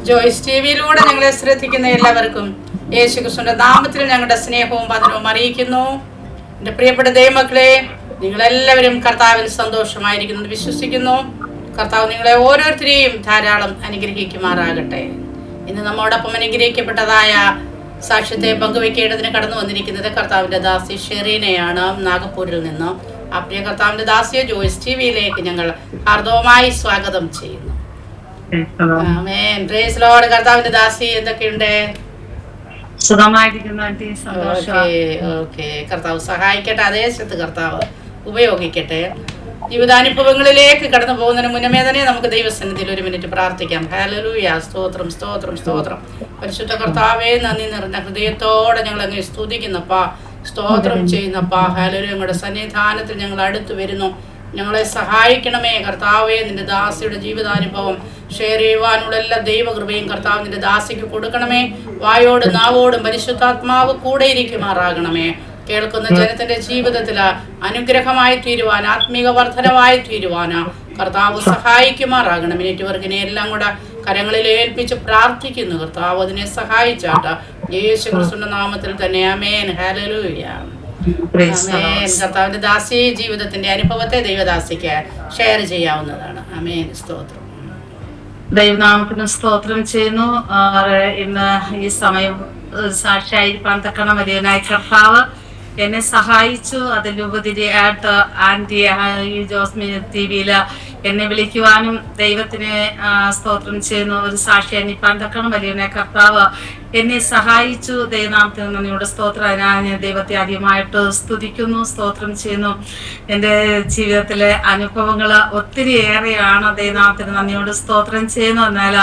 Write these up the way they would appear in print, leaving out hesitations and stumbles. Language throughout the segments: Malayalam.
ജോയ്സ് ടിവിയിലൂടെ ഞങ്ങളെ ശ്രദ്ധിക്കുന്ന എല്ലാവർക്കും യേശുക്രിസ്തുവിന്റെ നാമത്തിൽ ഞങ്ങളുടെ സ്നേഹവും വന്ദനവും അറിയിക്കുന്നു. എൻ്റെ പ്രിയപ്പെട്ട ദൈവമക്കളെ, നിങ്ങളെല്ലാവരും കർത്താവിൽ സന്തോഷമായിരിക്കുന്നത് വിശ്വസിക്കുന്നു. കർത്താവ് നിങ്ങളെ ഓരോരുത്തരെയും ധാരാളം അനുഗ്രഹിക്കുമാറാകട്ടെ. ഇന്ന് നമ്മോടൊപ്പം അനുഗ്രഹിക്കപ്പെട്ടതായ സാക്ഷ്യത്തെ പങ്കുവെക്കേണ്ടതിന് കടന്നു വന്നിരിക്കുന്നത് കർത്താവിൻ്റെ ദാസി ഷെറീനയാണ്, നാഗപ്പൂരിൽ നിന്ന്. ആ പ്രിയ കർത്താവിൻ്റെ ദാസിയെ ജോയ്സ് ടിവിയിലേക്ക് ഞങ്ങൾ ഹാർദവമായി സ്വാഗതം ചെയ്യുന്നു. കർത്താവിന്റെ ദാസി എന്തൊക്കെയുണ്ട്? കർത്താവ് സഹായിക്കട്ടെ, അതേശത്ത് കർത്താവ് ഉപയോഗിക്കട്ടെ. ജീവിതാനുഭവങ്ങളിലേക്ക് കടന്നു പോകുന്നതിന് മുന്നമേ തന്നെ നമുക്ക് ദൈവസന്നിധിയിൽ ഒരു മിനിറ്റ് പ്രാർത്ഥിക്കാം. ഹല്ലേലൂയ, സ്തോത്രം സ്തോത്രം സ്തോത്രം. പരിശുദ്ധ കർത്താവേ, നന്ദി നിറഞ്ഞ ഹൃദയത്തോടെ ഞങ്ങൾ അങ്ങനെ സ്തുതിക്കുന്നപ്പാ, സ്തോത്രം ചെയ്യുന്നപ്പാ. ഹല്ലേലൂയ, ഞങ്ങളുടെ സന്നിധാനത്തിൽ ഞങ്ങൾ അടുത്ത് വരുന്നു. ഞങ്ങളെ സഹായിക്കണമേ കർത്താവേ. നിന്റെ ദാസിയുടെ ജീവിതാനുഭവം ഷെയർ ചെയ്യുവാനുള്ള എല്ലാ ദൈവകൃപയും കർത്താവ് നിന്റെ ദാസിക്ക് കൊടുക്കണമേ. വായോടും നാവോടും പരിശുദ്ധാത്മാവ് കൂടെ ഇരിക്കുമാറാകണമേ. കേൾക്കുന്ന ജനത്തിന്റെ ജീവിതത്തിൽ അനുഗ്രഹമായി തീരുവാൻ, ആത്മീക വർധനമായി തീരുവാൻ കർത്താവ് സഹായിക്കുമാറാകണം. നെറ്റ്വർക്കിനെ എല്ലാം കൂടെ കരങ്ങളിൽ ഏൽപ്പിച്ച് പ്രാർത്ഥിക്കുന്നു. കർത്താവ് അതിനെ സഹായിച്ചാട്ട് യേശു ക്രിസ്തുവിന്റെ നാമത്തിൽ തന്നെ. ആമേൻ. ഹല്ലേലൂയ. കർത്താവിന്റെ ദാസി ജീവിതത്തിന്റെ അനുഭവത്തെ ദൈവദാസിക്ക് ഷെയർ ചെയ്യാവുന്നതാണ്. ആമേൻ. സ്തോത്രം. ദൈവനാമത്തിന് സ്തോത്രം ചെയ്യുന്നു. ഇന്ന് ഈ സമയം സാക്ഷിയായിരിക്കാൻ തക്കണം വലിയനായ കർത്താവ് എന്നെ സഹായിച്ചു. അതിലുപരിയായിട്ട് ആന്റി ഈ ജോസ്മി ടിവിയില് എന്നെ വിളിക്കുവാനും ദൈവത്തിന് സ്തോത്രം ചെയ്യുന്നു. ഒരു സാക്ഷി അനിപ്പാൻ തക്കണം വലിയനായ കർത്താവ് എന്നെ സഹായിച്ചു. ദൈവനാമത്തിന് നന്ദിയുടെ സ്തോത്രം. ഞാൻ ദൈവത്തെ ആദ്യമായിട്ട് സ്തുതിക്കുന്നു, സ്തോത്രം ചെയ്യുന്നു. എൻ്റെ ജീവിതത്തിലെ അനുഭവങ്ങൾ ഒത്തിരി ഏറെയാണ്. ദൈവനാമത്തിന് നന്ദിയോട് സ്തോത്രം ചെയ്യുന്നു. എന്നാൽ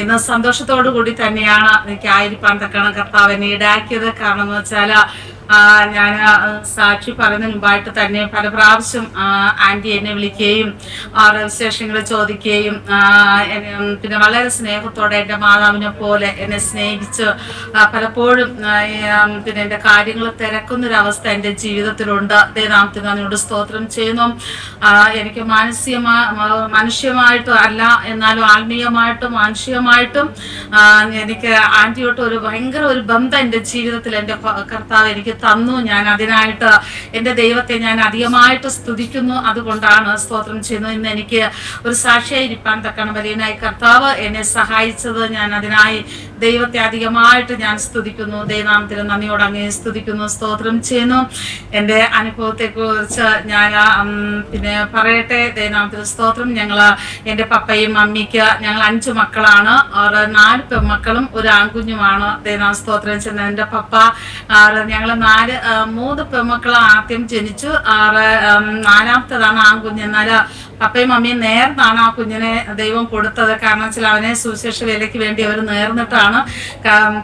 ഇന്ന് സന്തോഷത്തോടു കൂടി തന്നെയാണ് എനിക്ക് ആയിരിക്കാൻ തക്കണം കർത്താവ് എന്നെ ഈടാക്കിയത്. കാരണം എന്ന് വെച്ചാൽ ഞാൻ സാക്ഷി പറയുന്നതിന് മുമ്പായിട്ട് തന്നെ പല പ്രാവശ്യം ആന്റി എന്നെ വിളിക്കുകയും അവരുടെ വിശേഷങ്ങൾ ചോദിക്കുകയും പിന്നെ വളരെ സ്നേഹത്തോടെ എൻ്റെ മാതാവിനെ പോലെ എന്നെ സ്നേഹിച്ച് പലപ്പോഴും പിന്നെ എൻ്റെ കാര്യങ്ങൾ തിരക്കുന്നൊരവസ്ഥ എൻ്റെ ജീവിതത്തിലുണ്ട്. ദൈവനാമത്തിന് നന്ദിയോട് സ്തോത്രം ചെയ്യുന്നു. എനിക്ക് മനുഷ്യമായിട്ടും അല്ല, എന്നാലും ആത്മീയമായിട്ടും മാനുഷികമായിട്ടും എനിക്ക് ആന്റിയോട്ട് ഒരു ഭയങ്കര ഒരു ബന്ധം എൻ്റെ ജീവിതത്തിൽ എൻ്റെ കർത്താവ് എനിക്ക് തന്നു. ഞാൻ അതിനായിട്ട് എൻ്റെ ദൈവത്തെ ഞാൻ അധികമായിട്ട് സ്തുതിക്കുന്നു. അതുകൊണ്ടാണ് സ്തോത്രം ചെയ്യുന്നത്. ഇന്ന് എനിക്ക് ഒരു സാക്ഷിയായിരിക്കാൻ തക്കണം വലിയനായി കർത്താവ് എന്നെ സഹായിച്ചത്. ഞാൻ അതിനായി ദൈവത്തെ അധികമായിട്ട് ഞാൻ സ്തുതിക്കുന്നു. ദൈവനാമത്തിന് നന്ദിയോട് അങ്ങനെ സ്തുതിക്കുന്നു, സ്തോത്രം ചെയ്യുന്നു. എൻ്റെ അനുഭവത്തെ കുറിച്ച് ഞാൻ പിന്നെ പറയട്ടെ. ദൈവനാമത്തിന് സ്തോത്രം. എൻ്റെ പപ്പയും മമ്മിക്ക് ഞങ്ങൾ 5 മക്കളാണ്. 4 പെൺമക്കളും ഒരു ആൺകുഞ്ഞുമാണ്. ദൈവനാമ സ്തോത്രം ചെയ്യുന്നത്. എൻ്റെ പപ്പ ഞങ്ങൾ 3 പെൺമക്കൾ ആദ്യം ജനിച്ചു. 4ാമത്തേതാണ് ആൺകുഞ്ഞ്. എന്നാൽ പപ്പയും മമ്മിയും നേർന്നാണ് ആ കുഞ്ഞിനെ ദൈവം കൊടുത്തത്. കാരണം വെച്ചാൽ അവനെ സുവിശേഷ വേലയ്ക്ക് വേണ്ടി അവർ നേർന്നിട്ടാണ്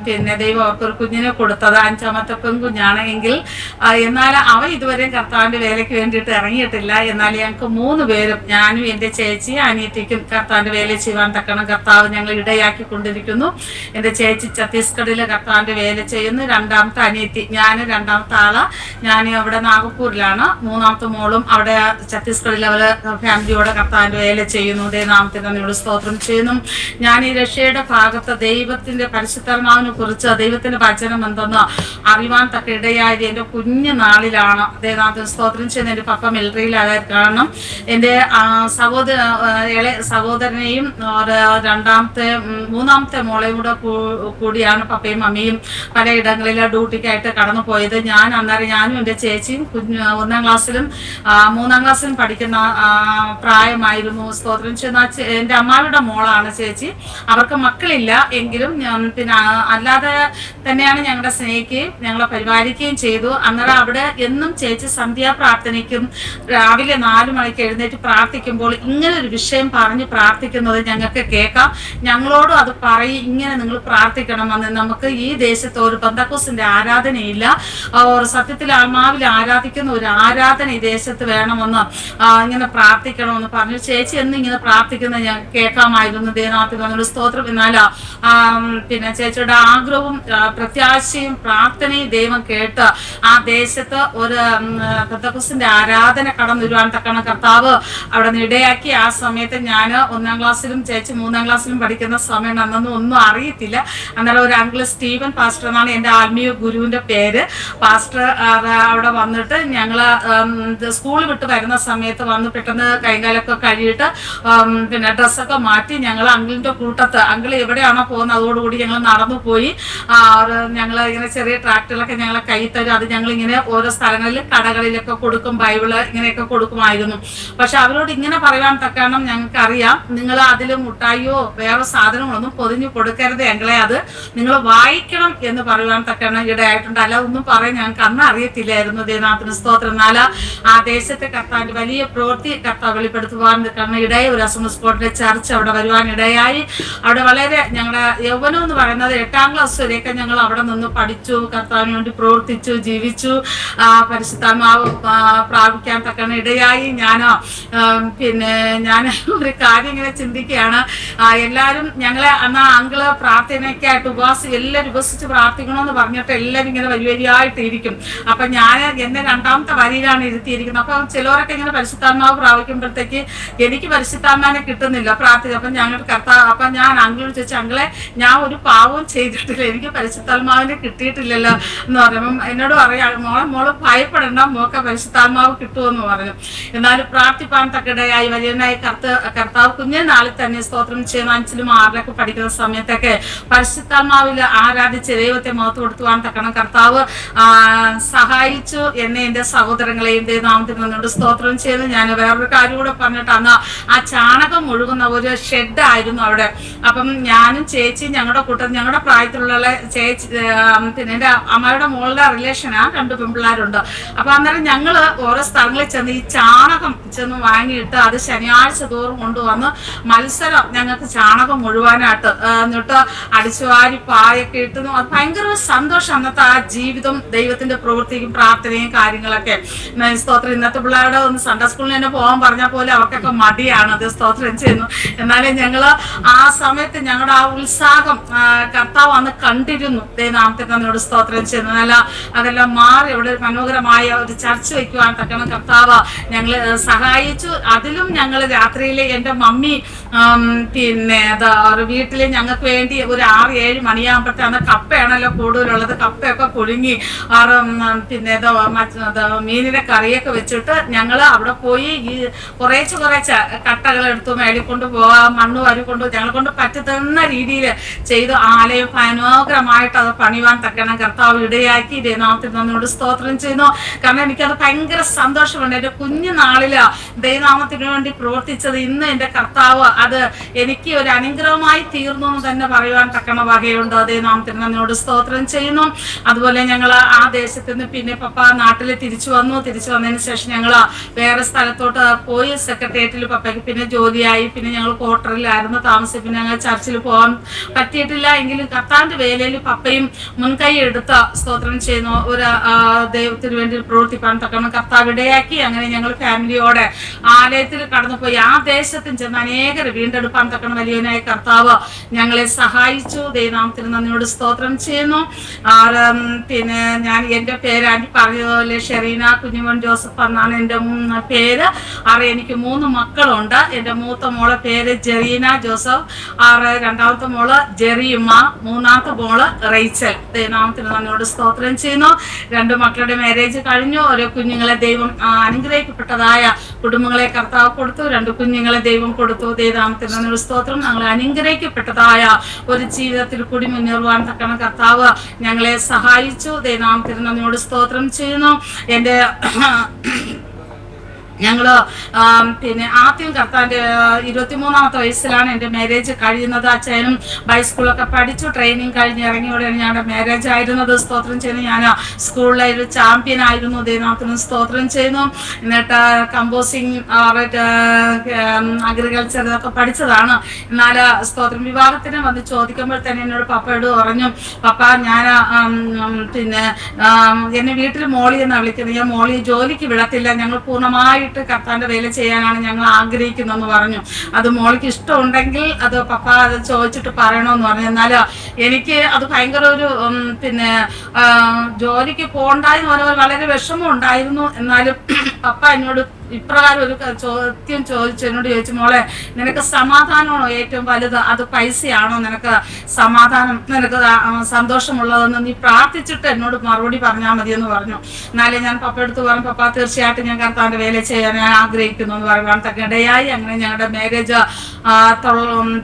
പിന്നെ ദൈവം അവർക്കൊരു കുഞ്ഞിനെ കൊടുത്തത്. 5ാമത്തെ പെൺകുഞ്ഞാണ് എങ്കിൽ എന്നാൽ അവൻ ഇതുവരെയും കർത്താവിന്റെ വേലയ്ക്ക് വേണ്ടിയിട്ട് ഇറങ്ങിയിട്ടില്ല. എന്നാൽ ഞങ്ങൾക്ക് 3 പേരും, ഞാനും എൻ്റെ ചേച്ചി അനിയത്തിക്കും കർത്താവിന്റെ വേല ചെയ്യുവാൻ തക്കണം കർത്താവ് ഞങ്ങൾ ഇടയാക്കി കൊണ്ടിരിക്കുന്നു. എൻ്റെ ചേച്ചി ഛത്തീസ്ഗഡിൽ കർത്താവിന്റെ വേല ചെയ്യുന്നു. 2ാമത്തെ അനിയത്തി, ഞാൻ 2ാമത്തെ ആള്. ഞാൻ അവിടെ നാഗപ്പൂരിലാണ്. 3ാമത്തെ മോളും അവിടെ ഛത്തീസ്ഗഡിൽ അവര് ഫാമിലിയോടെ കർത്താവിന്റെ വേല ചെയ്യുന്നു. നാമത്തിന് നന്ദിയോട് സ്തോത്രം ചെയ്യുന്നു. ഞാൻ ഈ രക്ഷയുടെ ഭാഗത്ത് ദൈവത്തിന്റെ പരിശുദ്ധാത്മാവിനെ കുറിച്ച് ദൈവത്തിന്റെ വചനം എന്തെന്ന് അറിവാൻ തക്ക ഇടയായത് എൻ്റെ കുഞ്ഞു നാളിലാണ്. ദൈവനാമത്തിന് സ്തോത്രം ചെയ്യുന്ന. എൻ്റെ പപ്പ മിലിറ്ററിയിലായ കാരണം എൻ്റെ സഹോദരനെയും 3ാമത്തെ മോളെയും കൂടിയാണ് പപ്പയും മമ്മിയും പലയിടങ്ങളിലെ ഡ്യൂട്ടിക്കായിട്ട് കടന്നു പോയത്. ഞാനും എൻ്റെ ചേച്ചിയും 1ാം ക്ലാസ്സിലും 3ാം ക്ലാസ്സിലും പഠിക്കുന്ന പ്രായമായിരുന്നു. സ്തോത്രം ചെയ്യുന്ന. എൻ്റെ അമ്മാവിയുടെ മോളാണ് ചേച്ചി. അവർക്ക് മക്കളില്ല എങ്കിലും പിന്നെ അല്ലാതെ തന്നെയാണ് ഞങ്ങളെ സ്നേഹിക്കുകയും ഞങ്ങളെ പരിപാലിക്കുകയും ചെയ്തു. അന്നേരം അവിടെ എന്നും ചേച്ചി സന്ധ്യാപ്രാർത്ഥനയ്ക്കും രാവിലെ 4 മണിക്ക് എഴുന്നേറ്റ് പ്രാർത്ഥിക്കുമ്പോൾ ഇങ്ങനെ ഒരു വിഷയം പറഞ്ഞ് പ്രാർത്ഥിക്കുന്നത് ഞങ്ങൾക്ക് കേൾക്കാം. ഞങ്ങളോടും അത് പറയും, ഇങ്ങനെ നിങ്ങൾ പ്രാർത്ഥിക്കണമെന്ന്. നമുക്ക് ഈ ദേശത്ത് ഒരു പെന്തക്കോസ്തിന്റെ ആരാധനയില്ല, സത്യത്തിൽ ആത്മാവിൽ ആരാധിക്കുന്ന ഒരു ആരാധന ഈ ദേശത്ത് വേണമെന്ന് ഇങ്ങനെ പ്രാർത്ഥിക്കണമെന്ന് പറഞ്ഞു. ചേച്ചി എന്ന് ഇങ്ങനെ പ്രാർത്ഥിക്കുന്നത് ഞാൻ കേൾക്കാമായിരുന്നു. ദൈവനാമത്തിന് സ്തോത്രം. എന്നാൽ പിന്നെ ചേച്ചിയുടെ ആഗ്രഹവും പ്രത്യാശയും പ്രാർത്ഥനയും ദൈവം കേട്ട് ആ ദേശത്ത് ഒരു പെന്തക്കോസ്തിന്റെ ആരാധന കടന്നു വരുവാൻ തക്കണ കർത്താവ് അവിടെ നിന്ന് ഇടയാക്കി. ആ സമയത്ത് ഞാൻ 1-ാം ക്ലാസ്സിലും ചേച്ചി 3-ാം ക്ലാസ്സിലും പഠിക്കുന്ന സമയം, അന്നൊന്നും ഒന്നും അറിയത്തില്ല. അന്നേരം ഒരു അങ്കിള് സ്റ്റീവൻ പാസ്റ്റർ എന്നാണ് എൻ്റെ ആത്മീയ ഗുരുവിന്റെ പേര്. പാസ്റ്റർ അവിടെ വന്നിട്ട് ഞങ്ങള് സ്കൂൾ വിട്ട് വരുന്ന സമയത്ത് വന്ന് പെട്ടെന്ന് കൈകാലൊക്കെ കഴിയിട്ട് പിന്നെ ഡ്രസ്സൊക്കെ മാറ്റി ഞങ്ങൾ അങ്കിളിന്റെ കൂട്ടത്ത്, അങ്കിൾ എവിടെയാണോ പോകുന്നത് അതോടുകൂടി ഞങ്ങൾ നടന്നു പോയി. ഞങ്ങൾ ഇങ്ങനെ ചെറിയ ട്രാക്ടറിലൊക്കെ ഞങ്ങളെ കൈ തരും. അത് ഞങ്ങൾ ഇങ്ങനെ ഓരോ സ്ഥലങ്ങളിൽ കടകളിലൊക്കെ കൊടുക്കും, ബൈബിള് ഇങ്ങനെയൊക്കെ കൊടുക്കുമായിരുന്നു. പക്ഷെ അവരോട് ഇങ്ങനെ പറയാൻ തക്കണം ഞങ്ങൾക്ക് അറിയാം, നിങ്ങൾ അതിൽ മുട്ടായിയോ വേറെ സാധനങ്ങളൊന്നും പൊതിഞ്ഞു കൊടുക്കരുത് ഞങ്ങളെ, അത് നിങ്ങൾ വായിക്കണം എന്ന് പറയുവാൻ തക്കണം ഇടയായിട്ടുണ്ട്. അല്ല ഒന്നും പറയാൻ ഞങ്ങൾക്ക് അന്ന് അറിയത്തില്ലായിരുന്നു. ദൈവനാമത്തിന് സ്തോത്രം. എന്നാൽ ആ ദേശത്തെ കർത്താവിന്റെ വലിയ പ്രവൃത്തി കർത്താവ് വെളിപ്പെടുത്തുവാൻ കാരണം ഇടയായി. ഒരു അസംബ്ലി സ്പോട്ടിലെ ചർച്ച അവിടെ വരുവാൻ ഇടയായി. അവിടെ വളരെ ഞങ്ങളുടെ യൗവനം എന്ന് പറയുന്നത് 8-ാം ക്ലാസ് വരെയൊക്കെ ഞങ്ങൾ അവിടെ നിന്ന് പഠിച്ചു, കർത്താവിന് വേണ്ടി പ്രവർത്തിച്ചു, ജീവിച്ചു. പരിശുദ്ധാത്മാവ് പ്രാപിക്കാൻ തക്കണം ഇടയായി. പിന്നെ ഞാൻ ഒരു കാര്യം ഇങ്ങനെ ചിന്തിക്കുകയാണ്. എല്ലാവരും ഞങ്ങളെ അന്ന് അങ്കിള് പ്രാർത്ഥനയ്ക്കായിട്ട് എല്ലാവരും ഉപസിച്ച് പ്രാർത്ഥിക്കണമെന്ന് പറഞ്ഞിട്ട് എല്ലാവരും ഇങ്ങനെ വരിയായിട്ട് ഇരിക്കും. അപ്പൊ ഞാൻ എന്നെ 2-ാമത്തെ വരിയിലാണ് ഇരുത്തിയിരിക്കുന്നത്. അപ്പൊ ചിലവരൊക്കെ ഇങ്ങനെ പരിശുദ്ധാത്മാവ് പ്രാപിക്കുമ്പോഴത്തേക്ക് എനിക്ക് പരിശുദ്ധാത്മാവിനെ കിട്ടുന്നില്ല പ്രാർത്ഥിക്കുക. അപ്പൊ ഞങ്ങളുടെ അപ്പൊ ഞാൻ അങ്കിളോട് ചോദിച്ചു, അങ്കിളെ ഞാൻ ഒരു പാവവും ചെയ്തിട്ടില്ല, എനിക്ക് പരിശുദ്ധാത്മാവിനെ കിട്ടിയിട്ടില്ലല്ലോ എന്ന് പറയുമ്പം എന്നോട് പറയാ, മോള് ഭയപ്പെടേണ്ട, മോക്ക പരിശുദ്ധാത്മാവ് കിട്ടുമെന്ന് പറഞ്ഞു. എന്നാലും പ്രാർത്ഥിപ്പാൻ തക്കടയായി വലിയനായി കർത്താവ് കുഞ്ഞെ നാളിൽ തന്നെ സ്തോത്രം ചെയ്യുന്ന 5-ലും 6-ലൊക്കെ പഠിക്കുന്ന സമയത്തൊക്കെ പരിശുദ്ധാത്മാവിൽ ആരാധിച്ച് ദൈവത്തെ മുഖത്ത് കൊടുത്തുവാൻ തക്കണം കർത്താവ് സഹായിച്ചു എന്നെ. എന്റെ സഹോദരങ്ങളെയും ദൈവനാമത്തിൽ നിന്നുകൊണ്ട് സ്തോത്രം ചെയ്ത് ഞാൻ വേറൊരു കാര്യം കൂടെ പറഞ്ഞിട്ട്, അന്ന് ആ ചാണകം ഒഴുകുന്ന ഒരു ഷെഡ് ആയിരുന്നു അവിടെ. അപ്പം ഞാനും ചേച്ചി ഞങ്ങളുടെ കൂട്ടത്തിൽ, ഞങ്ങളുടെ പ്രായത്തിലുള്ള ചേച്ചി പിന്നെ എൻ്റെ അമ്മയുടെ മോളുടെ റിലേഷനാ, 2 പെൺപിള്ളേരുണ്ട്. അപ്പൊ അന്നേരം ഞങ്ങള് ഓരോ സ്ഥലങ്ങളിൽ ചെന്ന് ഈ ചാണകം ചെന്ന് വാങ്ങിയിട്ട് അത് ശനിയാഴ്ച തോറും കൊണ്ടുവന്ന് മത്സരം ഞങ്ങൾക്ക് ചാണകം മുഴുവാനായിട്ട് എന്നിട്ട് അടിച്ചുവാരി പായൊക്കെ ഇട്ടുന്നു. അത് ഭയങ്കര സന്തോഷം. അന്നത്തെ ആ ജീവിതം ദൈവത്തിന്റെ പ്രവൃത്തിയും പ്രാർത്ഥനയും കാര്യങ്ങളൊക്കെ. സ്തോത്രം. ഇന്നത്തെ പിള്ളേരുടെ ഒന്ന് സൺഡേ സ്കൂളിൽ തന്നെ പോകാൻ പറഞ്ഞാൽ പോലെ അവർക്കൊക്കെ മടിയാണ്. അത് സ്തോത്രം ചെയ്യുന്നു. എന്നാലും ഞങ്ങള് ആ സമയത്ത് ഞങ്ങളുടെ ആ ഉത്സാഹം കർത്താവ് അന്ന് കണ്ടിരുന്നു. ദൈവനാമത്തിൽ തന്നോട് സ്തോത്രം ചെയ്യുന്നു. അതെല്ലാം മാറി ഇവിടെ ഒരു മനോഹരമായ ഒരു ചർച്ച വയ്ക്കുവാൻ തക്കണം കർത്താവ് ഞങ്ങള് സഹായിച്ചു. അതിലും ഞങ്ങൾ രാത്രിയിലെ എൻ്റെ മമ്മി പിന്നെ വീട്ടില് ഞങ്ങൾക്ക് വേണ്ടി ഒരു 6-7 മണിയാകുമ്പോഴത്തെ അന്ന് കപ്പയാണല്ലോ കൂടുതലുള്ളത്, കപ്പയൊക്കെ പുഴുങ്ങി പിന്നെ മീനിന്റെ കറിയൊക്കെ വെച്ചിട്ട് ഞങ്ങൾ അവിടെ പോയി ഈ കുറേശ്ശെ കട്ടകൾ എടുത്തു മേടിക്കൊണ്ട് പോകാം, മണ്ണ് വരിക്കൊണ്ട് ഞങ്ങളെ കൊണ്ട് പറ്റുന്ന രീതിയിൽ ചെയ്തു. ആലയം മനോഹരമായിട്ട് അത് പണിവാൻ തക്കണം കർത്താവ് ഇടയാക്കി. ദൈവനാമത്തിൽ നന്ദിയോട് സ്തോത്രം ചെയ്യുന്നു. കാരണം എനിക്കത് ഭയങ്കര സന്തോഷമുണ്ട്. എൻ്റെ കുഞ്ഞു നാളില് ദൈവനാമത്തിന് വേണ്ടി പ്രവർത്തിച്ചത് ഇന്ന് എൻ്റെ കർത്താവ് അത് എനിക്ക് ഒരു അനുഗ്രഹമായി തീർന്നു എന്ന് തന്നെ പറയുവാൻ തക്കണ വകയുണ്ട്. ദൈവനാമത്തിന് നന്ദിയോട് സ്തോത്രം ചെയ്യുന്നു. അതുപോലെ ഞങ്ങൾ ആ ദേശത്ത് നിന്ന് പിന്നെ പപ്പ നാട്ടിൽ തിരിച്ചു വന്നതിന് ശേഷം ഞങ്ങൾ വേറെ സ്ഥലത്തോട്ട് പോയി. സെക്രട്ടേറിയറ്റിൽ പപ്പയ്ക്ക് പിന്നെ ജോലിയായി. പിന്നെ ഞങ്ങൾ ക്വാർട്ടറിലായിരുന്നു താമസിച്ച്. പിന്നെ ഞങ്ങൾ ചർച്ചിൽ പോകാൻ പറ്റിയിട്ടില്ല. എങ്കിലും കർത്താവിന്റെ വേലയിൽ പപ്പയും മുൻകൈ എടുത്ത സ്തോത്രം ചെയ്യുന്നു. ഒരു ദൈവത്തിന് വേണ്ടി പ്രവർത്തിപ്പാൻ തക്കണം കർത്താവ് ഇടയാക്കി. അങ്ങനെ ഞങ്ങൾ ഫാമിലിയോടെ ആലയത്തിൽ കടന്നുപോയി. ആ ദേശത്തും ചെന്ന് അനേകർ വീണ്ടെടുപ്പാൻ തക്കണം വലിയവനായ കർത്താവ് ഞങ്ങളെ സഹായിച്ചു. ദൈവനാമത്തിന് നന്ദിയോട് സ്തോത്രം ചെയ്യുന്നു. പിന്നെ ഞാൻ എൻ്റെ പേര് ആൻറ്റി പറഞ്ഞതുപോലെ ഷെറീന കുഞ്ഞുമോൻ ജോസഫ് എന്നാണ് എൻ്റെ പേര്. എനിക്ക് 3 മക്കളുണ്ട്. എൻ്റെ മൂത്ത മോളെ പേര് ജെറീന ജോസഫ്, 2ാമത്തെ മോള് ജെറിയുമ്മ, 3ാമത്തെ മോള് റൈച്ചൽ. ദൈവനാമത്തിന് നന്ദിയോട് സ്തോത്രം ചെയ്യുന്നു. 2 മക്കളുടെ മാരേജ് കഴിഞ്ഞു. ഓരോ കുഞ്ഞുങ്ങളെ ദൈവം അനുഗ്രഹിക്കപ്പെട്ടതായ കുടുംബങ്ങളെ കർത്താവ് കൊടുത്തു. 2 കുഞ്ഞുങ്ങളെ ദൈവം കൊടുത്തു. ദൈവനാമത്തിന് നന്ദിയോട് സ്തോത്രം. ഞങ്ങളെ അനുഗ്രഹിക്കപ്പെട്ടതായ ഒരു ജീവിതത്തിൽ കൂടി മുന്നേറുവാൻ തക്കണം കർത്താവ് ഞങ്ങളെ സഹായിച്ചു. ദൈവനാമത്തിന് നന്ദിയോട് സ്തോത്രം ചെയ്യുന്നു. എൻ്റെ ഞങ്ങള് പിന്നെ ആദ്യം കർത്താവിന്റെ 23ാമത്തെ വയസ്സിലാണ് എൻ്റെ മാരേജ് കഴിയുന്നത്. അച്ഛനും ബൈസ്കൂളൊക്കെ പഠിച്ചു. ട്രെയിനിങ് കഴിഞ്ഞ് ഇറങ്ങിയോടെയാണ് ഞങ്ങളുടെ മാരേജ് ആയിരുന്നത്. സ്തോത്രം ചെയ്യുന്നു. ഞാൻ സ്കൂളിലെ ഒരു ചാമ്പ്യൻ ആയിരുന്നു. ദൈവനാമത്തിന് സ്തോത്രം ചെയ്യുന്നു. എന്നിട്ട് കമ്പോസിങ് അഗ്രികൾച്ചർ ഇതൊക്കെ പഠിച്ചതാണ്. എന്നാൽ സ്തോത്രം വിവാഹത്തിന് വന്ന് ചോദിക്കുമ്പോൾ തന്നെ എന്നോട് പപ്പയോട് പറഞ്ഞു, പപ്പ ഞാൻ പിന്നെ എന്നെ വീട്ടിൽ മോളി എന്നാണ് വിളിക്കുന്നത്, ഞാൻ മോളി ജോലിക്ക് വിടത്തില്ല, ഞങ്ങൾ പൂർണ്ണമായിട്ട് അധികമായിട്ട് കർത്താവിന്റെ വേല ചെയ്യാനാണ് ഞങ്ങൾ ആഗ്രഹിക്കുന്നതെന്ന് പറഞ്ഞു. അത് മോൾക്ക് ഇഷ്ടമുണ്ടെങ്കിൽ അത് പപ്പ അത് ചോദിച്ചിട്ട് പറയണമെന്ന് പറഞ്ഞു. എന്നാൽ എനിക്ക് അത് ഭയങ്കര ഒരു പിന്നെ ജോലിക്ക് പോകണ്ടായെന്ന് പറഞ്ഞാൽ വളരെ വിഷമം ഉണ്ടായിരുന്നു. എന്നാലും പപ്പ എന്നോട് ഇപ്രകാരം ഒരു ചോദ്യം എന്നോട് ചോദിച്ചു, മോളെ നിനക്ക് സമാധാനമാണോ ഏറ്റവും വലുത്, അത് പൈസയാണോ നിനക്ക് സമാധാനം, നിനക്ക് സന്തോഷമുള്ളതെന്ന് നീ പ്രാർത്ഥിച്ചിട്ട് എന്നോട് മറുപടി പറഞ്ഞാൽ മതിയെന്ന് പറഞ്ഞു. എന്നാലേ ഞാൻ പപ്പയെടുത്ത് പറഞ്ഞു, പപ്പ തീർച്ചയായിട്ടും ഞാൻ കർത്താവിന്റെ വേല ചെയ്യാൻ ആഗ്രഹിക്കുന്നു എന്ന് പറയുവാൻ ഇടയായി. അങ്ങനെ ഞങ്ങളുടെ മാരേജ്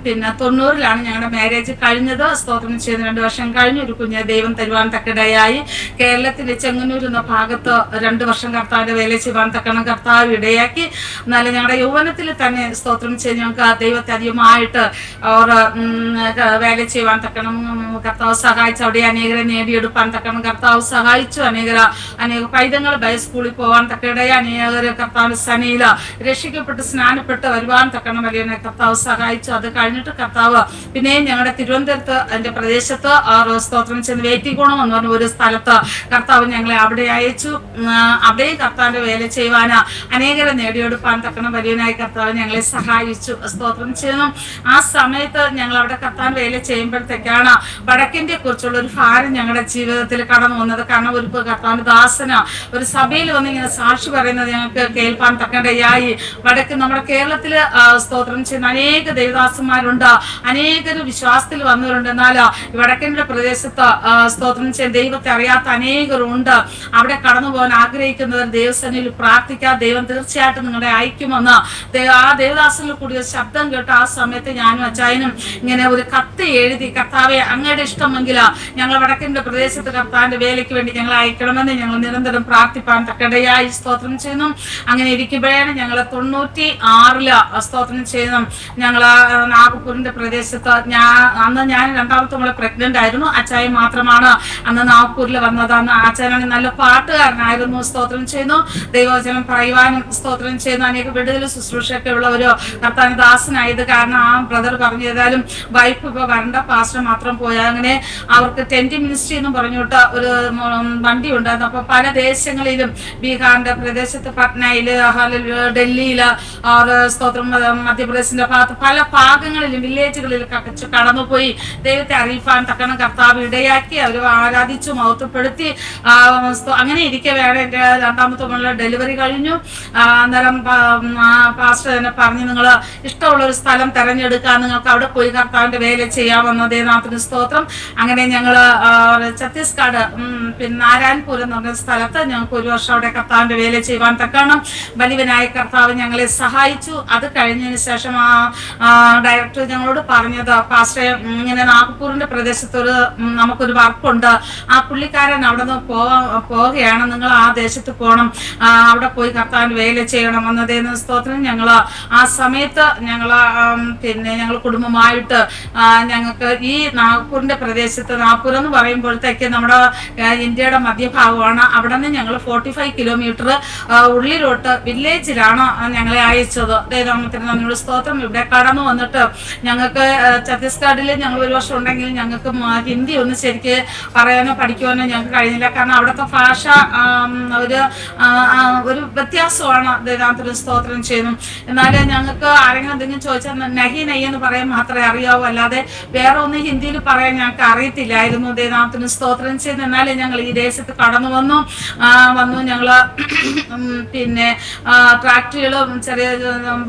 പിന്നെ 90-ലാണ് ഞങ്ങളുടെ മാരേജ് കഴിഞ്ഞത്. സ്തോത്രം ചെയ്ത് 2 വർഷം കഴിഞ്ഞ് ഒരു കുഞ്ഞെ ദൈവം തരുവാൻ തക്കടയായി. കേരളത്തിലെ ചെങ്ങന്നൂർ എന്ന ഭാഗത്ത് 2 വർഷം കർത്താവിന്റെ വേല ചെയ്യുവാൻ തക്കണം കർത്താവ് ഇടയാക്കി. എന്നാലും ഞങ്ങളുടെ യൗവനത്തിൽ തന്നെ സ്തോത്രം ചെയ്ത് ഞങ്ങൾക്ക് ദൈവത്തെ അധികമായിട്ട് അവർ വേല ചെയ്യുവാൻ തക്കണം കർത്താവ് സഹായിച്ചു. അവിടെ അനേകരെ നേടിയെടുപ്പാൻ തക്കണം കർത്താവ് സഹായിച്ചു. അനേക പൈതങ്ങൾ ബൈസ്കൂളിൽ പോകാൻ തക്കടയായി. അനേകര് കർത്താവ് സനയില രക്ഷിക്കപ്പെട്ട് സ്നാനപ്പെട്ട് വരുവാൻ തക്കണം വലിയ കർത്താവ് സഹായിച്ചു. അത് കഴിഞ്ഞിട്ട് കർത്താവ് പിന്നെയും ഞങ്ങളുടെ തിരുവനന്തപുരത്ത് എൻ്റെ പ്രദേശത്ത് സ്തോത്രം ചെയ്ത് വേറ്റിക്കോണം എന്ന് പറഞ്ഞ ഒരു സ്ഥലത്ത് കർത്താവ് ഞങ്ങളെ അവിടെ അയച്ചു. അവിടെയും കർത്താവിന്റെ വേല ചെയ്യുവാൻ അനേകരെ നേടിയെടുപ്പാൻ തക്കണം വലിയനായി കർത്താവ് ഞങ്ങളെ സഹായിച്ചു. സ്തോത്രം ചെയ്യുന്നു. ആ സമയത്ത് ഞങ്ങൾ അവിടെ കർത്താൻ വേല ചെയ്യുമ്പോഴത്തേക്കാണ് വടക്കിന്റെ കുറിച്ചുള്ള ഒരു ഭാരം ഞങ്ങളുടെ ജീവിതത്തിൽ കടന്നു വന്നത്. കാരണം ഒരു കർത്താവിന്റെ ദാസന ഒരു സഭയിൽ വന്ന് ഇങ്ങനെ സാക്ഷി പറയുന്നത് ഞങ്ങൾക്ക് കേൾപ്പാൻ തക്കടയായി. വടക്ക് നമ്മുടെ കേരളത്തില് സ്തോത്രം ചെയ്യുന്ന അനേക ദേവദാസന്മാരുണ്ട്, അനേകര് വിശ്വാസത്തിൽ വന്നവരുണ്ട്. എന്നാൽ വടക്കിന്റെ പ്രദേശത്ത് സ്തോത്രം ചെയ്യുന്ന ദൈവത്തെ അറിയാത്ത അനേകരുണ്ട്. അവിടെ കടന്നു പോകാൻ ആഗ്രഹിക്കുന്നവർ ദൈവസേനയിൽ പ്രാർത്ഥിക്കുക, ദൈവം തീർച്ചയായിട്ടും നിങ്ങളെ അയക്കുമെന്ന് ആ ദേവദാസനിൽ കൂടിയ ശബ്ദം കേട്ട് ആ സമയത്ത് ഞാനും അച്ചായനും ഇങ്ങനെ ഒരു കത്ത് എഴുതി, കർത്താവെ അങ്ങയുടെ ഇഷ്ടമെങ്കിൽ ഞങ്ങൾ വടക്കിന്റെ പ്രദേശത്ത് കർത്താവിന്റെ വേലയ്ക്ക് വേണ്ടി ഞങ്ങൾ അയക്കണമെന്ന് ഞങ്ങൾ നിരന്തരം പ്രാർത്ഥിപ്പാൻ തക്കടയായി. സ്തോത്രം ചെയ്യുന്നു. അങ്ങനെ ഇരിക്കുമ്പോഴാണ് ഞങ്ങൾ 96-ല് സ്തോത്രം ചെയ്യുന്നു ഞങ്ങൾ നാഗപ്പൂരിന്റെ പ്രദേശത്ത് അന്ന് ഞാൻ 2ാമത്തെ മോളെ പ്രഗ്നന്റ് ആയിരുന്നു. അച്ചായ മാത്രമാണ് അന്ന് നാഗപ്പൂരിൽ വന്നത്. അന്ന് അച്ചായനാണെങ്കിൽ നല്ല പാട്ടുകാരനായിരുന്നു. സ്തോത്രം ചെയ്യുന്നു. ദൈവവചനം പറയുവാനും സ്തോത്രം ചെയ്യുന്ന അനേക വിടുതൽ ശുശ്രൂഷയൊക്കെ ഉള്ള ഒരു കർത്താവിന്റെ ദാസനായത് കാരണം ആ ബ്രദർ പറഞ്ഞു ഏതായാലും വൈഫ് ഇപ്പൊ വരണ്ട, പാസ്റ്റർ മാത്രം പോയാൽ. അങ്ങനെ അവർക്ക് ടെന്റ് മിനിസ്ട്രി എന്ന് പറഞ്ഞിട്ട് ഒരു വണ്ടി ഉണ്ടായിരുന്നു. അപ്പൊ പല ദേശങ്ങളിലും ബീഹാറിന്റെ പ്രദേശത്ത് പട്നയില്, ഡൽഹിയില്, സ്തോത്രം മധ്യപ്രദേശിന്റെ ഭാഗത്ത് പല ഭാഗങ്ങളിലും വില്ലേജുകളിൽ കടന്നുപോയി ദൈവത്തെ അറിയിപ്പാൻ തക്കണം കർത്താവ് ഇടയാക്കി. അവർ ആരാധിച്ചു മഹത്വപ്പെടുത്തി. അങ്ങനെ ഇരിക്കവെയാണ് എൻ്റെ 2ാമത്തെ മോളുടെ ഡെലിവറി കഴിഞ്ഞു. അന്നേരം പാസ്റ്റർ തന്നെ പറഞ്ഞു, നിങ്ങൾ ഇഷ്ടമുള്ള ഒരു സ്ഥലം തെരഞ്ഞെടുക്കാൻ, നിങ്ങൾക്ക് അവിടെ പോയി കർത്താവിന്റെ വേല ചെയ്യാമെന്ന് ദൈവനാഥന് സ്തോത്രം. അങ്ങനെ ഞങ്ങള് ഛത്തീസ്ഗഡ് പിന്നെ നാരായൺപൂർ എന്ന് പറഞ്ഞ സ്ഥലത്ത് ഞങ്ങൾക്ക് 1 വർഷം അവിടെ കർത്താവിന്റെ വേല ചെയ്യുവാൻ തക്കണം വലിയവനായ കർത്താവ് ഞങ്ങളെ സഹായിച്ചു. അത് കഴിഞ്ഞതിന് ശേഷം ഡയറക്ടർ ഞങ്ങളോട് പറഞ്ഞത്, പാസ്റ്റർ ഇങ്ങനെ നാഗ്പൂരിന്റെ പ്രദേശത്ത് നമുക്കൊരു വർക്കുണ്ട്, ആ പുള്ളിക്കാരൻ അവിടെ നിന്ന് പോവുകയാണ്, നിങ്ങൾ ആ ദേശത്ത് പോകണം, അവിടെ പോയി കർത്താവിന്റെ വേല ചെയ്യണം എന്നതേന്ന് സ്തോത്രം. ഞങ്ങൾ ആ സമയത്ത് ഞങ്ങൾ കുടുംബമായിട്ട് ഞങ്ങൾക്ക് ഈ നാഗ്പൂരിന്റെ പ്രദേശത്ത്, നാഗ്പൂർ എന്ന് പറയുമ്പോഴത്തേക്ക് നമ്മുടെ ഇന്ത്യയുടെ മധ്യഭാഗമാണ്. അവിടെ നിന്ന് ഞങ്ങൾ 45 കിലോമീറ്റർ ഉള്ളിലോട്ട് വില്ലേജിലാണ് ഞങ്ങളെ അയച്ചത്. ദൈവനാമത്തിന് നന്ദിയുള്ള സ്തോത്രം. ഇവിടെ കടന്നു വന്നിട്ട് ഞങ്ങൾക്ക് ഛത്തീസ്ഗഡിൽ ഞങ്ങൾ 1 വർഷം ഉണ്ടെങ്കിൽ ഞങ്ങൾക്ക് ഹിന്ദി ഒന്നും ശരിക്ക് പറയാനോ പഠിക്കുവാനോ ഞങ്ങൾക്ക് കഴിഞ്ഞില്ല. കാരണം അവിടുത്തെ ഭാഷ ഒരു വ്യത്യാസമാണ്. ദൈവനാമത്തിന് സ്തോത്രം ചെയ്യുന്നു. എന്നാലും ഞങ്ങൾക്ക് ആരെങ്കിലും എന്തെങ്കിലും ചോദിച്ചാൽ നഹി നെയ്യ് എന്ന് പറയാൻ മാത്രമേ അറിയാവൂ, അല്ലാതെ വേറെ ഒന്നും ഹിന്ദിയിൽ പറയാൻ ഞങ്ങൾക്ക് അറിയത്തില്ലായിരുന്നു. ദൈവനാമത്തിന് സ്തോത്രം ചെയ്യുന്നു. എന്നാലും ഞങ്ങൾ ഈ ദേശത്ത് കടന്നു വന്നു. ഞങ്ങള് പിന്നെ ട്രാക്ടറുകളും ചെറിയ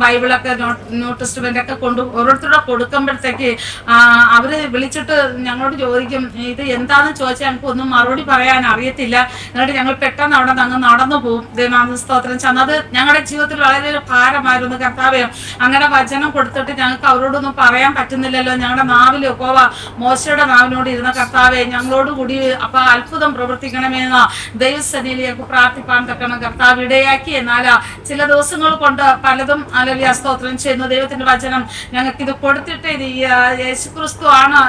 ബൈബിളൊക്കെ ന്യൂ ടെസ്റ്റ്മെന്റ് ഒക്കെ ഓരോരുത്തരുടെ കൊടുക്കുമ്പോഴത്തേക്ക് അവര് വിളിച്ചിട്ട് ഞങ്ങളോട് ചോദിക്കും, ഇത് എന്താന്ന് ചോദിച്ചാൽ ഞങ്ങൾക്ക് ഒന്നും മറുപടി പറയാൻ അറിയത്തില്ല. എന്നിട്ട് ഞങ്ങൾ പെട്ടെന്ന് അവിടെ അങ്ങ് നടന്നു പോകും. ദൈവനാമ സ്തോത്രം ചെന്നത് ഞങ്ങളുടെ ജീവിതത്തിൽ വളരെ ഭാരമായിരുന്നു. കർത്താവേ, അങ്ങനെ വചനം കൊടുത്തിട്ട് ഞങ്ങൾക്ക് അവരോടൊന്നും പറയാൻ പറ്റുന്നില്ലല്ലോ. ഞങ്ങളുടെ നാവിൽ യഹോവ മോശയുടെ നാവിനോട് ഇരുന്ന കർത്താവെ ഞങ്ങളോട് കൂടി അപ്പൊ അത്ഭുതം പ്രവർത്തിക്കണമെന്ന് ദൈവസന്നിധിയിലേക്ക് പ്രാർത്ഥിപ്പാൻ തക്കണം കർത്താവ് ഇടയാക്കി. എന്നാൽ ചില ദിവസങ്ങൾ കൊണ്ട് പലതും ഹല്ലേലൂയ സ്തോത്രം ചെയ്യുന്നു. ദൈവത്തിന്റെ വചനം ഞങ്ങൾക്ക് ഇത് കൊടുത്തിട്ട് ഇത് യേശുക്രിസ്തു ആണ്,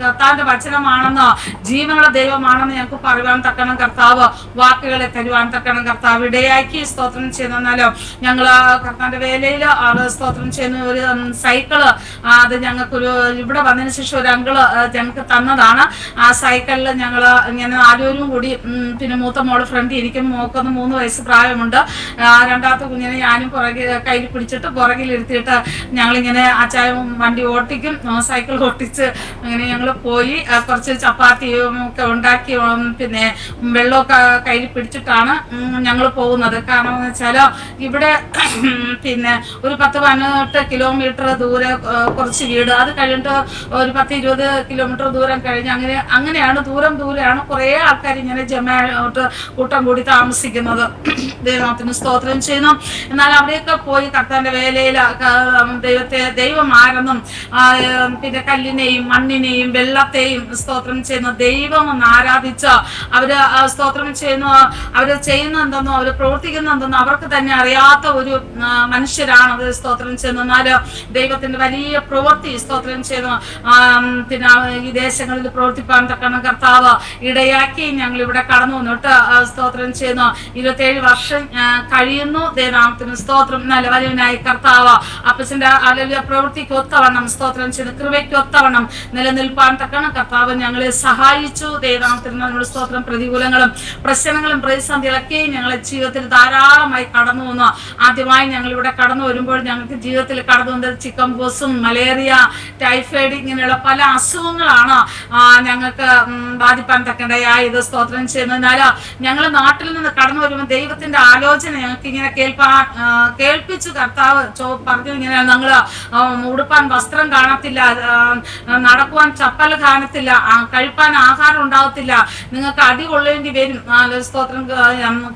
കർത്താവിന്റെ വചനമാണെന്ന്, ജീവനുള്ള ദൈവമാണെന്ന് ഞങ്ങൾക്ക് പറയുവാൻ തക്കണം കർത്താവ് വാക്കുകളെ തരുവാൻ തക്കണം കർത്താവ് ഇടയാക്കി. സ്തോത്രം ചെയ്യുന്ന ചെയ്യുന്നു. എന്നാലോ ഞങ്ങൾ കർത്താവിന്റെ വേലയിൽ അത് സ്തോത്രം ചെയ്യുന്ന ഒരു സൈക്കിള് അത് ഞങ്ങൾക്കൊരു ഇവിടെ വന്നതിന് ശേഷം ഒരു അങ്കിള് ഞങ്ങൾക്ക് തന്നതാണ്. ആ സൈക്കിളിൽ ഞങ്ങൾ ഇങ്ങനെ 4 പേരും കൂടി പിന്നെ മൂത്ത മോള് ഫ്രണ്ട് ഇരിക്കും, മോക്കൊന്ന് 3 വയസ്സ് പ്രായമുണ്ട്. രണ്ടാമത്തെ കുഞ്ഞിനെ ഞാനും കയ്യിൽ പിടിച്ചിട്ട് പുറകിലിരുത്തിയിട്ട് ഞങ്ങളിങ്ങനെ അച്ചായം വണ്ടി ഓട്ടിക്കും, സൈക്കിൾ ഓട്ടിച്ച് അങ്ങനെ ഞങ്ങൾ പോയി കുറച്ച് ചപ്പാത്തിയും ഒക്കെ ഉണ്ടാക്കി പിന്നെ വെള്ളമൊക്കെ കയ്യിൽ പിടിച്ചിട്ടാണ് ഞങ്ങൾ പോകുന്നത്. കാരണം എന്ന് വെച്ചാൽ ഇവിടെ പിന്നെ ഒരു 10-18 കിലോമീറ്റർ ദൂരെ കുറച്ച് വീട്, അത് കഴിഞ്ഞിട്ട് ഒരു 10-20 കിലോമീറ്റർ ദൂരം കഴിഞ്ഞ് അങ്ങനെയാണ് ദൂരെയാണ് കുറേ ആൾക്കാർ ഇങ്ങനെ ജമായിട്ട് കൂട്ടം കൂടി താമസിക്കുന്നത്. ദൈവത്തിന് സ്തോത്രം ചെയ്യുന്നു. എന്നാൽ അവിടെയൊക്കെ പോയി കർത്താവിന്റെ വേലയിൽ ദൈവം ആരെന്നും പിന്നെ കല്ലിനെയും മണ്ണിനെയും വെള്ളത്തെയും സ്തോത്രം ചെയ്യുന്ന ദൈവം ഒന്ന് ആരാധിച്ച് അവര് സ്തോത്രം ചെയ്യുന്നു. അവര് ചെയ്യുന്ന എന്തെന്നോ അവര് പ്രവർത്തിക്കുന്ന എന്തെന്നോ അവർക്ക് തന്നെ അറിയാത്ത ഒരു മനുഷ്യരാണ് അവർ സ്തോത്രം ചെയ്യുന്നത്. എന്നാല് ദൈവത്തിന്റെ വലിയ പ്രവൃത്തി സ്തോത്രം ചെയ്യുന്നു പിന്നെ ഈ ദേശങ്ങളിൽ പ്രവർത്തിപ്പാൻ തക്കണം കർത്താവ് ഇടയാക്കി ഞങ്ങൾ ഇവിടെ കടന്നു വന്നിട്ട് സ്തോത്രം ചെയ്യുന്നു. 27 വർഷം കഴിയുന്നു. ദൈവനാമത്തിന് സ്തോത്രം. നല്ല വലിയവനായി കർത്താവ് അപ്പച്ചന്റെ അല്ലെങ്കിൽ പ്രവൃത്തിക്ക് ഒത്തവണ്ണം സ്തോത്രം ചെയ്യുന്നു, കൃപയ്ക്ക് ഒത്തവണ്ണം നിലനിൽപ്പാൻ തക്കണം കർത്താവ് ഞങ്ങളെ സഹായിച്ചു. ദൈവനാമത്തിന് നമ്മുടെ സ്തോത്രം. പ്രതികൂലങ്ങളും പ്രശ്നങ്ങളും പ്രതിസന്ധികളൊക്കെ ഞങ്ങളെ ജീവിതത്തിൽ ധാരാളമായി കടന്നു വന്നു. ആദ്യമായി ഞങ്ങൾ ഇവിടെ കടന്നു വരുമ്പോൾ ഞങ്ങൾക്ക് ജീവിതത്തിൽ കടന്നു വന്നത് ചിക്കൻ പോക്സും മലേറിയ ടൈഫോയിഡ് ഇങ്ങനെയുള്ള പല അസുഖങ്ങളാണ് ഞങ്ങൾക്ക് ബാധിപ്പാൻ തക്കണ്ടയായത് സ്തോത്രം ചെയ്യുന്നതിനാൽ ഞങ്ങൾ നാട്ടിൽ നിന്ന് കടന്നു വരുമ്പോൾ ദൈവത്തിന്റെ ആലോചന ഞങ്ങൾക്ക് ഇങ്ങനെ കേൾപ്പിച്ചു. കർത്താവ് പറഞ്ഞു ഇങ്ങനെ ഞങ്ങൾ ഉടുപ്പാൻ വസ്ത്രം കാണത്തില്ല, നടക്കുവാൻ ചപ്പൽ കാണത്തില്ല, കഴിപ്പാൻ ആഹാരം ഉണ്ടാകത്തില്ല, നിങ്ങൾക്ക് അടി കൊള്ളേണ്ടി വരും, സ്തോത്രം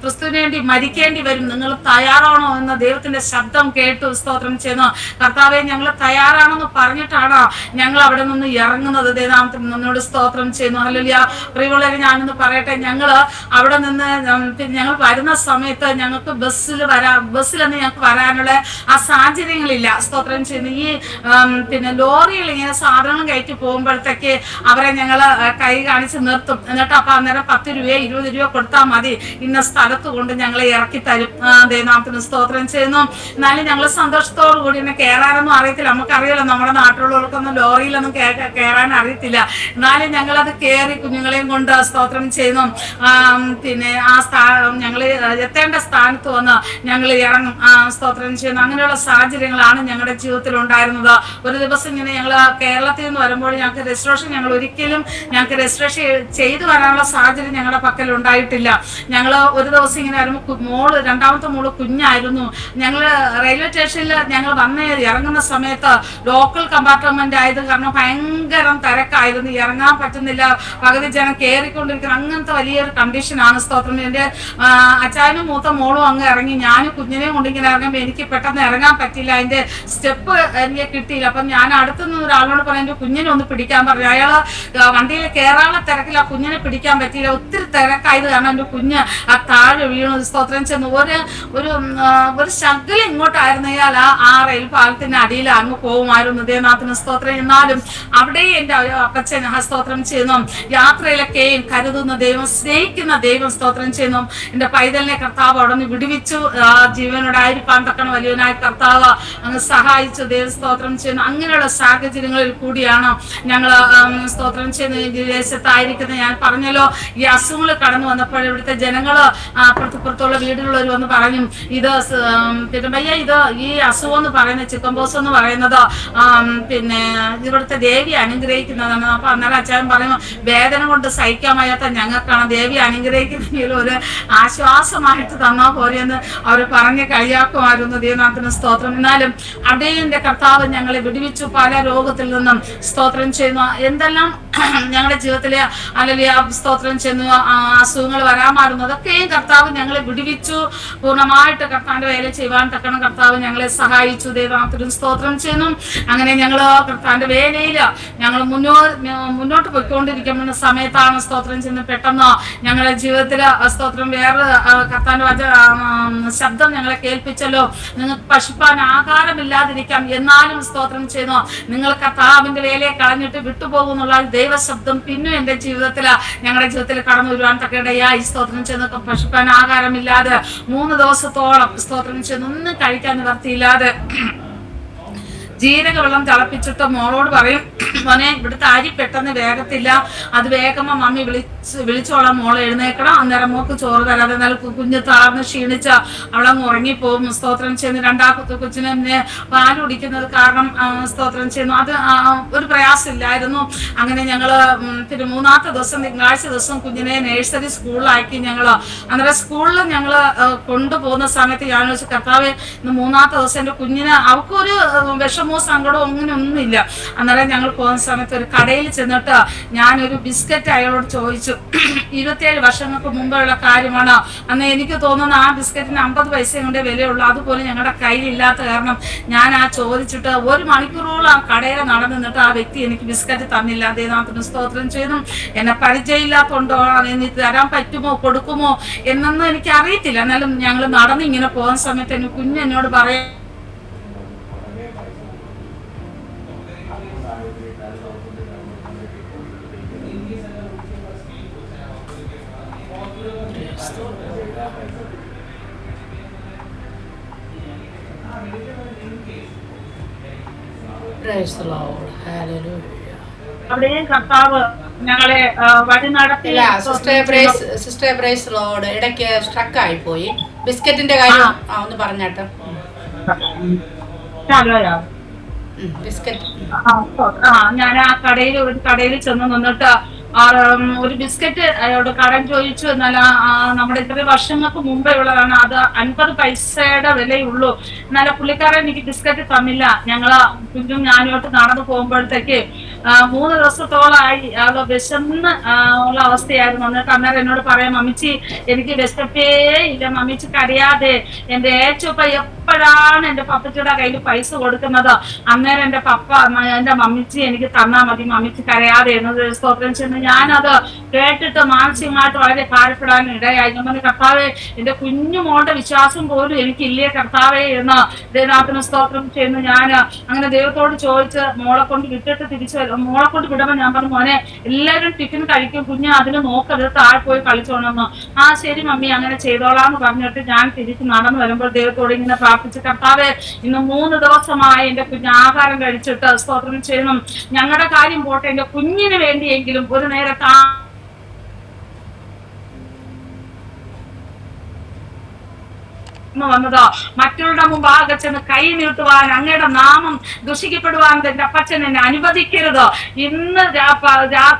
ക്രിസ്തുവിന് വേണ്ടി മരിക്കേണ്ടി വരും, നിങ്ങൾ തയ്യാറാണോ എന്ന ദൈവത്തിന്റെ ശബ്ദം കേട്ടു. സ്തോത്രം ചെയ്യുന്നു. കർത്താവെ ഞങ്ങൾ തയ്യാറാണെന്ന് പറഞ്ഞിട്ടാണ് ഞങ്ങൾ അവിടെ നിന്ന് ഇറങ്ങുന്നത്. ദൈവനാമത്തിന് നിന്നോട് സ്തോത്രം ചെയ്യുന്നു. ഹല്ലേലൂയ. പ്രിയമുള്ളവരെ ഞാനൊന്ന് പറയട്ടെ, ഞങ്ങൾ അവിടെ നിന്ന് ഞങ്ങൾ വരുന്ന സമയത്ത് ഞങ്ങൾക്ക് ബസ്സിലൊന്നും ഞങ്ങൾക്ക് വരാനുള്ള ആ സാഹചര്യങ്ങളില്ല. സ്തോത്രം ചെയ്യുന്നു. ഈ പിന്നെ ലോറിയിൽ ഇങ്ങനെ സാധനങ്ങൾ കയറ്റി പോകുമ്പോഴത്തേക്ക് അവരെ ഞങ്ങൾ കൈ കാണിച്ച് നിർത്തും. എന്നിട്ട് അപ്പൊ അന്നേരം 10 രൂപയോ 20 രൂപയോ കൊടുത്താൽ മതി, ഇന്ന സ്ഥലത്ത് കൊണ്ട് ഞങ്ങളെ ഇറക്കി തരും. ദൈവനാമത്തിന് സ്തോത്രം ചെയ്യുന്നു. എന്നാലും ഞങ്ങൾ സന്തോഷത്തോടു കൂടി എന്നെ കയറാനൊന്നും അറിയത്തില്ല. നമുക്കറിയാലോ നമ്മുടെ നാട്ടിലുള്ളവർക്കൊന്നും ലോറിയിലൊന്നും കയറാൻ അറിയത്തില്ല. എന്നാലും ഞങ്ങളത് കയറി കുഞ്ഞുങ്ങളെയും കൊണ്ട് സ്തോത്രം ചെയ്യുന്നു. പിന്നെ ഞങ്ങൾ എത്തേണ്ട സ്ഥാനത്ത് വന്ന് ഞങ്ങൾ ഇറങ്ങും. സ്തോത്രം ചെയ്യുന്നു. അങ്ങനെയുള്ള സാഹചര്യങ്ങളാണ് ഞങ്ങളുടെ ജീവിതത്തിൽ ഉണ്ടായിരുന്നത്. ഒരു ദിവസം ഇങ്ങനെ ഞങ്ങൾ കേരളത്തിൽ നിന്ന് വരുമ്പോൾ ഞങ്ങൾക്ക് രജിസ്ട്രേഷൻ ചെയ്തു വരാനുള്ള സാഹചര്യം ഞങ്ങളുടെ പക്കൽ ഉണ്ടായിട്ടില്ല. ഞങ്ങൾ ഒരു ദിവസം ഇങ്ങനെ വരുമ്പോൾ രണ്ടാമത്തെ മോള് കുഞ്ഞായിരുന്നു. ഞങ്ങൾ റെയിൽവേ സ്റ്റേഷനിൽ ഞങ്ങൾ ഇറങ്ങുന്ന സമയത്ത് ലോക്കൽ കമ്പാർട്ട്മെന്റ് ആയത് കാരണം ഭയങ്കര തിരക്കായിരുന്നു, ഇറങ്ങാൻ പറ്റുന്നില്ല, പകുതി ജനം കയറിക്കൊണ്ടിരിക്കണം. അങ്ങനത്തെ വലിയൊരു കണ്ടീഷനാണ്. സ്തോത്രം. എൻ്റെ അച്ചായനും മൂത്ത മോളും അങ്ങ് ഇറങ്ങി, ഞാനും കുഞ്ഞിനെയും കൊണ്ട് ഇങ്ങനെ ഇറങ്ങുമ്പോൾ എനിക്ക് പെട്ടെന്ന് ഇറങ്ങാൻ പറ്റില്ല, അതിന്റെ സ്റ്റെപ്പ് എനിക്ക് കിട്ടിയില്ല. അപ്പം ഞാൻ അടുത്തുനിന്ന് ഒരാളോട് പറഞ്ഞു എൻ്റെ കുഞ്ഞിനെ ഒന്ന് പിടിക്കാൻ പറഞ്ഞു. അയാള് വണ്ടിയിൽ കയറാനുള്ള തിരക്കിൽ ആ കുഞ്ഞിനെ പിടിക്കാൻ പറ്റിയില്ല, ഒത്തിരി തിരക്കായത് കാരണം എൻ്റെ കുഞ്ഞ് ആ താഴെ വീണു. സ്തോത്രം ചെന്ന് ഒരു ശകലം ഇങ്ങോട്ടായിരുന്നു അയാൾ ആ റെയിൽ പാലത്തിന്റെ അടിയിൽ അങ്ങ് പോകുമായിരുന്നു. ദൈവനാഥന് സ്തോത്രം. എന്നാലും അവിടെ എൻ്റെ അപ്പച്ചൻ സ്തോത്രം ചെയ്യുന്നു. യാത്രയിലൊക്കെയും കരുതുന്ന ദൈവം, സ്നേഹിക്കുന്ന ദൈവം സ്തോത്രം ചെയ്യുന്നു. എൻ്റെ പൈതലിനെ കർത്താവ് അവിടെ നിന്ന് വിടുവിച്ചു. ജീവനോടായിരിക്കാൻ തക്കണം വലിയവനായ കർത്താവ് അങ്ങ് സഹായിച്ചു. ദൈവം സ്തോത്രം ചെയ്യുന്നു. അങ്ങനെയുള്ള സാഹചര്യങ്ങളിൽ കൂടിയാണ് ഞങ്ങൾ സ്തോത്രം ചെയ്യുന്ന വിദേശത്തായിരിക്കുന്ന. ഞാൻ പറഞ്ഞല്ലോ, ഈ അസുഖങ്ങൾ കടന്നു വന്നപ്പോൾ ഇവിടുത്തെ ജനങ്ങൾ അപ്പുറത്തുള്ള വീടുകളിൽ വന്ന് പറഞ്ഞു, ഇത് പിന്നെ ഭയ്യ ഇത് ഈ അസുഖം എന്ന് പറയുന്നത് ചിക്കൻ ബോക്സ് എന്ന് പറയുന്നത് പിന്നെ ഇവിടുത്തെ ദേവി അനുഗ്രഹിക്കുന്നതാണ്. അപ്പൊ അന്നേരം അച്ഛൻ പറഞ്ഞു, വേദന കൊണ്ട് സഹിക്കാൻ വയ്യാത്ത ഞങ്ങൾക്കാണ് ദേവി അനുഗ്രഹിക്കുന്നെങ്കിൽ ഒരു ആശ്വാസമായിട്ട് തന്നാൽ പോരെയെന്ന് അവർ പറഞ്ഞ് കളിയാക്കുമായിരുന്നു. ദൈവനാഥന് സ്തോത്രം. എന്നാലും അവിടെ എൻ്റെ കർത്താവ് ഞങ്ങളെ വിടുവിച്ചു പല രോഗത്തിൽ നിന്നും. സ്തോത്രം ചെയ്യുന്നു. എന്തെല്ലാം ഞങ്ങളുടെ ജീവിതത്തിലെ അല്ലെങ്കിൽ സ്തോത്രം ചെയ്യുന്നു അസുഖങ്ങൾ വരാമായിരുന്നു, അതൊക്കെയും കർത്താവ് ഞങ്ങളെ വിടുവിച്ചു. പൂർണ്ണമായിട്ട് കർത്താവിന്റെ വേല ചെയ്യുവാൻ തക്കണം കർത്താവ് ഞങ്ങളെ സഹായിച്ചു. ദൈവനാമത്തിന് സ്തോത്രം ചെയ്യുന്നു. അങ്ങനെ ഞങ്ങൾ കർത്താവിന്റെ വേലയിൽ ഞങ്ങൾ മുന്നോട്ട് പോയിക്കൊണ്ടിരിക്കുന്ന സമയത്താണ് സ്തോത്രം ചെയ്യുന്നത് പെട്ടെന്ന് ഞങ്ങളുടെ ജീവിതത്തിൽ സ്തോത്രം വേറെ കർത്താവിന്റെ ശബ്ദം ഞങ്ങളെ കേൾപ്പിച്ചല്ലോ, നിങ്ങൾക്ക് പശുപ്പാൻ ആഹാരമില്ലാതിരിക്കാം, എന്നാലും സ്തോത്രം ചെയ്യുന്നു നിങ്ങൾ കർത്താവിന്റെ വേലയെ കളഞ്ഞിട്ട് വിട്ടുപോകുന്നുള്ള ദൈവശബ്ദം പിന്നെ എൻ്റെ ജീവിതത്തിൽ ഞങ്ങളുടെ ജീവിതത്തിൽ കടന്നു വരുവാൻ തക്കടയായി. സ്തോത്രം ചെയ്യുന്ന പശുപ്പാൻ ആഹാരമില്ലാതെ 3 ദിവസത്തോളം സ്തോത്രം ചെന്നൊന്നും കഴിക്കാൻ നിവർത്തിയില്ലാതെ ജീരക വെള്ളം തിളപ്പിച്ചിട്ട് മോളോട് പറയും, മോനെ ഇവിടുത്തെ അരി പെട്ടെന്ന് വേഗത്തില്ല, അത് വേഗമോ മമ്മി വിളിച്ചോളാം, മോളെ എഴുന്നേക്കണം, അന്നേരം മോക്ക് ചോറ് തരാതെ. എന്നാൽ കുഞ്ഞ് തളർന്ന് ക്ഷീണിച്ച അവളങ്ങ് ഉറങ്ങിപ്പോവും. സ്തോത്രം ചെയ്യുന്നു. രണ്ടാമത്തെ കൊച്ചിനെ പാല് കുടിക്കുന്നത് കാരണം സ്തോത്രം ചെയ്യുന്നു അത് ഒരു പ്രയാസമില്ലായിരുന്നു. അങ്ങനെ ഞങ്ങള് പിന്നെ മൂന്നാമത്തെ ദിവസം തിങ്കളാഴ്ച ദിവസം കുഞ്ഞിനെ നഴ്സറി സ്കൂളിലാക്കി ഞങ്ങള്. അന്നേരം സ്കൂളിൽ ഞങ്ങള് കൊണ്ടുപോകുന്ന സമയത്ത് ഞാൻ വെച്ച്, കർത്താവേ ഇന്ന് മൂന്നാമത്തെ ദിവസം എന്റെ കുഞ്ഞിന് അവൾക്കൊരു വിഷമോ സങ്കടമോ അങ്ങനെ ഒന്നുമില്ല. അന്നേരം ഞങ്ങൾ പോകുന്ന സമയത്ത് ഒരു കടയിൽ ചെന്നിട്ട് ഞാനൊരു ബിസ്ക്കറ്റ് അയാളോട് ചോദിച്ചു. 27 വർഷങ്ങൾക്ക് മുമ്പുള്ള കാര്യമാണ്. അന്ന് എനിക്ക് തോന്നുന്ന ആ ബിസ്ക്കറ്റിന് 50 പൈസ കൊണ്ട് വിലയുള്ളൂ. അതുപോലെ ഞങ്ങളുടെ കയ്യിലില്ലാത്ത കാരണം ഞാൻ ചോദിച്ചിട്ട് 1 മണിക്കൂറോളം ആ കടയിൽ നടന്നിട്ട് ആ വ്യക്തി എനിക്ക് ബിസ്ക്കറ്റ് തന്നില്ല. ദൈവത്തിന് സ്തോത്രം ചെയ്തു. എന്നെ പരിചയമില്ലാത്തതുകൊണ്ടോ എനിക്ക് തരാൻ പറ്റുമോ കൊടുക്കുമോ എന്നൊന്നും എനിക്ക് അറിയത്തില്ല. എന്നാലും ഞങ്ങൾ നടന്ന് ഇങ്ങനെ പോകുന്ന സമയത്ത് എന്റെ കുഞ്ഞെന്നോട് പറയാം, അവിടെയും കർത്താവ് ഞങ്ങളെ വഴി നടത്തി. ഇടയ്ക്ക് സ്ട്രക്ക് ആയി പോയി. ബിസ്ക്കറ്റിന്റെ കാര്യം ഒന്ന് പറഞ്ഞാട്ടോ. ബിസ്ക്കറ്റ് ഞാൻ ആ കടയിൽ ചെന്ന് നിന്നിട്ട് ഒരു ബിസ്ക്കറ്റ് അയാളോട് കടം ചോദിച്ചു. എന്നാൽ നമ്മുടെ ഇത്രയും വർഷങ്ങൾക്ക് മുമ്പേ ഉള്ളതാണ്, അത് 50 പൈസയുടെ വിലയുള്ളൂ. എന്നാൽ പുള്ളിക്കാരൻ എനിക്ക് ബിസ്ക്കറ്റ് തന്നില്ല. ഞങ്ങള് കുഞ്ഞും ഞാനുമായിട്ട് നടന്നു പോകുമ്പോഴത്തേക്ക് 3 ദിവസത്തോളമായി അവള് വിശന്ന് ഉള്ള അവസ്ഥയായിരുന്നു. എന്നിട്ട് അന്നേരം എന്നോട് പറയാം, മമ്മിച്ചി എനിക്ക് വിശപ്പേ ഇല്ല, മമ്മിച്ചി കരയാതെ, എന്റെ ഏച്ചപ്പ എപ്പോഴാണ് എന്റെ പപ്പച്ചിയുടെ കയ്യിൽ പൈസ കൊടുക്കുന്നത് അന്നേരം എന്റെ മമ്മിച്ചി എനിക്ക് തന്നാ മതി, മമ്മിച്ചി കരയാതെ എന്നത് സ്തോത്രം ചെയ്യുന്നു. ഞാനത് കേട്ടിട്ട് മാനസികമായിട്ട് വളരെ ഭാരപ്പെടാൻ ഇടയായി. ഞാൻ പറഞ്ഞു, കർത്താവെ എന്റെ കുഞ്ഞു മോളുടെ വിശ്വാസം പോലും എനിക്കില്ലേ കർത്താവെ എന്ന് ദൈവനാഥന് സ്തോത്രം ചെയ്യുന്നു. ഞാൻ അങ്ങനെ ദൈവത്തോട് ചോദിച്ച് മോളെ കൊണ്ട് വിട്ടിട്ട് മോളെ കൊണ്ട് വിടുമ്പോൾ ഞാൻ പറഞ്ഞു, മോനെ എല്ലാവരും ടിഫിൻ കഴിക്കും, കുഞ്ഞ് അതിന് നോക്കരുത്, താഴെ പോയി കളിച്ചോണമെന്ന്. ആ ശരി മമ്മി അങ്ങനെ ചെയ്തോളാന്ന് പറഞ്ഞിട്ട് ഞാൻ തിരിച്ച് നടന്നു വരുമ്പോൾ ദൈവത്തോട് ഇങ്ങനെ പ്രാർത്ഥിച്ച്, കർത്താവെ ഇന്ന് 3 ദിവസമായി എന്റെ കുഞ്ഞ് ആഹാരം കഴിച്ചിട്ട് സ്തോത്രം ചെയ്യണം, ഞങ്ങളുടെ കാര്യം പോട്ടെ, എന്റെ കുഞ്ഞിന് വേണ്ടിയെങ്കിലും ഒരു നേരത്തെ വന്നത് മറ്റുള്ള മുമ്പാകെ ചെന്ന് കൈ നീട്ടുവാൻ, അങ്ങയുടെ നാമം ദുഷിക്കപ്പെടുവാൻ എന്റെ അപ്പച്ചൻ എന്നെ അനുവദിക്കരുത്. ഇന്ന്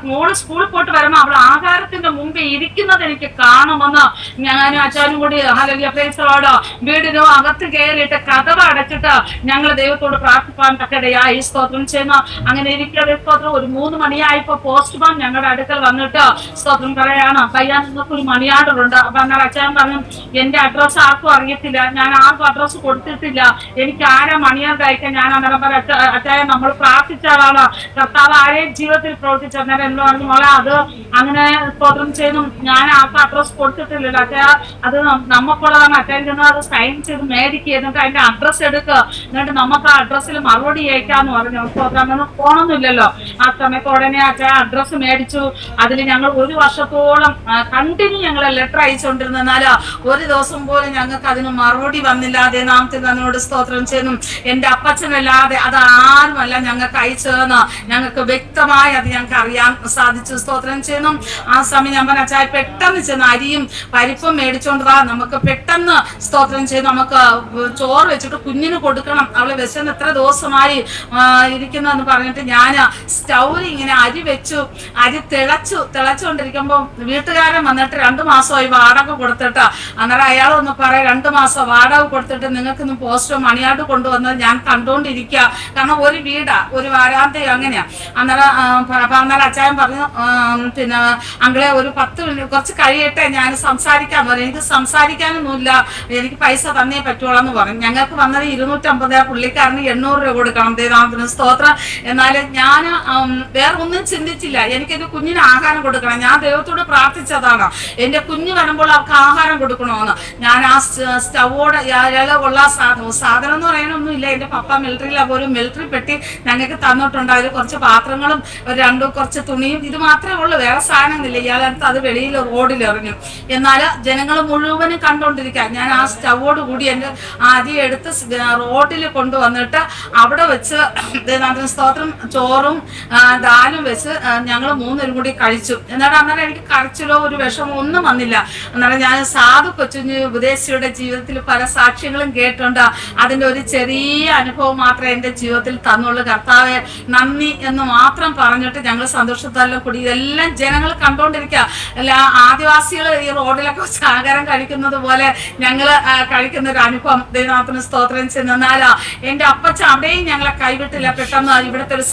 മോള് സ്കൂളിൽ പോയിട്ട് വരുമ്പോ അവൾ ആഹാരത്തിന്റെ മുമ്പേ ഇരിക്കുന്നത് എനിക്ക് കാണുമെന്ന് ഞാനും അച്ഛനും കൂടി ഹല്ലേലൂയ പ്രൈസ് ദി ലോർഡ് വീടിനോ അകത്ത് കയറിയിട്ട് കതവ് അടച്ചിട്ട് ഞങ്ങൾ ദൈവത്തോട് പ്രാർത്ഥിപ്പാൻ തക്കടയായി സ്തോത്രം ചെയ്യുന്നു. അങ്ങനെ ഇരിക്കുന്ന സ്തോത്രം ഒരു 3 മണിയായപ്പോ പോസ്റ്റ്മാൻ ഞങ്ങളുടെ അടുക്കൽ വന്നിട്ട് സ്തോത്രം പറയാണ്, പയ്യാൻ നിങ്ങൾക്ക് ഒരു മണിയാർഡറുണ്ട്. അപ്പൊ എന്നാൽ അച്ഛൻ പറഞ്ഞു, എന്റെ അഡ്രസ് ആർക്കും അറിയത്തില്ല, ഞാൻ ആർക്കും അഡ്രസ് കൊടുത്തിട്ടില്ല, എനിക്ക് ആരാ മണിയാർഡ് അയക്കാൻ. ഞാൻ അന്നേരം പറയാം, അച്ഛായ നമ്മൾ പ്രാർത്ഥിച്ചാലാണ് കർത്താവ് ആരെയും ജീവിതത്തിൽ പ്രവർത്തിച്ചു. അന്നേരം എന്ന് പറഞ്ഞു, മോളെ അത് അങ്ങനെ സ്തോത്രം ചെയ്യുന്നു, ഞാൻ ആർക്കും അഡ്രസ് കൊടുത്തിട്ടില്ലല്ലോ അച്ഛാ, അത് നമുക്കുള്ളതാണ്. അച്ഛൻ ചെന്ന് അത് സൈൻ ചെയ്ത് മേടിക്കുക, എന്നിട്ട് അതിന്റെ അഡ്രസ് എടുക്കുക, എന്നിട്ട് നമുക്ക് ആ അഡ്രസ്സിൽ മറുപടി അയക്കാന്ന് പറഞ്ഞു. സ്തോത്രം അങ്ങനെ പോണൊന്നുമില്ലല്ലോ ആ സമയത്ത്. ഉടനെ അച്ഛാ അഡ്രസ് മേടിച്ചു. അതിൽ ഞങ്ങൾ 1 വർഷത്തോളം കണ്ടിന്യൂ ഞങ്ങൾ ലെറ്റർ അയച്ചുകൊണ്ടിരുന്ന, എന്നാൽ ഒരു ദിവസം പോലും ഞങ്ങൾക്ക് അതിന് മറുപടി വന്നില്ലാതെ നാമത്തിൽ തന്നോട് സ്തോത്രം ചെയ്യുന്നു. എന്റെ അപ്പച്ചനല്ലാതെ അത് ആരുമല്ല ഞങ്ങൾക്ക് അയച്ചതെന്ന് ഞങ്ങൾക്ക് വ്യക്തമായി അത് ഞങ്ങൾക്ക് അറിയാൻ സാധിച്ചു. സ്തോത്രം ചെയ്യുന്നു. ആ സമയം ഞാൻ പറഞ്ഞ അച്ഛാ പെട്ടെന്ന് ചെന്ന് അരിയും പരിപ്പും മേടിച്ചോണ്ട് വാ, നമുക്ക് പെട്ടെന്ന് സ്തോത്രം ചെയ്ത് നമുക്ക് ചോറ് വെച്ചിട്ട് കുഞ്ഞിന് കൊടുക്കണം, അവള് വിശന്ന് എത്ര ദിവസമായി ഇരിക്കുന്നെന്ന് പറഞ്ഞിട്ട് ഞാൻ സ്റ്റൗവിൽ ഇങ്ങനെ അരി വെച്ചു. അരി തിളച്ചുകൊണ്ടിരിക്കുമ്പോൾ വീട്ടുകാരൻ വന്നിട്ട് 2 മാസമായി വാടക കൊടുത്തിട്ട്. അന്നേരം അയാളൊന്ന് പറയാം, 2 മാസം വാടക കൊടുത്തിട്ട് നിങ്ങൾക്ക് ഇന്ന് പോസ്റ്റോ മണിയാർഡ് കൊണ്ടുവന്നത് ഞാൻ കണ്ടുകൊണ്ടിരിക്കുക, കാരണം ഒരു വീടാ, ഒരു വാരാന്ത്യം അങ്ങനെയാ. അന്നേരം അച്ചായൻ പറഞ്ഞു, പിന്നെ അങ്ങളെ ഒരു 10 മിനിറ്റ് കുറച്ച് കഴിയട്ടെ ഞാൻ സംസാരിക്കാന്ന് പറഞ്ഞു. എനിക്ക് സംസാരിക്കാനൊന്നുമില്ല, എനിക്ക് പൈസ തന്നേ പറ്റുള്ളൂ പറഞ്ഞു. ഞങ്ങൾക്ക് വന്നത് 250, പുള്ളിക്കാരന് 800 രൂപ കൊടുക്കണം. ദൈവത്തിന് സ്തോത്രം. എന്നാലും ഞാൻ വേറെ ഒന്നും ചിന്തിച്ചില്ല, എനിക്ക് എന്റെ കുഞ്ഞിന് ആഹാരം കൊടുക്കണം. ഞാൻ ദൈവത്തോട് പ്രാർത്ഥിച്ചതാണ്, എന്റെ കുഞ്ഞ് വരുമ്പോൾ അവർക്ക് ആഹാരം കൊടുക്കണമെന്ന്. ഞാൻ ആ സ്റ്റവോട് ഉള്ള സാധനം എന്ന് പറയാനൊന്നുമില്ല. എൻ്റെ പപ്പ മിലിറ്ററിയിൽ, അപ്പോൾ ഒരു മിലിറ്ററി പെട്ടി ഞങ്ങൾക്ക് തന്നിട്ടുണ്ട്. അതിൽ കുറച്ച് പാത്രങ്ങളും കുറച്ച് തുണിയും ഇത് മാത്രമേ ഉള്ളൂ, വേറെ സാധനമൊന്നുമില്ല. ഇയാളടുത്ത് അത് വെളിയിൽ റോഡിൽ എറിഞ്ഞു. എന്നാൽ ജനങ്ങൾ മുഴുവനും കണ്ടുകൊണ്ടിരിക്കുക. ഞാൻ ആ സ്റ്റവോട് കൂടി എൻ്റെ ആദ്യം എടുത്ത് റോഡിൽ കൊണ്ടുവന്നിട്ട് അവിടെ വെച്ച് സ്തോത്രം ചോറും ദാലും വെച്ച് ഞങ്ങൾ മൂന്നരും കൂടി കഴിച്ചു. എന്നിട്ട് അന്നേരം എനിക്ക് കരച്ചിലോ ഒരു വിഷമോ ഒന്നും വന്നില്ല. അന്നേരം ഞാൻ സാധു കൊച്ചുഞ്ഞ് ഉപദേശിയുടെ ജീവിതത്തിൽ പല സാക്ഷ്യങ്ങളും കേട്ടുണ്ട്. അതിൻ്റെ ഒരു ചെറിയ അനുഭവം മാത്രമേ എൻ്റെ ജീവിതത്തിൽ തന്നുള്ളൂ. കർത്താവെ നന്ദി എന്ന് മാത്രം പറഞ്ഞിട്ട് ഞങ്ങൾ സന്തോഷത്താലും കൂടി ഇതെല്ലാം ജനങ്ങൾ കണ്ടുകൊണ്ടിരിക്കുക. എല്ലാ ആദിവാസികൾ ഈ റോഡിലൊക്കെ വെച്ച് ആഹാരം കഴിക്കുന്നത് പോലെ ഞങ്ങൾ കഴിക്കുന്ന ഒരു അനുഭവം ദൈവത്തിന് സ്തോത്രം ചെന്നാൽ എൻ്റെ അപ്പച്ച അവിടെയും ഞങ്ങളെ കൈവിട്ടില്ല. പെട്ടെന്ന് ഇവിടുത്തെ ഒരു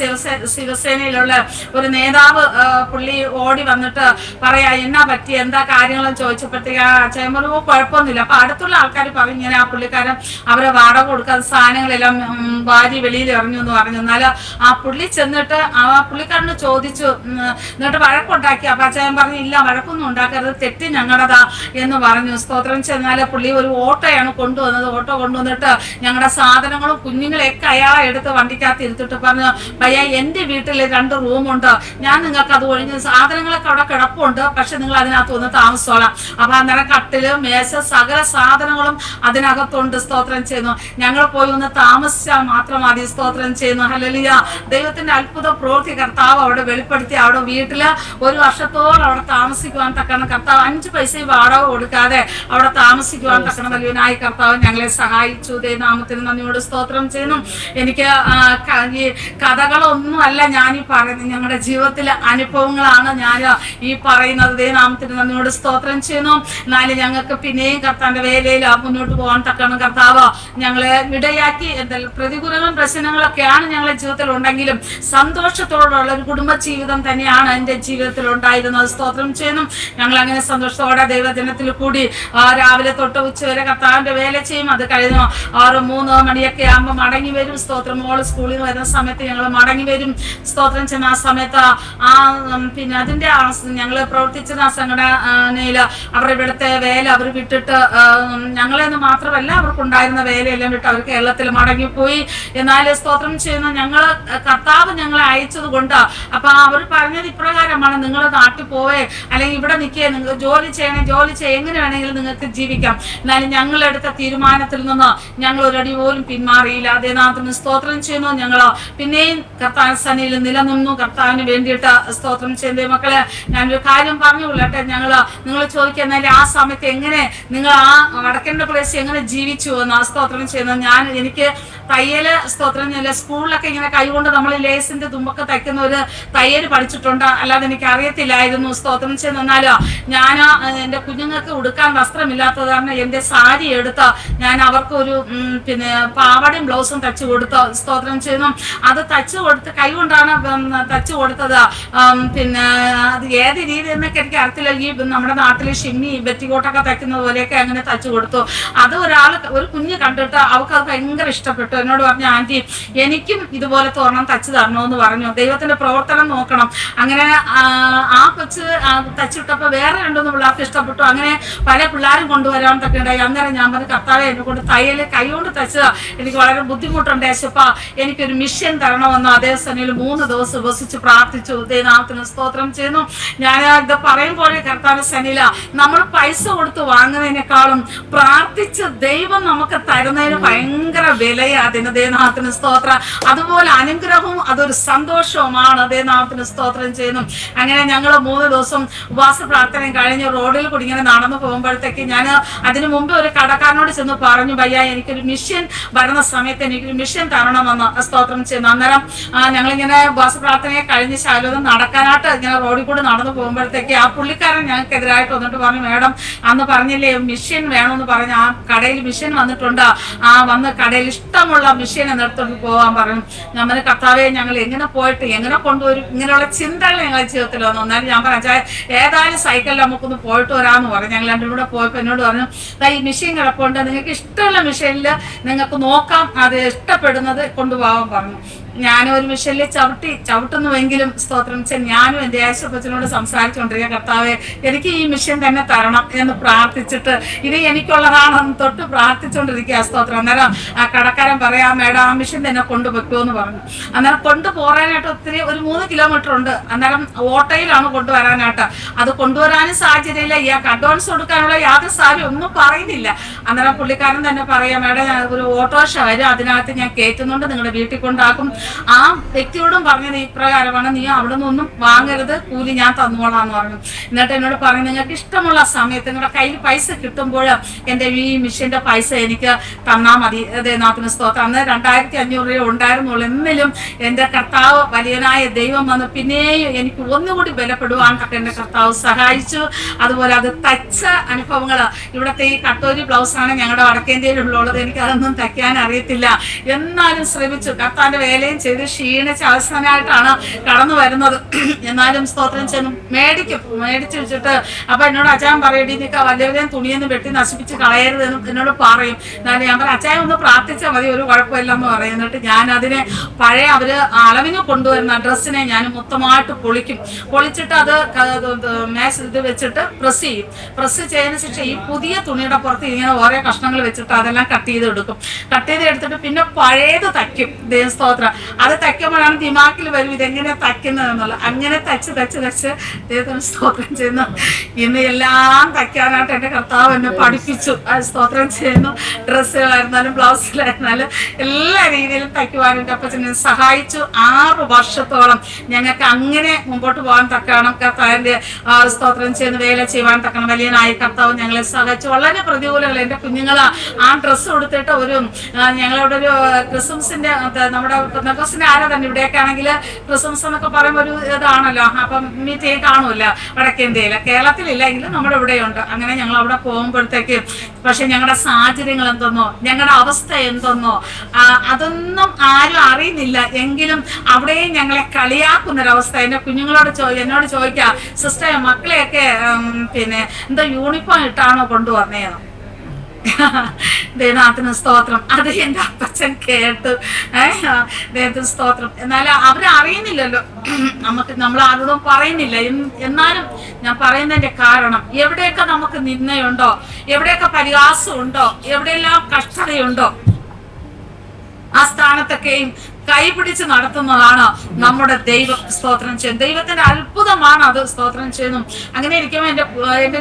ശിവസേനയിലുള്ള ഒരു നേതാവ് പുള്ളി ഓടി വന്നിട്ട് പറയാ എന്നാ പറ്റി എന്താ കാര്യങ്ങളും ചോദിച്ചപ്പോഴത്തേക്ക് ചേമ്പറോ കുഴപ്പമൊന്നുമില്ല. അപ്പൊ അടുത്തുള്ള ആൾക്കാർ പറയും ഇങ്ങനെ ആ പുള്ളിക്കാരൻ അവരെ വാടക കൊടുക്കാതെ സാധനങ്ങളെല്ലാം വാരി വെളിയിൽ എറിഞ്ഞു എന്ന് പറഞ്ഞു. എന്നാൽ ആ പുള്ളി ചെന്നിട്ട് ആ പുള്ളിക്കാരന് ചോദിച്ചു, എന്നിട്ട് വഴക്കുണ്ടാക്കി. അപ്പൊ അച്ഛൻ പറഞ്ഞു ഇല്ല വഴക്കൊന്നും ഉണ്ടാക്കരുത്, തെറ്റ് ഞങ്ങളുടേതാ എന്ന് പറഞ്ഞു. സ്തോത്രം ചെന്നാല് പുള്ളി ഒരു ഓട്ടോയാണ് കൊണ്ടുവന്നത്. ഓട്ടോ കൊണ്ടുവന്നിട്ട് ഞങ്ങളുടെ സാധനങ്ങളും കുഞ്ഞുങ്ങളെയൊക്കെ അയാളെ എടുത്ത് വണ്ടിക്കകത്ത് ഇരുത്തിട്ട് പറഞ്ഞു, ഭയ്യ എന്റെ വീട്ടിൽ 2 റൂമുണ്ട്, ഞാൻ നിങ്ങൾക്ക് അത് ഒഴിഞ്ഞ് സാധനങ്ങളൊക്കെ അവിടെ കിടപ്പുണ്ട്, പക്ഷെ നിങ്ങൾ അതിനകത്ത് ഒന്ന് താമസിച്ചോളാം. അപ്പൊ അന്നേരം കട്ടില് മേശ സകല സാധനങ്ങളും അതിനകത്തുണ്ട്. സ്തോത്രം ചെയ്യുന്നു. ഞങ്ങൾ പോയി ഒന്ന് താമസിച്ചാൽ മാത്രം മതി. സ്തോത്രം ചെയ്യുന്നു. ഹല്ലേലൂയ. ദൈവത്തിന്റെ അത്ഭുത പ്രവൃത്തി കർത്താവ് അവിടെ വെളിപ്പെടുത്തി. അവിടെ വീട്ടില് 1 വർഷത്തോളം അവിടെ താമസിക്കുവാൻ തക്കണം കർത്താവ് 5 പൈസയും വാടക കൊടുക്കാതെ അവിടെ താമസിക്കുവാൻ തക്കണം വലിയനായി കർത്താവ് ഞങ്ങളെ സഹായിച്ചു. ദൈവനാമത്തിന് നന്ദിയോട് സ്തോത്രം ചെയ്യുന്നു. എനിക്ക് ഈ കഥകളൊന്നും അല്ല ഞാൻ ഈ പറയുന്നത്, ഞങ്ങളുടെ ജീവിതത്തിലെ അനുഭവങ്ങളാണ് ഞാൻ ഈ പറയുന്നത്. ദൈവനാമത്തിന് നന്ദിയോട് സ്തോത്രം ചെയ്യുന്നു. എന്നാലും ഞങ്ങൾക്ക് പിന്നെയും കർത്താവിന്റെ വേലയിൽ മുന്നോട്ട് പോകാൻ തക്കണം കർത്താവ് ഞങ്ങളെ ഇടയാക്കി. എന്തെങ്കിലും പ്രതികൂലങ്ങളും പ്രശ്നങ്ങളൊക്കെയാണ് ഞങ്ങളുടെ ജീവിതത്തിൽ ഉണ്ടെങ്കിലും സന്തോഷത്തോടുള്ള ഒരു കുടുംബ ജീവിതം തന്നെയാണ് എൻ്റെ ജീവിതത്തിൽ ഉണ്ടായിരുന്നത്. സ്തോത്രം ചെയ്യുന്നു. ഞങ്ങൾ അങ്ങനെ സന്തോഷത്തോടെ ദൈവദിനത്തിൽ കൂടി രാവിലെ തൊട്ട് ഉച്ചവരെ കർത്താവിന്റെ വേല ചെയ്യും. അത് കഴിഞ്ഞു 6-3 മണിയൊക്കെ ആകുമ്പോൾ മടങ്ങി വരും. സ്തോത്രം മോള് സ്കൂളിൽ നിന്ന് വരുന്ന സമയത്ത് ഞങ്ങൾ മടങ്ങി വരും. സ്തോത്രം ചെയ്യുന്ന ആ സമയത്ത് പിന്നെ അതിന്റെ ഞങ്ങൾ പ്രവർത്തിച്ചിരുന്ന ആ സംഘടനയില് അവരുടെ ഇവിടുത്തെ വേല അവർ വിട്ടിട്ട് ഞങ്ങളെന്ന് മാത്രമല്ല അവർക്കുണ്ടായിരുന്ന വേലയെല്ലാം വിട്ട് അവർ കേരളത്തിൽ മടങ്ങിപ്പോയി. എന്നാൽ സ്തോത്രം ചെയ്യുന്ന ഞങ്ങൾ കർത്താവ് ഞങ്ങളെ അയച്ചത് കൊണ്ട് അപ്പൊ അവർ പറഞ്ഞത് ഇപ്രകാരമാണ്, നിങ്ങൾ നാട്ടിൽ പോവേ അല്ലെങ്കിൽ ഇവിടെ നിൽക്കേ, നിങ്ങൾ ജോലി ചെയ്യണേ, ജോലി ചെയ്യ എങ്ങനെ വേണമെങ്കിലും നിങ്ങൾക്ക് ജീവിക്കാം. എന്നാലും ഞങ്ങളെടുത്ത തീരുമാനത്തിൽ നിന്ന് ഞങ്ങൾ ഒരടി പോലും പിന്മാറിയില്ല. അതേനാഥന് സ്തോത്രം ചെയ്യുന്നു. ഞങ്ങൾ പിന്നെയും കർത്താവ് സന്നിധിയിൽ നിലനിന്നു കർത്താവിന് വേണ്ടിയിട്ട്. സ്തോത്രം ചെയ്യുന്ന മക്കളെ ഞാനൊരു കാര്യം പറഞ്ഞുകൊള്ളട്ടെ. നിങ്ങൾ ചോദിക്കുന്നാലും ആ സമയത്ത് എങ്ങനെ നിങ്ങൾ ആ വടക്കേണ്ട പ്രദേശം എങ്ങനെ ജീവിച്ചു എന്ന് സ്തോത്രം ചെയ്യുന്നത്. എനിക്ക് തയ്യല് സ്തോത്രം സ്കൂളിലൊക്കെ ഇങ്ങനെ കൈകൊണ്ട് നമ്മൾ ലേസിന്റെ തുമ്പൊക്കെ തയ്ക്കുന്ന ഒരു തയ്യൽ പഠിച്ചിട്ടുണ്ട്, അല്ലാതെ എനിക്ക് അറിയത്തില്ലായിരുന്നു. സ്തോത്രം ചെയ്യുന്നാലോ ഞാൻ എൻ്റെ കുഞ്ഞുങ്ങൾക്ക് ഉടുക്കാൻ വസ്ത്രമില്ലാത്തത് കാരണം എൻ്റെ സാരി എടുത്ത് ഞാൻ അവർക്ക് ഒരു പിന്നെ പാവാടയും ബ്ലൗസും തച്ചു കൊടുത്തു. സ്തോത്രം ചെയ്യുന്നു. അത് തച്ചു കൊടുത്ത് കൈ കൊണ്ടാണ് തച്ചു കൊടുത്തത്. പിന്നെ അത് ഏത് രീതി എന്നൊക്കെ എനിക്ക് അറിയത്തില്ല. ഈ നമ്മുടെ നാട്ടില് ഷിമ്മി ബെറ്റിക്കോട്ടൊക്കെ തയ്ക്കുന്നത് പോലെയൊക്കെ അങ്ങനെ തച്ചു കൊടുത്തു. അത് ഒരു കുഞ്ഞ് കണ്ടിട്ട് അവർക്ക് അത് ഭയങ്കര ഇഷ്ടപ്പെട്ടു. എന്നോട് പറഞ്ഞു, ആന്റി എനിക്കും ഇതുപോലത്തെ ഒരെണ്ണം തച്ചു തരണമെന്ന് പറഞ്ഞു. ദൈവത്തിന്റെ പ്രവർത്തനം നോക്കണം. അങ്ങനെ ആ കൊച്ച് തച്ചിട്ടപ്പോ വേറെ 2-3 പിള്ളേർക്ക് ഇഷ്ടപ്പെട്ടു. അങ്ങനെ പല പിള്ളേരും കൊണ്ടുവരാനൊക്കെ ഉണ്ടായി. അന്നേരം ഞാൻ പറഞ്ഞു, കർത്താവെ എന്നെ കൊണ്ട് തയ്യല് കൈകൊണ്ട് തച്ചത് എനിക്ക് വളരെ ബുദ്ധിമുട്ടുണ്ട് യേശുപ്പ, എനിക്കൊരു മിഷ്യൻ തരണമെന്ന് അതേ സമയം 3 ദിവസം ഉപസിച്ച് പ്രാർത്ഥിച്ചു. ദൈവനാമത്തിന് സ്തോത്രം ചെയ്യുന്നു. ഞാൻ ഇത് പറയുമ്പോഴേ കർത്താവിന്റെ സന്നിധിയില നമ്മൾ പൈസ കൊടുത്ത് വാങ്ങുന്നതിനേക്കാളും പ്രാർത്ഥിച്ച് ദൈവം നമുക്ക് തരുന്നതിന് ഭയങ്കര വിലയാണ്. അതിന് ദൈവനാമത്തിന് സ്തോത്രം. അതുപോലെ അനുഗ്രഹവും അതൊരു സന്തോഷവുമാണ്. ദൈവനാമത്തിന് സ്തോത്രം ചെയ്യുന്നു. അങ്ങനെ ഞങ്ങൾ 3 ദിവസം ഉപവാസ പ്രാർത്ഥനയും കഴിഞ്ഞ് റോഡിൽ കൂടി ഇങ്ങനെ നടന്നു പോകുമ്പോഴത്തേക്ക് ഞാൻ അതിനു മുമ്പ് ഒരു കടക്കാരനോട് ചെന്ന് പറഞ്ഞു, ഭയ്യ എനിക്കൊരു മിഷ്യൻ വരുന്ന സമയത്ത് എനിക്കൊരു മിഷ്യൻ തരണമെന്ന്. സ്തോത്രം ചെയ്യുന്നു. അന്നേരം ഞങ്ങളിങ്ങനെ ഉപവാസ പ്രാർത്ഥനയെ കഴിഞ്ഞ് ശാലോദം നടക്കാനായിട്ട് ഇങ്ങനെ റോഡിൽ കൂടി നടന്നു പോകുമ്പോഴത്തേക്ക് ആ പുള്ളിക്കാരൻ ഞങ്ങൾക്ക് എതിരായിട്ട് വന്നിട്ട് പറഞ്ഞു, മേഡം അന്ന് പറഞ്ഞില്ലേ മിഷ്യൻ വേണമെന്ന് പറഞ്ഞ് ആ കടയിൽ മിഷ്യൻ വന്നിട്ടുണ്ട്, വന്ന് കടയിൽ ഇഷ്ടമുള്ള മിഷ്യൻ എന്നിടത്തോട്ട് പോകാൻ പറഞ്ഞു. നമ്മൾ കർത്താവെ ഞങ്ങൾ എങ്ങനെ പോയിട്ട് എങ്ങനെ കൊണ്ടുവരും, ഇങ്ങനെയുള്ള ചിന്തകൾ ഞങ്ങളുടെ ജീവിതത്തിൽ വന്നു. എന്നാലും ഞാൻ പറഞ്ഞു, ഏതായാലും സൈക്കിളിൽ നമുക്കൊന്ന് പോയിട്ട് വരാമെന്ന് പറഞ്ഞു. ഞങ്ങൾ 2 കൂടെ പോയപ്പോൾ എന്നോട് പറഞ്ഞു, ഈ മിഷ്യൻ കിടപ്പുണ്ട്, നിങ്ങൾക്ക് ഇഷ്ടമുള്ള മിഷ്യനിൽ നിങ്ങൾക്ക് നോക്കാം, അത് ഇഷ്ടപ്പെടുന്നത് കൊണ്ടുപോകാൻ പറഞ്ഞു. ഞാനും ഒരു മിഷ്യനിൽ ചവിട്ടുന്നുവെങ്കിലും സ്തോത്രം ഞാനും എൻ്റെ യേശുപ്പച്ചനോട് സംസാരിച്ചുകൊണ്ടിരിക്കുക, കർത്താവെ എനിക്ക് ഈ മിഷ്യൻ തന്നെ തരണം എന്ന് പ്രാർത്ഥിച്ചിട്ട് ഇത് എനിക്കുള്ള അതാണെന്ന് തൊട്ട് പ്രാർത്ഥിച്ചുകൊണ്ടിരിക്കുക. സ്തോത്രം. അന്നേരം ആ കടക്കാരൻ പറയാ, മേഡം ആ മിഷൻ തന്നെ കൊണ്ടുവെക്കുമോ എന്ന് പറഞ്ഞു. അന്നേരം കൊണ്ടുപോകാനായിട്ട് ഒത്തിരി ഒരു 3 കിലോമീറ്റർ ഉണ്ട്. അന്നേരം ഓട്ടോയിലാണ് കൊണ്ടുവരാനായിട്ട്. അത് കൊണ്ടുവരാനും സാഹചര്യമില്ല, ഇയാൾക്ക് അഡ്വാൻസ് കൊടുക്കാനുള്ള യാതൊരു സാഹചര്യം ഒന്നും പറയുന്നില്ല. അന്നേരം പുള്ളിക്കാരൻ തന്നെ പറയാം, മേഡം ഒരു ഓട്ടോറിക്ഷ വരും, അതിനകത്ത് ഞാൻ കയറ്റുന്നുണ്ട്, നിങ്ങളുടെ വീട്ടിൽ കൊണ്ടാക്കും. ആ വ്യക്തിയോടും പറഞ്ഞത് ഇപ്രകാരമാണ്, നീ അവിടെ നിന്നൊന്നും വാങ്ങരുത്, കൂലി ഞാൻ തന്നോളാന്ന് പറഞ്ഞു. എന്നിട്ട് എന്നോട് പറഞ്ഞു, നിങ്ങൾക്ക് ഇഷ്ടമുള്ള സമയത്ത് നിങ്ങളുടെ കയ്യിൽ പൈസ കിട്ടുമ്പോൾ എൻ്റെ ഈ മിഷന്റെ പൈസ എനിക്ക് തന്നാൽ മതി. ദൈവനാഥന് സ്തോത്രം. അന്ന് 2500 രൂപ ഉണ്ടായിരുന്നുള്ളൂ. എന്നിലും എൻ്റെ കർത്താവ് വലിയനായ ദൈവം വന്ന് പിന്നെയും എനിക്ക് ഒന്നുകൂടി ബലപ്പെടുവാനൊക്കെ എൻ്റെ കർത്താവ് സഹായിച്ചു. അതുപോലെ അത് തയ്ച്ച അനുഭവങ്ങൾ, ഇവിടുത്തെ ഈ കട്ടോരി ബ്ലൗസാണ് ഞങ്ങളുടെ വടക്കേന്ത്യയിലുള്ളത്. എനിക്ക് അതൊന്നും തയ്ക്കാൻ അറിയത്തില്ല, എന്നാലും ശ്രമിച്ചു. കർത്താവിന്റെ വേലയും ചെയ്ത് ക്ഷീണിച്ച് അവസാനമായിട്ടാണ് കടന്നു വരുന്നത്. എന്നാലും സ്തോത്രം ചെന്ന് മേടിച്ചു വെച്ചിട്ട് അപ്പൊ എന്നോട് അച്ചായൻ പറയടി, നിക്ക വല്ലവരെയും തുണിയൊന്നും വെട്ടി നശിപ്പിച്ച് കളയരുതെന്ന് എന്നോട് പറയും. എന്നാലും ഞാൻ പറയാം, അച്ചായൻ ഒന്ന് പ്രാർത്ഥിച്ചാൽ മതി, ഒരു കുഴപ്പമില്ലെന്ന് പറയും. എന്നിട്ട് ഞാൻ അതിനെ പഴയ അവര് അളവിന് കൊണ്ടുവരുന്ന ഡ്രസ്സിനെ ഞാൻ മൊത്തമായിട്ട് പൊളിച്ചിട്ട് അത് ഇത് വെച്ചിട്ട് പ്രസ് ചെയ്യും. പ്രസ് ചെയ്തതിന് ശേഷം ഈ പുതിയ തുണിയുടെ പുറത്ത് ഇങ്ങനെ ഓരോ കഷ്ണങ്ങൾ വെച്ചിട്ട് അതെല്ലാം കട്ട് ചെയ്ത് എടുക്കും. കട്ട് ചെയ്ത് എടുത്തിട്ട് പിന്നെ പഴയത് തയ്ക്കും. ദൈവസ്തോത്രം. അത് തയ്ക്കുമ്പോഴാണ് ദിമാക്കിൽ വരും ഇതെങ്ങനെ തയ്ക്കുന്നത് എന്നുള്ളത്. അങ്ങനെ തയ്ച്ച് ദൈവത്തിന് സ്തോത്രം ചെയ്യുന്നു. ഇന്ന് എല്ലാം തയ്ക്കാനായിട്ട് എൻ്റെ കർത്താവ് എന്നെ പഠിപ്പിച്ചു. സ്തോത്രം ചെയ്യുന്നു. ഡ്രസ്സുകളായിരുന്നാലും ബ്ലൗസിലായിരുന്നാലും എല്ലാ രീതിയിലും തയ്ക്കുവാനും എൻ്റെ അപ്പച്ചനെ സഹായിച്ചു. 6 വർഷത്തോളം ഞങ്ങൾക്ക് അങ്ങനെ മുമ്പോട്ട് പോകാൻ തക്കണം. കർത്താവിൻ്റെ സ്തോത്രം ചെയ്യുന്ന വേല ചെയ്യുവാൻ തക്കണം വലിയനായ കർത്താവ് ഞങ്ങളെ സഹായിച്ചു. വളരെ പ്രതികൂലങ്ങൾ. എൻ്റെ കുഞ്ഞുങ്ങൾ ആ ഡ്രസ്സ് കൊടുത്തിട്ട് ഞങ്ങളവിടെ ഒരു ക്രിസ്മസിന്റെ നമ്മുടെ പെന്തക്കോസ്തിന്റെ ആരാധന ഇവിടെയൊക്കെ ആണെങ്കിൽ ക്രിസ്മസ് എന്നൊക്കെ പറയുമ്പോൾ ഒരു ഇതാണല്ലോ. അപ്പം മീറ്റിംഗ് കാണുമല്ലോ വടക്കേന്ത്യയിൽ. കേരളത്തിലില്ലെങ്കിലും നമ്മുടെ ഇവിടെയുണ്ട്. അങ്ങനെ ഞങ്ങൾ അവിടെ പോകുമ്പോഴത്തേക്ക് പക്ഷെ ഞങ്ങളുടെ സാഹചര്യങ്ങൾ എന്തെന്നോ ഞങ്ങളുടെ അവസ്ഥ എന്തെന്നോ അതൊന്നും ആരും അറിയുന്നില്ല. എങ്കിലും അവിടെയും ഞങ്ങളെ കളിയാക്കുന്നൊരവസ്ഥ. എൻ്റെ കുഞ്ഞുങ്ങളോട് എന്നോട് ചോദിക്കാം, സിസ്റ്റർ മക്കളെയൊക്കെ എന്തോ യൂണിഫോം ഇട്ടാണോ കൊണ്ടുവന്നേന്ന്. ദൈവനാഥന് സ്തോത്രം. അത് എൻ്റെ അപ്പച്ചൻ കേട്ടു. ദൈവത്തിന് സ്തോത്രം. എന്നാലും അവരറിയുന്നില്ലല്ലോ, നമ്മൾ ആരോടും പറയുന്നില്ല. എന്നാലും ഞാൻ പറയുന്നതിന്റെ കാരണം, എവിടെയൊക്കെ നമുക്ക് നിന്ദയുണ്ടോ, എവിടെയൊക്കെ പരിഹാസമുണ്ടോ, എവിടെയെല്ലാം കഷ്ടതയുണ്ടോ, ആ സ്ഥാനത്തൊക്കെയും കൈപിടിച്ച് നടത്തുന്നതാണ് നമ്മുടെ ദൈവം. സ്തോത്രം ചെയ്യുന്നു. ദൈവത്തിന്റെ അത്ഭുതമാണ് അത്. സ്തോത്രം ചെയ്യുന്നു. അങ്ങനെ ഇരിക്കുമ്പോൾ എൻ്റെ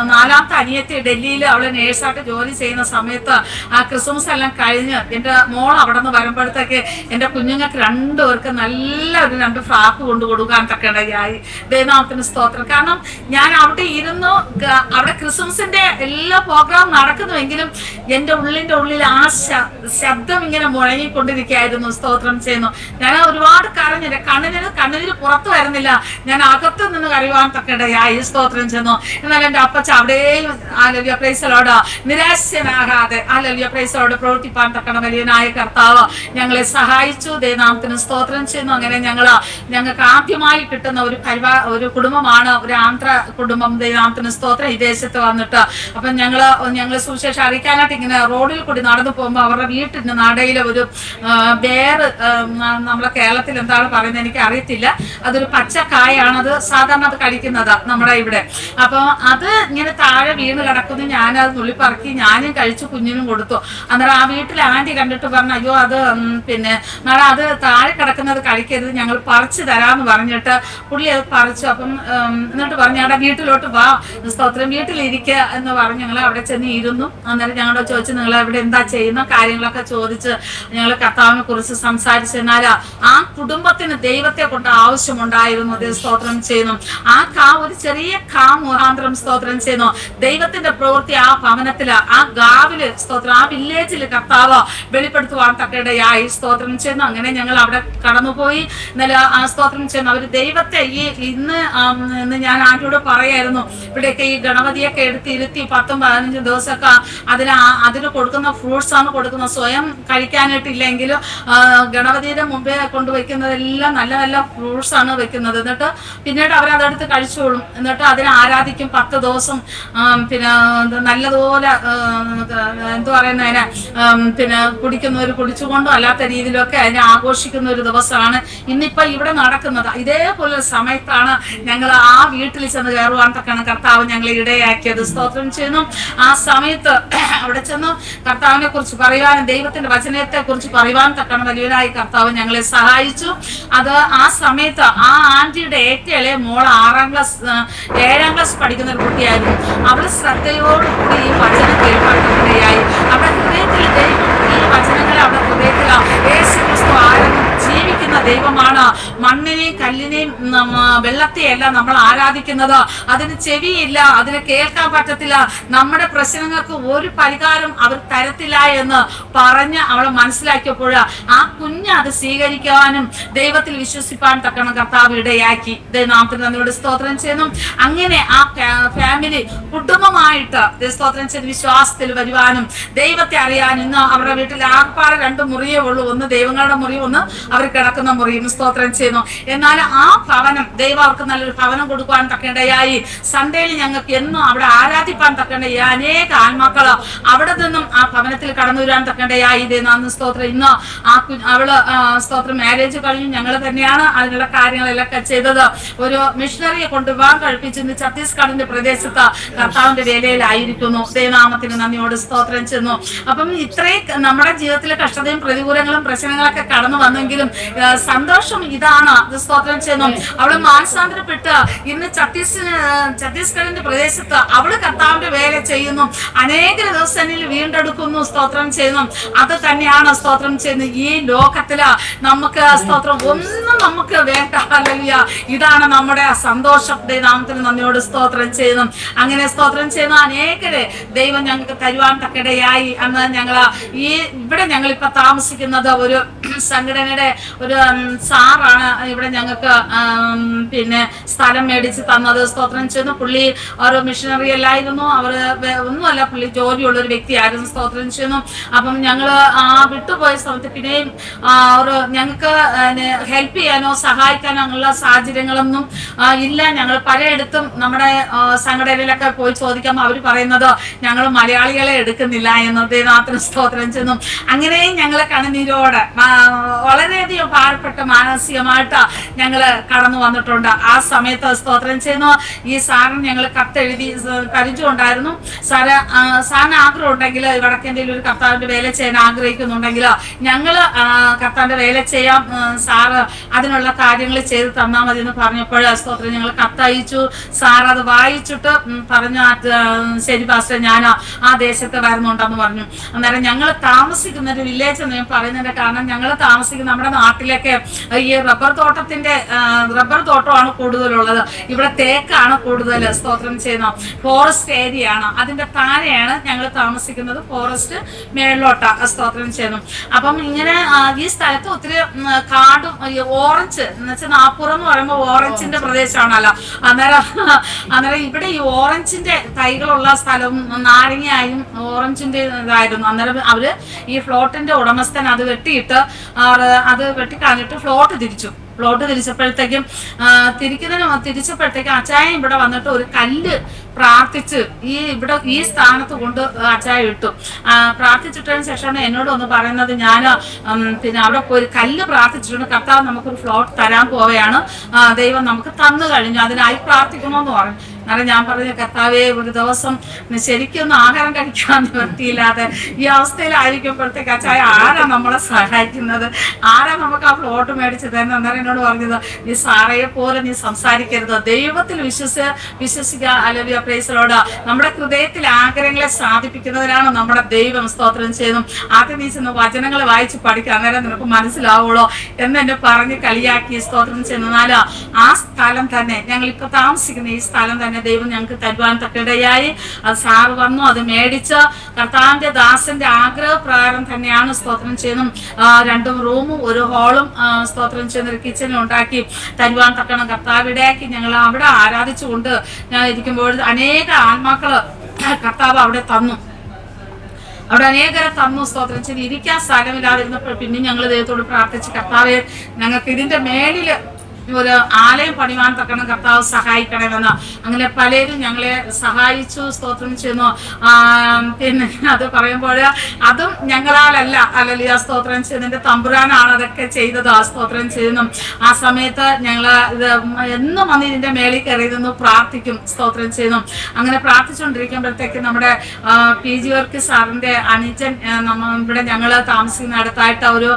4ാമത്തെ അനിയത്തി ഡൽഹിയിൽ അവള് നേഴ്സായിട്ട് ജോലി ചെയ്യുന്ന സമയത്ത് ആ ക്രിസ്മസ് എല്ലാം കഴിഞ്ഞ് എൻ്റെ മോൾ അവിടെ നിന്ന് വരുമ്പോഴത്തേക്ക് എൻ്റെ കുഞ്ഞുങ്ങൾക്ക് 2 പേർക്ക് നല്ല ഒരു 2 ഫ്രാക്ക് കൊണ്ടു കൊടുക്കാൻ തക്കണ്ടായി. ദൈവനാമത്തിന് സ്തോത്രം. കാരണം ഞാൻ അവിടെ ഇരുന്നു. അവിടെ ക്രിസ്മസിന്റെ എല്ലാ പ്രോഗ്രാം നടക്കുന്നുവെങ്കിലും എൻ്റെ ഉള്ളിൽ ആ ശബ്ദം ഇങ്ങനെ മുഴങ്ങിക്കൊണ്ടിരിക്കുകയായിരുന്നു. സ്തോത്രം ചെയ്യുന്നു. ഞാൻ ഒരുപാട് കരഞ്ഞില്ല. കണ്ണുനീര് പുറത്തു വരുന്നില്ല. ഞാൻ അകത്ത് നിന്ന് കരയുവാൻ തക്കടയായി. സ്തോത്രം ചെയ്യുന്നു. എന്നാൽ എൻ്റെ അപ്പച്ച അവിടെയും ഹല്ലേലൂയ പ്രൈസ് ദി ലോർഡ് നിരാശനാകാതെ ഹല്ലേലൂയ പ്രൈസ് ദി ലോർഡ് പ്രവർത്തിപ്പാൻ തക്കണ വലിയനായ കർത്താവ് ഞങ്ങളെ സഹായിച്ചു. ദൈവനാമത്തിന് സ്തോത്രം ചെയ്യുന്നു. അങ്ങനെ ഞങ്ങൾക്ക് ആദ്യമായി കിട്ടുന്ന ഒരു കുടുംബമാണ്, ഒരു ആന്ധ്ര കുടുംബം. ദൈവനാമത്തിന് സ്തോത്രം. ഈ ദേശത്ത് വന്നിട്ട് അപ്പം ഞങ്ങള് സുവിശേഷം അറിയിക്കാനായിട്ട് ഇങ്ങനെ റോഡിൽ കൂടി നടന്നു പോകുമ്പോൾ അവരുടെ വീട്ടിന്റെ നടയിലെ ഒരു ബേറ്, നമ്മളെ കേരളത്തിൽ എന്താണ് പറയുന്നത് എനിക്ക് അറിയത്തില്ല, അതൊരു പച്ചക്കായാണ്. അത് സാധാരണ അത് കഴിക്കുന്നതാ നമ്മുടെ ഇവിടെ. അപ്പൊ അത് ഇങ്ങനെ താഴെ വീണ് കിടക്കുന്നു. ഞാനത് നുള്ളിപ്പറക്കി ഞാനും കഴിച്ചു, കുഞ്ഞിനും കൊടുത്തു. അന്നേരം ആ വീട്ടിൽ ആന്റി കണ്ടിട്ട് പറഞ്ഞു, അയ്യോ അത് മാഡം അത് താഴെ കിടക്കുന്നത് കഴിക്കരുത്, ഞങ്ങൾ പറിച്ചു തരാന്ന് പറഞ്ഞിട്ട് പുള്ളി അത് പറിച്ചു. അപ്പം എന്നിട്ട് പറഞ്ഞു, ഞങ്ങളുടെ വീട്ടിലോട്ട് വാ, സ്തോത്രം, വീട്ടിലിരിക്കുക എന്ന് പറഞ്ഞ് ഞങ്ങൾ അവിടെ ചെന്ന് ഇരുന്നു. അന്നേരം ഞങ്ങളോട് ചോദിച്ചു, നിങ്ങൾ ഇവിടെ എന്താ ചെയ്യുന്ന കാര്യങ്ങളൊക്കെ ചോദിച്ച് ഞങ്ങൾ കർത്താവിനെ കുറിച്ച് സംസാരിച്ചെന്നാൽ ആ കുടുംബത്തിന് ദൈവത്തെ കൊണ്ട് ആവശ്യമുണ്ടായിരുന്നു. സ്തോത്രം ചെയ്യുന്നു. ഒരു ചെറിയ മുഖാന്തരം സ്തോത്രം ചെയ്യുന്നു. ദൈവത്തിന്റെ പ്രവൃത്തി ആ ഭവനത്തില്, ആ ഗാവില് സ്തോത്രം, ആ വില്ലേജില് കർത്താവ് വെളിപ്പെടുത്തുവാൻ തക്കയിടയായി. സ്തോത്രം ചെയ്യുന്നു. അങ്ങനെ ഞങ്ങൾ അവിടെ കടന്നുപോയി. എന്നാലും ആ സ്തോത്രം ചെയ്യുന്നു. അവര് ദൈവത്തെ ഇന്ന് ഞാൻ ആരോട് പറയായിരുന്നു, ഇവിടെയൊക്കെ ഈ ഗണപതിയൊക്കെ ഇരുത്തി 10-15 ദിവസമൊക്കെ അതിന് കൊടുക്കുന്ന ഫ്രൂട്ട്സ് ആണ് കൊടുക്കുന്നത്. സ്വയം കഴിക്കാനായിട്ടില്ലെങ്കിലും ഗണപതിയുടെ മുമ്പേ കൊണ്ടുവയ്ക്കുന്നതെല്ലാം നല്ല നല്ല ഫ്രൂട്ട്സ് ആണ് വെക്കുന്നത്. എന്നിട്ട് പിന്നീട് അവരതെടുത്ത് കഴിച്ചോളും. എന്നിട്ട് അതിനെ ആരാധിക്കും 10 ദിവസം. പിന്നെ നല്ലതുപോലെ എന്തു പറയുന്നതിനെ പിന്നെ കുടിക്കുന്നവർ കുടിച്ചുകൊണ്ടും അല്ലാത്ത രീതിയിലൊക്കെ അതിനെ ആഘോഷിക്കുന്ന ഒരു ദിവസമാണ് ഇന്നിപ്പോ ഇവിടെ നടക്കുന്നത്. ഇതേപോലെ സമയത്താണ് ഞങ്ങൾ ആ വീട്ടിൽ ചെന്ന് കയറുവാൻ തക്കാണ് കർത്താവ് ഞങ്ങളെ ഇടയാക്കിയത്. സ്തോത്രം ചെയ്യുന്നു. ആ സമയത്ത് അവിടെ ചെന്ന് കർത്താവിനെ കുറിച്ച് പറയുവാനും ദൈവത്തിന്റെ വചനത്തെ കുറിച്ച് പറയുവാൻ തക്കാണ് വലിയവരായി കർത്താവ് ഞങ്ങളെ സഹായിച്ചു. അത് ആ സമയത്ത് ആ ആന്റിയുടെ ഏറ്റവും ഇളയ മോൾ 7ാം ക്ലാസ് പഠിക്കുന്ന ഒരു കുട്ടിയായിരുന്നു. അവൾ ശ്രദ്ധയോടുകൂടി ഈ വചനം കേൾക്കാൻ ഇടയായി. അവിടെ ഹൃദയത്തിൽ ദൈവം ഈ വചനങ്ങൾ അവിടെ ഹൃദയത്തിൽ യേശു ക്രിസ്തു ആരാധന ജീവിക്കുന്ന ദൈവമാണ്. മണ്ണിനെയും കല്ലിനെയും വെള്ളത്തെയല്ല നമ്മൾ ആരാധിക്കുന്നത്. അതിന് ചെവിയില്ല, അതിന് കേൾക്കാൻ പറ്റത്തില്ല, നമ്മുടെ പ്രശ്നങ്ങൾക്ക് ഒരു പരിഹാരം അവർ തരത്തില്ല എന്ന് പറഞ്ഞ് അവളെ മനസ്സിലാക്കിയപ്പോൾ ആ കുഞ്ഞ് അത് സ്വീകരിക്കാനും ദൈവത്തിൽ വിശ്വസിപ്പാൻ തക്കണം കർത്താവ് ഇടയാക്കി. നാമത്തിൽ നന്ദിയോട് സ്തോത്രം ചെയ്യുന്നു. അങ്ങനെ ആ ഫാമിലി കുടുംബമായിട്ട് സ്തോത്രം ചെയ്ത് വിശ്വാസത്തിൽ വരുവാനും ദൈവത്തെ അറിയാനും ഇന്ന് അവരുടെ വീട്ടിൽ ആർപ്പാട് 2 മുറിയേ ഉള്ളൂ. ഒന്ന് ദൈവങ്ങളുടെ മുറിയും, ഒന്ന് അവർ കിടക്കുന്ന മുറിയും. സ്തോത്രം ചെയ്യുന്നു. എന്നാൽ ആ ഭവനം ദൈവം അവർക്ക് നല്ലൊരു ഭവനം കൊടുക്കുവാൻ തക്കണ്ടയായി. സൺഡേയിൽ ഞങ്ങൾക്ക് എന്നും അവിടെ ആരാധിപ്പാൻ തക്കണ്ടയായി. അനേക ആൺമക്കള് അവിടെ നിന്നും ആ ഭവനത്തിൽ കടന്നു വരാൻ തക്കണ്ടയായി. നന്ദി സ്തോത്രം. ഇന്ന് അവള് സ്തോത്രം മാരേജ് കഴിഞ്ഞു. ഞങ്ങൾ തന്നെയാണ് അതിനുള്ള കാര്യങ്ങളെല്ലാം ചെയ്തത്. ഒരു മിഷണറിയെ കൊണ്ടുപോകാൻ കഴിപ്പിച്ച് ഇന്ന് ഛത്തീസ്ഗഡിന്റെ പ്രദേശത്ത് കർത്താവിന്റെ വേലയിലായിരിക്കുന്നു. ദൈവനാമത്തിന് നന്ദിയോട് സ്തോത്രം ചെയ്യുന്നു. അപ്പം ഇത്രയും നമ്മുടെ ജീവിതത്തിലെ കഷ്ടതയും പ്രതികൂലങ്ങളും പ്രശ്നങ്ങളൊക്കെ കടന്നു വന്നെങ്കിലും സന്തോഷം ഇതാണ്. സ്തോത്രം ചെയ്യുന്നു. അവള് മാനസാന്തരപ്പെട്ട് ഇന്ന് ഛത്തീസ്ഗഡിന്റെ പ്രദേശത്ത് അവള് കർത്താവിന്റെ വേല ചെയ്യുന്നു. അനേക ദിവസങ്ങളിൽ വീണ്ടെടുക്കുന്നു. സ്തോത്രം ചെയ്യുന്നു. അത് തന്നെയാണ് സ്തോത്രം ചെയ്യുന്നു. ഈ ലോകത്തില് നമുക്ക് സ്തോത്രം ഒന്നും നമുക്ക് വേണ്ട. ഹല്ലേലൂയ. ഇതാണ് നമ്മുടെ സന്തോഷം. ദൈവനാമത്തിന് നന്ദിയോട് സ്തോത്രം ചെയ്യുന്നു. അങ്ങനെ സ്തോത്രം ചെയ്യുന്ന അനേകരെ ദൈവം ഞങ്ങൾക്ക് തരുവാൻ തക്കടയായി. അന്ന് ഇവിടെ ഞങ്ങളിപ്പോ താമസിക്കുന്നത് ഒരു സംഘടനയുടെ ഒരു സാറാണ് ഇവിടെ ഞങ്ങൾക്ക് പിന്നെ സ്ഥലം മേടിച്ച് തന്നത്. സ്തോത്രം ചെയ്യുന്നു. പുള്ളി ഒരു മിഷണറി അല്ലായിരുന്നു. അവര് ഒന്നുമല്ല, പുള്ളി ജോലിയുള്ള ഒരു വ്യക്തിയായിരുന്നു. സ്തോത്രം ചെയ്യുന്നു. അപ്പം ഞങ്ങള് വിട്ടുപോയ സ്ഥലത്ത് പിന്നെയും ഞങ്ങൾക്ക് ഹെൽപ്പ് ചെയ്യാനോ സഹായിക്കാനോ അങ്ങനെയുള്ള സാഹചര്യങ്ങളൊന്നും ഇല്ല. ഞങ്ങൾ പലയിടത്തും നമ്മുടെ സംഘടനയിലൊക്കെ പോയി ചോദിക്കുമ്പോൾ അവർ പറയുന്നത് ഞങ്ങൾ മലയാളികളെ എടുക്കുന്നില്ല എന്ന്. ദൈവനാമത്തിന് സ്തോത്രം ചെയ്യുന്നു. അങ്ങനെയും ഞങ്ങളെ കണ്ണുനീരോടെ വളരെയധികം ഭാരപ്പെട്ട മാനസികമായിട്ട് ഞങ്ങള് കടന്നു വന്നിട്ടുണ്ട്. ആ സമയത്ത് സ്തോത്രം ചെയ്യുന്നു. ഈ സാറിന് ഞങ്ങൾ കത്തെഴുതി പരിചയമുണ്ടായിരുന്നു. സാറിന് ആഗ്രഹം ഉണ്ടെങ്കിൽ വടക്കേന്ത്യയിൽ ഒരു കർത്താവിന്റെ വേല ചെയ്യാൻ ആഗ്രഹിക്കുന്നുണ്ടെങ്കിൽ ഞങ്ങള് കർത്താവിന്റെ വേല ചെയ്യാം, സാറ് അതിനുള്ള കാര്യങ്ങൾ ചെയ്ത് തന്നാൽ മതി എന്ന് പറഞ്ഞപ്പോൾ സ്തോത്രം ഞങ്ങൾ കത്തയച്ചു. സാർ അത് വായിച്ചിട്ട് പറഞ്ഞു, ശരി പാസ്റ്റർ, ഞാൻ ആ ദേശത്ത് വരുന്നുണ്ടെന്ന് പറഞ്ഞു. അന്നേരം ഞങ്ങൾ താമസിക്കുന്ന ഒരു വില്ലേജ് എന്ന് ഞാൻ പറയുന്നതിന്റെ കാരണം ഞങ്ങൾ താമസിക്കുന്ന നമ്മുടെ നാട്ടിലൊക്കെ ഈ റബ്ബർ തോട്ടമാണ് കൂടുതലുള്ളത്. ഇവിടെ തേക്കാണ് കൂടുതൽ. സ്തോത്രം ചെയ്യുന്ന ഫോറസ്റ്റ് ഏരിയ ആണ്. അതിന്റെ താഴെയാണ് ഞങ്ങൾ താമസിക്കുന്നത്. ഫോറസ്റ്റ് മേളിലോട്ട. സ്തോത്രം ചെയ്യുന്നു. അപ്പം ഇങ്ങനെ ഈ സ്ഥലത്ത് ഒത്തിരി കാടും ഓറഞ്ച് എന്ന് വെച്ചാൽ നാപ്പുറം എന്ന് പറയുമ്പോൾ ഓറഞ്ചിന്റെ പ്രദേശമാണല്ലോ. അന്നേരം ഇവിടെ ഈ ഓറഞ്ചിന്റെ തൈകളുള്ള സ്ഥലവും നാരങ്ങയായും ഓറഞ്ചിന്റെ ഇതായിരുന്നു. അന്നേരം അവര് ഈ ഫ്ലോട്ടിന്റെ ഉടമസ്ഥൻ അത് വെട്ടിയിട്ട് അത് വെട്ടിക്കളഞ്ഞിട്ട് ഫ്ലോട്ട് തിരിച്ചപ്പോഴത്തേക്കും തിരിച്ചപ്പോഴത്തേക്കും അച്ചായൻ ഇവിടെ വന്നിട്ട് ഒരു കല്ല് പ്രാർത്ഥിച്ച് ഈ സ്ഥാനത്ത് കൊണ്ട് അച്ചായ ഇട്ടു. പ്രാർത്ഥിച്ചിട്ടതിന് ശേഷമാണ് എന്നോട് ഒന്ന് പറയുന്നത്, ഞാൻ പിന്നെ അവിടെ പോയി കല്ല് പ്രാർത്ഥിച്ചിട്ടുണ്ട്, കർത്താവ് നമുക്കൊരു ഫ്ലോട്ട് തരാൻ പോവുകയാണ്, ദൈവം നമുക്ക് തന്നു കഴിഞ്ഞു, അതിനായി പ്രാർത്ഥിക്കണമെന്ന് പറഞ്ഞു. കാരണം ഞാൻ പറഞ്ഞു, കർത്താവേ, ഒരു ദിവസം ശരിക്കൊന്നും ആഹാരം കഴിക്കാൻ നിവർത്തിയില്ലാതെ ഈ അവസ്ഥയിലായിരിക്കുമ്പോഴത്തേക്ക് അച്ചായ ആരാ നമ്മളെ സഹായിക്കുന്നത്, ആരാ നമുക്ക് ആ ഫ്ലോട്ട് മേടിച്ച് തരുന്നത്? അന്നേരം എന്നോട് പറഞ്ഞത്, നീ സാറയെ പോലെ നീ സംസാരിക്കരുത്, ദൈവത്തിൽ വിശ്വസിക്കുക. അല്ലെങ്കിൽ പ്രൈസലോട് നമ്മുടെ ഹൃദയത്തിൽ ആഗ്രഹങ്ങളെ സാധിപ്പിക്കുന്നതിനാണ് നമ്മുടെ ദൈവം. സ്തോത്രം ചെയ്യുന്നു. ആദ്യം നീ ചെന്ന് വചനങ്ങൾ വായിച്ച് പഠിക്കുക, അന്നേരം നിനക്ക് മനസ്സിലാവുള്ളൂ എന്നെ പറഞ്ഞ് കളിയാക്കി. സ്തോത്രം ചെയ്യുന്നാൽ ആ സ്ഥലം തന്നെ, ഞങ്ങൾ ഇപ്പൊ താമസിക്കുന്ന ഈ സ്ഥലം തന്നെ ദൈവം ഞങ്ങൾക്ക് തരുവാൻ തക്കടയായി. അത് സാറ് വന്നു, അത് മേടിച്ച് കർത്താവിന്റെ ദാസന്റെ ആഗ്രഹപ്രകാരം തന്നെയാണ് സ്തോത്രം ചെയ്യുന്നു 2 റൂമും 1 ഹാളും സ്തോത്രം ചെയ്യുന്ന ഒരു കിച്ചനും ഉണ്ടാക്കി തരുവാൻ തക്കണം കർത്താവ് ഇടയാക്കി. ഞങ്ങൾ അവിടെ ആരാധിച്ചുകൊണ്ട് ഞാൻ ഇരിക്കുമ്പോൾ അനേക ആത്മാക്കള് കർത്താവ് അവിടെ തന്നു. അവിടെ അനേകരെ തന്നു. സ്തോത്രം ചെയ്ത് ഇരിക്കാൻ സ്ഥലമില്ലാതിരുന്നപ്പോൾ പിന്നെ ഞങ്ങൾ ദൈവത്തോട് പ്രാർത്ഥിച്ച്, കർത്താവേ ഞങ്ങൾക്ക് ഇതിന്റെ മേളില് ഒരു ആലയം പണിവാൻ തക്കണം കർത്താവ് സഹായിക്കണമെന്ന്. അങ്ങനെ പലരും ഞങ്ങളെ സഹായിച്ചു. സ്തോത്രം ചെയ്യുന്നു. പിന്നെ അത് പറയുമ്പോൾ അതും ഞങ്ങളാലല്ല, ഹല്ലേലൂയ, സ്തോത്രം ചെയ്യുന്നതിന്റെ തമ്പുരാനാണ് അതൊക്കെ ചെയ്തത്. സ്തോത്രം ചെയ്യുന്നു. ആ സമയത്ത് ഞങ്ങൾ ഇത് എന്നും വന്ന് ഇതിന്റെ മേളിൽ കയറി നിന്ന് പ്രാർത്ഥിക്കും. സ്തോത്രം ചെയ്യുന്നു. അങ്ങനെ പ്രാർത്ഥിച്ചുകൊണ്ടിരിക്കുമ്പോഴത്തേക്ക് നമ്മുടെ PG വർക്ക് സാറിന്റെ അനുജൻ ഇവിടെ ഞങ്ങൾ താമസിക്കുന്ന അടുത്തായിട്ട് ഒരു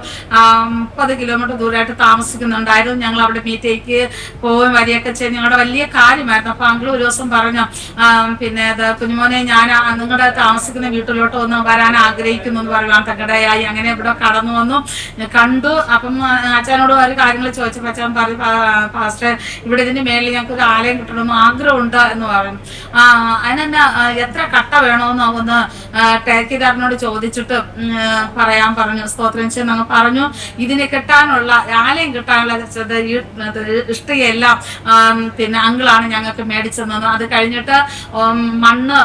30 കിലോമീറ്റർ ദൂരമായിട്ട് താമസിക്കുന്നുണ്ടായിരുന്നു. ഞങ്ങൾ അവിടെ ക്ക് പോവുകയും വരികയൊക്കെ ചെയ്ത് ഞങ്ങളുടെ വലിയ കാര്യമായിരുന്നു. അപ്പൊ അങ്കിൾ ഒരു ദിവസം പറഞ്ഞു, പിന്നെ കുഞ്ഞുമോനെ ഞാൻ നിങ്ങളുടെ താമസിക്കുന്ന വീട്ടിലോട്ട് ഒന്ന് വരാൻ ആഗ്രഹിക്കുന്നു എന്ന് പറയാൻ തക്കടയായി. അങ്ങനെ ഇവിടെ കടന്നു വന്നു, കണ്ടു. അപ്പം അച്ഛനോട് ഒരു കാര്യങ്ങൾ ചോദിച്ചപ്പോൾ അച്ഛൻ പറഞ്ഞു, പാസ്റ്റർ ഇവിടെ ഇതിന്റെ മേലിൽ ഞങ്ങൾക്ക് ഒരു ആലയം കിട്ടണമെന്ന് ആഗ്രഹമുണ്ട് എന്ന് പറഞ്ഞു. അതിനെന്നാ എത്ര കട്ട വേണമെന്ന് ഒന്ന് ടേക്കിദാറിനോട് ചോദിച്ചിട്ട് പറയാൻ പറഞ്ഞു. സ്തോത്രം ചെയ്ത് ഞങ്ങൾ പറഞ്ഞു, ഇതിനെ കിട്ടാനുള്ള ആലയം കിട്ടാനുള്ള ഇഷ്ടികയെല്ലാം പിന്നെ അങ്കിളാണ് ഞങ്ങൾക്ക് മേടിച്ചു തന്നത്. അത് കഴിഞ്ഞിട്ട് മണ്ണ്,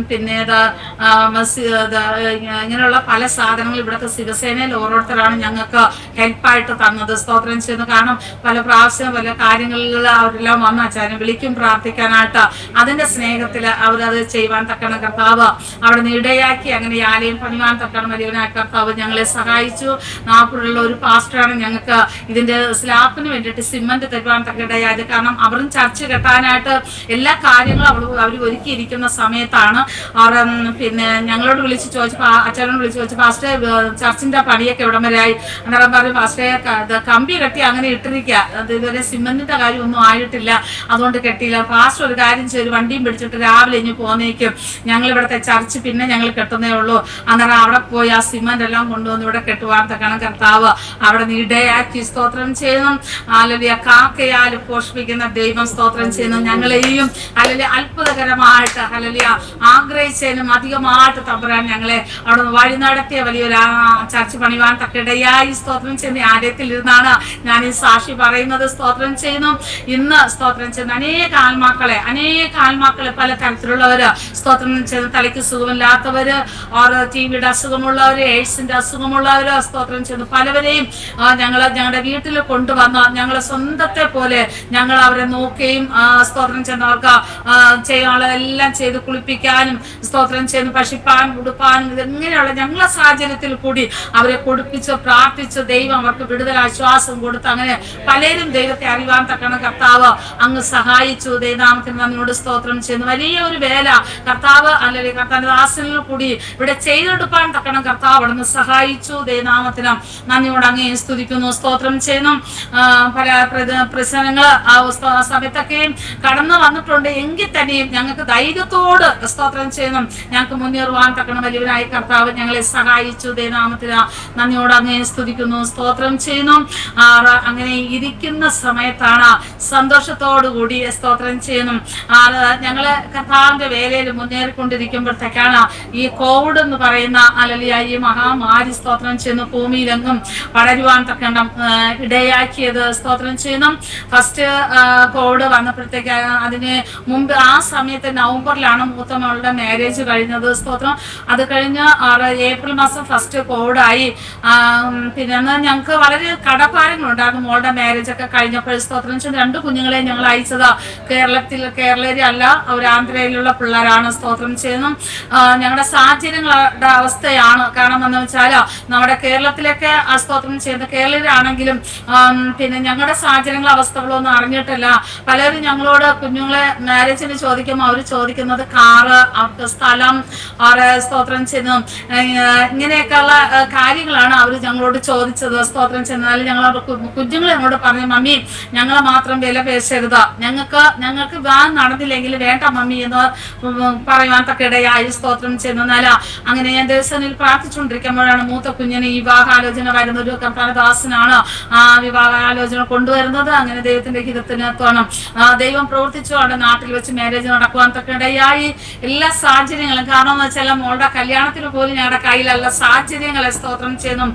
പിന്നെ ഇങ്ങനെയുള്ള പല സാധനങ്ങൾ ഇവിടുത്തെ ശിവസേനയിൽ ഓരോരുത്തരാണ് ഞങ്ങൾക്ക് ഹെൽപ്പായിട്ട് തന്നത്. സ്തോത്രം ചെയ്യുന്നു. കാരണം പല പ്രാവശ്യം പല കാര്യങ്ങളിൽ അവരെല്ലാം വന്ന് അച്ഛനെ വിളിക്കും പ്രാർത്ഥിക്കാനായിട്ട്. അതിന്റെ സ്നേഹത്തിൽ അവരത് ചെയ്യുവാൻ തക്കണം കർത്താവ് അവിടെ നിന്ന് ഇടയാക്കി. അങ്ങനെ ആലയം പണിവാൻ തക്കണം വലിയവനായ കർത്താവ് ഞങ്ങളെ സഹായിച്ചു. നാപ്പുള്ള ഒരു പാസ്റ്ററാണ് ഞങ്ങൾക്ക് ഇതിന്റെ സ്ലാപ്പിന് വേണ്ടിയിട്ട് സിമന്റ് തരുവാൻ തക്കടയായത്. കാരണം അവരും ചർച്ച കെട്ടാനായിട്ട് എല്ലാ കാര്യങ്ങളും അവർ ഒരുക്കിയിരിക്കുന്ന സമയത്താണ് അവർ പിന്നെ ഞങ്ങളോട് വിളിച്ച് ചോദിച്ചു, അച്ഛനോട് വിളിച്ച് ചോദിച്ചു, പാസ്റ്റേ ചർച്ചിന്റെ പണിയൊക്കെ എവിടം വരെ ആയി? അന്നേരം പറഞ്ഞു, പാസ്റ്റേ കമ്പി കെട്ടി അങ്ങനെ ഇട്ടിരിക്കുക, അത് ഇതുവരെ സിമന്റിന്റെ കാര്യം ഒന്നും ആയിട്ടില്ല, അതുകൊണ്ട് കെട്ടിയില്ല. പാസ്റ്റർ ഒരു കാര്യം ചെയ്ത് വണ്ടിയും പിടിച്ചിട്ട് രാവിലെ ഇനി പോന്നേക്കും, ഞങ്ങൾ ഇവിടുത്തെ ചർച്ച് പിന്നെ ഞങ്ങൾ കെട്ടുന്നേ ഉള്ളൂ. അന്നേരം അവിടെ പോയി ആ സിമന്റ് എല്ലാം കൊണ്ടുവന്ന് ഇവിടെ കെട്ടുവാൻ തക്കണം കർത്താവ് അവിടെ നിന്ന് ഇടയാക്കി. സ്തോത്രം ചെയ്യുന്നു. ഹല്ലേലൂയ, കാക്കയാൽ പോഷിപ്പിക്കുന്ന ദൈവം സ്തോത്രം ചെയ്യുന്നു. ഞങ്ങളെയും ഹല്ലേലൂയ അത്ഭുതകരമായിട്ട് ഹല്ലേലൂയ ആഗ്രഹിച്ചതിനും അധികമായിട്ട് തമ്പുരാൻ ഞങ്ങളെ അവിടെ വഴി നടത്തിയ വലിയൊരു ചർച്ച പണിവാൻ തക്കടയായി. സ്തോത്രം ചെയ്യുന്ന ആലയത്തിൽ ഇരുന്നാണ് ഞാൻ ഈ സാക്ഷി പറയുന്നത്. സ്തോത്രം ചെയ്യുന്നു. ഇന്ന് സ്തോത്രം ചെയ്യുന്ന അനേക ആത്മാക്കളെ പല തരത്തിലുള്ളവര് സ്തോത്രം ചെയ്യുന്ന തലയ്ക്ക് സുഖമില്ലാത്തവര്, TBയുടെ അസുഖമുള്ളവര്, എയ്ഡ്സിന്റെ അസുഖമുള്ളവര്, സ്തോത്രം ചെയ്യുന്നു പലവരെയും ഞങ്ങളുടെ വീട്ടിൽ കൊണ്ടുവന്ന് ഞങ്ങളെ സ്വന്തത്തെ പോലെ ഞങ്ങൾ അവരെ നോക്കുകയും സ്തോത്രം ചെയ്യുന്നവർക്ക് ചെയ്യാനുള്ളതെല്ലാം ചെയ്ത് കുളിപ്പിക്കാനും സ്തോത്രം ചെയ്യുന്നു ഭക്ഷിപ്പാനും ഉടുപ്പാനും ഇങ്ങനെയുള്ള ഞങ്ങളെ സാഹചര്യത്തിൽ കൂടി അവരെ കുടിപ്പിച്ച് പ്രാർത്ഥിച്ച് ദൈവം അവർക്ക് വിടുതൽ ആശ്വാസം കൊടുത്ത് അങ്ങനെ പലരും ദൈവത്തെ അറിവാൻ തക്കണം കർത്താവ് അങ്ങ് സഹായിച്ചു. ദൈവനാമത്തിന് നന്ദിയോട് സ്തോത്രം ചെയ്യുന്നു. വലിയ ഒരു വേല കർത്താവ് അല്ലെങ്കിൽ കർത്താവിന്റെ ദാസനിൽ കൂടി ഇവിടെ ചെയ്തെടുപ്പാൻ തക്കണം കർത്താവ് അവിടെ നിന്ന് സഹായിച്ചു. ദൈവനാമത്തിന് നന്ദിയോട് അങ്ങേ സ്തുതിക്കുന്നു. സ്തോത്രം ചെയ്യുന്നു. പല പ്രശ്നങ്ങൾ ആ സമയത്തൊക്കെയും കടന്നു വന്നിട്ടുണ്ട്. എങ്കിൽ തന്നെയും ഞങ്ങൾക്ക് ധൈര്യത്തോട് സ്തോത്രം ചെയ്യുന്നു. ഞങ്ങൾക്ക് മുന്നേറുവാൻ തക്കണം വലിയവനായ കർത്താവ് ഞങ്ങളെ സഹായിച്ചു. ദൈവനാമത്തിന് നന്ദിയോട് അങ്ങേ സ്തുതിക്കുന്നു. സ്തോത്രം ചെയ്യുന്നു. അങ്ങനെ ഇരിക്കുന്ന സമയത്താണ് സന്തോഷത്തോടു കൂടി സ്തോത്രം ചെയ്യുന്നു. ഞങ്ങള് കർത്താവിന്റെ വേലയിൽ മുന്നേറിക്കൊണ്ടിരിക്കുമ്പോഴത്തേക്കാണ് ഈ കോവിഡ് എന്ന് പറയുന്ന ഹല്ലേലൂയ ഈ മഹാമാരി സ്തോത്രം ചെയ്യുന്നു ഭൂമിയിലെങ്ങും വളരുവാൻ തക്കണം ഇടയാക്കിയത്. സ്തോത്രം ചെയ്യുന്നു. ഫസ്റ്റ് കോവിഡ് വന്നപ്പോഴത്തേക്ക് അതിന് മുമ്പ് ആ സമയത്ത് നവംബറിലാണ് മൂത്തമകളുടെ മാരേജ് കഴിഞ്ഞത്. സ്തോത്രം അത് കഴിഞ്ഞ് ഏപ്രിൽ മാസം ഫസ്റ്റ് കോവിഡായി. പിന്നെ ഞങ്ങൾക്ക് വളരെ കടഭാരങ്ങളുണ്ടായിരുന്നു. മോളുടെ മാരേജ് ഒക്കെ കഴിഞ്ഞപ്പോൾ സ്തോത്രം ചെയ്ത് 2 കുഞ്ഞുങ്ങളെ ഞങ്ങൾ അയച്ചത് കേരളീയരല്ല, അവർ ആന്ധ്രയിലുള്ള പിള്ളേരാണ്. സ്തോത്രം ചെയ്യുന്നു. ഞങ്ങളുടെ സാഹചര്യങ്ങളുടെ അവസ്ഥയാണ്. കാരണം എന്ന് വെച്ചാൽ നമ്മുടെ കേരളത്തിലൊക്കെ സ്തോത്രം ചെയ്യുന്ന കേരളീയരാണെങ്കിലും പിന്നെ ഞങ്ങളുടെ സാഹചര്യങ്ങളും അവസ്ഥകളും ഒന്നും അറിഞ്ഞിട്ടില്ല. പലരും ഞങ്ങളോട് കുഞ്ഞുങ്ങളെ മാരേജിന് ചോദിക്കുമ്പോൾ അവർ ചോദിക്കുന്നത് കാറ്, അവർക്ക് സ്ഥലം, അവരെ സ്തോത്രം ചെയ്യുന്നു ഇങ്ങനെയൊക്കെയുള്ള കാര്യങ്ങളാണ് അവർ ഞങ്ങളോട് ചോദിച്ചത്. സ്തോത്രം ചെയ്യുന്നതിൽ ഞങ്ങൾ കുഞ്ഞുങ്ങൾ ഞങ്ങളോട് പറഞ്ഞു, മമ്മി ഞങ്ങളെ മാത്രം വില പേശരുത്, ഞങ്ങൾക്ക് വിവാഹം നടന്നില്ലെങ്കിൽ വേണ്ട മമ്മി എന്ന് പറയുവാൻ തക്കയിടയായി. സ്തോത്രം ചെയ്യുന്നതിനാല അങ്ങനെ ഞാൻ ദിവസങ്ങളിൽ പ്രാർത്ഥിച്ചുകൊണ്ടിരിക്കുമ്പോഴാണ് മൂത്ത കുഞ്ഞിന് ഈ വിവാഹാലോചന വരുന്ന ഒരു കർത്താവിന്റെ ദാസനാണ് ആ വിവാഹാലോചന കൊണ്ടുവന്നത്. കൊണ്ടുവരുന്നത്. അങ്ങനെ ദൈവത്തിന്റെ ഹിതത്തിനകത്തോണം ദൈവം പ്രവർത്തിച്ചു. അവിടെ നാട്ടിൽ വെച്ച് മാരേജ് നടക്കുവാൻ തക്കയിടയായി. എല്ലാ സാഹചര്യങ്ങളും, കാരണം എന്ന് വെച്ചാൽ മോളുടെ കല്യാണത്തിന് പോലും ഞങ്ങളുടെ കയ്യിലല്ല സാഹചര്യങ്ങളെ സ്തോത്രം ചെയ്യുന്നു.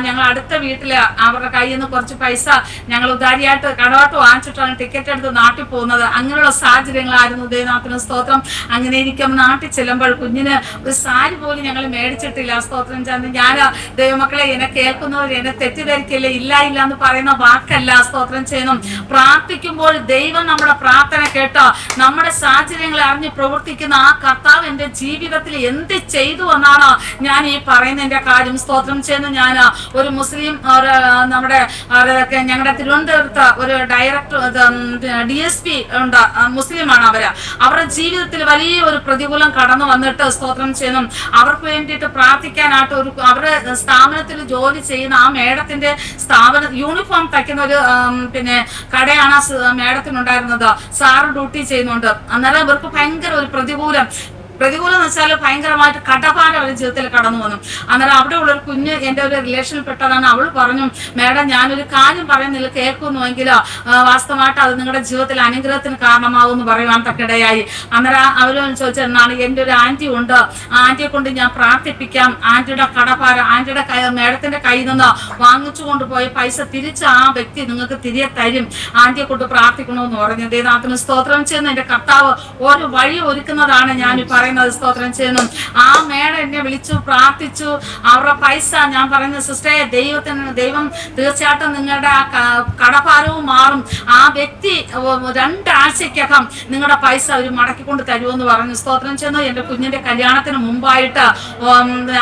ഞങ്ങൾ അടുത്ത വീട്ടില് അവരുടെ കയ്യിൽ നിന്ന് കുറച്ച് പൈസ ഞങ്ങൾ ഉദാരിയായിട്ട് കടമായിട്ട് വാങ്ങിച്ചിട്ടാണ് ടിക്കറ്റ് എടുത്ത് നാട്ടിൽ പോകുന്നത്. അങ്ങനെയുള്ള സാഹചര്യങ്ങളായിരുന്നു. ദൈവനാഥന് സ്തോത്രം. അങ്ങനെ ഇരിക്കും നാട്ടിൽ ചെല്ലുമ്പോൾ കുഞ്ഞിന് ഒരു സാരി പോലും ഞങ്ങൾ മേടിച്ചിട്ടില്ല. സ്തോത്രം ചെയ്യുന്നത് ഞാൻ ദൈവമക്കളെ, എന്നെ കേൾക്കുന്നവർ എന്നെ തെറ്റിദ്ധരിക്കില്ല, ഇല്ല ഇല്ല എന്ന് പറയുന്ന വാക്കല്ല. സ്തോത്രം ചെയ്യുന്നു. പ്രാർത്ഥിക്കുമ്പോൾ ദൈവം നമ്മുടെ പ്രാർത്ഥന കേട്ടോ നമ്മുടെ സാഹചര്യങ്ങളെ അറിഞ്ഞ് പ്രവർത്തിക്കുന്ന ആ കർത്താവ് എന്റെ ജീവിതത്തിൽ എന്ത് ചെയ്തു എന്നാണ് ഞാൻ ഈ പറയുന്നതിന്റെ കാര്യം. സ്തോത്രം ചെയ്യുന്നു. ഞാൻ ഒരു മുസ്ലിം നമ്മുടെ ഞങ്ങളുടെ തിരുവനന്തപുരത്ത് ഒരു ഡയറക്ടർ DSP ഉണ്ട്, മുസ്ലിമാണ്. അവരുടെ ജീവിതത്തിൽ വലിയ ഒരു പ്രതികൂലം കടന്നു വന്നിട്ട് സ്തോത്രം ചെയ്യുന്നു. അവർക്ക് വേണ്ടിയിട്ട് പ്രാർത്ഥിക്കാനായിട്ട് അവരുടെ സ്ഥാപനത്തിൽ ജോലി ചെയ്യുന്ന ആ മേഡത്തിന്റെ യൂണിഫോം തയ്ക്കുന്ന ഒരു കടയാണ് മേഡത്തിനുണ്ടായിരുന്നത്. സാറ് ഡ്യൂട്ടി ചെയ്യുന്നുണ്ട്. അന്നേരം ഇവർക്ക് ഭയങ്കര ഒരു പ്രതികൂലം എന്ന് വെച്ചാൽ ഭയങ്കരമായിട്ട് കടഭാരം അവരുടെ ജീവിതത്തിൽ കടന്നു വന്നു. അന്നേരം അവിടെ ഉള്ളൊരു കുഞ്ഞ് എൻ്റെ ഒരു റിലേഷനിൽ പെട്ടതാണ്. അവൾ പറഞ്ഞു, മേഡം ഞാനൊരു കാര്യം പറയുന്നില്ല, കേൾക്കുന്നുവെങ്കിൽ വാസ്തവമായിട്ട് അത് നിങ്ങളുടെ ജീവിതത്തിൽ അനുഗ്രഹത്തിന് കാരണമാകും എന്ന് പറയുവാൻ തക്കിടയായി. അന്നേരം അവർ ചോദിച്ചെന്നാണ്, എൻ്റെ ഒരു ആന്റി ഉണ്ട്, ആന്റിയെ കൊണ്ട് ഞാൻ പ്രാർത്ഥിപ്പിക്കാം. ആന്റിയുടെ കടഭാരം ആന്റിയുടെ മേഡത്തിന്റെ കയ്യിൽ നിന്ന് വാങ്ങിച്ചു കൊണ്ടുപോയി പൈസ തിരിച്ച് ആ വ്യക്തി നിങ്ങൾക്ക് തിരികെ തരും, ആന്റിയെ കൊണ്ട് പ്രാർത്ഥിക്കണമെന്ന് പറഞ്ഞു. ദൈവത്തിന് സ്തോത്രം ചെയ്യുന്നു. എൻ്റെ കർത്താവ് ഒരു വഴി ഒരുക്കുന്നതാണ് ഞാൻ പറയുന്നത്. സ്തോത്രം ചെയ്യുന്നു. ആ മേഡം എന്നെ വിളിച്ചു പ്രാർത്ഥിച്ചു. അവരുടെ പൈസ ഞാൻ പറയുന്നത്, സിസ്റ്ററെ, ദൈവം തീർച്ചയായിട്ടും നിങ്ങളുടെ കടഭാരവും മാറും. ആ വ്യക്തി 2 ആഴ്ചക്കകം നിങ്ങളുടെ പൈസ അവർ മടക്കിക്കൊണ്ട് തരുമെന്ന് പറഞ്ഞു. സ്തോത്രം ചെയ്യുന്നു. എൻ്റെ കുഞ്ഞിന്റെ കല്യാണത്തിന് മുമ്പായിട്ട്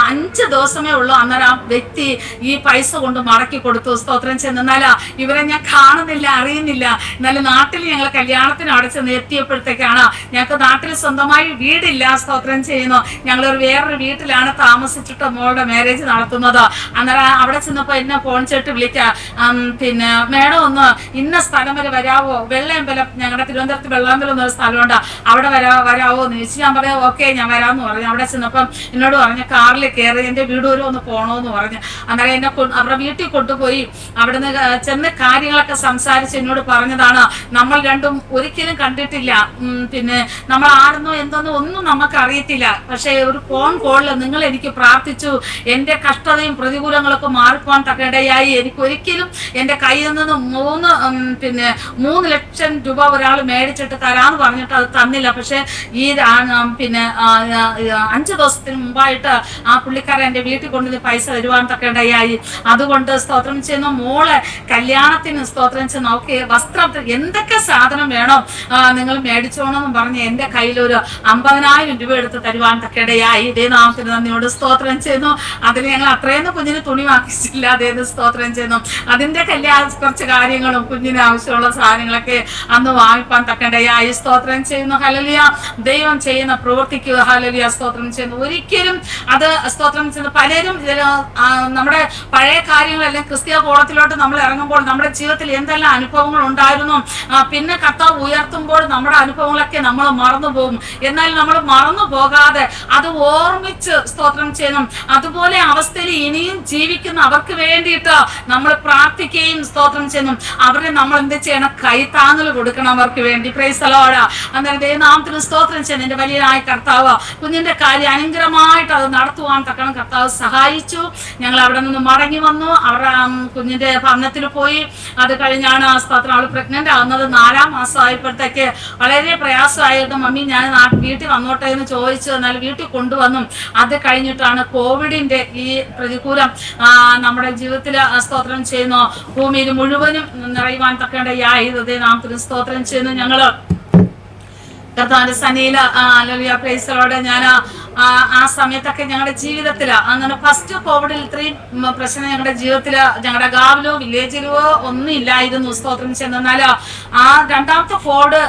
5 ദിവസമേ ഉള്ളൂ. അന്നേരം ആ വ്യക്തി ഈ പൈസ കൊണ്ട് മടക്കി കൊടുത്തു. സ്തോത്രം ചെയ്യുന്നു. എന്നാൽ ഇവരെ ഞാൻ കാണുന്നില്ല, അറിയുന്നില്ല. എന്നാലും നാട്ടിൽ ഞങ്ങൾ കല്യാണത്തിന് അടച്ച് എത്തിയപ്പോഴത്തേക്കാണ് ഞങ്ങൾക്ക് നാട്ടിൽ സ്വന്തമായി വീടില്ല. സ്തോത്രം ചെയ്യുന്നു. ഞങ്ങളൊരു വേറൊരു വീട്ടിലാണ് താമസിച്ചിട്ട് മോളുടെ മാരേജ് നടത്തുന്നത്. അന്നേരം അവിടെ ചെന്നപ്പോ എന്നെ ഫോൺ ചെയ്തിട്ട് വിളിക്കാം, മേഡം ഒന്ന് ഇന്ന സ്ഥലം വരെ വരാവോ, വെള്ളയമ്പലം, ഞങ്ങളുടെ തിരുവനന്തപുരത്ത് വെള്ളയമ്പലം എന്നൊരു സ്ഥലമുണ്ട്, അവിടെ വരാവോ എന്ന് ചോദിച്ചു. ഞാൻ പറയാം ഓക്കെ ഞാൻ വരാമെന്ന് പറഞ്ഞു. അവിടെ ചെന്നപ്പം എന്നോട് പറഞ്ഞു കാറിൽ കയറി എൻ്റെ വീട് വരെ ഒന്ന് പോകണമെന്ന് പറഞ്ഞു. അന്നേരം എന്നെ അവരുടെ വീട്ടിൽ കൊണ്ടുപോയി അവിടുന്ന് ചെന്ന് കാര്യങ്ങളൊക്കെ സംസാരിച്ച് എന്നോട് പറഞ്ഞതാണ്, നമ്മൾ രണ്ടും ഒരിക്കലും കണ്ടിട്ടില്ല, നമ്മൾ ആരെന്നോ എന്തോന്നോ ഒന്നും നമുക്ക് അറിയത്തില്ല, പക്ഷെ ഒരു ഫോൺ കോളിൽ നിങ്ങൾ എനിക്ക് പ്രാർത്ഥിച്ചു, എന്റെ കഷ്ടതയും പ്രതികൂലങ്ങളൊക്കെ മാറിപ്പോവാൻ തക്കയിടയായി. എനിക്ക് ഒരിക്കലും എന്റെ കയ്യിൽ നിന്ന് 3 ലക്ഷം രൂപ ഒരാൾ മേടിച്ചിട്ട് തരാന്ന് പറഞ്ഞിട്ട് അത് തന്നില്ല. പക്ഷെ ഈ 5 ദിവസത്തിന് മുമ്പായിട്ട് ആ പുള്ളിക്കാരൻ എന്റെ വീട്ടിൽ കൊണ്ടുവന്ന് പൈസ തരുവാൻ തക്കയിടയായി. അതുകൊണ്ട് സ്തോത്രം ചെയ്യുന്ന മോളെ കല്യാണത്തിന് സ്തോത്രം ചെയ്യുന്ന ഓക്കെ വസ്ത്രം എന്തൊക്കെ സാധനം വേണോ നിങ്ങൾ മേടിച്ചോണെന്നും പറഞ്ഞ് എന്റെ കയ്യിൽ ഒരു 50,000 രൂപ എടുത്ത് തരുവാൻ തക്കയിടയായി. ഇതേ നാമത്തിന് നന്ദിയോട് സ്തോത്രം ചെയ്യുന്നു. അതിന് ഞങ്ങൾ അത്രയൊന്നും കുഞ്ഞിന് തുണി വാങ്ങിച്ചില്ല. അതേത് സ്തോത്രം ചെയ്യുന്നു. അതിന്റെ കുറച്ച് കാര്യങ്ങളും കുഞ്ഞിന് ആവശ്യമുള്ള സാധനങ്ങളൊക്കെ അന്ന് വാങ്ങിപ്പാൻ തക്കയിടയായി. സ്തോത്രം ചെയ്യുന്നു. ഹല്ലേലൂയ. ദൈവം ചെയ്യുന്ന പ്രവർത്തിക്കുക. ഹല്ലേലൂയ. സ്തോത്രം ചെയ്യുന്നു. ഒരിക്കലും അത് സ്തോത്രം ചെയ്യുന്നു. പലരും നമ്മുടെ പഴയ കാര്യങ്ങളെല്ലാം ക്രിസ്തീയ കോളത്തിലോട്ട് നമ്മൾ ഇറങ്ങുമ്പോൾ നമ്മുടെ ജീവിതത്തിൽ എന്തെല്ലാം അനുഭവങ്ങൾ ഉണ്ടായിരുന്നു, പിന്നെ കർത്താവ് ഉയർത്തുമ്പോൾ നമ്മുടെ അനുഭവങ്ങളൊക്കെ നമ്മൾ മറന്നുപോകും. എന്നാൽ നമ്മൾ മറന്നു പോകാതെ അത് ഓർമ്മിച്ച് സ്തോത്രം ചെയ്യണം. അതുപോലെ അവസ്ഥയിൽ ഇനിയും ജീവിക്കുന്ന അവർക്ക് വേണ്ടിയിട്ട് നമ്മൾ പ്രാർത്ഥിക്കുകയും സ്തോത്രം ചെയ്യണം. അവരെ നമ്മൾ എന്ത് ചെയ്യണം? കൈത്താങ്ങൽ കൊടുക്കണം അവർക്ക് വേണ്ടി. Price the Lord. അന്നേരം ദൈവനാമത്തിന് സ്തോത്രം ചെയ്യണം. എൻ്റെ വലിയനായ കർത്താവ് കുഞ്ഞിന്റെ കാര്യം അനുഗ്രഹമായിട്ട് അത് നടത്തുവാൻ തക്കണം കർത്താവ് സഹായിച്ചു. ഞങ്ങൾ അവിടെ നിന്ന് മടങ്ങി വന്നു. അവരുടെ കുഞ്ഞിന്റെ ഭവനത്തിൽ പോയി. അത് കഴിഞ്ഞാണ് സ്തോത്രം അവൾ പ്രഗ്നന്റ് ആവുന്നത്. 4-ാം മാസം ആയപ്പോഴത്തേക്ക് വളരെ പ്രയാസമായിട്ട് മമ്മി ഞാൻ വീട്ടിൽ വന്നോട്ടെ എന്ന് ചോദിച്ചു. എന്നാൽ വീട്ടിൽ കൊണ്ടുവന്നു. അത് കഴിഞ്ഞിട്ടാണ് കോവിഡിന്റെ ഈ പ്രതികൂലം നമ്മുടെ ജീവിതത്തിൽ സ്തോത്രം ചെയ്യുന്നു. ഭൂമിയിൽ മുഴുവനും നിറയുവാൻ തക്കേണ്ടയായി. നാമത്തിന് സ്തോത്രം ചെയ്യുന്നു. ഞങ്ങള് കർത്താവിന്റെ സന്നിധിയിൽ ഹല്ലേലൂയ പ്രൈസ് ദി ലോർഡ്. ഞാൻ ആ സമയത്തൊക്കെ ഞങ്ങളുടെ ജീവിതത്തിൽ അങ്ങനെ ഫസ്റ്റ് കോവിഡിൽ ഇത്രയും പ്രശ്നം ഞങ്ങളുടെ ജീവിതത്തിൽ ഞങ്ങളുടെ ഗാവിലോ വില്ലേജിലോ ഒന്നും ഇല്ലായിരുന്നു. സ്തോത്രം ചെയ്യുന്നു. എന്നാൽ ആ 2ാമത്തെ കോവിഡ്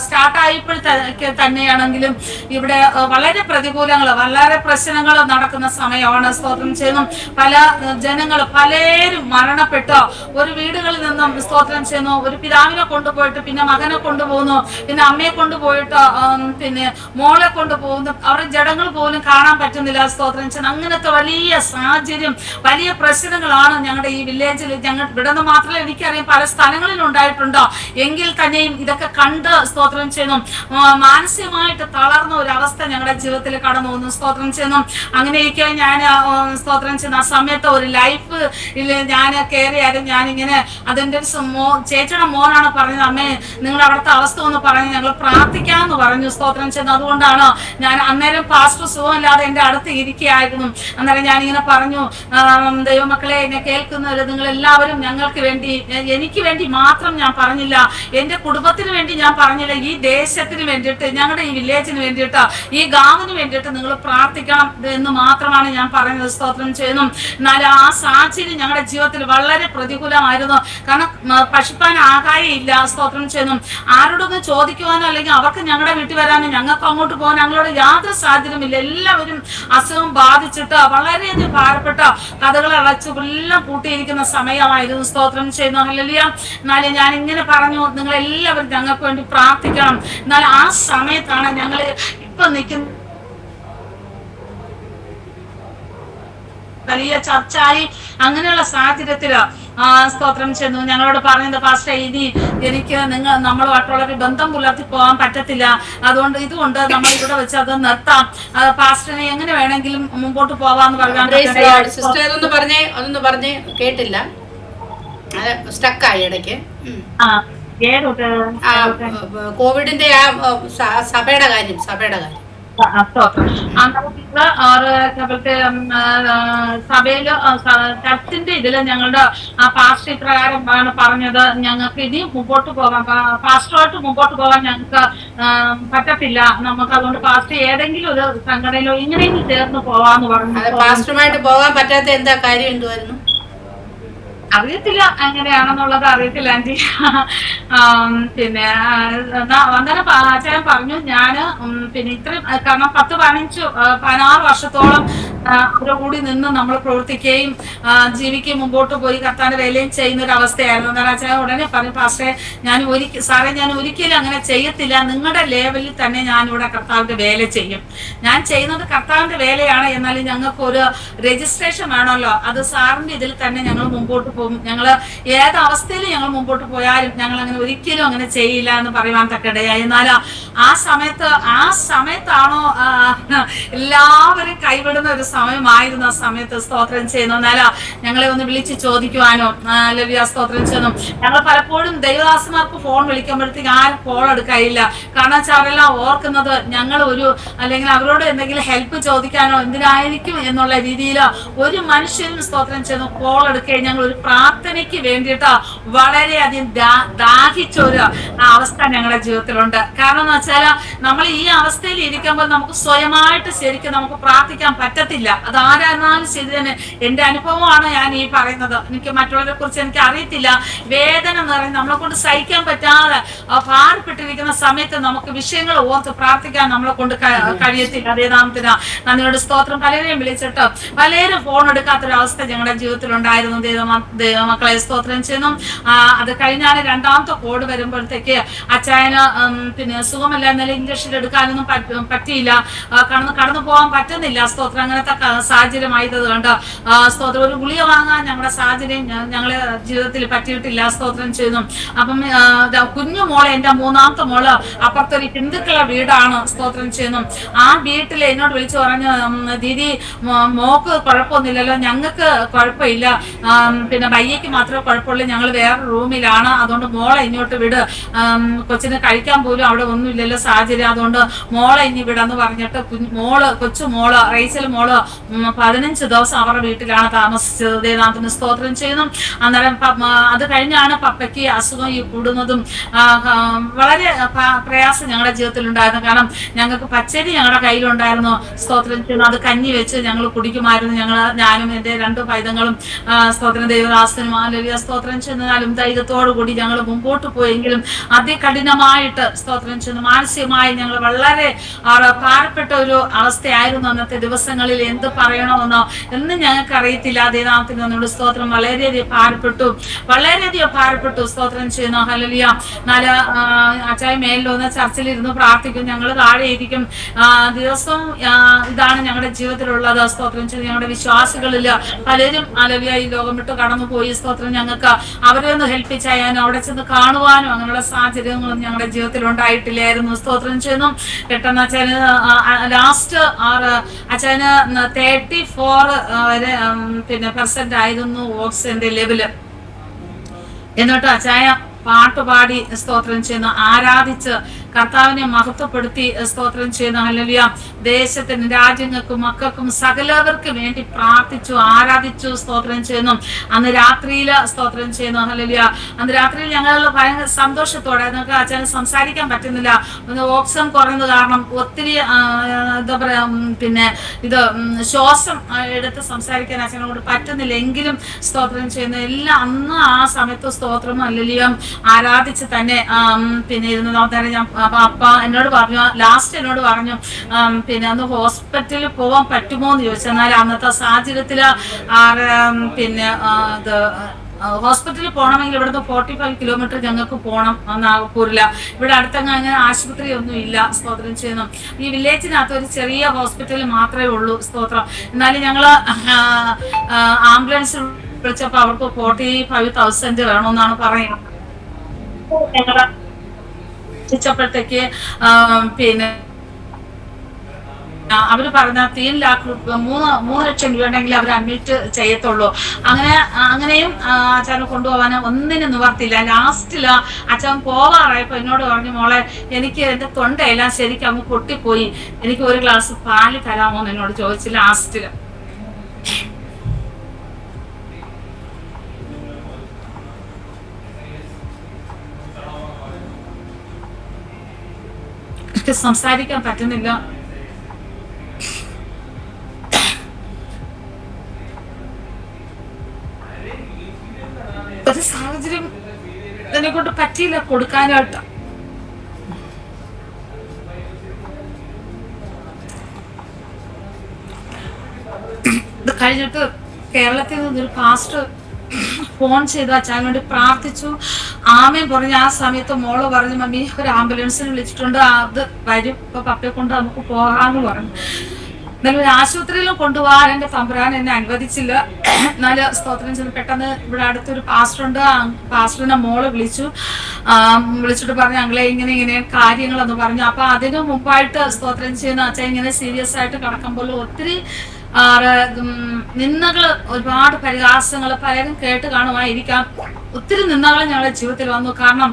സ്റ്റാർട്ടായപ്പോഴത്തേക്ക് തന്നെയാണെങ്കിലും ഇവിടെ വളരെ പ്രതികൂലങ്ങൾ, വളരെ പ്രശ്നങ്ങൾ നടക്കുന്ന സമയമാണ്. സ്തോത്രം ചെയ്യുന്നു. പല ജനങ്ങൾ പലരും മരണപ്പെട്ടു. ഒരു വീടുകളിൽ നിന്നും സ്തോത്രം ചെയ്യുന്നു ഒരു പിതാവിനെ കൊണ്ടുപോയിട്ട് പിന്നെ മകനെ കൊണ്ടുപോകുന്നു, പിന്നെ അമ്മയെ കൊണ്ടുപോയിട്ട് പിന്നെ മോളെ കൊണ്ടുപോകുന്നു. അവരുടെ ജഡങ്ങൾ മൃഗങ്ങൾ പോലും കാണാൻ പറ്റുന്നില്ല. സ്തോത്രം ചെയ്യുന്നു. അങ്ങനത്തെ വലിയ സാഹചര്യം, വലിയ പ്രശ്നങ്ങളാണ് ഞങ്ങളുടെ ഈ വില്ലേജിൽ. ഞങ്ങൾ ഇവിടെ നിന്ന് മാത്രമല്ല, എനിക്കറിയാം പല സ്ഥലങ്ങളിലും ഉണ്ടായിട്ടുണ്ടോ. എങ്കിൽ തന്നെയും ഇതൊക്കെ കണ്ട് സ്തോത്രം ചെയ്യുന്നു മാനസികമായിട്ട് തളർന്ന ഒരു അവസ്ഥ ഞങ്ങളുടെ ജീവിതത്തിൽ കടന്നു വന്നു. സ്തോത്രം ചെയ്യുന്നു. അങ്ങനെയൊക്കെ ഞാൻ സ്തോത്രം ചെയ്യുന്ന ആ സമയത്ത് ഒരു ലൈഫ് ഞാൻ കയറിയാലും ഞാനിങ്ങനെ അതിൻ്റെ ചേച്ചിയുടെ മോനാണ് പറഞ്ഞത്, അമ്മേ നിങ്ങളുടെ അവിടുത്തെ അവസ്ഥ ഒന്ന് പറഞ്ഞ് ഞങ്ങൾ പ്രാർത്ഥിക്കാമെന്ന് പറഞ്ഞു. സ്തോത്രം ചെയ്യുന്നു. അതുകൊണ്ടാണ് ഞാൻ അന്നേരം പാസ്റ്റർ സുഖമില്ലാതെ എൻ്റെ അടുത്ത് ഇരിക്കുകയായിരുന്നു. അന്നേരം ഞാനിങ്ങനെ പറഞ്ഞു, ദൈവമക്കളെ എന്നെ കേൾക്കുന്നവർ നിങ്ങൾ എല്ലാവരും ഞങ്ങൾക്ക് വേണ്ടി, എനിക്ക് വേണ്ടി മാത്രം ഞാൻ പറഞ്ഞില്ല, എൻ്റെ കുടുംബത്തിന് വേണ്ടി ഞാൻ പറഞ്ഞില്ല, ഈ ദേശത്തിന് വേണ്ടിയിട്ട്, ഞങ്ങളുടെ ഈ വില്ലേജിന് വേണ്ടിയിട്ട്, ഈ ഗാമിന് വേണ്ടിയിട്ട് നിങ്ങൾ പ്രാർത്ഥിക്കണം എന്ന് മാത്രമാണ് ഞാൻ പറഞ്ഞത്. സ്തോത്രം ചെയ്യുന്നു. എന്നാൽ ആ സാഹചര്യം ഞങ്ങളുടെ ജീവിതത്തിൽ വളരെ പ്രതികൂലമായിരുന്നു. കാരണം പശുപ്പാൻ ആകായില്ല. സ്തോത്രം ചെയ്യുന്നു. ആരോടൊന്ന് ചോദിക്കുവാനോ അല്ലെങ്കിൽ അവർക്ക് ഞങ്ങളുടെ വീട്ടിൽ വരാനോ ഞങ്ങൾക്ക് അങ്ങോട്ട് പോകാൻ ഞങ്ങളോട് യാതൊരു സാഹചര്യമില്ല. എല്ലാവരും അസുഖം ബാധിച്ചിട്ട് വളരെയധികം ഭാരപ്പെട്ട കഥകൾ അടച്ച് എല്ലാം പൂട്ടിയിരിക്കുന്ന സമയമായിരുന്നു. സ്തോത്രം ചെയ്യുന്നു. ഹല്ലേലൂയ. എന്നാലും ഞാൻ ഇങ്ങനെ പറഞ്ഞു, നിങ്ങൾ എല്ലാവരും ഞങ്ങൾക്ക് വേണ്ടി പ്രാർത്ഥിക്കണം. എന്നാൽ ആ സമയത്താണ് ഞങ്ങൾ ഇപ്പൊ നിൽക്കുന്ന വലിയ ചർച്ചയായി. അങ്ങനെയുള്ള സാഹചര്യത്തില് സ്തോത്രം ചെയ്യുന്നു ഞങ്ങളോട് പറഞ്ഞത്, പാസ്റ്റർ ഇനി എനിക്ക് നമ്മളുമായിട്ടുള്ള ബന്ധം പുലർത്തി പോകാൻ പറ്റത്തില്ല, അതുകൊണ്ട് ഇതുകൊണ്ട് നമ്മൾ ഇവിടെ വെച്ച് അത് നിർത്താം, പാസ്റ്ററിനെ എങ്ങനെ വേണമെങ്കിലും മുമ്പോട്ട് പോവാന്ന് പറയാൻ. അതൊന്ന് പറഞ്ഞേ കേട്ടില്ല, സ്റ്റക്കായി ഇടയ്ക്ക്. കോവിഡിന്റെ ആ സഭയുടെ കാര്യം സഭയില് ചർച്ചിന്റെ ഇതില് ഞങ്ങളുടെ പാസ്റ്റർ ഇപ്രകാരമാണ് പറഞ്ഞത്, ഞങ്ങൾക്ക് ഇനി മുമ്പോട്ട് പോകാം, പാസ്റ്ററുമായിട്ട് മുമ്പോട്ട് പോകാൻ ഞങ്ങൾക്ക് പറ്റത്തില്ല, നമുക്ക് അതുകൊണ്ട് പാസ്റ്റർ ഏതെങ്കിലും ഒരു സംഘടനയിലോ ഇങ്ങനെയെങ്കിലും ചേർന്ന് പോവാന്ന് പറഞ്ഞു. പാസ്റ്ററുമായിട്ട് പോകാൻ പറ്റാത്ത എന്താ കാര്യം എന്തുവായിരുന്നു അറിയത്തില്ല, എങ്ങനെയാണെന്നുള്ളത് അറിയത്തില്ല ആന്റി. പിന്നെ അങ്ങനെ അച്ഛൻ പറഞ്ഞു, ഞാന് പിന്നെ ഇത്രയും കാരണം 10-15-16 വർഷത്തോളം അവരുടെ കൂടി നിന്ന് നമ്മൾ പ്രവർത്തിക്കുകയും ജീവിക്കുകയും മുമ്പോട്ട് പോയി കർത്താവിന്റെ വേലയും ചെയ്യുന്ന ഒരു അവസ്ഥയായിരുന്നു. എന്നാൽ അച്ഛൻ ഉടനെ പറഞ്ഞു, പാസ്റ്റേ ഞാൻ ഒരിക്കലും അങ്ങനെ ചെയ്യത്തില്ല, നിങ്ങളുടെ ലെവലിൽ തന്നെ ഞാൻ ഇവിടെ കർത്താവിന്റെ വേല ചെയ്യും, ഞാൻ ചെയ്യുന്നത് കർത്താവിന്റെ വേലയാണ്, എന്നാലും ഞങ്ങൾക്ക് ഒരു രജിസ്ട്രേഷൻ വേണമല്ലോ, അത് സാറിന്റെ ഇതിൽ തന്നെ ഞങ്ങൾ മുമ്പോട്ട് പോകും, ഞങ്ങൾ ഏത് അവസ്ഥയിൽ ഞങ്ങൾ മുമ്പോട്ട് പോയാലും ഞങ്ങൾ അങ്ങനെ ഒരിക്കലും അങ്ങനെ ചെയ്യില്ല എന്ന് പറയുവാൻ തക്കടയായി. എന്നാൽ ആ സമയത്താണോ എല്ലാവരും കൈവിടുന്ന ഒരു സമയമായിരുന്നു. ആ സമയത്ത് സ്തോത്രം ചെയ്യുന്നു. എന്നാൽ ഞങ്ങളെ ഒന്ന് വിളിച്ച് ചോദിക്കുവാനോ ലവ്യ സ്തോത്രം ചെയ്യുന്നു. ഞങ്ങൾ പലപ്പോഴും ദൈവദാസന്മാർക്ക് ഫോൺ വിളിക്കുമ്പോഴത്തേക്ക് ആരും കോൾ എടുക്കാനില്ല. കാരണം വെച്ചാൽ അവരെല്ലാം ഓർക്കുന്നത് ഞങ്ങൾ അല്ലെങ്കിൽ അവരോട് എന്തെങ്കിലും ഹെൽപ്പ് ചോദിക്കാനോ എന്തിനായിരിക്കും എന്നുള്ള രീതിയിൽ ഒരു മനുഷ്യനും സ്തോത്രം ചെയ്യുന്നു കോൾ എടുക്കുകയും ഞങ്ങൾ ഒരു പ്രാർത്ഥനയ്ക്ക് വേണ്ടിയിട്ട് വളരെയധികം ദാഹിച്ച ഒരു അവസ്ഥ ഞങ്ങളുടെ ജീവിതത്തിലുണ്ട്. കാരണം എന്ന് വെച്ചാൽ നമ്മൾ ഈ അവസ്ഥയിൽ ഇരിക്കുമ്പോൾ നമുക്ക് സ്വയമായിട്ട് ശരിക്കും നമുക്ക് പ്രാർത്ഥിക്കാൻ പറ്റത്തില്ല. അത് ആരായിരുന്നാലും ശരി തന്നെ. എന്റെ അനുഭവമാണ് ഞാൻ ഈ പറയുന്നത്. എനിക്ക് മറ്റുള്ളവരെ കുറിച്ച് എനിക്ക് അറിയത്തില്ല. വേദന നിറഞ്ഞ് നമ്മളെ കൊണ്ട് സഹിക്കാൻ പറ്റാതെ ഭാരപ്പെട്ടിരിക്കുന്ന സമയത്ത് നമുക്ക് വിഷയങ്ങൾ ഓർത്ത് പ്രാർത്ഥിക്കാൻ നമ്മളെ കൊണ്ട് കഴിയത്തില്ല. അതേ നാമത്തിന് നന്ദിയോട് സ്തോത്രം. പലരെയും വിളിച്ചിട്ട് പലരും ഫോൺ എടുക്കാത്തൊരവസ്ഥ ഞങ്ങളുടെ ജീവിതത്തിൽ ഉണ്ടായിരുന്നു. ദൈവമക്കളെ സ്തോത്രം ചെയ്യുന്നു. അത് കഴിഞ്ഞാൽ രണ്ടാമത്തെ കോഡ് വരുമ്പോഴത്തേക്ക് അച്ചായന് പിന്നെ സുഖമല്ല, എന്നാലും ഇഞ്ചക്ഷൻ എടുക്കാനൊന്നും പറ്റിയില്ല, കടന്നു പോകാൻ പറ്റുന്നില്ല. സ്തോത്രം അങ്ങനത്തെ സാഹചര്യമായത് കൊണ്ട് സ്തോത്രം ഒരു ഗുളിക വാങ്ങാൻ ഞങ്ങളുടെ സാഹചര്യം ഞങ്ങളെ ജീവിതത്തിൽ പറ്റിയിട്ടില്ല. സ്തോത്രം ചെയ്യുന്നു. അപ്പം കുഞ്ഞു മോളെ, എന്റെ 3ാമത്തെ മോള് അപ്പുറത്തൊരു ഹിന്ദുക്കളുടെ വീടാണ്. സ്തോത്രം ചെയ്യുന്നു. ആ വീട്ടിൽ എന്നോട് വിളിച്ചു പറഞ്ഞു, ദീദി മോക്ക് കുഴപ്പമൊന്നുമില്ലല്ലോ, ഞങ്ങൾക്ക് കുഴപ്പമില്ല, പിന്നെ ബയ്യക്ക് മാത്രമേ കുഴപ്പമുള്ളൂ, ഞങ്ങൾ വേറെ റൂമിലാണ്, അതുകൊണ്ട് മോളെ ഇങ്ങോട്ട് വിട്, കൊച്ചിന് കഴിക്കാൻ പോലും അവിടെ ഒന്നുമില്ലല്ലോ സാഹചര്യം, അതുകൊണ്ട് മോളെ ഇനി വിടാന്ന് പറഞ്ഞിട്ട് കൊച്ചു മോള് റൈസൽ മോള് 15 ദിവസം അവരുടെ വീട്ടിലാണ് താമസിച്ചത്. ദേവനാഥന് സ്തോത്രം ചെയ്യുന്നു. അന്നേരം അത് കഴിഞ്ഞാണ് പപ്പയ്ക്ക് അസുഖം കൂടുന്നതും വളരെ പ്രയാസം ഞങ്ങളുടെ ജീവിതത്തിൽ ഉണ്ടായിരുന്നു. കാരണം ഞങ്ങൾക്ക് പച്ചരി ഞങ്ങളുടെ കയ്യിലുണ്ടായിരുന്നു. സ്തോത്രം ചെയ്യുന്നു. അത് കഞ്ഞി വെച്ച് ഞങ്ങൾ കുടിക്കുമായിരുന്നു. ഞാനും എൻ്റെ 2 പൈതങ്ങളും സ്തോത്രം ദൈവദാസനും ആലവ്യ സ്തോത്രം ചെയ്യുന്നാലും ധൈര്യത്തോടു കൂടി ഞങ്ങൾ മുമ്പോട്ട് പോയെങ്കിലും അതികഠിനമായിട്ട് സ്തോത്രം ചെയ്യുന്നു മാനസികമായി ഞങ്ങൾ വളരെ ഭാരപ്പെട്ട ഒരു അവസ്ഥയായിരുന്നു അന്നത്തെ ദിവസങ്ങളിൽ എന്ത് പറയണമെന്നോ എന്ന് ഞങ്ങൾക്ക് അറിയത്തില്ല. ദൈവനാമത്തിന് നമ്മുടെ സ്തോത്രം. വളരെയധികം ഭാരപ്പെട്ടു. സ്തോത്രം ചെയ്യുന്നു. ഹല്ലേലൂയ. അച്ചായ മേലിലൊന്ന് ചർച്ചിലിരുന്ന് പ്രാർത്ഥിക്കും, ഞങ്ങൾ താഴെ ഇരിക്കും. ദിവസവും ഇതാണ് ഞങ്ങളുടെ ജീവിതത്തിലുള്ളത്. സ്തോത്രം ചെയ്ത് ഞങ്ങളുടെ വിശ്വാസികളിൽ പലരും ഹല്ലേലൂയ ഈ ലോകം വിട്ട് കടന്നുപോയി. സ്തോത്രം. ഞങ്ങൾക്ക് അവരെ ഒന്ന് ഹെൽപ്പ് ചെയ്യാനും അവിടെ ചെന്ന് കാണുവാനും അങ്ങനെയുള്ള സാഹചര്യങ്ങളൊന്നും ഞങ്ങളുടെ ജീവിതത്തിൽ ഉണ്ടായിട്ടില്ലായിരുന്നു. സ്തോത്രം ചെയ്യുന്നു. പെട്ടെന്ന് അച്ഛന് ലാസ്റ്റ് അച്ഛന് 34% ആയിരുന്നു ഓക്സിജന്റെ ലെവല്. എന്നിട്ട് അച്ചായ പാട്ടുപാടി സ്തോത്രം ചെയ്യുന്നു, ആരാധിച്ച് കർത്താവിനെ മഹത്വപ്പെടുത്തി സ്തോത്രം ചെയ്യുന്നു. ഹല്ലേലൂയ. ദേശത്തിന്, രാജ്യങ്ങൾക്കും, മക്കൾക്കും സകലവർക്കും വേണ്ടി പ്രാർത്ഥിച്ചു, ആരാധിച്ചു. സ്തോത്രം ചെയ്യുന്നു. അന്ന് രാത്രിയില് സ്തോത്രം ചെയ്യുന്നു. ഹല്ലേലൂയ. അന്ന് രാത്രിയിൽ ഞങ്ങൾ ഭയങ്കര സന്തോഷത്തോടെ, നമുക്ക് അച്ഛന് സംസാരിക്കാൻ പറ്റുന്നില്ല, ഓക്സിജൻ കുറഞ്ഞത് കാരണം ഒത്തിരി എന്താ പറയാ ഇത് ശ്വാസം എടുത്ത് സംസാരിക്കാൻ അച്ഛനോട് പറ്റുന്നില്ല. എങ്കിലും സ്തോത്രം ചെയ്യുന്നു. എല്ലാം അന്ന് ആ സമയത്ത് സ്തോത്രം ഹല്ലേലൂയ ആരാധിച്ച് തന്നെ ഇരുന്ന് ഞാൻ അപ്പ എന്നോട് പറഞ്ഞു, ലാസ്റ്റ് എന്നോട് പറഞ്ഞു അന്ന് ഹോസ്പിറ്റലിൽ പോവാൻ പറ്റുമോ എന്ന് ചോദിച്ചു. എന്നാൽ അന്നത്തെ സാഹചര്യത്തില് ഹോസ്പിറ്റലിൽ പോകണമെങ്കിൽ ഇവിടുന്ന് 45 കിലോമീറ്റർ ഞങ്ങൾക്ക് പോകണം നാഗപ്പൂരില. ഇവിടെ അടുത്തങ്ങ് അങ്ങനെ ആശുപത്രി ഒന്നും ഇല്ല. സ്തോത്രം ചെയ്യുന്നു. ഈ വില്ലേജിനകത്ത് ഒരു ചെറിയ ഹോസ്പിറ്റൽ മാത്രമേ ഉള്ളൂ. സ്തോത്രം. എന്നാലും ഞങ്ങള് ആംബുലൻസ് വിളിച്ചപ്പോ അവർക്ക് 45,000 വേണമെന്നാണ് പറയുന്നത്. പ്പോഴത്തേക്ക് അവര് പറഞ്ഞ 3 ലക്ഷം രൂപ ഉണ്ടെങ്കിൽ അവർ അഡ്മിറ്റ് ചെയ്യത്തുള്ളൂ. അങ്ങനെയും അച്ഛനെ കൊണ്ടുപോകാൻ ഒന്നിനും നിവർത്തില്ല. ലാസ്റ്റില് അച്ഛൻ പോവാറായപ്പോ എന്നോട് പറഞ്ഞു, മോളെ എനിക്ക് എന്റെ തൊണ്ടയെല്ലാം ശരിക്കും അങ്ങ് പൊട്ടിപ്പോയി, എനിക്ക് ഒരു ഗ്ലാസ് പാല് തരാമോ എന്ന് എന്നോട് ചോദിച്ചു. ലാസ്റ്റില് സംസാരിക്കാൻ പറ്റുന്നില്ല. ഒരു സാഹചര്യം എന്നെ കൊണ്ട് പറ്റിയില്ല കൊടുക്കാനായിട്ട്. ഇത് കഴിഞ്ഞിട്ട് കേരളത്തിൽ നിന്നൊരു പാസ്റ്റർ ഫോൺ ചെയ്തു അച്ഛൻ വേണ്ടി പ്രാർത്ഥിച്ചു. ആമയും പറഞ്ഞു. ആ സമയത്ത് മോള് പറഞ്ഞു, മമ്മി ഒരു ആംബുലൻസിന് വിളിച്ചിട്ടുണ്ട്, അത് വരും, ഇപ്പൊ പപ്പയെ കൊണ്ട് നമുക്ക് പോകാന്ന് പറഞ്ഞു. എന്നാലും ഒരു ആശുപത്രിയിലും കൊണ്ടുപോകാൻ എന്റെ തമ്പുരാൻ എന്നെ അനുവദിച്ചില്ല. എന്നാല് സ്തോത്രം ചെയ്ത് പെട്ടെന്ന് ഇവിടെ അടുത്തൊരു പാസ്റ്ററുണ്ട്, പാസ്റ്ററിനെ മോള് വിളിച്ചിട്ട് പറഞ്ഞു, ഞങ്ങളെ ഇങ്ങനെ കാര്യങ്ങളെന്ന് പറഞ്ഞു. അപ്പൊ അതിനു മുമ്പായിട്ട് സ്തോത്രം ചെയ്യുന്ന അച്ഛൻ ഇങ്ങനെ സീരിയസ് ആയിട്ട് കിടക്കുമ്പോൾ ഒത്തിരി നിന്ദകള്, ഒരുപാട് പരിഹാസങ്ങൾ പലരും കേട്ട് കാണുമായിരിക്കാം. ഒത്തിരി നിന്ദകൾ ഞങ്ങളുടെ ജീവിതത്തിൽ വന്നു. കാരണം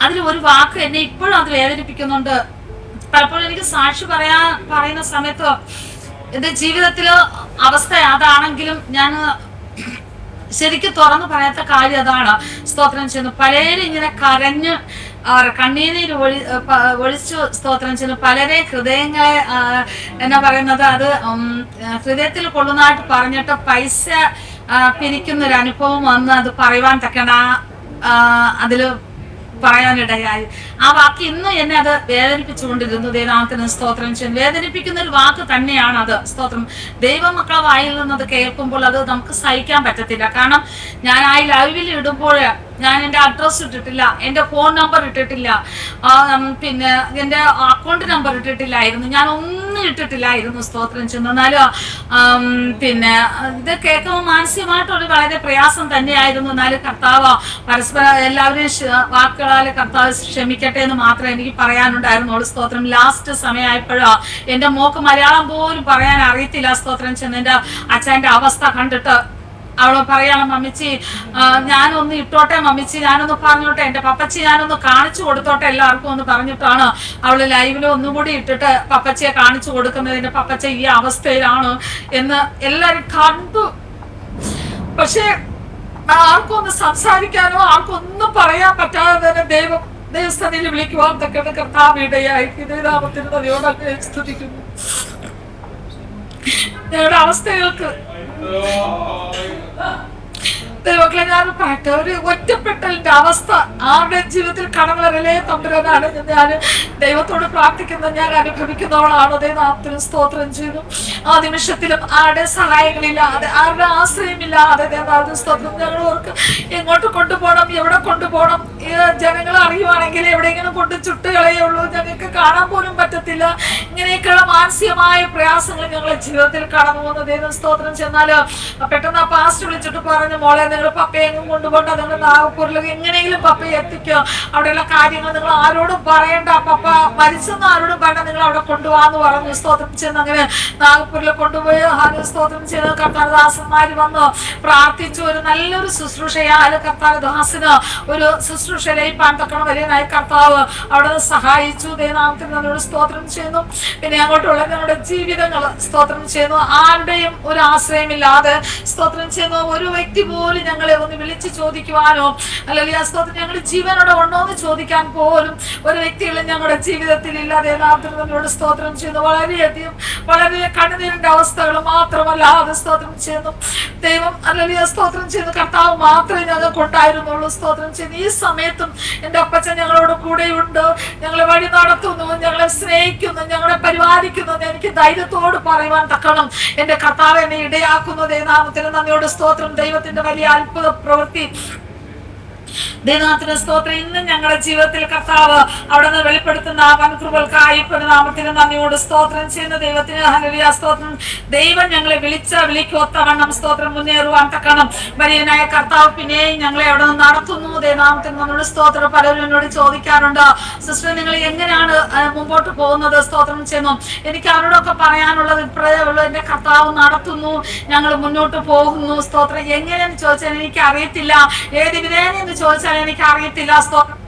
അതിൽ ഒരു വാക്ക് എന്നെ ഇപ്പോഴും അത് വേദനിപ്പിക്കുന്നുണ്ട്. പലപ്പോഴും എനിക്ക് സാക്ഷി പറയുന്ന സമയത്ത് എന്റെ ജീവിതത്തില് അവസ്ഥ അതാണെങ്കിലും ഞാൻ ശരിക്കും തുറന്നു പറയാത്ത കാര്യം അതാണ്. സ്തോത്രം ചെയ്യുന്നു. പലരും ഇങ്ങനെ കരഞ്ഞ് കണ്ണീര് ഒഴിച്ചു സ്തോത്രം ചെയ്യുന്നു. പലരെ ഹൃദയങ്ങളെ എന്നാ പറയുന്നത്, അത് ഹൃദയത്തിൽ കൊള്ളുന്നതായിട്ട് പറഞ്ഞിട്ട് പൈസ പിരിക്കുന്ന ഒരു അനുഭവം വന്ന് അത് പറയുവാൻ തക്കണ അതില് പറയാനിടയായി. ആ വാക്ക് ഇന്നും എന്നെ അത് വേദനിപ്പിച്ചുകൊണ്ടിരുന്നു. ദൈവനാമത്തിന് സ്തോത്രം ചെയ്യുന്നു. വേദനിപ്പിക്കുന്ന ഒരു വാക്ക് തന്നെയാണ് അത്. സ്തോത്രം. ദൈവമക്കളെ വായിൽ നിന്നത് കേൾക്കുമ്പോൾ അത് നമുക്ക് സഹിക്കാൻ പറ്റത്തില്ല. കാരണം ഞാൻ ആ ലൈവിൽ ഇടുമ്പോൾ ഞാൻ എൻ്റെ അഡ്രസ്സ് ഇട്ടിട്ടില്ല, എൻ്റെ ഫോൺ നമ്പർ ഇട്ടിട്ടില്ല, എൻ്റെ അക്കൗണ്ട് നമ്പർ ഇട്ടിട്ടില്ലായിരുന്നു, ഞാൻ ഒന്നും ഇട്ടിട്ടില്ലായിരുന്നു. സ്തോത്രം ചെയ്യുന്നു. എന്നാലും ഇത് കേൾക്കുമ്പോൾ മാനസികമായിട്ടൊരു വളരെ പ്രയാസം തന്നെയായിരുന്നു. എന്നാലും കർത്താവ് പരസ്പരം എല്ലാവരെയും വാക്കുകളാൽ കർത്താവ് ക്ഷമിക്കട്ടെ എന്ന് മാത്രമേ എനിക്ക് പറയാനുണ്ടായിരുന്നുള്ളൂ. സ്തോത്രം. ലാസ്റ്റ് സമയമായപ്പോഴോ എൻ്റെ മോക്ക് മലയാളം പോലും പറയാൻ അറിയത്തില്ല. സ്തോത്രം ചെയ്യുന്നു. എൻ്റെ അച്ഛൻ്റെ അവസ്ഥ കണ്ടിട്ട് അവള് പറയണം, മമ്മിച്ചി ഞാനൊന്ന് ഇട്ടോട്ടെ, മമ്മിച്ചി ഞാനൊന്ന് പറഞ്ഞോട്ടെ, എന്റെ പപ്പച്ചി ഞാനൊന്ന് കാണിച്ചു കൊടുത്തോട്ടെ എല്ലാവർക്കും എന്ന് പറഞ്ഞിട്ടാണ് അവള് ലൈവില് ഒന്നുകൂടി ഇട്ടിട്ട് പപ്പച്ചിയെ കാണിച്ചു കൊടുക്കുന്നത്. എന്റെ പപ്പച്ച ഈ അവസ്ഥയിലാണ് എന്ന് എല്ലാരും കണ്ടു. പക്ഷെ ആർക്കും ഒന്ന് സംസാരിക്കാനോ ആർക്കും ഒന്നും പറയാൻ പറ്റാതെ തന്നെ ദൈവസ്ഥാനിൽ വിളിക്കുവാൻ തക്ക കർത്താവ് ഇടയായി. ദൈവനാമത്തിന് നദിയോടൊക്കെ സ്തുതിക്കുന്നു. ഞങ്ങളുടെ അവസ്ഥകൾക്ക് ദൈവങ്ങളെ ഞാൻ പറയട്ടെ, ഒരു ഒറ്റപ്പെട്ടലിന്റെ അവസ്ഥ ആരുടെ ജീവിതത്തിൽ കടന്നു വരലേ തമ്പുരാനാണ് ഞാൻ ദൈവത്തോട് പ്രാർത്ഥിക്കുന്നത്. ഞാൻ അനുഭവിക്കുന്നവളാണ്. ദൈവനാമത്തിന് സ്തോത്രം ചെയ്തു. ആ നിമിഷത്തിലും ആരുടെ സഹായങ്ങളില്ലാതെ, ആരുടെ ആശ്രയമില്ലാതെ ദൈവനാമത്തിന് സ്തോത്രം. ഞങ്ങൾ ഓർക്ക് എങ്ങോട്ട് കൊണ്ടുപോകണം, എവിടെ കൊണ്ടുപോകണം, ജനങ്ങൾ അറിയുവാണെങ്കിൽ എവിടെയെങ്കിലും കൊണ്ട് ചുട്ടുകളയുള്ളൂ, ഞങ്ങൾക്ക് കാണാൻ പോലും പറ്റത്തില്ല. ഇങ്ങനെയൊക്കെയുള്ള മാനസികമായ പ്രയാസങ്ങൾ ഞങ്ങളുടെ ജീവിതത്തിൽ കടന്നു പോകുന്ന ദൈവം സ്തോത്രം. ചെന്നാല് പെട്ടെന്ന് ആ പാസ്റ്റ് വിളിച്ചിട്ട് പറഞ്ഞു, മോളെ നിങ്ങൾ പപ്പയെ എങ്ങും കൊണ്ടുപോകണ്ട, നിങ്ങൾ നാഗപ്പൂരിലേക്ക് എങ്ങനെയെങ്കിലും പപ്പയെ എത്തിക്കോ, അവിടെയുള്ള കാര്യങ്ങൾ നിങ്ങൾ ആരോടും പറയണ്ട, പപ്പ മരിച്ചെന്ന് ആരോടും പറയണ്ട, നിങ്ങൾ അവിടെ കൊണ്ടുപോകാന്ന് പറഞ്ഞു. സ്തോത്രം ചെയ്യുന്ന അങ്ങനെ നാഗപ്പൂരിൽ കൊണ്ടുപോയി സ്തോത്രം ചെയ്ത് കർത്താരദാസന്മാര് വന്നു പ്രാർത്ഥിച്ചു. ഒരു നല്ലൊരു ശുശ്രൂഷയാല് കർത്താരദാസിന് ഒരു ശുശ്രൂഷ ലയിപ്പാൻ തക്കണം വലിയനായ കർത്താവ് അവിടെ സഹായിച്ചു. ദൈവനാമത്തിന് നല്ലൊരു സ്തോത്രം ചെയ്യുന്നു. പിന്നെ അങ്ങോട്ടുള്ള ഞങ്ങളുടെ ജീവിതങ്ങൾ സ്തോത്രം ചെയ്യുന്നു. ആരുടെയും ഒരു ആശ്രയമില്ലാതെ സ്തോത്രം ചെയ്യുന്നു. ഒരു വ്യക്തി പോലും ഞങ്ങളെ ഒന്ന് വിളിച്ച് ചോദിക്കുവാനോ അല്ലെങ്കിൽ ആ സ്തോത്രം ഞങ്ങൾ ജീവനോടെ ഉണ്ടോ എന്ന് ചോദിക്കാൻ പോലും ഒരു വ്യക്തികളും ഞങ്ങളുടെ ജീവിതത്തിൽ ഇല്ലാതെ നമ്മളോട് സ്തോത്രം ചെയ്യുന്നു. വളരെയധികം വളരെ കണ്ണുനീരിന്റെ അവസ്ഥകൾ മാത്രമല്ലാതെ സ്തോത്രം ചെയ്യുന്നു. ദൈവം അല്ലെങ്കിൽ സ്തോത്രം ചെയ്യുന്നു. കർത്താവ് മാത്രമേ ഞങ്ങൾക്ക് ഉണ്ടായിരുന്നുള്ളൂ. സ്തോത്രം ചെയ്യുന്നു. ഈ സമയത്തും എൻ്റെ അപ്പച്ചൻ ഞങ്ങളോട് കൂടെയുണ്ട്, ഞങ്ങളെ വഴി നടത്തുന്നു, ഞങ്ങളെ സ്നേഹിക്കുന്നു, ഞങ്ങളെ പരിപാലിക്കുന്നു. എനിക്ക് ധൈര്യത്തോട് പറയുവാൻ തക്കണം എന്റെ കർത്താവ് എന്നെ ഇടയാക്കുന്നു. ദൈവനാമത്തിന് നന്ദിയോട് സ്തോത്രം. ദൈവത്തിന്റെ വലിയ അത്ഭുത പ്രവൃത്തി ദൈവനാമത്തിന് സ്തോത്രം. ഇന്നും ഞങ്ങളുടെ ജീവിതത്തിൽ കർത്താവ് അവിടെ നിന്ന് വെളിപ്പെടുത്തുന്ന ആ വൻകൃപകൾക്കായി നാമത്തിന് നന്ദിയോട് സ്തോത്രം ചെയ്യുന്ന ദൈവത്തിന് ഹല്ലേലൂയ സ്തോത്രം. ദൈവം ഞങ്ങളെ വിളിക്കൊത്തവണ്ണം സ്തോത്രം മുന്നേറുവാൻ തക്കണം വലിയനായ കർത്താവ് പിന്നെയും ഞങ്ങളെ അവിടെ നിന്ന് നടത്തുന്നു. ദൈവനാമത്തിന് നന്ദിയോട് സ്തോത്രം. പലരും എന്നോട് ചോദിക്കാറുണ്ട്, സിസ്റ്റർ നിങ്ങൾ എങ്ങനെയാണ് മുമ്പോട്ട് പോകുന്നത്? സ്തോത്രം ചെയ്യുന്നു. എനിക്ക് അവരോടൊക്കെ പറയാനുള്ളത് ഇപ്പോഴേ ഉള്ളൂ, എന്റെ കർത്താവ് നടത്തുന്നു, ഞങ്ങൾ മുന്നോട്ട് പോകുന്നു. സ്തോത്രം. എങ്ങനെയെന്ന് ചോദിച്ചാൽ എനിക്ക് അറിയത്തില്ല, ഏത് വിധേനയെന്ന് ചോദിച്ചാൽ എനിക്ക് അറിയത്തില്ല. സ്തോത്രം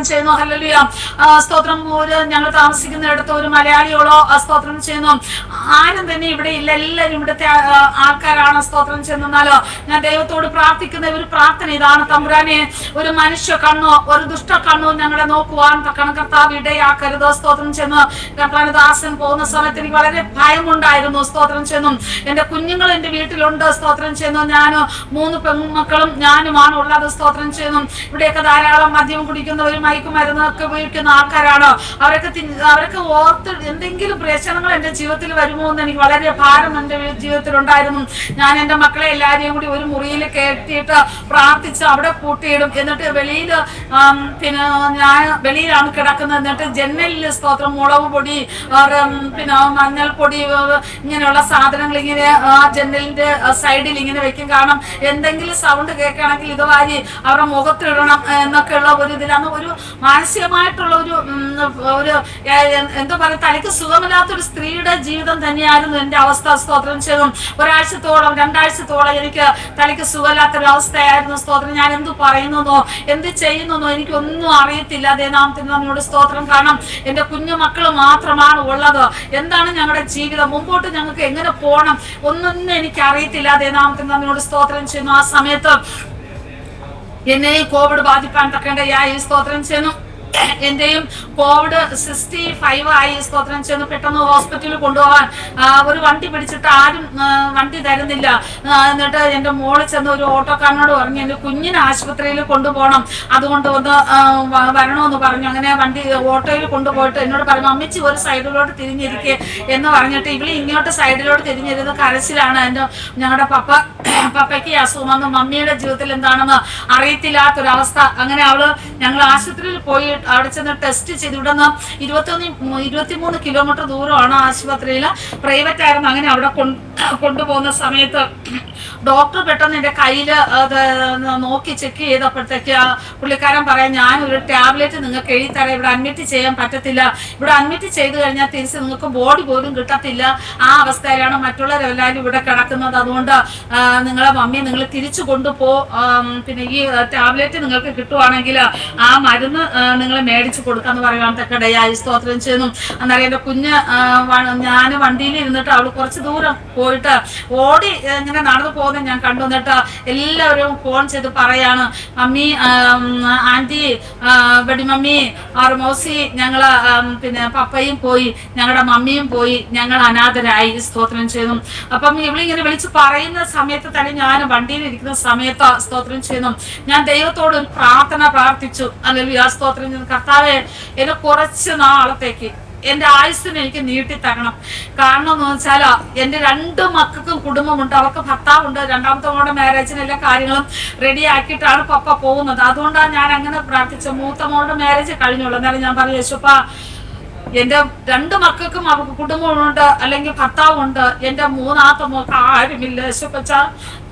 ചെയ്യുന്നു. ഹല്ലേലൂയ സ്തോത്രം. ഒരു ഞങ്ങൾ താമസിക്കുന്നിടത്ത് ഒരു മലയാളിയോളോ സ്തോത്രം ചെയ്യുന്നു ആരും തന്നെ ഇവിടെ ഇല്ല, എല്ലാവരും ഇവിടുത്തെ ആൾക്കാരാണ്. സ്തോത്രം ചെയ്യുന്നാലോ ഞാൻ ദൈവത്തോട് പ്രാർത്ഥിക്കുന്ന ഒരു പ്രാർത്ഥന ഇതാണ്, തമ്പുരാനെ ഒരു മനുഷ്യ കണ്ണോ ഒരു ദുഷ്ട കണ്ണോ ഞങ്ങളെ നോക്കുവാൻ തക്കണം കർത്താവ് ഇടയാക്കരുത്. സ്തോത്രം ചെയ്യുന്നു. കർത്താവിന്റെ ദാസൻ പോകുന്ന സമയത്ത് എനിക്ക് വളരെ ഭയമുണ്ടായിരുന്നു. സ്തോത്രം ചെയ്യുന്നു. എന്റെ കുഞ്ഞുങ്ങൾ എന്റെ വീട്ടിലുണ്ട്. സ്തോത്രം ചെയ്യുന്നു. ഞാൻ 3 പെൺമക്കളും ഞാനുമാണ് ഉള്ളത്. സ്തോത്രം ചെയ്യുന്നു. ഇവിടെയൊക്കെ ധാരാളം മദ്യം കുടിക്കുന്ന ഒരു മയക്കുമരുന്നൊക്കെ ഉപയോഗിക്കുന്ന ആൾക്കാരാണ്. അവരൊക്കെ ഓർത്ത് എന്തെങ്കിലും പ്രശ്നങ്ങൾ എന്റെ ജീവിതത്തിൽ വരുമോ എന്ന് എനിക്ക് വളരെ ഭാരം എന്റെ ജീവിതത്തിൽ ഉണ്ടായിരുന്നു. ഞാൻ എന്റെ മക്കളെ എല്ലാരെയും കൂടി ഒരു മുറിയിൽ കയറ്റിയിട്ട് പ്രാർത്ഥിച്ച് അവിടെ പൂട്ടിയിടും. എന്നിട്ട് വെളിയിൽ പിന്നെ ഞാൻ വെളിയിലാണ് കിടക്കുന്നത്. എന്നിട്ട് ജനലിൽ സ്തോത്രം മുളക് പൊടി പിന്നെ മഞ്ഞൾപ്പൊടി ഇങ്ങനെയുള്ള സാധനങ്ങൾ ഇങ്ങനെ ആ ജനലിന്റെ സൈഡിൽ ഇങ്ങനെ വെക്കും. കാരണം എന്തെങ്കിലും സൗണ്ട് കേൾക്കുകയാണെങ്കിൽ ഇത് വാരി അവരുടെ മുഖത്തിടണം എന്നൊക്കെയുള്ള ഒരു ഇതിലാണ്. ഒരു മാനസികമായിട്ടുള്ള ഒരു എന്താ പറയുക, തലയ്ക്ക് സുഖമില്ലാത്തൊരു സ്ത്രീയുടെ ജീവിതം തന്നെയായിരുന്നു എന്റെ അവസ്ഥ. സ്തോത്രം ചെയ്തും 1 ആഴ്ചത്തോളം എനിക്ക് തലയ്ക്ക് സുഖമില്ലാത്തൊരു അവസ്ഥയായിരുന്നു. സ്തോത്രം. ഞാൻ എന്ത് പറയുന്നോ എന്ത് ചെയ്യുന്നോ എനിക്കൊന്നും അറിയത്തില്ല. ദൈവനാമത്തിന് നന്ദിയോട് സ്തോത്രം. കാരണം എന്റെ കുഞ്ഞു മക്കൾ മാത്രമാണ് ഉള്ളത്. എന്താണ് ഞങ്ങളുടെ ജീവിതം, മുമ്പോട്ട് ഞങ്ങൾക്ക് എങ്ങനെ പോകണം ഒന്നും എനിക്ക് അറിയത്തില്ല. ദൈവനാമത്തിന് നന്ദിയോട് സ്തോത്രം ചെയ്യുന്നു. ആ സമയത്ത് എന്നെയും കോവിഡ് ബാധിപ്പാൻ തക്കേണ്ടയായി. സ്തോത്രം ചെയ്യുന്നു. എന്റെയും കോവിഡ് 65 ആയി. സ്തോത്രം ചെയ്യുന്നു. പെട്ടെന്ന് ഹോസ്പിറ്റലിൽ കൊണ്ടുപോകാൻ ഒരു വണ്ടി പിടിച്ചിട്ട് ആരും വണ്ടി തരുന്നില്ല. എന്നിട്ട് എന്റെ മോള് ചെന്ന് ഒരു ഓട്ടോക്കാരനോട് പറഞ്ഞു എന്റെ കുഞ്ഞിനെ ആശുപത്രിയിൽ കൊണ്ടുപോകണം, അതുകൊണ്ട് ഒന്ന് വരണമെന്ന് പറഞ്ഞു. അങ്ങനെ വണ്ടി ഓട്ടോയിൽ കൊണ്ടുപോയിട്ട് എന്നോട് പറഞ്ഞു, അമ്മച്ചി ഒരു സൈഡിലോട്ട് തിരിഞ്ഞിരിക്കെ എന്ന് പറഞ്ഞിട്ട് ഇവള് ഇങ്ങോട്ട് സൈഡിലോട്ട് തിരിഞ്ഞിരുന്ന കരച്ചിലാണ്. ഞങ്ങളുടെ പപ്പയ്ക്ക് അസുഖം വന്നു, മമ്മിയുടെ ജീവിതത്തിൽ എന്താണെന്ന് അറിയത്തില്ലാത്തൊരവസ്ഥ. അങ്ങനെ ഞങ്ങൾ ആശുപത്രിയിൽ പോയി അവിടെ ചെന്ന് ടെസ്റ്റ് ചെയ്ത്. ഇവിടെ നിന്ന് 23 കിലോമീറ്റർ ദൂരമാണ് ആശുപത്രിയിൽ, പ്രൈവറ്റ് ആയിരുന്നു. അങ്ങനെ അവിടെ കൊണ്ടുപോകുന്ന സമയത്ത് ഡോക്ടർ പെട്ടെന്ന് എന്റെ കയ്യില് നോക്കി ചെക്ക് ചെയ്തപ്പോഴത്തേക്ക് പുള്ളിക്കാരൻ പറയാം, ഞാനൊരു ടാബ്ലറ്റ് നിങ്ങൾക്ക് എഴുതി തരാം, ഇവിടെ അഡ്മിറ്റ് ചെയ്യാൻ പറ്റത്തില്ല, ഇവിടെ അഡ്മിറ്റ് ചെയ്ത് കഴിഞ്ഞാൽ തിരിച്ച് നിങ്ങൾക്ക് ബോഡി പോലും കിട്ടത്തില്ല, ആ അവസ്ഥയിലാണ് മറ്റുള്ളവരെല്ലാവരും ഇവിടെ കിടക്കുന്നത്, അതുകൊണ്ട് നിങ്ങളെ മമ്മി നിങ്ങൾ തിരിച്ചു കൊണ്ടുപോ, പിന്നെ ഈ ടാബ്ലറ്റ് നിങ്ങൾക്ക് കിട്ടുവാണെങ്കിൽ ആ മരുന്ന് നിങ്ങൾ മേടിച്ചു കൊടുക്കാന്ന് പറയാൻ തക്കടയായി. സ്തോത്രം ചെയ്യുന്നു. അന്നേരം എന്റെ കുഞ്ഞ് ഞാൻ വണ്ടിയിൽ ഇരുന്നിട്ട് അവള് കുറച്ച് ദൂരം പോയിട്ട് ഓടി ഇങ്ങനെ നടന്നു പോകുന്ന പോകുന്നത് ഞാൻ കണ്ടു. എന്നിട്ട് എല്ലാവരും ഫോൺ ചെയ്ത് പറയാണ്, മമ്മി, ആന്റി, ബഡി മമ്മി, ആറ് മൗസി, ഞങ്ങള് പിന്നെ പപ്പയും പോയി, ഞങ്ങളുടെ മമ്മിയും പോയി, ഞങ്ങൾ അനാഥരായി. സ്തോത്രം ചെയ്യുന്നു. അപ്പം ഇവളിങ്ങനെ വിളിച്ച് പറയുന്ന സമയത്ത് തന്നെ ഞാൻ വണ്ടിയിൽ ഇരിക്കുന്ന സമയത്ത് സ്തോത്രം ചെയ്യുന്നു, ഞാൻ ദൈവത്തോട് ഒരു പ്രാർത്ഥന പ്രാർത്ഥിച്ചു. അല്ലെങ്കിൽ ആ സ്തോത്രം ചെയ്യുന്നു, കർത്താവേ, എന്നെ കുറച്ച് നാളത്തേക്ക് എന്റെ ആയുസ്സിന് എനിക്ക് നീട്ടി തരണം. കാരണം എന്ന് വെച്ചാൽ എന്റെ 2 മക്കൾക്കും കുടുംബമുണ്ട്, അവർക്ക് ഭർത്താവുണ്ട്. രണ്ടാമത്തെ മോളുടെ മാരേജിന് എല്ലാ കാര്യങ്ങളും റെഡി ആക്കിയിട്ടാണ് പപ്പ പോകുന്നത്. അതുകൊണ്ടാണ് ഞാൻ അങ്ങനെ പ്രാർത്ഥിച്ചത്. മൂത്ത മോളുടെ മാരേജ് കഴിഞ്ഞുള്ളൂ. എന്നാലും ഞാൻ പറഞ്ഞു, യേശുപ്പ, എന്റെ 2 മക്കൾക്കും അവർക്ക് കുടുംബമുണ്ട്, അല്ലെങ്കിൽ ഭർത്താവുണ്ട്. എന്റെ 3ാമത്തെ മോൾക്ക് ആരുമില്ല. യേശുപ്പച്ച,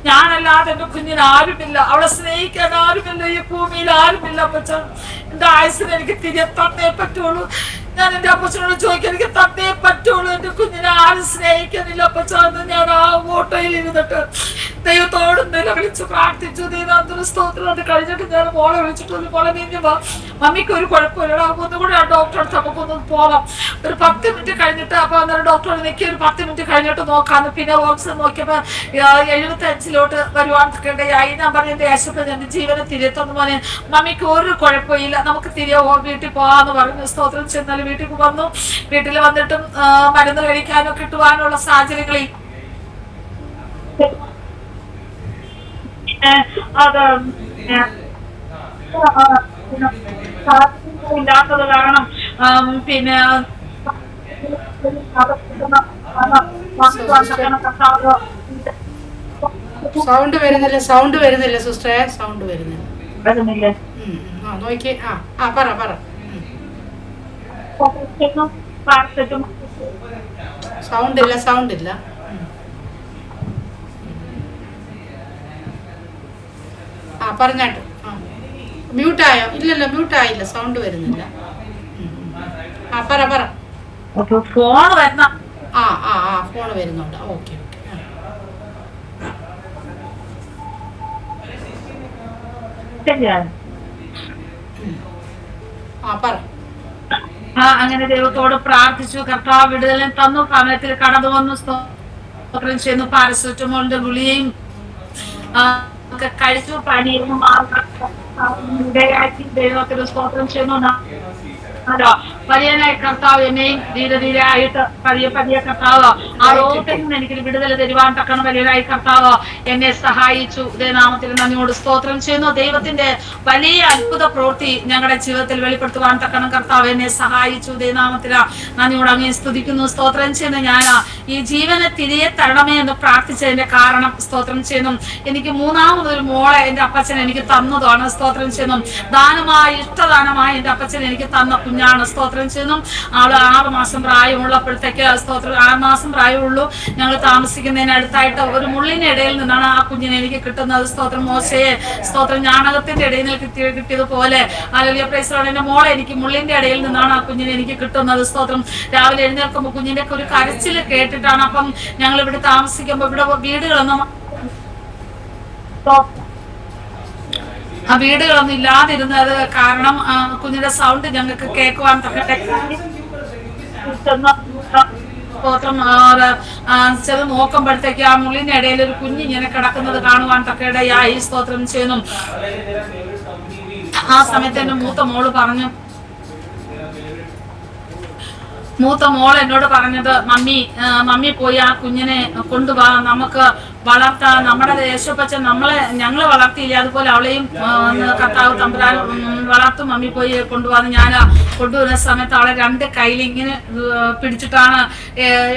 ഞാനല്ലാതെ എന്റെ കുഞ്ഞിന് ആരുമില്ല, അവളെ സ്നേഹിക്കാൻ ആരുമില്ല, ഈ ഭൂമിയിൽ ആരുമില്ല. അപ്പച്ച, എന്റെ ആയുസ്സിന് എനിക്ക് തിരികെ തന്നേ പറ്റുള്ളൂ. ഞാൻ എന്റെ അപ്പച്ചനോട് ചോദിക്കാൻ, എനിക്ക് തന്നേ പറ്റുള്ളൂ. എന്റെ കുഞ്ഞിനെ ആരും സ്നേഹിക്കാനില്ല അപ്പച്ച. ഞാൻ ആ ഓട്ടോയിൽ ഇരുന്നിട്ട് ദൈവത്തോട് നിലവിളിച്ച് പ്രാർത്ഥിച്ചു. ദൈവാന്തര സ്തോത്രം. അത് കഴിഞ്ഞിട്ട് ഞാൻ മോളെ വിളിച്ചിട്ട്, മോളെ നീങ്ങി വാ, മമ്മിക്ക് ഒരു കുഴപ്പമില്ല, ഒന്നുകൂടി ആ ഡോക്ടറെ അടുത്ത് നമുക്കൊന്ന് പോവാം, ഒരു 10 മിനിറ്റ് കഴിഞ്ഞിട്ട്. അപ്പൊ അന്നേരം ഡോക്ടർ നിൽക്കി, ഒരു 10 മിനിറ്റ് കഴിഞ്ഞിട്ട് നോക്കാന്ന്. പിന്നെ ഓക്സിജൻ നോക്കിയപ്പോ 75 വരുവാൻ ഇടയായി. ഞാൻ പറഞ്ഞു, എന്റെ യേശുപ്പ, എന്റെ ജീവനെ തിരികെത്തെന്ന് പറഞ്ഞ്, മമ്മിക്ക് ഒരു കുഴപ്പമില്ല, നമുക്ക് തിരികെ വീട്ടിൽ പോവാന്ന് പറഞ്ഞു. സ്തോത്രം. ചെന്നാൽ വീട്ടിൽ വന്നു. വീട്ടിൽ വന്നിട്ടും മരുന്ന് കഴിക്കാനോ കിട്ടുവാനുള്ള സാഹചര്യങ്ങളിൽ അത് ഇല്ലാത്തത് കാരണം പിന്നെ സൗണ്ട് വരുന്നില്ല സിസ്റ്ററെ, സൗണ്ട് വരുന്നില്ല. നോക്കി. പറ. സൗണ്ട് ഇല്ല. പറഞ്ഞാട്ട്. മ്യൂട്ടായോ? ഇല്ലല്ലോ, മ്യൂട്ടായില്ല, സൗണ്ട് വരുന്നില്ല. പറ. ഫോൺ വരുന്ന ഫോൺ വരുന്നുണ്ട്. ഓക്കെ. പറ. അങ്ങനെ ദൈവത്തോട് പ്രാർത്ഥിച്ചു. കർത്താവ് വിടുതലും തന്നു. ഭവനത്തിൽ കടന്നു വന്നു. സ്തോത്രം ചെയ്യുന്നു. പാരസെറ്റമോളിന്റെ ഗുളികയും കഴിച്ചു. പനിയും ദൈവത്തിന് സ്തോത്രം ചെയ്യുന്നു. വലിയനായ കർത്താവ് എന്നെയും ധീരെ ആയിട്ട് പതിയെ കർത്താവ് ആ രോഗത്തിൽ നിന്ന് എനിക്ക് വിടുതൽ തരുവാൻ തക്കണം. വലിയനായ കർത്താവ് എന്നെ സഹായിച്ചു. നാമത്തിൽ നന്ദിയോട് സ്തോത്രം ചെയ്യുന്നു. ദൈവത്തിന്റെ വലിയ അത്ഭുത പ്രവൃത്തി ഞങ്ങളുടെ ജീവിതത്തിൽ വെളിപ്പെടുത്തുവാൻ തക്കണം കർത്താവ് എന്നെ സഹായിച്ചു. നാമത്തിൽ നന്ദിയോട് അങ്ങേ സ്തുതിക്കുന്നു. സ്തോത്രം ചെയ്യുന്നു. ഞാൻ ഈ ജീവനെ തിരികെ തരണമേ എന്ന് പ്രാർത്ഥിച്ചതിന്റെ കാരണം സ്തോത്രം ചെയ്യുന്നു. എനിക്ക് 3ാമതൊരു മോളെ എന്റെ അപ്പച്ചൻ എനിക്ക് തന്നതാണ്. സ്തോത്രം ചെയ്യുന്നു. ഇഷ്ടദാനമായി എന്റെ അപ്പച്ചൻ എനിക്ക് തന്ന കുഞ്ഞാണ്. സ്തോത്രം ചെയ്യുന്നു. ആള് 6 മാസം പ്രായമുള്ളപ്പോഴത്തേക്ക് സ്തോത്രം 6 മാസം പ്രായമുള്ളൂ. ഞങ്ങൾ താമസിക്കുന്നതിന് അടുത്തായിട്ട് ഒരു മുള്ളിന്റെ ഇടയിൽ നിന്നാണ് ആ കുഞ്ഞിനെ എനിക്ക് കിട്ടുന്നത്. സ്തോത്രം. മോശയെ സ്തോത്രം ഞാണകത്തിന്റെ ഇടയിൽ നിന്ന് കിട്ടിയതുപോലെ അല്ലെങ്കിൽ പ്രൈസ് എന്റെ മോളെ എനിക്ക് മുള്ളിന്റെ ഇടയിൽ നിന്നാണ് ആ കുഞ്ഞിനെ എനിക്ക് കിട്ടുന്നത്. സ്തോത്രം. രാവിലെ എഴുന്നേൽക്കുമ്പോൾ കുഞ്ഞിന്റെ ഒക്കെ ഒരു കരച്ചില് കേട്ടിട്ടാണ്. അപ്പം ഞങ്ങൾ ഇവിടെ താമസിക്കുമ്പോൾ ഇവിടെ വീടുകളൊന്നും ഇല്ലാതിരുന്നത് കാരണം കുഞ്ഞിന്റെ സൗണ്ട് ഞങ്ങൾക്ക് കേൾക്കുവാൻ സ്തോത്രം ചെറു നോക്കുമ്പോഴത്തേക്ക് ആ മുള്ളിന്റെ ഇടയിൽ ഒരു കുഞ്ഞിങ്ങനെ കിടക്കുന്നത് കാണുവാൻ തക്കയിടയായി. സ്തോത്രം ചെയ്യുന്നു. ആ സമയത്ത് എന്റെ മൂത്ത മോൾ എന്നോട് പറഞ്ഞത്, മമ്മി പോയി ആ കുഞ്ഞിനെ കൊണ്ടുപോവാ, നമുക്ക് വളർത്താൻ. നമ്മുടെ യേശുപ്പച്ചൻ ഞങ്ങളെ വളർത്തിയില്ല, അതുപോലെ അവളെയും കർത്താവ് തമ്പുരാൻ വളർത്തും. മമ്മി പോയി കൊണ്ടുപോകാന്ന്. ഞാൻ കൊണ്ടുവരുന്ന സമയത്ത് അവളെ 2 കയ്യിൽ ഇങ്ങനെ പിടിച്ചിട്ടാണ്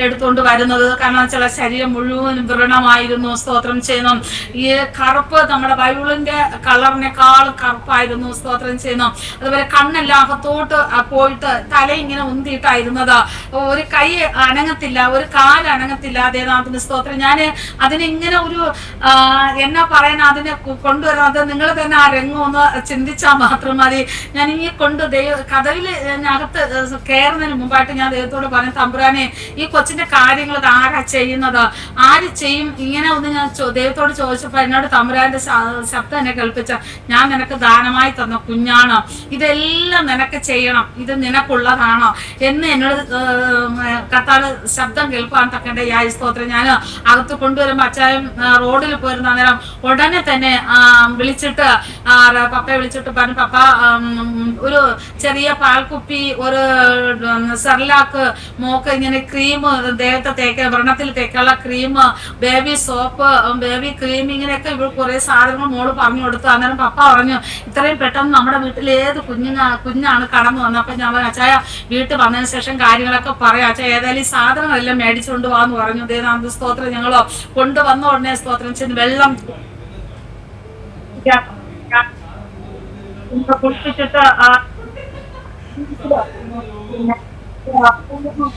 എടുത്തുകൊണ്ട് വരുന്നത്. കാരണം വെച്ചാൽ ശരീരം മുഴുവൻ വ്രണമായിരുന്നു. സ്തോത്രം ചെയ്യുന്നു. ഈ കറുപ്പ് നമ്മുടെ ബൈബിളിന്റെ കളറിനേക്കാൾ കറുപ്പായിരുന്നു. സ്തോത്രം ചെയ്യുന്നു. അതുപോലെ കണ്ണെല്ലാം അകത്തോട്ട് പോയിട്ട് തല ഇങ്ങനെ ഉന്തിയിട്ടായിരുന്നത്. ഒരു കൈ അനങ്ങത്തില്ല, ഒരു കാല് അനങ്ങത്തില്ല. അതേനാഥന് സ്തോത്രം. ഞാൻ അതിനെ ഇങ്ങനെ ഒരു എന്നാ പറയുന്ന അതിനെ കൊണ്ടുവരുന്നത് നിങ്ങൾ തന്നെ ആ രംഗം ഒന്ന് ചിന്തിച്ചാൽ മാത്രം മതി. ഞാൻ ഈ കഥവിനകത്ത് കയറുന്നതിന് മുമ്പായിട്ട് ഞാൻ ദൈവത്തോട് പറഞ്ഞു, തമ്പുരാനെ, ഈ കൊച്ചിന്റെ കാര്യങ്ങൾ ആരാ ചെയ്യുന്നത്, ആര് ചെയ്യും? ഇങ്ങനെ ഒന്ന് ഞാൻ ദൈവത്തോട് ചോദിച്ചപ്പോ എന്നോട് തമ്പുരാന്റെ ശബ്ദം എന്നെ കേൾപ്പിച്ച, ഞാൻ നിനക്ക് ദാനമായി തന്ന കുഞ്ഞാണ്, ഇതെല്ലാം നിനക്ക് ചെയ്യണം, ഇത് നിനക്കുള്ളതാണോ എന്ന് എന്നോട് കർത്താവ് ശബ്ദം കേൾപ്പാൻ തക്കണ്ടയായി. സ്തോത്രം. ഞാൻ അകത്ത് കൊണ്ടുവരുമ്പോ അച്ഛ അച്ചായൻ റോഡിൽ പോയിരുന്ന അന്നേരം ഉടനെ തന്നെ വിളിച്ചിട്ട് പപ്പയെ വിളിച്ചിട്ട് പറഞ്ഞു, പപ്പ ഒരു ചെറിയ പാൽക്കുപ്പി, ഒരു സെർലാക്ക്, മോക്ക് ഇങ്ങനെ ക്രീം ദേഹത്തെ തേക്ക, വ്രണത്തിൽ തേക്കാനുള്ള cream, baby soap, baby cream, ഇങ്ങനെയൊക്കെ ഇവർ കുറെ സാധനങ്ങൾ മോള് പറഞ്ഞു കൊടുത്തു. അന്നേരം പപ്പ പറഞ്ഞു, ഇത്രയും പെട്ടെന്ന് നമ്മുടെ വീട്ടിൽ ഏത് കുഞ്ഞാണ് കടന്നു വന്നത്? അപ്പൊ ഞാൻ അച്ചായ വീട്ടിൽ വന്നതിന് ശേഷം കാര്യങ്ങളൊക്കെ പറയാം, അച്ഛാ ഏതായാലും ഈ സാധനങ്ങളെല്ലാം മേടിച്ചുകൊണ്ട് പോവാന്ന് പറഞ്ഞു. ദേവനാഥ സ്തോത്രം ഞങ്ങളോ കൊണ്ടുവന്ന ഉടനെ സ്തോത്രം ചെയ്ത് വെള്ളം കുളിപ്പിച്ചിട്ട്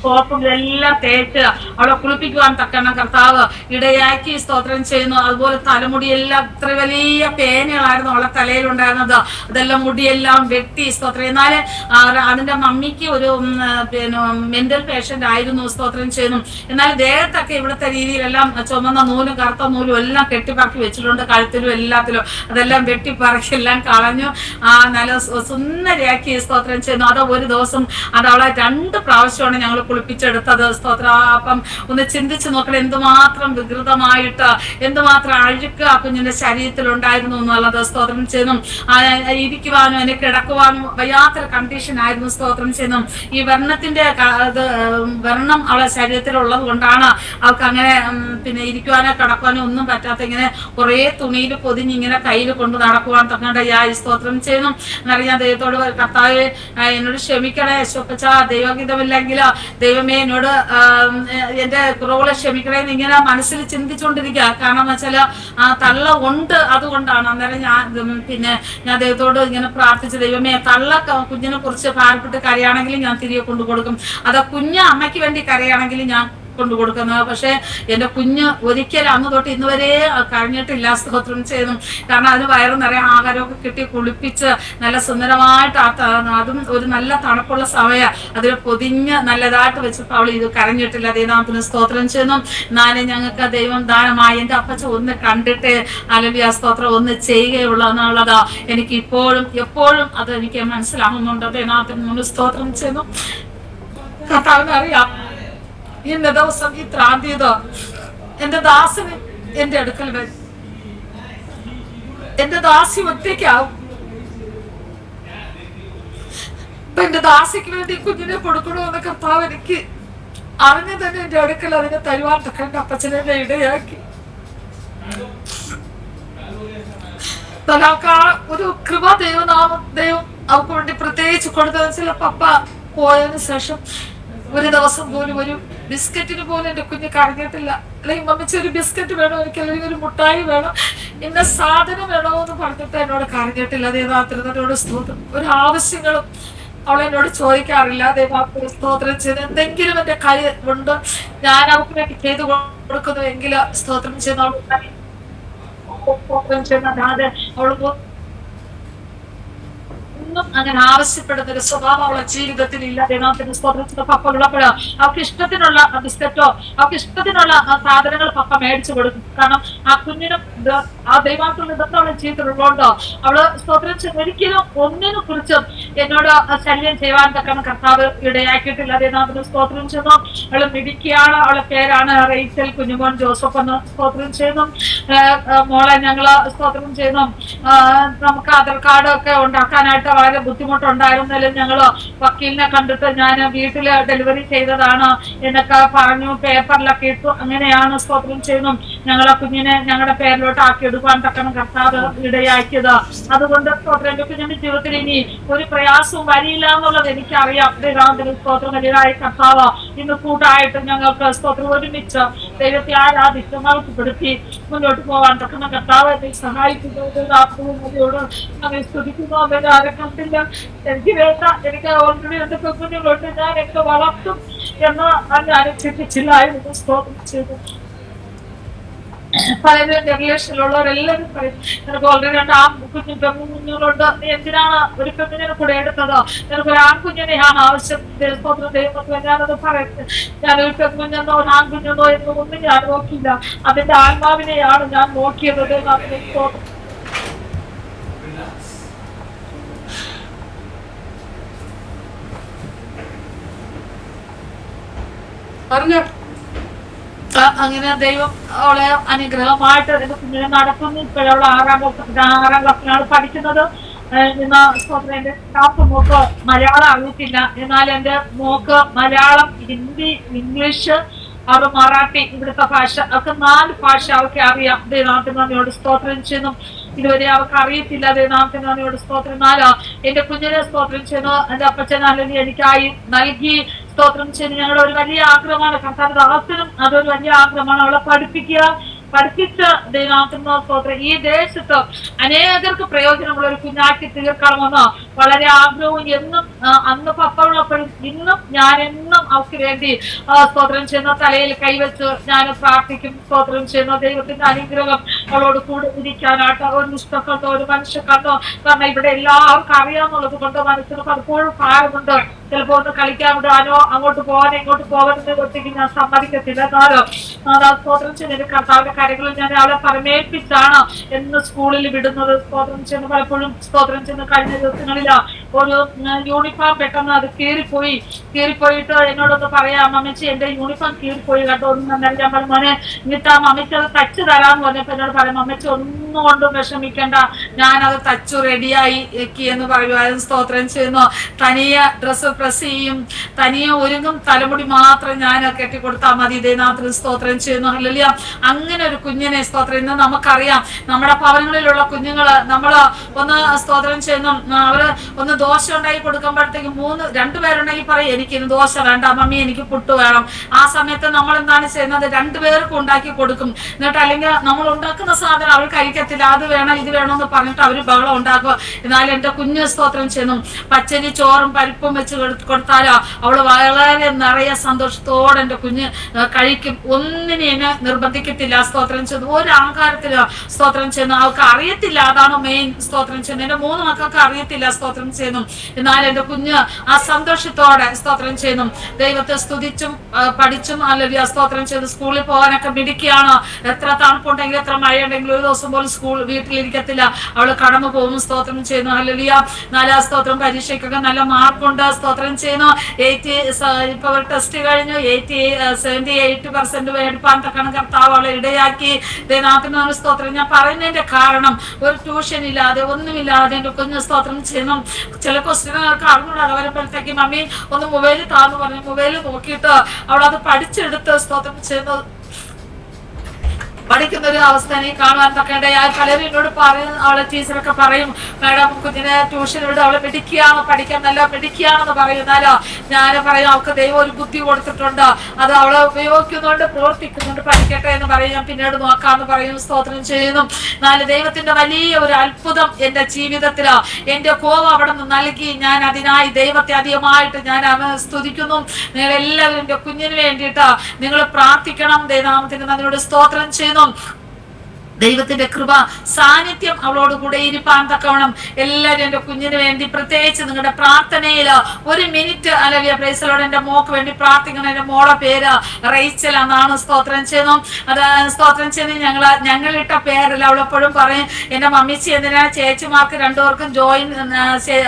സോപ്പും എല്ലാം തേച്ച് അവളെ കുളിപ്പിക്കുവാൻ തക്കണം കർത്താവ് ഇടയാക്കി സ്തോത്രം ചെയ്യുന്നു. അതുപോലെ തലമുടിയെല്ലാം ഇത്ര വലിയ പേനകളായിരുന്നു അവളെ തലയിലുണ്ടായിരുന്നത്. അതെല്ലാം മുടിയെല്ലാം വെട്ടി സ്തോത്രം. എന്നാല് അതിന്റെ മമ്മിക്ക് ഒരു പിന്നെ മെന്റൽ പേഷ്യന്റ് ആയിരുന്നു സ്തോത്രം ചെയ്യുന്നു. എന്നാൽ ദേഹത്തൊക്കെ ഇവിടുത്തെ രീതിയിലെല്ലാം ചുമന്ന നൂലും കറുത്ത നൂലും എല്ലാം കെട്ടിപ്പറക്കി വെച്ചിട്ടുണ്ട്, കഴുത്തിലും എല്ലാത്തിലും. അതെല്ലാം വെട്ടിപ്പറക്കി എല്ലാം കളഞ്ഞു നല്ല സുന്ദരിയാക്കി സ്തോത്രം ചെയ്യുന്നു. അത് ഒരു ദിവസം അത് അവളെ 2 പ്രാവശ്യമാണ് ഞങ്ങൾ കുളിപ്പിച്ചെടുത്തത് സ്തോത്ര. അപ്പം ഒന്ന് ചിന്തിച്ചു നോക്കണം, എന്തുമാത്രം വികൃതമായിട്ട് എന്തുമാത്രം അഴുക്ക് ആ കുഞ്ഞിന്റെ ശരീരത്തിൽ ഉണ്ടായിരുന്നു എന്നുള്ളത് സ്തോത്രം ചെയ്യുന്നു. ഇരിക്കുവാനും എനിക്ക് കിടക്കുവാനും വയ്യാത്തൊരു കണ്ടീഷൻ ആയിരുന്നു സ്തോത്രം ചെയ്യുന്നു. ഈ വർണ്ണത്തിന്റെ വർണ്ണം അവളെ ശരീരത്തിൽ ഉള്ളത് കൊണ്ടാണ് അവൾക്ക് അങ്ങനെ പിന്നെ ഇരിക്കുവാനോ കിടക്കുവാനോ ഒന്നും പറ്റാത്ത, ഇങ്ങനെ കുറെ തുണിയിൽ പൊതിഞ്ഞ് ഇങ്ങനെ കയ്യിൽ കൊണ്ട് നടക്കുവാൻ തങ്ങളുടെ സ്തോത്രം ചെയ്യുന്നു. എന്നാൽ ഞാൻ ദൈവത്തോട്, കർത്താവേ എന്നോട് ക്ഷമിക്കണേ, ശോപ്പച്ച ദൈവഗീതമില്ലെങ്കിൽ ദൈവമേ എന്നോട് എന്റെ കുറവുകളെ ക്ഷമിക്കണേന്ന് ഇങ്ങനെ മനസ്സിൽ ചിന്തിച്ചുകൊണ്ടിരിക്കുക. കാരണം എന്ന് വെച്ചാൽ തള്ള ഉണ്ട്, അതുകൊണ്ടാണ്. അന്നേരം ഞാൻ ദൈവത്തോട് ഇങ്ങനെ പ്രാർത്ഥിച്ചു, ദൈവമേ തള്ള കുഞ്ഞിനെ കുറിച്ച് ഭാരപ്പെട്ട് കരയാണെങ്കിലും ഞാൻ തിരികെ കൊണ്ടുകൊടുക്കും, അത് കുഞ്ഞ് അമ്മയ്ക്ക് വേണ്ടി കരയാണെങ്കിലും ഞാൻ കൊണ്ടുകൊടുക്കുന്നത്. പക്ഷെ എന്റെ കുഞ്ഞ് ഒരിക്കലും അന്ന് തൊട്ട് ഇന്ന് വരെ കഴിഞ്ഞിട്ടില്ല സ്തോത്രം ചെയ്യുന്നു. കാരണം അതിന് വയറ് നിറയെ ആഹാരമൊക്കെ കിട്ടി കുളിപ്പിച്ച് നല്ല സുന്ദരമായിട്ട് അതും ഒരു നല്ല തണുപ്പുള്ള സമയം അതിൽ പൊതിഞ്ഞ് നല്ലതായിട്ട് വെച്ചിട്ട് അവൾ ഇത് കരഞ്ഞിട്ടില്ല. ദൈവത്തിന് സ്തോത്രം ചെയ്യുന്നു. എന്നാലും ഞങ്ങൾക്ക് ദൈവം ദാനമായി എന്റെ അപ്പച്ച ഒന്ന് കണ്ടിട്ട് ഹല്ലേലൂയ സ്തോത്രം ഒന്ന് ചെയ്യുകയുള്ളൂ എന്നുള്ളതാ എനിക്ക് ഇപ്പോഴും എപ്പോഴും അത് എനിക്ക് മനസ്സിലാകുന്നുണ്ട്. ദൈവത്തിന് സ്തോത്രം ചെയ്യുന്നു. കർത്താവിന് അറിയാം ഇന്ന ദിവസം ഈ ത്രാന്തിയത എന്റെ ദാസന് എന്റെ അടുക്കൽ വരും, എന്റെ ദാസി ഒറ്റയ്ക്കാവും. എന്റെ ദാസിക്ക് വേണ്ടി കുഞ്ഞിനെ കൊടുക്കണമെന്ന് കർത്താവ് എനിക്ക് അറിഞ്ഞു തന്നെ എന്റെ അടുക്കൽ അതിനെ തരുവാൻ തക്കന്റെ അപ്പച്ചനെ ഇടയാക്കി. നമുക്ക് ആ ഒരു കൃപ ദൈവം അവർക്ക് വേണ്ടി പ്രത്യേകിച്ച് കൊടുത്തതെന്ന് ചില പപ്പ പോയതിനു ശേഷം ഒരു ദിവസം പോലും ഒരു ബിസ്ക്കറ്റിന് പോലും എന്റെ കുഞ്ഞ് കരഞ്ഞിട്ടില്ല. അല്ലെങ്കിൽ മമ്മിച്ച് ഒരു ബിസ്ക്കറ്റ് വേണോ, എനിക്ക് അല്ലെങ്കിൽ ഒരു മുട്ടായി വേണം, ഇന്ന സാധനം വേണോ എന്ന് പറഞ്ഞിട്ട് എന്നോട് കരഞ്ഞിട്ടില്ല. ദൈവത്തിനോട് സ്തോത്രം. ഒരു ആവശ്യങ്ങളും അവളെന്നോട് ചോദിക്കാറില്ല. ദൈവത്തിന് സ്തോത്രം ചെയ്ത് എന്തെങ്കിലും എന്റെ കൈ കൊണ്ട് ഞാൻ അവർക്ക് വേണ്ടി ചെയ്തു കൊടുക്കുന്നു എങ്കിൽ സ്തോത്രം ചെയ്യുന്ന അവൾ അങ്ങനെ ആവശ്യപ്പെടുന്ന ഒരു സ്വഭാവം അവളെ ജീവിതത്തിൽ ഇല്ല. ദൈവത്തിന് സ്തോത്രത്തിന് പപ്പ ഉള്ളപ്പോഴോ അവർക്ക് ഇഷ്ടത്തിനുള്ള ബിസ്ക്കറ്റോ അവർക്ക് ഇഷ്ടത്തിനുള്ള സാധനങ്ങൾ പപ്പ മേടിച്ചു കൊടുക്കും. കാരണം ആ കുഞ്ഞിനും ആ ദൈവത്തിലുള്ള ഇതൊക്കെ അവളെ ജീവിതത്തിലുള്ളതുകൊണ്ടോ അവള് സ്തോത്രം ഒരിക്കലും ഒന്നിനെ കുറിച്ചും എന്നോട് ശല്യം ചെയ്യാൻ തക്കണം കർത്താവ് ഇടയാക്കിയിട്ടില്ല. ദൈവത്തിന് സ്തോത്രം ചെയ്യുന്നു. അവള് മിടുക്കിയാണ്. അവളെ പേരാണ് റേച്ചൽ കുഞ്ഞുമോൻ ജോസഫ് എന്ന് സ്തോത്രം ചെയ്യുന്നു. മോളെ ഞങ്ങള് സ്തോത്രം ചെയ്യുന്നു. നമുക്ക് ആധാർ കാർഡ് ഒക്കെ ഉണ്ടാക്കാനായിട്ട് വളരെ ബുദ്ധിമുട്ടുണ്ടായിരുന്നാലും ഞങ്ങള് വക്കീലിനെ കണ്ടിട്ട് ഞാൻ വീട്ടില് ഡെലിവറി ചെയ്തതാണ് എന്നൊക്കെ പറഞ്ഞു, പേപ്പറിലൊക്കെ ഇട്ടു. അങ്ങനെയാണ് സ്തോത്രം ചെയ്യുന്നു ഞങ്ങളെ കുഞ്ഞിനെ ഞങ്ങളുടെ പേരിലോട്ട് ആക്കി എടുക്കാൻ തക്കണം കർത്താവ് ഇടയാക്കിയത്. അതുകൊണ്ട് സ്തോത്രം എന്റെ കുഞ്ഞിന്റെ ജീവിതത്തിൽ ഇനി ഒരു പ്രയാസവും വരില്ല എന്നുള്ളത് എനിക്കറിയാം. ദൈവത്തിന് സ്തോത്രം വലിയതായ കർത്താവ് ഇന്ന് കൂട്ടായിട്ട് ഞങ്ങൾക്ക് സ്തോത്രം ഒരുമിച്ച് ദൈവത്തെ ആരാധിച്ച് മഹത്വപ്പെടുത്തി മുന്നോട്ട് പോകാൻ തക്കണം കർത്താവ് എന്നെ സഹായിക്കുന്നത്. അങ്ങനെ സ്തുതിക്കുന്നു. അവരെ ആരെ കണ്ടില്ല, എനിക്ക് വേണ്ട, എനിക്ക് ഓൾറെഡി എന്റെ കുഞ്ഞുങ്ങളുണ്ട്, ഞാൻ എന്നെ വളർത്തും എന്ന് ഞാൻ ചിന്തിച്ചില്ലായിരുന്നു. സ്തോത്രം ചെയ്തു. പലരും എന്റെ റിലേഷനിലുള്ളവരെല്ലാവരും പറയും, നിനക്ക് ഓൾറെഡി രണ്ട് കുഞ്ഞുങ്ങളുണ്ട്, നീ എന്തിനാണ് ഒരു പെണ്ണിനെ കൂടെ എടുത്തത്, നിനക്ക് ഒരു ആൺകുഞ്ഞിനെയാണ് ആവശ്യം. ദൈവത്തിന് ഞാനത് പറയുന്നത്, ഞാൻ ഒരു പെൺകുഞ്ഞെന്നോ ഒരു ആൺകുഞ്ഞെന്നോ എന്നൊന്നും ഞാൻ നോക്കിയില്ല, അതിന്റെ ആത്മാവിനെയാണ് ഞാൻ നോക്കിയത്. ദൈവത്തിന് പറഞ്ഞോ. അങ്ങനെ ദൈവം അവളെ അനുഗ്രഹമായിട്ട് എന്റെ കുഞ്ഞിനെ നടത്തുന്നു. ഇപ്പോഴവൾ 6ാം ക്ലാസ്സിലാണ് പഠിക്കുന്നത്. ഇന്ന് എന്റെ മോക്ക് മലയാളം അറിയത്തില്ല. എന്നാൽ എന്റെ മോക്ക് മലയാളം, ഹിന്ദി, ഇംഗ്ലീഷ്, അവർക്ക് മറാഠി, ഇവിടുത്തെ ഭാഷ, അവർക്ക് 4 ഭാഷ അവർക്ക് അറിയാം. ദൈവനാഥനോട് സ്തോത്രം ചെയ്യുന്നു. ഇതുവരെ അവർക്ക് അറിയത്തില്ല. ദൈവനാഥനോട് സ്തോത്രം. എന്റെ കുഞ്ഞിനെ സ്തോത്രം ചെയ്യുന്നു. എന്റെ അപ്പച്ചൻ അല്ലെങ്കിൽ എനിക്കായി നൽകി സ്തോത്രം ചെയ്യുന്നു. ഞങ്ങളുടെ ഒരു വലിയ ആഗ്രഹമാണ്. കർത്താവിന്റെ ദാസനും അതൊരു വലിയ ആഗ്രഹമാണ്. അവളെ പഠിപ്പിച്ച് ദൈവനാഥനോ സ്തോത്രം ഈ ദേശത്ത് അനേകർക്ക് പ്രയോജനമുള്ള ഒരു കുഞ്ഞാക്കി തീർക്കണമെന്ന് വളരെ ആഗ്രഹവും എന്നും അന്ന് പപ്പുള്ളപ്പോഴും ഇന്നും ഞാൻ എന്നും അവർക്ക് വേണ്ടി സ്തോത്രം ചെയ്യുന്ന തലയിൽ കൈവച്ച് ഞാൻ പ്രാർത്ഥിക്കും. സ്തോത്രം ചെയ്യുന്ന ദൈവത്തിന്റെ അനുഗ്രഹം അവളോട് കൂടെ ഇരിക്കാനായിട്ട്. ഒരു നിഷ്ഠ കണ്ടോ, ഒരു മനുഷ്യ കണ്ടോ, കാരണം ഇവിടെ എല്ലാവർക്കും അറിയാമെന്നുള്ളത് കൊണ്ട് മനസ്സിന് പലപ്പോഴും ഭാരമുണ്ട്. ചിലപ്പോ ഒന്ന് കളിക്കാൻ വിടാനോ അങ്ങോട്ട് പോകാനോ ഇങ്ങോട്ട് പോകാനോ ഒറ്റയ്ക്ക് ഞാൻ സമ്മതിക്കത്തില്ല. സ്തോത്രം ചെയ്യുന്ന കർത്താവിന്റെ കാര്യങ്ങളിൽ ഞാൻ അവളെ പരമേൽപ്പിച്ചാണ് എന്ന് സ്കൂളിൽ വിടുന്നത്. സ്തോത്രം ചെയ്യുന്ന പലപ്പോഴും സ്തോത്രം ചെയ്യുന്ന കഴിഞ്ഞ ദിവസങ്ങളിൽ ഒരു യൂണിഫോം പെട്ടെന്ന് അത് കീറിപ്പോയിട്ട് എന്നോടൊന്ന് പറയാം, അമ്മച്ചി എന്റെ യൂണിഫോം കീറിപ്പോയി കേട്ടോ, ഒന്നും നന്നായി. ഞാൻ പറഞ്ഞു മോനെ എന്നിട്ട് ആ അമ്മച്ചി അത് തച്ച് തരാന്ന് പറഞ്ഞപ്പോ എന്നോട് പറയാം, അമ്മച്ചി ഒന്നും കൊണ്ടും വിഷമിക്കണ്ട, ഞാനത് തച്ചു റെഡിയായി എന്ന് പറയുമായിരുന്നു. സ്തോത്രം ചെയ്യുന്നു. തനിയെ ഡ്രസ്സ് പ്രസ് ചെയ്യും, തനിയെ ഒരുങ്ങും, തലമുടി മാത്രം ഞാൻ കെട്ടിക്കൊടുത്താൽ മതി. ദൈവനാഥന് സ്തോത്രം ചെയ്യുന്നു. ഹല്ലേലൂയ. അങ്ങനെ ഒരു കുഞ്ഞിനെ സ്തോത്രം. ഇന്ന് നമുക്കറിയാം നമ്മുടെ ഭവനങ്ങളിലുള്ള കുഞ്ഞുങ്ങള് നമ്മള് ഒന്ന് സ്തോത്രം ചെയ്യുന്നു. അവര് ഒന്ന് ദോശ ഉണ്ടാക്കി കൊടുക്കുമ്പോഴത്തേക്ക് 2 പേരുണ്ടെങ്കിൽ പറയും എനിക്കിന്ന് ദോശ വേണ്ട മമ്മി, എനിക്ക് പുട്ട് വേണം. ആ സമയത്ത് നമ്മൾ എന്താണ് ചെയ്യുന്നത്? 2 പേർക്കും ഉണ്ടാക്കി കൊടുക്കും. എന്നിട്ട് അല്ലെങ്കിൽ നമ്മൾ ഉണ്ടാക്കുന്ന സാധനം അവൾ കഴിക്കത്തില്ല, അത് വേണം ഇത് വേണമെന്ന് പറഞ്ഞിട്ട് അവര് ബഹളം ഉണ്ടാക്കുക. എന്നാൽ എന്റെ കുഞ്ഞ് സ്തോത്രം ചെയ്യുന്നു പച്ചരി ചോറും പരിപ്പും വെച്ച് കൊടുത്താലോ അവള് വളരെ നിറയെ സന്തോഷത്തോടെ എന്റെ കുഞ്ഞ് കഴിക്കും. ഒന്നിനെ എന്നെ നിർബന്ധിക്കത്തില്ല. സ്തോത്രം ചെയ്യുന്നു. ഒരു ആഹാരത്തില് സ്തോത്രം ചെയ്യുന്നു. അവൾക്ക് അറിയത്തില്ല, അതാണ് മെയിൻ. സ്തോത്രം ചെയ്യുന്നു. എന്റെ 3 മക്കൾക്ക് അറിയത്തില്ല. സ്തോത്രം ചെയ്യുന്നു. എന്നാൽ എന്റെ കുഞ്ഞ് ആ സന്തോഷത്തോടെ സ്തോത്രം ചെയ്യുന്നു. ദൈവത്തെ സ്തുതിച്ചും പഠിച്ചും അല്ലെങ്കിൽ സ്തോത്രം ചെയ്തു. സ്കൂളിൽ പോകാനൊക്കെ മിടുക്കിയാണ്. എത്ര തണുപ്പുണ്ടെങ്കിലും എത്ര മഴയുണ്ടെങ്കിലും ഒരു ദിവസം പോലും വീട്ടിലിരിക്കത്തില്ല. അവള് കടന്നു പോകും. സ്തോത്രം ചെയ്യുന്നു. ഹല്ലേലൂയ. 4ാം സ്തോത്രം പരീക്ഷയ്ക്കൊക്കെ നല്ല മാർക്കുണ്ട്. സ്തോത്രം ചെയ്യുന്നു. ഇപ്പൊ ടെസ്റ്റ് കഴിഞ്ഞു 78% എടുപ്പാൻ തക്കണം കർത്താവ് അവളെ ഇടയാക്കി. ദൈവനാഥന് സ്തോത്രം. ഞാൻ പറയുന്നതിന്റെ കാരണം ഒരു ട്യൂഷൻ ഇല്ലാതെ ഒന്നുമില്ലാതെ എന്റെ കുഞ്ഞ് സ്തോത്രം ചെയ്യുന്നു. ചില ക്വസ്റ്റ്യനുകൾക്ക് അറിഞ്ഞൂടാതെ വരുമ്പോഴത്തേക്ക് മമ്മി ഒന്ന് മൊബൈൽ താന്ന് പറഞ്ഞു മൊബൈൽ നോക്കിയിട്ട് അവളത് പഠിച്ചെടുത്ത് സ്തോത്രം ചെയ്യുന്നത് പഠിക്കുന്ന ഒരു അവസ്ഥ എനിക്ക് കാണുവാൻ തക്കേണ്ടയായി. പലരും എന്നോട് പറയും, അവളെ ടീച്ചറൊക്കെ പറയും, മാഡം കുഞ്ഞിനെ ട്യൂഷൻ വിടും, അവളെ പിടിക്കുകയാണ്, പഠിക്കാൻ നല്ല പിടിക്കുകയാണെന്ന് പറയുന്നാലോ ഞാൻ പറയും അവൾക്ക് ദൈവം ഒരു ബുദ്ധി കൊടുത്തിട്ടുണ്ട്, അത് അവളെ ഉപയോഗിക്കുന്നുണ്ട്, പ്രവർത്തിക്കുന്നുണ്ട്, പഠിക്കട്ടെ എന്ന് പറയും. ഞാൻ പിന്നീട് നോക്കാന്ന് പറയും. സ്തോത്രം ചെയ്യുന്നു. ദൈവത്തിന്റെ വലിയ ഒരു അത്ഭുതം എന്റെ ജീവിതത്തില് എന്റെ കോപം അവിടെ നിന്ന് നൽകി. ഞാൻ അതിനായി ദൈവത്തെ അധികമായിട്ട് ഞാൻ സ്തുതിക്കുന്നു. നിങ്ങൾ എല്ലാവരും എന്റെ കുഞ്ഞിന് വേണ്ടിയിട്ട് നിങ്ങൾ പ്രാർത്ഥിക്കണം. ദൈവനാമത്തിന് അതിനോട് സ്തോത്രം ചെയ്യുന്നു. ദൈവത്തിന്റെ കൃപ സാന്നിധ്യം അവളോട് കൂടെ ഇരിപ്പാൻ തക്കവണ്ണം എല്ലാവരും എന്റെ കുഞ്ഞിന് വേണ്ടി പ്രത്യേകിച്ച് നിങ്ങളുടെ പ്രാർത്ഥനയിൽ 1 മിനിറ്റ് അല്ലെങ്കിൽ പ്രൈസലോട് എന്റെ മോക്ക് വേണ്ടി പ്രാർത്ഥിക്കണം. എന്റെ മോളെ പേര് റൈച്ചൽ എന്നാണ്. സ്തോത്രം ചെയ്യുന്നു. അത് സ്തോത്രം ചെയ്യുന്ന ഞങ്ങളിട്ട പേരല്ല. അവളെപ്പോഴും പറയും എന്റെ മമ്മിച്ചി എന്തിനാ ചേച്ചിമാർക്ക് 2 പേർക്കും ജോയിൻ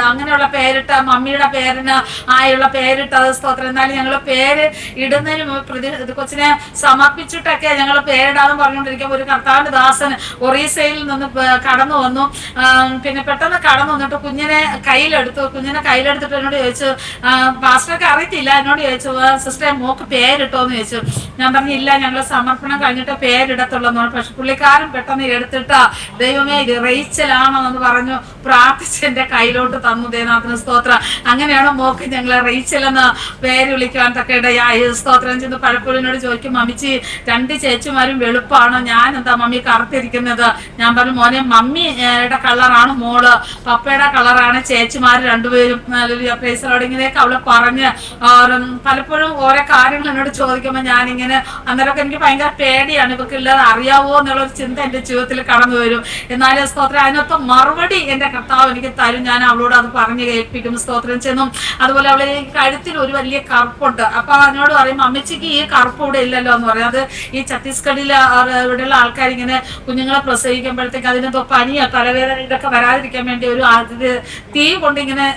അങ്ങനെയുള്ള പേരിട്ട മമ്മിയുടെ പേരിന് ആയുള്ള പേരിട്ടത്. സ്തോത്രം. എന്നാലും ഞങ്ങൾ പേര് ഇടുന്നതിന് കൊച്ചിനെ സമർപ്പിച്ചിട്ടൊക്കെ ഞങ്ങൾ പേരിടാന്ന് പറഞ്ഞുകൊണ്ടിരിക്കുമ്പോൾ ഒരു കർത്താവിന്റെ ദാസൻ ഒറീസയിൽ നിന്ന് കടന്നു വന്നു. പിന്നെ പെട്ടെന്ന് കടന്നു വന്നിട്ട് കുഞ്ഞിനെ കയ്യിലെടുത്തിട്ട് എന്നോട് ചോദിച്ചു, പാസ്റ്റർക്ക് അറിയത്തില്ല, എന്നോട് ചോദിച്ചു സിസ്റ്ററെ മോക്ക് പേരിട്ടോന്ന് ചോദിച്ചു. ഞാൻ പറഞ്ഞു ഇല്ല, ഞങ്ങൾ സമർപ്പണം കഴിഞ്ഞിട്ട് പേരിടത്തുള്ളൂ. പക്ഷെ പുള്ളിക്കാരൻ പെട്ടെന്ന് എടുത്തിട്ട് ദൈവമേ ഇത് റേച്ചലാണോ എന്ന് പറഞ്ഞു പ്രാർത്ഥിച്ച് എന്റെ കയ്യിലോട്ട് തന്നു. ദൈവനാഥന് സ്തോത്രം. അങ്ങനെയാണ് മോക്ക് ഞങ്ങൾ റേച്ചൽ എന്ന് പേര് വിളിക്കുവാൻ തക്കയിടയായി. സ്തോത്രം ചെയ്ത് പലപ്പോഴും എന്നോട് ചോദിക്കും, മമ്മിച്ചി 2 ചേച്ചിമാരും വെളുപ്പാണ്, ഞാൻ എന്താ മമ്മി കറുത്തിരിക്കുന്നത്? ഞാൻ പറഞ്ഞു മോനെ മമ്മിയുടെ കളറാണ് മോള്, പപ്പയുടെ കളറാണ് ചേച്ചിമാര് 2 പേരും. ഇങ്ങനെയൊക്കെ അവള് പറഞ്ഞ് പലപ്പോഴും ഓരോ കാര്യങ്ങൾ എന്നോട് ചോദിക്കുമ്പോൾ ഞാനിങ്ങനെ അന്നേരമൊക്കെ എനിക്ക് ഭയങ്കര പേടിയാണ്. ഇവർക്ക് ഇല്ലാതെ അറിയാവോ എന്നുള്ളൊരു ചിന്ത എന്റെ ജീവിതത്തിൽ കടന്നു വരും. എന്നാലും സ്തോത്രം അതിനൊക്കെ മറുപടി എന്റെ കർത്താവ് എനിക്ക് തരും. ഞാൻ അവളോട് അത് പറഞ്ഞു കേൾപ്പിക്കും. സ്തോത്രം ചെന്നു. അതുപോലെ അവളെ കഴുത്തിൽ ഒരു വലിയ കറുപ്പുണ്ട്. അപ്പൊ അതിനോട് പറയും അമ്മച്ചിക്ക് ഈ കറുപ്പ് ഇവിടെ ഇല്ലല്ലോ എന്ന് പറയും. അത് ഈ ഛത്തീസ്ഗഡിൽ ഇവിടെയുള്ള ആൾക്കാർ ഇങ്ങനെ കുഞ്ഞുങ്ങളെ പ്രസവിക്കുമ്പോഴത്തേക്ക് അതിനെന്തോ പനിയോ തലവേദന ഇതൊക്കെ വരാതിരിക്കാൻ വേണ്ടി ഒരു തീ കൊണ്ടിങ്ങനെ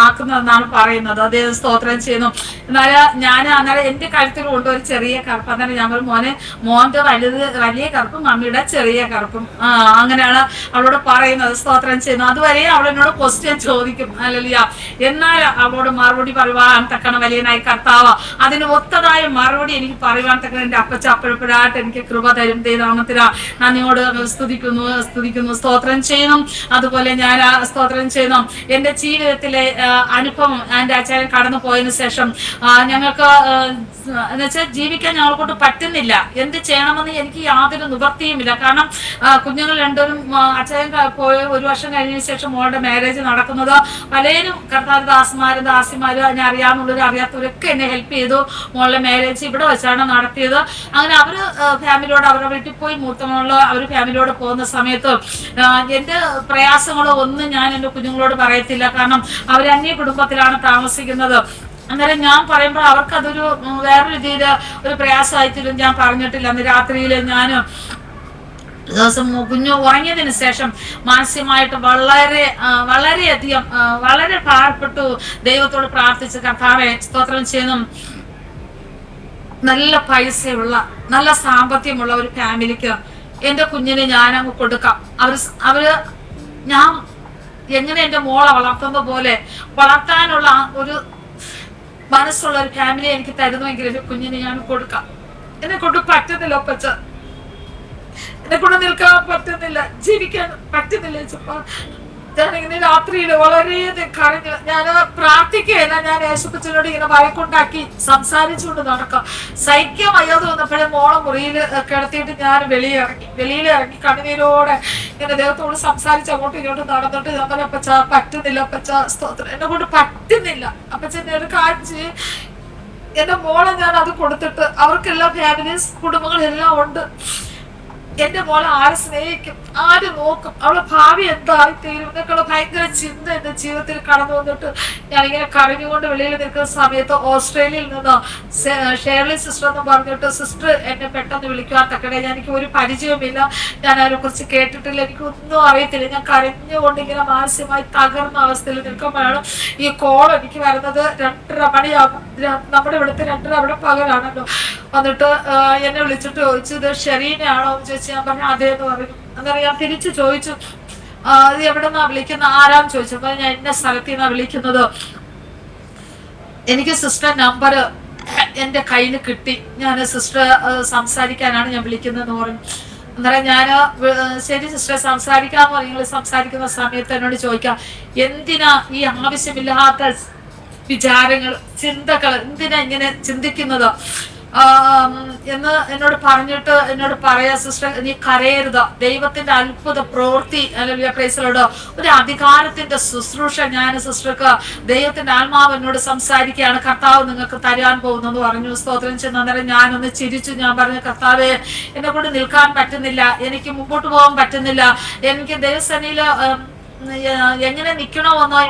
ആക്കുന്നതെന്നാണ് പറയുന്നത്. അതേ സ്തോത്രം ചെയ്യുന്നു. എന്നാല് ഞാൻ അന്നേരം എന്റെ കഴുത്തിൽ കൊണ്ട് ഒരു ചെറിയ കറുപ്പ്. അന്നേരം ഞാൻ മോന്റെ വലിയ കറുപ്പും മമ്മിയുടെ ചെറിയ കറുപ്പും അങ്ങനെയാണ് അവളോട് പറയുന്നത്. സ്തോത്രം ചെയ്യുന്നു. അതുവരെ അവളെന്നോട് ക്വസ്റ്റ്യൻ ചോദിക്കും. ഹല്ലേലൂയ. എന്നാൽ അവളോട് മറുപടി പറയുവാൻ തക്കണ വലിയനായി കർത്താവ് അതിന് ഒത്തതായ മറുപടി എനിക്ക് പറയുവാൻ തക്കണ എന്റെ അപ്പച്ച അപ്പോഴപ്പോഴായിട്ട് എനിക്ക് കൃപ തരും. ദൈവനാമത്തില നന്ദിയോട് സ്തുതിക്കുന്നു. സ്തോത്രം ചെയ്യുന്നു. അതുപോലെ ഞാൻ സ്തോത്രം ചെയ്യുന്നു. എന്റെ ജീവിതത്തിലെ അനുഭവം എന്റെ അച്ഛൻ കടന്നു പോയതിനു ശേഷം ഞങ്ങൾക്ക് എന്നുവെച്ചാൽ ജീവിക്കാൻ ഞങ്ങളെ കൊണ്ട് പറ്റുന്നില്ല. എന്ത് ചെയ്യണമെന്ന് എനിക്ക് യാതൊരു നിവൃത്തിയുമില്ല. കാരണം കുഞ്ഞുങ്ങൾ രണ്ടുപേരും അച്ഛൻ പോയ 1 വർഷം കഴിഞ്ഞതിന് ശേഷം മോളുടെ മാരേജ് നടക്കുന്നത്. പലരും കർത്താവ് ദാസിമാരും അതിനെ അറിയാവുന്നവരും അറിയാത്തവരൊക്കെ എന്നെ ഹെൽപ്പ് ചെയ്തു. മോളുടെ മാരേജ് ഇവിടെ വെച്ചാണ് നടത്തിയത്. അങ്ങനെ അവര് ഫാമിലിയോട് അവരുടെ വീട്ടിൽ പോയി മൂത്തമോള് അവർ ഫാമിലിയോട് പോകുന്ന സമയത്ത് എന്റെ പ്രയാസങ്ങളോ ഒന്നും ഞാൻ എന്റെ കുഞ്ഞുങ്ങളോട് പറയത്തില്ല. കാരണം അവർ അന്യ കുടുംബത്തിലാണ് താമസിക്കുന്നത്. അന്നേരം ഞാൻ പറയുമ്പോൾ അവർക്കതൊരു വേറൊരു രീതിയില് ഒരു പ്രയാസമായിട്ടില്ല. ഞാൻ പറഞ്ഞിട്ടില്ല. അന്ന് രാത്രിയിൽ ഞാൻ ദിവസം കുഞ്ഞു ഉറങ്ങിയതിന് ശേഷം മാനസികമായിട്ട് വളരെയധികം വളരെ ഭാരപ്പെട്ടു ദൈവത്തോട് പ്രാർത്ഥിച്ച് കർത്താവെ സ്തോത്രം ചെയ്യുന്നു. നല്ല പൈസയുള്ള നല്ല സാമ്പത്തികമുള്ള ഒരു ഫാമിലിക്ക് എന്റെ കുഞ്ഞിനെ ഞാൻ അങ്ങ് കൊടുക്കാം. അവര് ഞാൻ എങ്ങനെ എന്റെ മോളെ വളർത്തുന്ന പോലെ വളർത്താനുള്ള ഒരു മനസ്സുള്ള ഒരു ഫാമിലി എനിക്ക് തരുന്നുവെങ്കിൽ എന്റെ കുഞ്ഞിനെ ഞാൻ കൊടുക്കാം. എന്നെ കൊണ്ട് പറ്റുന്നില്ല ഒപ്പച്ച, എന്നെ കൊണ്ട് നിൽക്കാൻ പറ്റുന്നില്ല, ജീവിക്കാൻ പറ്റുന്നില്ല. ഞാനിങ്ങനെ രാത്രിയിൽ വളരെയധികം കരഞ്ഞു. ഞാൻ പ്രാർത്ഥിക്കുകയല്ല, ഞാൻ യേശുപ്പച്ചനോട് ഇങ്ങനെ വഴക്കുണ്ടാക്കി സംസാരിച്ചുകൊണ്ട് നടക്കാം. സഹിക്കാൻ വയ്യാതെ വന്നപ്പോഴേ മോളെ മുറിയിൽ കിടത്തിയിട്ട് ഞാൻ വെളിയിലിറങ്ങി കണ്ണുനീരോടെ ഇങ്ങനെ ദൈവത്തോട് സംസാരിച്ച് അങ്ങോട്ടും ഇങ്ങോട്ടും നടന്നിട്ട് ഞാൻ പറഞ്ഞു, അപ്പച്ച പറ്റുന്നില്ല, അപ്പച്ച സ്തോത്രം, എന്നെ കൊണ്ട് പറ്റുന്നില്ല. അപ്പച്ചൻ്റെ ഒരു കാര്യം എന്റെ മോളെ ഞാൻ അത് കൊടുത്തിട്ട് അവർക്കെല്ലാം ഫാമിലീസ് കുടുംബങ്ങളെല്ലാം ഉണ്ട്. എന്റെ മോളെ ആരെ സ്നേഹിക്കും, ആര് നോക്കും, അവളെ ഭാവി എന്തായിത്തീരും എന്നൊക്കെയുള്ള ഭയങ്കര ചിന്ത എന്റെ ജീവിതത്തിൽ കടന്നു വന്നിട്ട് ഞാനിങ്ങനെ കരഞ്ഞുകൊണ്ട് വെളിയിൽ നിൽക്കുന്ന സമയത്ത് ഓസ്ട്രേലിയയിൽ നിന്ന് ഷേർലി സിസ്റ്റർ എന്ന് പറഞ്ഞിട്ട് സിസ്റ്റർ എന്നെ പെട്ടെന്ന് വിളിക്കാൻ തക്കടെ. എനിക്ക് ഒരു പരിചയമില്ല, ഞാൻ അതിനെ കുറിച്ച് കേട്ടിട്ടില്ല, എനിക്കൊന്നും അറിയത്തില്ല. ഞാൻ കരഞ്ഞുകൊണ്ട് ഇങ്ങനെ മാനസികമായി തകർന്ന അവസ്ഥയിൽ നിൽക്കുമ്പോഴാണ് ഈ കോൾ എനിക്ക് വരുന്നത്. 2:30 മണിയാകും. നമ്മുടെ ഇവിടുത്തെ 2:30 അവിടെ പകലാണല്ലോ. വന്നിട്ട് എന്നെ വിളിച്ചിട്ട് ചോദിച്ചു, ഇത് ഷെറീനയാണോ എന്ന് ചോദിച്ചു. ഞാൻ പറഞ്ഞു അതെ എന്ന് പറഞ്ഞു. അന്നേരം ഞാൻ തിരിച്ചു ചോദിച്ചു, ഇത് എവിടെ നിന്നാ വിളിക്കുന്ന, ആരാന്ന് ചോദിച്ചപ്പോ ഞാൻ ഇന്ന സ്ഥലത്ത് നിന്നാ വിളിക്കുന്നത്, എനിക്ക് സിസ്റ്റർ നമ്പർ എന്റെ കയ്യിൽ കിട്ടി, ഞാൻ സിസ്റ്റർ സംസാരിക്കാനാണ് ഞാൻ വിളിക്കുന്നതെന്ന് പറഞ്ഞു. അന്നേരം ഞാൻ ശരി സിസ്റ്റർ സംസാരിക്കാന്ന് പറഞ്ഞു. സംസാരിക്കുന്ന സമയത്ത് എന്നോട് ചോദിക്കാം, എന്തിനാ ഈ ആവശ്യമില്ലാത്ത വിചാരങ്ങൾ ചിന്തകൾ എന്തിനാ ഇങ്ങനെ ചിന്തിക്കുന്നത് എന്ന് എന്നോട് പറഞ്ഞിട്ട് എന്നോട് പറയാ, സിസ്റ്റർ നീ കരയരുത്, ദൈവത്തിന്റെ അത്ഭുത പ്രവൃത്തി അല്ലെങ്കിൽ പ്രൈസിലോട് ഒരു അധികാരത്തിന്റെ ശുശ്രൂഷ ഞാൻ സിസ്റ്റർക്ക് ദൈവത്തിന്റെ ആത്മാവ് എന്നോട് സംസാരിക്കുകയാണ്, കർത്താവ് നിങ്ങൾക്ക് തരാൻ പോകുന്നെന്ന് പറഞ്ഞു. സ്തോത്രം ചെയ്യുന്ന അന്നേരം ഞാനൊന്ന് ചിരിച്ചു. ഞാൻ പറഞ്ഞു, കർത്താവെ എന്നെ കൊണ്ട് നിൽക്കാൻ പറ്റുന്നില്ല, എനിക്ക് മുമ്പോട്ട് പോകാൻ പറ്റുന്നില്ല, എനിക്ക് ദൈവസേനയിൽ എങ്ങനെ നിൽക്കണമെന്നോ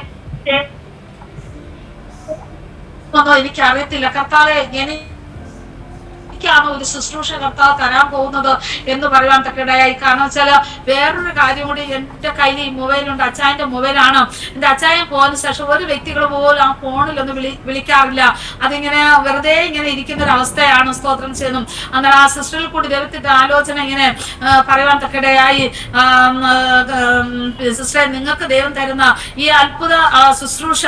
എനിക്കറിയത്തില്ല. കർത്താവെ എനിക്കാണോ ഒരു ശുശ്രൂഷ കർത്താവ് തരാൻ പോകുന്നത് എന്ന് പറയാൻ തക്കടയായി. കാരണം വെച്ചാൽ വേറൊരു കാര്യം കൂടി, എന്റെ കയ്യിൽ ഈ മൊബൈലുണ്ട്, അച്ചായന്റെ മൊബൈലാണ്. എന്റെ അച്ചായൻ പോകുന്ന ശേഷം ഒരു വ്യക്തികൾ പോലും ആ ഫോണിലൊന്നും വിളിക്കാറില്ല. അതിങ്ങനെ വെറുതെ ഇങ്ങനെ ഇരിക്കുന്ന ഒരു അവസ്ഥയാണ്. സ്തോത്രം ചെയ്യുന്നു. അന്നേരം ആ സിസ്റ്ററിൽ കൂടി ദൈവത്തിന്റെ ആലോചന ഇങ്ങനെ പറയാൻ തക്കടയായി, സിസ്റ്ററെ നിങ്ങൾക്ക് ദൈവം തരുന്ന ഈ അത്ഭുത ശുശ്രൂഷ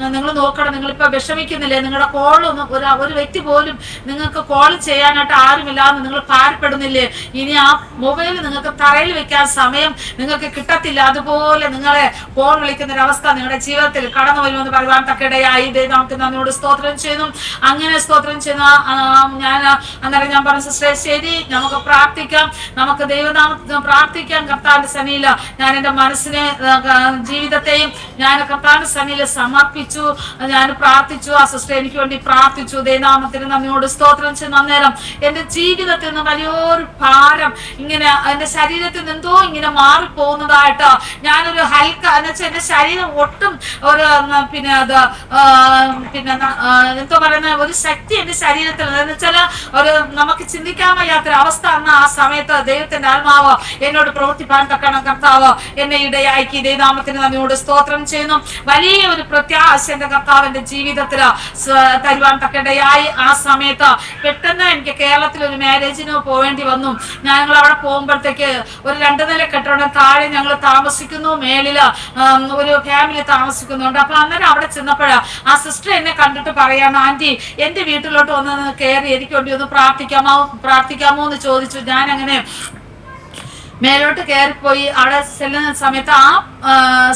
നിങ്ങൾ നോക്കണം, നിങ്ങളിപ്പോ വിഷമിക്കുന്നില്ലേ, നിങ്ങളുടെ കോളൊന്നും ഒരു വ്യക്തി പോലും നിങ്ങൾക്ക് കോൾ ചെയ്യാനായിട്ട് ആരുമില്ലാന്ന് നിങ്ങൾ ഭാരപ്പെടുന്നില്ലേ, ഇനി ആ മൊബൈൽ നിങ്ങൾക്ക് തറയിൽ വെക്കാൻ സമയം നിങ്ങൾക്ക് കിട്ടത്തില്ല, അതുപോലെ നിങ്ങളെ ഫോൺ വിളിക്കുന്ന ഒരു അവസ്ഥ നിങ്ങളുടെ ജീവിതത്തിൽ കടന്നു വരുമെന്ന് പറയുവാൻ തക്കടയായി. ദൈവത്തെ നന്ദിയോട് സ്തോത്രം ചെയ്യുന്നു. അങ്ങനെ സ്തോത്രം ചെയ്യുന്ന അന്നേരം ഞാൻ പറഞ്ഞു, സിസ്റ്റർ ശരി നമുക്ക് പ്രാർത്ഥിക്കാം, നമുക്ക് ദൈവനാമം പ്രാർത്ഥിക്കാം. കർത്താവിന്റെ സന്നിധിയിൽ ഞാൻ എന്റെ മനസ്സിനെ ജീവിതത്തെയും ഞാൻ കർത്താവിന്റെ സന്നിധിയിൽ സമർപ്പിച്ചു. ഞാൻ പ്രാർത്ഥിച്ചു. ആ സിസ്റ്റർ എനിക്ക് വേണ്ടി പ്രാർത്ഥിച്ചു. ദൈവനാമത്തിന് നന്ദിയോട് സ്തോത്രം ചെയ്യുന്ന അന്നേരം എന്റെ ജീവിതത്തിൽ നിന്ന് വലിയൊരു ഭാരം ഇങ്ങനെ എന്റെ ശരീരത്തിൽ നിന്ന് എന്തോ ഇങ്ങനെ മാറിപ്പോകുന്നതായിട്ട് ഞാനൊരു ഹൽക്ക എന്ന് വെച്ചാൽ എന്റെ ശരീരം ഒട്ടും ഒരു പിന്നെ അത് പിന്നെ എന്തോ പറയുന്ന ഒരു ശക്തി എന്റെ ശരീരത്തിൽ എന്ന് വെച്ചാൽ ഒരു നമുക്ക് ചിന്തിക്കാൻ വയ്യാത്തൊരു അവസ്ഥ എന്ന ആ സമയത്ത് ദൈവത്തിന്റെ ആത്മാവ് എന്നോട് പ്രവർത്തിപ്പാൻ തക്കണം കർത്താവ് എന്നെ ഇടയാക്കി ദൈവനാമത്തിന് നന്ദിയോട് സ്തോത്രം ചെയ്യുന്നു. വലിയ ഒരു പ്രത്യാശ എന്റെ കർത്താവിന്റെ ജീവിതത്തിൽ തരുവാൻ തക്കടയായി. ആ സമയത്ത് പെട്ടെന്ന് എനിക്ക് കേരളത്തിൽ ഒരു മാരേജിന് പോവേണ്ടി വന്നു. ഞങ്ങൾ അവിടെ പോകുമ്പോഴത്തേക്ക് ഒരു 2 നില കെട്ടിടം താഴെ ഞങ്ങൾ താമസിക്കുന്നു, മേളില് ഒരു ഫാമിലി താമസിക്കുന്നുണ്ട്. അപ്പൊ അന്നേരം അവിടെ ചെന്നപ്പോഴാ ആ സിസ്റ്റർ എന്നെ കണ്ടിട്ട് പറയാണ്, ആന്റി എന്റെ വീട്ടിലോട്ട് ഒന്ന് കയറി എനിക്ക് വേണ്ടി ഒന്ന് പ്രാർത്ഥിക്കാമോ എന്ന് ചോദിച്ചു. ഞാൻ അങ്ങനെ മേലോട്ട് കയറിപ്പോയി. അവിടെ ചെല്ലുന്ന സമയത്ത് ആ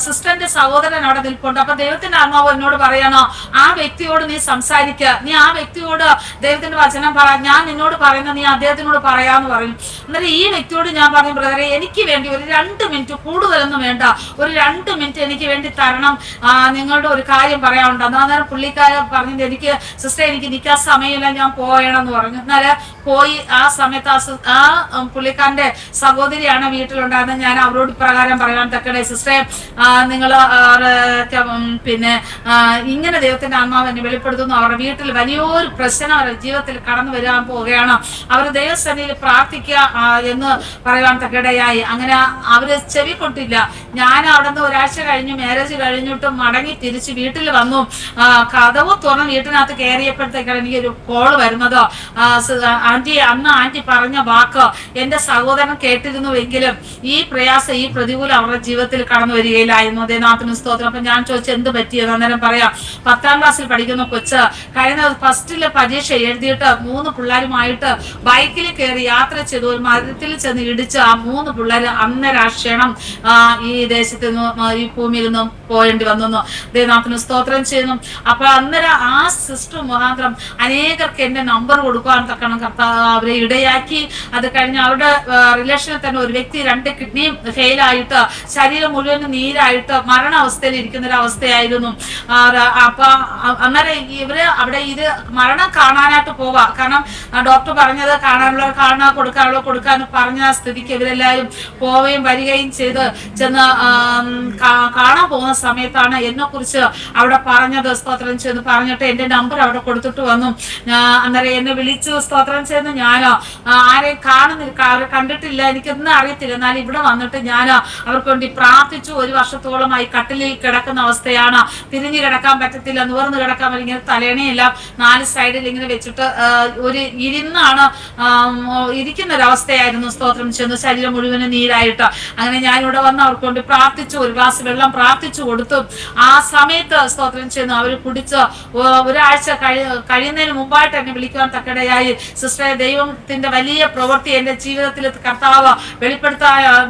സിസ്റ്ററിന്റെ സഹോദരൻ അവിടെ നിൽപ്പുണ്ട്. അപ്പൊ ദൈവത്തിന്റെ ആത്മാവ് എന്നോട് പറയണോ, ആ വ്യക്തിയോട് നീ സംസാരിക്കുക, നീ ആ വ്യക്തിയോട് ദൈവത്തിന്റെ വചനം പറ, ഞാൻ നിന്നോട് പറയുന്ന നീ അദ്ദേഹത്തിനോട് പറയാന്ന് പറഞ്ഞു. അന്നേരം ഈ വ്യക്തിയോട് ഞാൻ പറഞ്ഞു, ബ്രദറെ എനിക്ക് വേണ്ടി ഒരു 2 മിനിറ്റ്, കൂടുതലൊന്നും വേണ്ട, ഒരു 2 മിനിറ്റ് എനിക്ക് വേണ്ടി തരണം, നിങ്ങളുടെ ഒരു കാര്യം പറയാനുണ്ട്. അന്നേരം പുള്ളിക്കാരൻ പറഞ്ഞത്, എനിക്ക് സിസ്റ്റർ എനിക്ക് നിൽക്കാൻ സമയമില്ല, ഞാൻ പോയണമെന്ന് പറഞ്ഞു. എന്നാല് പോയി. ആ സമയത്ത് ആ പുള്ളിക്കാരന്റെ സഹോദരിയാണ് വീട്ടിലുണ്ടായിരുന്നത്. ഞാൻ അവരോട് പ്രകാരം പറയാൻ തക്കടെ, സിസ്റ്ററെ നിങ്ങൾ പിന്നെ ഇങ്ങനെ ദൈവത്തിന്റെ ആത്മാവ് എന്നെ വെളിപ്പെടുത്തുന്നു, അവരുടെ വീട്ടിൽ വലിയൊരു പ്രശ്നം അവരുടെ ജീവിതത്തിൽ കടന്നു വരാൻ പോവുകയാണ്, അവർ ദൈവസന്നിധിയിൽ പ്രാർത്ഥിക്കുക എന്ന് പറയാൻ തക്കടയായി. അങ്ങനെ അവര് ചെവി കൊണ്ടില്ല. ഞാൻ അവിടെ നിന്ന് ഒരാഴ്ച കഴിഞ്ഞു, മാരേജ് കഴിഞ്ഞിട്ട് മടങ്ങി തിരിച്ച് വീട്ടിൽ വന്നു. കതവ് തുറന്ന് വീട്ടിനകത്ത് കയറിയപ്പോഴത്തേക്കാണ് എനിക്കൊരു കോള് വരുന്നത്. അന്ന് ആന്റി പറഞ്ഞ വാക്ക് എന്റെ സഹോദരൻ കേട്ടിരുന്നുവെങ്കിലും ഈ പ്രയാസം, ഈ പ്രതികൂലം അവരുടെ ജീവിതത്തിൽ കടന്നു വരികയില്ലായിരുന്നു. ദൈവനാമത്തിന് സ്തോത്രം. അപ്പൊ ഞാൻ ചോദിച്ചു എന്ത് പറ്റിയെന്ന്. അന്നേരം പറയാം, 10ാം ക്ലാസ്സിൽ പഠിക്കുന്ന കൊച്ച് കഴിഞ്ഞ ഫസ്റ്റിലെ പരീക്ഷ എഴുതിയിട്ട് 3 പിള്ളേരുമായിട്ട് ബൈക്കിൽ കയറി യാത്ര ചെയ്തു. ഒരു മരത്തിൽ ചെന്ന് ഇടിച്ച് ആ 3 പിള്ളേർ അന്നേരാക്ഷണം ഈ ദേശത്ത് നിന്ന്, ഈ ഭൂമിയിൽ നിന്നും പോയേണ്ടി വന്നു. ദൈവനാമത്തിന് സ്തോത്രം ചെയ്യുന്നു. അപ്പൊ അന്നേരം ആ സിസ്റ്റർ മുഖാന്തരം അനേകർക്ക് എന്റെ നമ്പർ കൊടുക്കാൻ തക്കണം കർത്താവ് അവരെ ഇടയാക്കി. അത് കഴിഞ്ഞ് അവരുടെ റിലേഷനിൽ തന്നെ ഒരു വ്യക്തി 2 കിഡ്നിയും ഫെയിലായിട്ട് ശരീരം മുഴുവനും നീരായിട്ട് മരണാവസ്ഥയിൽ ഇരിക്കുന്ന ഒരു അവസ്ഥയായിരുന്നു. അപ്പൊ അന്നേരം ഇവര് അവിടെ ഇത് മരണം കാണാനായിട്ട് പോവാ. കാരണം ഡോക്ടർ പറഞ്ഞത് കാണാനുള്ള കൊടുക്കാൻ പറഞ്ഞ സ്ഥിതിക്ക് ഇവരെല്ലാവരും പോവുകയും വരികയും ചെയ്ത് ചെന്ന് കാണാൻ പോകുന്ന സമയത്താണ് എന്നെ കുറിച്ച് അവിടെ പറഞ്ഞത്. സ്തോത്രം ചെയ്ത് പറഞ്ഞിട്ട് എന്റെ നമ്പർ അവിടെ കൊടുത്തിട്ട് വന്നു. അന്നേരം എന്നെ വിളിച്ചു. സ്തോത്രം ചെയ്ത് ഞാൻ ആരെയും കാണുന്നില്ല, അവരെ കണ്ടിട്ടില്ല, എനിക്കൊന്നും അറിയത്തില്ല. എന്നാൽ ഇവിടെ വന്നിട്ട് ഞാൻ അവർക്ക് വേണ്ടി പ്രാർത്ഥിച്ചു. 1 വർഷത്തോളമായി കട്ടിലിൽ കിടക്കുന്ന അവസ്ഥയാണ്. തിരിഞ്ഞു കിടക്കാൻ പറ്റത്തില്ല, നിവർന്ന് കിടക്കാൻ പറ്റില്ല. ഇങ്ങനെ തലേണയില്ല, 4 സൈഡിൽ ഇങ്ങനെ വെച്ചിട്ട് ഒരു ഇരുന്നാണ് ഇരിക്കുന്ന ഒരവസ്ഥയായിരുന്നു. സ്തോത്രം ചെയ്യുന്നു. ശരീരം മുഴുവനും നീരായിട്ട്. അങ്ങനെ ഞാൻ ഇവിടെ വന്ന് അവർക്ക് വേണ്ടി പ്രാർത്ഥിച്ചു. 1 ഗ്ലാസ് വെള്ളം പ്രാർത്ഥിച്ചു കൊടുത്തു. ആ സമയത്ത് സ്തോത്രം ചെയ്യുന്നു അവർ കുടിച്ച് ഒരാഴ്ച കഴിയുന്നതിന് മുമ്പായിട്ട് എന്നെ വിളിക്കുവാൻ തക്കടയായി. സിസ്റ്ററെ, ദൈവത്തിന്റെ വലിയ പ്രവൃത്തി എന്റെ ജീവിതത്തിൽ കർത്താവ്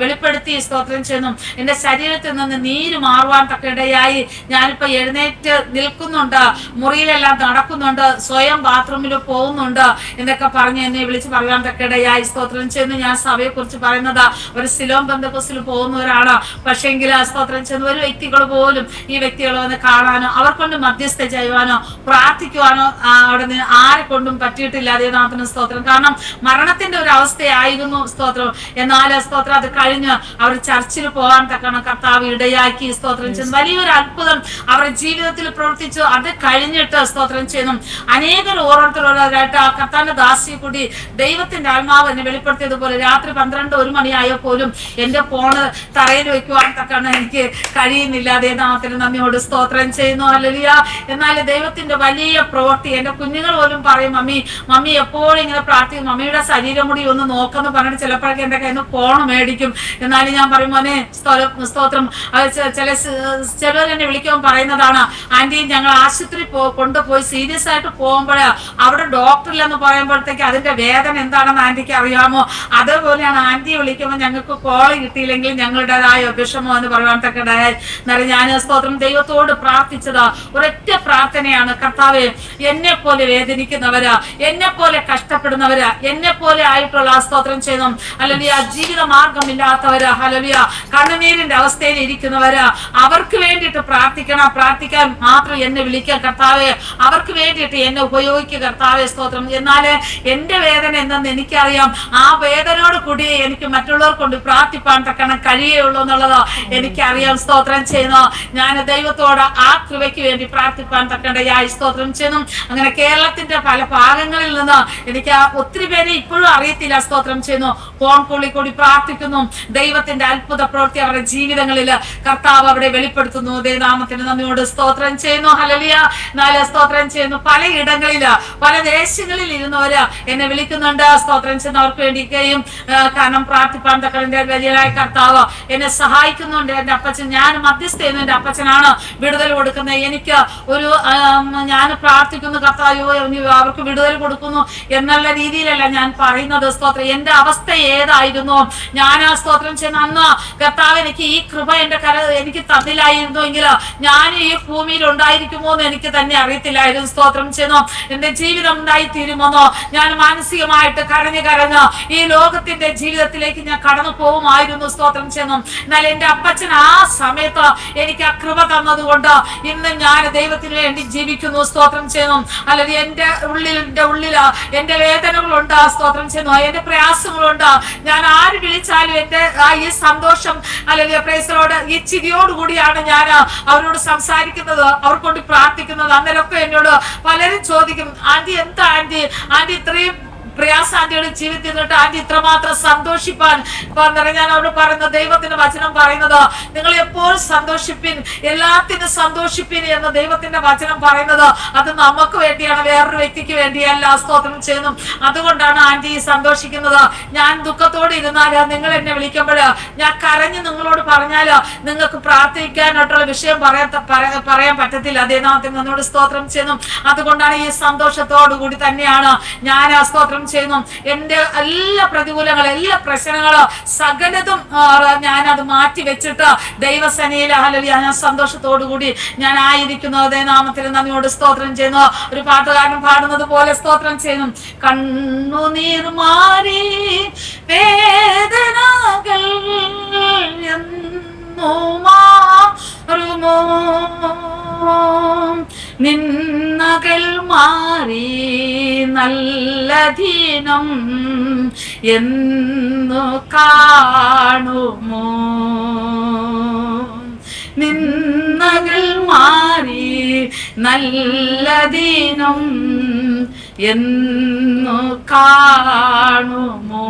വെളിപ്പെടുത്തി. സ്തോത്രം ചെയ്യുന്നു. എന്റെ ശരീരത്തിൽ നിന്ന് നീര് മാറുവാൻ തക്കടയായി. ഞാനിപ്പോ എഴുന്നേറ്റ് നിൽക്കുന്നുണ്ട്, മുറിയിലെല്ലാം നടക്കുന്നുണ്ട്, സ്വയം ബാത്റൂമിൽ പോകുന്നുണ്ട് എന്നൊക്കെ പറഞ്ഞ് എന്നെ വിളിച്ച് പറയാൻ തക്കടയായി. സ്തോത്രം ചെയ്യുന്നു. ഞാൻ സഭയെ കുറിച്ച് പറയുന്നത് ഒരു സിലോം ബന്ധക്കോസിൽ പോകുന്നവരാണ്. പക്ഷെങ്കിൽ സ്തോത്രം ചെയ്യുന്ന ഒരു വ്യക്തികൾ പോലും ഈ വ്യക്തികളെ വന്ന് കാണാനോ അവർക്കൊണ്ട് മധ്യസ്ഥ ചെയ്യുവാനോ പ്രാർത്ഥിക്കുവാനോ അവിടെ നിന്ന് ആരെ കൊണ്ടും പറ്റിയിട്ടില്ല. ദൈവനാമത്തിന് സ്തോത്രം. കാരണം മരണത്തിന്റെ ഒരു അവസ്ഥയായിരുന്നു. സ്തോത്രം. എന്നാൽ സ്തോത്രം അത് കഴിഞ്ഞ് അവർ ചർച്ചിൽ പോകാൻ തക്കണം കർത്താവ് ഇടയാക്കി. സ്തോത്രം ചെയ്യുന്നു. വലിയൊരു അത്ഭുതം അവരുടെ ജീവിതത്തിൽ പ്രവർത്തിച്ചു. അത് കഴിഞ്ഞിട്ട് സ്തോത്രം ചെയ്യുന്നു അനേകർ ഓരോരുത്തരോരായിട്ട് ആ കർത്താവിന്റെ ദാസിയെ കൂടി ദൈവത്തിന്റെ ആത്മാവ് എന്നെ വെളിപ്പെടുത്തിയതുപോലെ രാത്രി 12-1 മണിയായ പോലും എന്റെ ഫോണ് തറയിൽ വെക്കുവാൻ തക്കണം എനിക്ക് കഴിയുന്നില്ല. ദൈവനാമത്തിന് നന്ദിയോട് സ്തോത്രം ചെയ്യുന്നു. ഹല്ലേലൂയ. എന്നാൽ ദൈവത്തിന്റെ വലിയ പ്രവൃത്തി എന്റെ കുഞ്ഞുങ്ങൾ പോലും പറയും, മമ്മി എപ്പോഴും ഇങ്ങനെ പ്രാർത്ഥിക്കും, മമ്മിയുടെ ശരീരം കൂടി ഒന്ന് നോക്കെന്ന് പറഞ്ഞിട്ട് ചിലപ്പോഴൊക്കെ എന്റെ കയ്യിൽ നിന്ന് ഫോൺ മേടിക്കും. എന്നാലും ഞാൻ പറയും, മോനെ സ്തോത്രം. ചിലവർ എന്നെ വിളിക്കുമ്പോൾ പറയുന്നതാണ്, ആന്റി ഞങ്ങൾ ആശുപത്രി കൊണ്ടുപോയി സീരിയസ് ആയിട്ട് പോകുമ്പോഴേ അവിടെ ഡോക്ടറില്ലെന്ന് പറയുമ്പോഴത്തേക്ക് അതിന്റെ വേദന എന്താണെന്ന് ആന്റിക്ക് അറിയാമോ? അതേപോലെയാണ് ആന്റിയെ വിളിക്കുമ്പോൾ ഞങ്ങൾക്ക് കോൾ കിട്ടിയില്ലെങ്കിൽ ഞങ്ങളുടേതായ വിഷമോ എന്ന് പറയാൻ തക്കതായി. എന്നാലും ഞാൻ സ്തോത്രം ദൈവത്തോട് പ്രാർത്ഥിച്ചത് ഒരൊറ്റ പ്രാർത്ഥനയാണ്, കർത്താവേ എന്നെ പോലെ വേദനിക്കുന്നവരാ, എന്നെ പോലെ കഷ്ടപ്പെടുന്നവരാ, എന്നെ പോലെ ആയിട്ടുള്ള സ്തോത്രം ചെയ്യുന്നു അല്ലെങ്കിൽ ജീവിത മാർഗമില്ലാത്തവര്, ഹല്ലേലൂയ, കണ്ണുനീരിന്റെ അവസ്ഥയിൽ ഇരിക്കുന്നവര്, അവർക്ക് വേണ്ടിയിട്ട് പ്രാർത്ഥിക്കാൻ മാത്രം എന്നെ വിളിക്കാൻ കർത്താവേ, അവർക്ക് വേണ്ടിയിട്ട് എന്നെ ഉപയോഗിക്കുക കർത്താവേ, സ്തോത്രം. എന്നാല് എന്റെ വേദന എന്തെന്ന് എനിക്കറിയാം. ആ വേദനയോട് കൂടി എനിക്ക് മറ്റുള്ളവർ കൊണ്ട് പ്രാർത്ഥിപ്പാൻ തക്കണം കഴിയുള്ളൂ എന്നുള്ളത് എനിക്കറിയാം. സ്തോത്രം ചെയ്യുന്നു. ഞാൻ ദൈവത്തോട് ആ കൃപയ്ക്ക് വേണ്ടി പ്രാർത്ഥിപ്പാൻ തക്കണ്ടയായി സ്തോത്രം ചെയ്യുന്നു. അങ്ങനെ കേരളത്തിന്റെ പല ഭാഗങ്ങളിൽ നിന്ന് എനിക്ക് ഒത്തിരി പേരെ ഇപ്പോഴും അറിയത്തില്ല. സ്തോത്രം ചെയ്യുന്നു. ഫോൺ കോളിൽ കൂടി പ്രാർത്ഥിക്കുന്നു. ദൈവത്തിന്റെ അത്ഭുത പ്രവൃത്തി അവരുടെ ജീവിതങ്ങളിൽ കർത്താവ് അവിടെ വെളിപ്പെടുത്തുന്നു. ദൈവനാമത്തിന് നന്ദിയോട് സ്തോത്രം ചെയ്യുന്നു. ഹല്ലേലൂയ. നാല് സ്തോത്രം ചെയ്യുന്നു. പലയിടങ്ങളില് പല ദേശങ്ങളിൽ ഇരുന്നവര് എന്നെ വിളിക്കുന്നുണ്ട്. സ്തോത്രം ചെയ്യുന്ന അവർക്ക് വേണ്ടിയും കാരണം പ്രാർത്ഥിപ്പാൻ തക്കതിന്റെ വലിയതായ കർത്താവ് എന്നെ സഹായിക്കുന്നുണ്ട്. എന്റെ അപ്പച്ചൻ, ഞാൻ മധ്യസ്ഥ ചെയ്യുന്നു, എന്റെ അപ്പച്ചനാണ് വിടുതൽ കൊടുക്കുന്നത്. എനിക്ക് ഒരു ഞാൻ പ്രാർത്ഥിക്കുന്നു കർത്താവോ അവർക്ക് വിടുതൽ കൊടുക്കുന്നു എന്നുള്ള രീതിയിലല്ല ഞാൻ പറയുന്നത്. സ്തോത്രം, എന്റെ അവസ്ഥ ഏതായിരുന്നു, ഞാൻ ആ സ്തോത്രം ചെയ്യുന്ന അന്ന് കർത്താവ് എനിക്ക് ഈ കൃപ എനിക്ക് തന്നില്ലായിരുന്നു എങ്കിൽ ഞാൻ ഈ ഭൂമിയിൽ ഉണ്ടായിരിക്കുമോ എന്ന് എനിക്ക് തന്നെ അറിയത്തില്ലായിരുന്നു. സ്തോത്രം ചെയ്യുന്നു. എന്റെ ജീവിതം ഉണ്ടായി തീരുമെന്നോ ഞാൻ മാനസികമായിട്ട് കരഞ്ഞ് ഈ ലോകത്തിന്റെ ജീവിതത്തിലേക്ക് ഞാൻ കടന്നു പോകുമായിരുന്നു. സ്തോത്രം ചെയ്യുന്നു. എന്നാൽ എന്റെ അപ്പച്ചൻ ആ സമയത്ത് എനിക്ക് ആ കൃപ തന്നതുകൊണ്ട് ഇന്ന് ഞാൻ ദൈവത്തിന് വേണ്ടി ജീവിക്കുന്നു. സ്തോത്രം ചെയ്യുന്നു. അല്ലെങ്കിൽ എന്റെ ഉള്ളില് എന്റെ വേദനകളുണ്ട്. സ്തോത്രം ചെയ്യുന്നു. എന്റെ പ്രയാസങ്ങളുണ്ട്. ഞാൻ ആര് വിളിച്ചാലും എന്റെ ഈ സന്തോഷം അല്ലെങ്കിൽ പ്രൈസലോട് ഈ ചിരിയോടുകൂടിയാണ് ഞാൻ അവരോട് സംസാരിക്കുന്നത്, അവർക്കൊണ്ട് പ്രാർത്ഥിക്കുന്നത്. അന്നേരമൊക്കെ എന്നോട് പലരും ചോദിക്കും, ആന്റി എന്താ ആന്റി ഇത്രയും പ്രയാസം ആന്റിയുടെ ജീവിതത്തിൽ നിന്നിട്ട് ആന്റി ഇത്രമാത്രം സന്തോഷിപ്പാൻ ഞാൻ അവിടെ പറയുന്ന ദൈവത്തിന്റെ വചനം പറയുന്നത്, നിങ്ങൾ എപ്പോഴും സന്തോഷിപ്പിൻ, എല്ലാത്തിനും സന്തോഷിപ്പിൻ എന്ന് ദൈവത്തിന്റെ വചനം പറയുന്നത്. അത് നമുക്ക് വേണ്ടിയാണ്, വേറൊരു വ്യക്തിക്ക് വേണ്ടിയല്ല. സ്തോത്രം ചെയ്യുന്നു. അതുകൊണ്ടാണ് ആന്റി സന്തോഷിക്കുന്നത്. ഞാൻ ദുഃഖത്തോടെ ഇരുന്നാല് നിങ്ങൾ എന്നെ വിളിക്കുമ്പോഴ് ഞാൻ കരഞ്ഞ് നിങ്ങളോട് പറഞ്ഞാല് നിങ്ങൾക്ക് പ്രാർത്ഥിക്കാനായിട്ടുള്ള വിഷയം പറയാൻ പറ്റത്തില്ല. ദൈവനാമത്തിന് നന്ദിയോട് സ്തോത്രം ചെയ്യുന്നു. അതുകൊണ്ടാണ് ഈ സന്തോഷത്തോടു കൂടി തന്നെയാണ് ഞാൻ സ്തോത്രം ചെയ്യുന്നു. എന്റെ എല്ലാ പ്രതികൂലങ്ങളും എല്ലാ പ്രശ്നങ്ങളും സകലതും ഞാനത് മാറ്റി വെച്ചിട്ട് ദൈവസേനയിൽ ഹല്ലേലൂയ ഞാൻ സന്തോഷത്തോടു കൂടി ഞാൻ ആയിരിക്കുന്നു. ദൈവനാമത്തിന് നന്ദിയോട് സ്തോത്രം ചെയ്യുന്നു. ഒരു പാട്ടുകാരൻ പാടുന്നത് പോലെ സ്തോത്രം ചെയ്യുന്നു. കണ്ണുനീർ മാറി വേദനകൾ മാറുമോ, നിന്നകൾ മാറി നല്ല ദിനം എന്നു കാണുമോ, നിന്നകൾ മാറി നല്ല ദിനം എന്നു കാണുമോ.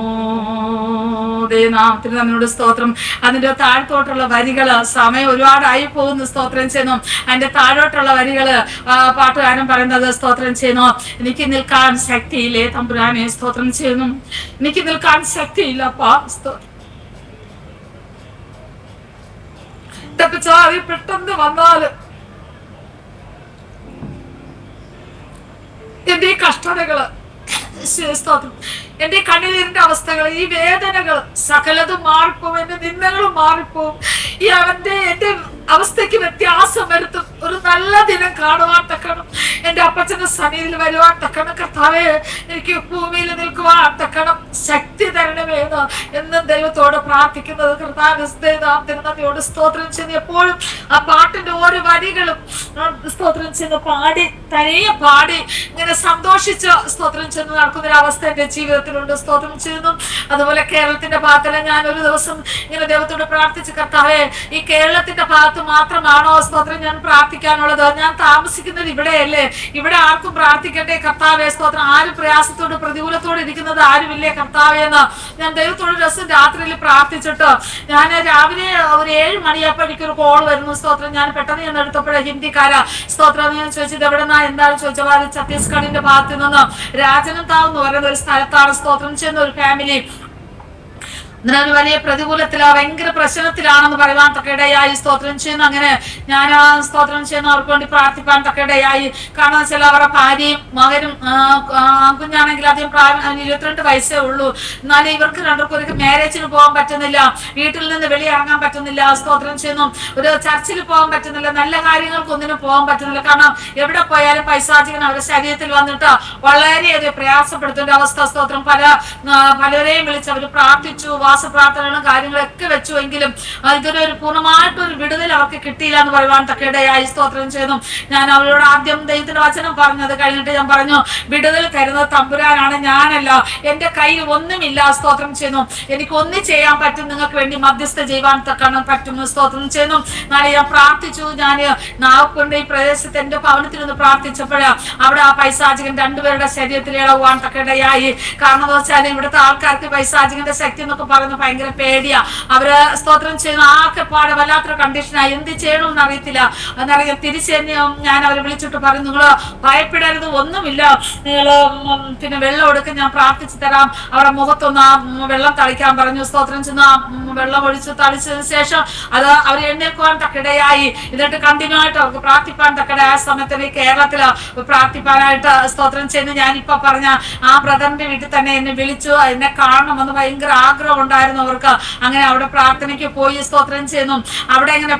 നാമത്തിന് നമ്മളുടെ സ്തോത്രം. അതിന്റെ താഴത്തോട്ടുള്ള വരികള് സമയം ഒരുപാടായി പോകുന്നു. സ്തോത്രം ചെയ്യുന്നു. അതിന്റെ താഴോട്ടുള്ള വരികള് പാട്ടുകാരൻ പറയുന്നത് സ്തോത്രം ചെയ്യുന്നു. എനിക്ക് നിൽക്കാൻ ശക്തിയില്ലേ തമ്പുരാനെ, സ്തോത്രം ചെയ്യുന്നു. എനിക്ക് നിൽക്കാൻ ശക്തിയില്ലപ്പാ. പെട്ടെന്ന് വന്നാല് എന്റെ ഈ കഷ്ടതകള്, എന്റെ കണ്ണീരിന്റെ അവസ്ഥകൾ, ഈ വേദനകൾ സകലതും മാറിപ്പോവും. എന്റെ നിന്ദകളും മാറിപ്പോവും. ഈ എന്റെ അവസ്ഥയ്ക്ക് വ്യത്യാസം വരുത്തും. ഒരു നല്ല ദിനം കാണുവാൻ തക്കണം, എന്റെ അപ്പച്ചന്റെ സന്നിധിയിൽ വരുവാൻ തക്കണം. കർത്താവേ, എനിക്ക് ഭൂമിയിൽ നിൽക്കുവാൻ തക്കണം ശക്തി തരണമേന്ന് എന്നും ദൈവത്തോട് പ്രാർത്ഥിക്കുന്നത്. കർത്താവിനോട് സ്തോത്രം ചെയ്യുന്ന എപ്പോഴും ആ പാട്ടിന്റെ ഓരോ വരികളും സ്തോത്രം ചെയ്യുന്ന പാടി തനിയെ പാടി ഇങ്ങനെ സന്തോഷിച്ച് സ്തോത്രം ചെയ്യുന്ന നടക്കുന്ന ഒരു അവസ്ഥ എന്റെ ജീവിതത്തിലുണ്ട്. സ്തോത്രം ചെയ്യുന്നു. അതുപോലെ കേരളത്തിന്റെ ഭാഗത്തില് ഞാൻ ഒരു ദിവസം ഇങ്ങനെ ദൈവത്തോട് പ്രാർത്ഥിച്ച്, കർത്താവേ, ഈ കേരളത്തിന്റെ ഭാഗത്ത് മാത്രമാണോ സ്തോത്രം ഞാൻ പ്രാർത്ഥിക്കാനുള്ളത്? ഞാൻ താമസിക്കുന്നത് ഇവിടെയല്ലേ, ഇവിടെ ആർക്കും പ്രാർത്ഥിക്കട്ടെ കർത്താവേ. സ്തോത്രം, ആരും പ്രയാസത്തോട് പ്രതികൂലത്തോട് ഇരിക്കുന്നത് ആരുമില്ലേ കർത്താവേ എന്ന് ഞാൻ ദൈവത്തോട് ദിവസം രാത്രിയിൽ പ്രാർത്ഥിച്ചിട്ട് ഞാൻ രാവിലെ ഒരു 7 മണിയായപ്പോ എനിക്കൊരു കോൾ വരുന്നു. സ്തോത്രം, ഞാൻ പെട്ടെന്ന് ഞാൻ എടുത്തപ്പോഴേ ഹിന്ദിക്കാരാ. സ്തോത്രം, ഞാൻ ചോദിച്ചത് എവിടെന്നാ എന്താണ് ചോദിച്ചത്, ഛത്തീസ്ഗഡിന്റെ ഭാഗത്ത് നിന്ന് രാജനന്താവ് എന്ന് പറയുന്ന ഒരു സ്ഥലത്താണ് സ്തോത്രം ചെയ്യുന്ന ഒരു ഫാമിലി ഒരു വലിയ പ്രതികൂലത്തിലാ, ഭയങ്കര പ്രശ്നത്തിലാണെന്ന് പറയുവാൻ തക്കയിടയായി. സ്തോത്രം ചെയ്യുന്നു. അങ്ങനെ ഞാൻ ആ സ്തോത്രം ചെയ്യുന്ന അവർക്ക് വേണ്ടി പ്രാർത്ഥിപ്പാൻ തക്കയിടയായി. കാരണം വെച്ചാൽ അവരുടെ ഭാര്യയും മകനും കുഞ്ഞാണെങ്കിൽ അധികം 22 വയസ്സേ ഉള്ളൂ. എന്നാലും ഇവർക്ക് രണ്ടുപേർക്കും ഒരു മാരേജിന് പോകാൻ പറ്റുന്നില്ല, വീട്ടിൽ നിന്ന് വെളിയിറങ്ങാൻ പറ്റുന്നില്ല. സ്തോത്രം ചെയ്യുന്നു. ഒരു ചർച്ചിൽ പോകാൻ പറ്റുന്നില്ല, നല്ല കാര്യങ്ങൾക്കൊന്നിനും പോകാൻ പറ്റുന്നില്ല. കാരണം എവിടെ പോയാലും പൈശാചികൻ അവരുടെ ശരീരത്തിൽ വന്നിട്ട് വളരെയധികം പ്രയാസപ്പെടുത്തുന്ന അവസ്ഥ. സ്തോത്രം, പലരെയും വിളിച്ച് അവർ പ്രാർത്ഥിച്ചു, ഉപവാസ പ്രാർത്ഥനകളും കാര്യങ്ങളൊക്കെ വെച്ചുവെങ്കിലും ഇതൊരു പൂർണ്ണമായിട്ടൊരു വിടുതൽ അവർക്ക് കിട്ടിയില്ല എന്ന് പറയുവാൻ തക്കയിടയായി. സ്തോത്രം ചെയ്യുന്നു. ഞാൻ അവരോട് ആദ്യം ദൈവത്തിന്റെ വചനം പറഞ്ഞത് കഴിഞ്ഞിട്ട് ഞാൻ പറഞ്ഞു, വിടുതൽ തരുന്നത് തമ്പുരാനാണ്, ഞാനല്ല. എന്റെ കയ്യിൽ ഒന്നുമില്ല. സ്തോത്രം ചെയ്യുന്നു. എനിക്ക് ഒന്നും ചെയ്യാൻ പറ്റും, നിങ്ങൾക്ക് വേണ്ടി മധ്യസ്ഥ ചെയ്യാൻ തക്കണം പറ്റും. സ്തോത്രം ചെയ്യുന്നു. നാളെ ഞാൻ പ്രാർത്ഥിച്ചു. ഞാൻ നാഗപ്പൂരിന്റെ ഈ പ്രദേശത്ത് എന്റെ ഭവനത്തിൽ നിന്ന് പ്രാർത്ഥിച്ചപ്പോഴാ അവിടെ ആ പൈശാചികൻ രണ്ടുപേരുടെ ശരീരത്തിൽ ഇളവാൻ തക്കയിടയായി. കാരണം എന്താ വെച്ചാൽ ഇവിടുത്തെ ആൾക്കാർക്ക് പൈശാചികന്റെ ശക്തി എന്നൊക്കെ പറയുന്നത് ഭയങ്കര പേടിയാ. അവര് സ്തോത്രം ചെയ്യുന്ന ആകെ പാടെ വല്ലാത്തൊരു കണ്ടീഷനായി. എന്ത് ചെയ്യണമെന്ന് അറിയത്തില്ല. എന്നറിയാം. തിരിച്ച് ഞാൻ അവരെ വിളിച്ചിട്ട് പറയും, നിങ്ങള് ഭയപ്പെടരുത്, ഒന്നുമില്ല, നിങ്ങള് പിന്നെ വെള്ളം എടുക്കും, ഞാൻ പ്രാർത്ഥിച്ചു തരാം. അവരുടെ മുഖത്തൊന്ന് ആ വെള്ളം തളിക്കാൻ പറഞ്ഞു. സ്തോത്രം ചെയ്യുന്ന വെള്ളം ഒഴിച്ച് തളിച്ചതിന് ശേഷം അത് അവർ എഴുന്നേൽക്കുവാൻ തക്കയിടയായി. എന്നിട്ട് കണ്ടിന്യൂ ആയിട്ട് അവർക്ക് പ്രാർത്ഥിപ്പാൻ തക്കടയായ സമയത്ത് കേരളത്തില് പ്രാർത്ഥിപ്പാനായിട്ട് സ്തോത്രം ചെയ്യുന്നു. ഞാനിപ്പോ പറഞ്ഞ ആ ബ്രദറിന്റെ വീട്ടിൽ തന്നെ എന്നെ വിളിച്ചു. എന്നെ കാണണമെന്ന് ഭയങ്കര ആഗ്രഹം ഉണ്ടായിരുന്നു അവർക്ക്. അങ്ങനെ അവിടെ പ്രാർത്ഥനയ്ക്ക് പോയി. സ്തോത്രം ചെയ്യുന്നു. അവിടെ ഇങ്ങനെ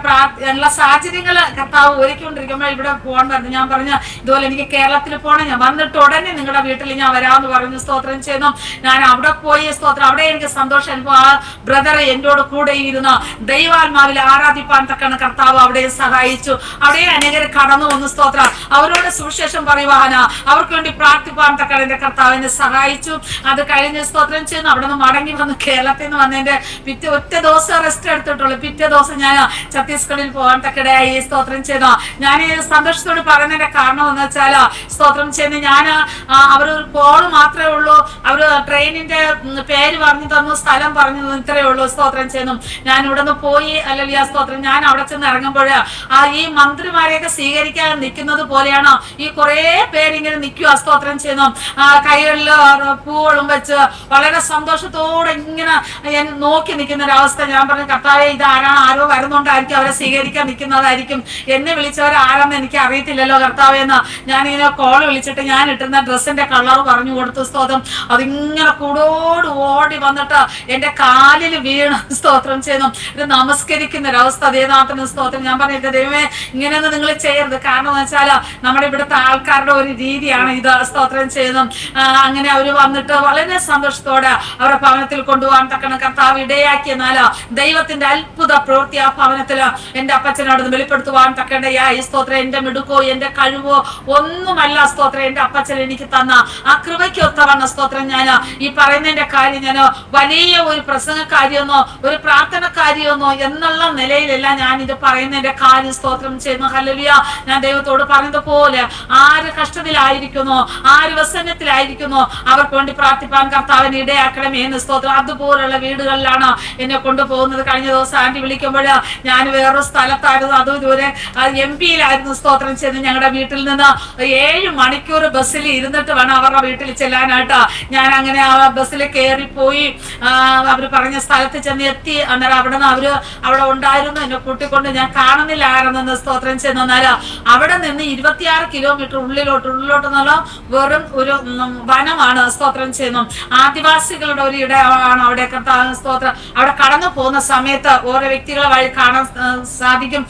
എല്ലാ സാഹചര്യങ്ങൾ കർത്താവ് ഒരുക്കൊണ്ടിരിക്കുമ്പോൾ ഇവിടെ പോകാൻ പറഞ്ഞു. ഞാൻ പറഞ്ഞു, ഇതുപോലെ എനിക്ക് കേരളത്തിൽ പോകണം, ഞാൻ വന്നിട്ട് ഉടനെ നിങ്ങളുടെ വീട്ടിൽ ഞാൻ വരാമെന്ന് പറഞ്ഞു. സ്തോത്രം ചെയ്യുന്നു. ഞാൻ അവിടെ പോയി. സ്തോത്രം. അവിടെ എനിക്ക് സന്തോഷം അനുഭവം. ആ ബ്രദർ എന്നോട് കൂടെ ഇരുന്ന് ദൈവാത്മാവിൽ ആരാധിപ്പാൻ തക്കാണ് കർത്താവ് അവിടെ സഹായിച്ചു. അവിടെ അനേകരെ കടന്നു വന്നു. സ്തോത്രം. അവരോട് സുവിശേഷം പറയുവാനാ, അവർക്ക് വേണ്ടി പ്രാർത്ഥിപ്പാൻ തക്കാണ് എന്റെ കർത്താവിനെ സഹായിച്ചു. അത് കഴിഞ്ഞ് സ്തോത്രം ചെയ്യുന്നു. അവിടെ നിന്ന് മടങ്ങി വന്ന് കേരളത്തിൽ നിന്ന് വന്നതിന്റെ ഒറ്റ ദിവസം റെസ്റ്റ് എടുത്തിട്ടുള്ളൂ. പിറ്റേ ദിവസം ഞാൻ ഛത്തീസ്ഗഡിൽ പോകാൻ തക്കടയായി. സ്തോത്രം ചെയ്യുന്നു. ഞാൻ സന്തോഷത്തോട് പറയുന്നതിന്റെ കാരണം എന്ന് വെച്ചാൽ സ്തോത്രം ചെയ്യുന്നു, ഞാൻ അവരൊരു കോള് മാത്രമേ ഉള്ളൂ. അവര് ട്രെയിനിന്റെ പേര് പറഞ്ഞു തന്നു, സ്ഥലം പറഞ്ഞു തന്നു, ഇത്രയേ ഉള്ളൂ. സ്തോത്രം ചെയ്യുന്നു. ഞാൻ ഇവിടെ നിന്ന് പോയി. അല്ലെങ്കിൽ ആ സ്തോത്രം, ഞാൻ അവിടെ ചെന്ന് ഇറങ്ങുമ്പോൾ ഈ മന്ത്രിമാരെയൊക്കെ സ്വീകരിക്കാൻ നിൽക്കുന്നത് പോലെയാണ് ഈ കുറെ പേരിങ്ങനെ നിൽക്കുക. സ്തോത്രം ചെയ്യുന്നു. കൈകളിൽ പൂവുകളും വെച്ച് വളരെ സന്തോഷത്തോടെ ഇങ്ങനെ നോക്കി നിൽക്കുന്ന ഒരവസ്ഥ. ഞാൻ പറഞ്ഞു, കർത്താവേ, ഇതാരാണ്? ആരോ വരുന്നുണ്ടായിരിക്കും, അവരെ സ്വീകരിക്കാൻ നിൽക്കുന്നതായിരിക്കും. എന്നെ വിളിച്ചവർ ആരാന്ന് എനിക്ക് അറിയത്തില്ലല്ലോ കർത്താവേ എന്ന് ഞാനിങ്ങനെ കോൾ വിളിച്ചിട്ട് ഞാൻ ഇട്ടുന്ന ഡ്രസ്സിന്റെ കളർ പറഞ്ഞു കൊടുത്തു. സ്തോത്രം. അതിങ്ങനെ കൂടോട് ഓടി വന്നിട്ട് എന്റെ കാലിൽ വീണ് സ്തോത്രം ചെയ്യുന്നു. ഇത് നമസ്കരിക്കുന്ന ഒരവസ്ഥ. ദേവനാഥന് സ്തോത്രം. ഞാൻ പറഞ്ഞു, എന്റെ ദൈവമേ, ഇങ്ങനെയൊന്നും നിങ്ങൾ ചെയ്യരുത്. കാരണം എന്ന് വെച്ചാൽ നമ്മുടെ ഇവിടുത്തെ ആൾക്കാരുടെ ഒരു രീതിയാണ് ഇത്. സ്തോത്രം ചെയ്യുന്നു. അങ്ങനെ അവര് വന്നിട്ട് വളരെ സന്തോഷത്തോടെ അവരുടെ ഭവനത്തിൽ കൊണ്ടുപോകാൻ തക്കണം കർത്താവ് ഇടയാക്കിയെന്നാല് ദൈവത്തിന്റെ അത്ഭുത പ്രവൃത്തി ആ ഭവനത്തില് എന്റെ അപ്പച്ചനോട് വെളിപ്പെടുത്തുവാൻ തക്കണ്ടയായി. സ്തോത്രം. എന്റെ മിടുക്കോ എന്റെ കഴിവോ ഒന്നുമല്ല. സ്തോത്രം. എന്റെ അപ്പച്ചൻ എനിക്ക് തന്ന ആ കൃപയ്ക്ക് ഒത്തവണ്ണ സ്തോത്രം. ഞാൻ ഈ പറയുന്നതിന്റെ കാര്യം ഞാൻ വലിയ ഒരു പ്രസംഗക്കാരിയെന്നോ ഒരു പ്രാർത്ഥനക്കാരിയെന്നോ എന്നുള്ള നിലയിലല്ല ഞാൻ ഇത് പറയുന്നതിന്റെ കാര്യം. സ്തോത്രം ചെയ്യുന്നു. ഹല്ലേലൂയ. ഞാൻ ദൈവത്തോട് പറഞ്ഞതുപോലെ ആര് കഷ്ടത്തിലായിരിക്കുന്നോ, ആര് വ്യസനത്തിലായിരിക്കുന്നോ അവർക്ക് വേണ്ടി പ്രാർത്ഥിപ്പാൻ കർത്താവിനെ ഇടയാക്കണമേ എന്ന് സ്തോത്രം. അതുപോലുള്ള വീടുകളിലാണ് എന്നെ കൊണ്ടുപോകുന്നത്. കഴിഞ്ഞ ദിവസം ആന്റി വിളിക്കുമ്പോൾ ഞാൻ വേറൊരു സ്ഥലത്തായിരുന്നു. അതും ഇതുവരെ MP-യിലായിരുന്നു. സ്തോത്രം ചെയ്യുന്നു. ഞങ്ങളുടെ വീട്ടിൽ നിന്ന് 7 മണിക്കൂർ ബസ്സിൽ ഇരുന്നിട്ട് വേണം അവരുടെ വീട്ടിൽ ചെല്ലാനായിട്ട്. ഞാൻ അങ്ങനെ ആ ബസ്സിൽ കയറിപ്പോയി. അവര് പറഞ്ഞ സ്ഥലത്ത് ചെന്ന് എത്തി. അന്നേരം അവിടെ നിന്ന് അവിടെ ഉണ്ടായിരുന്നു. എന്നെ കൂട്ടിക്കൊണ്ട്, ഞാൻ കാണുന്നില്ല ആരെന്ന് സ്തോത്രം ചെയ്യുന്നാൽ അവിടെ നിന്ന് 26 കിലോമീറ്റർ ഉള്ളിലോട്ട് എന്നുള്ള വെറും ഒരു വനമാണ്. സ്തോത്രം ചെയ്യുന്നു. ആദിവാസികളുടെ ഒരു ഇടമാണ് അവിടെ. സ്തോത്രം. അവിടെ കടന്നു പോകുന്ന സമയത്ത് ഓരോ വ്യക്തികളെ വഴി കാണാൻ സാധിക്കും.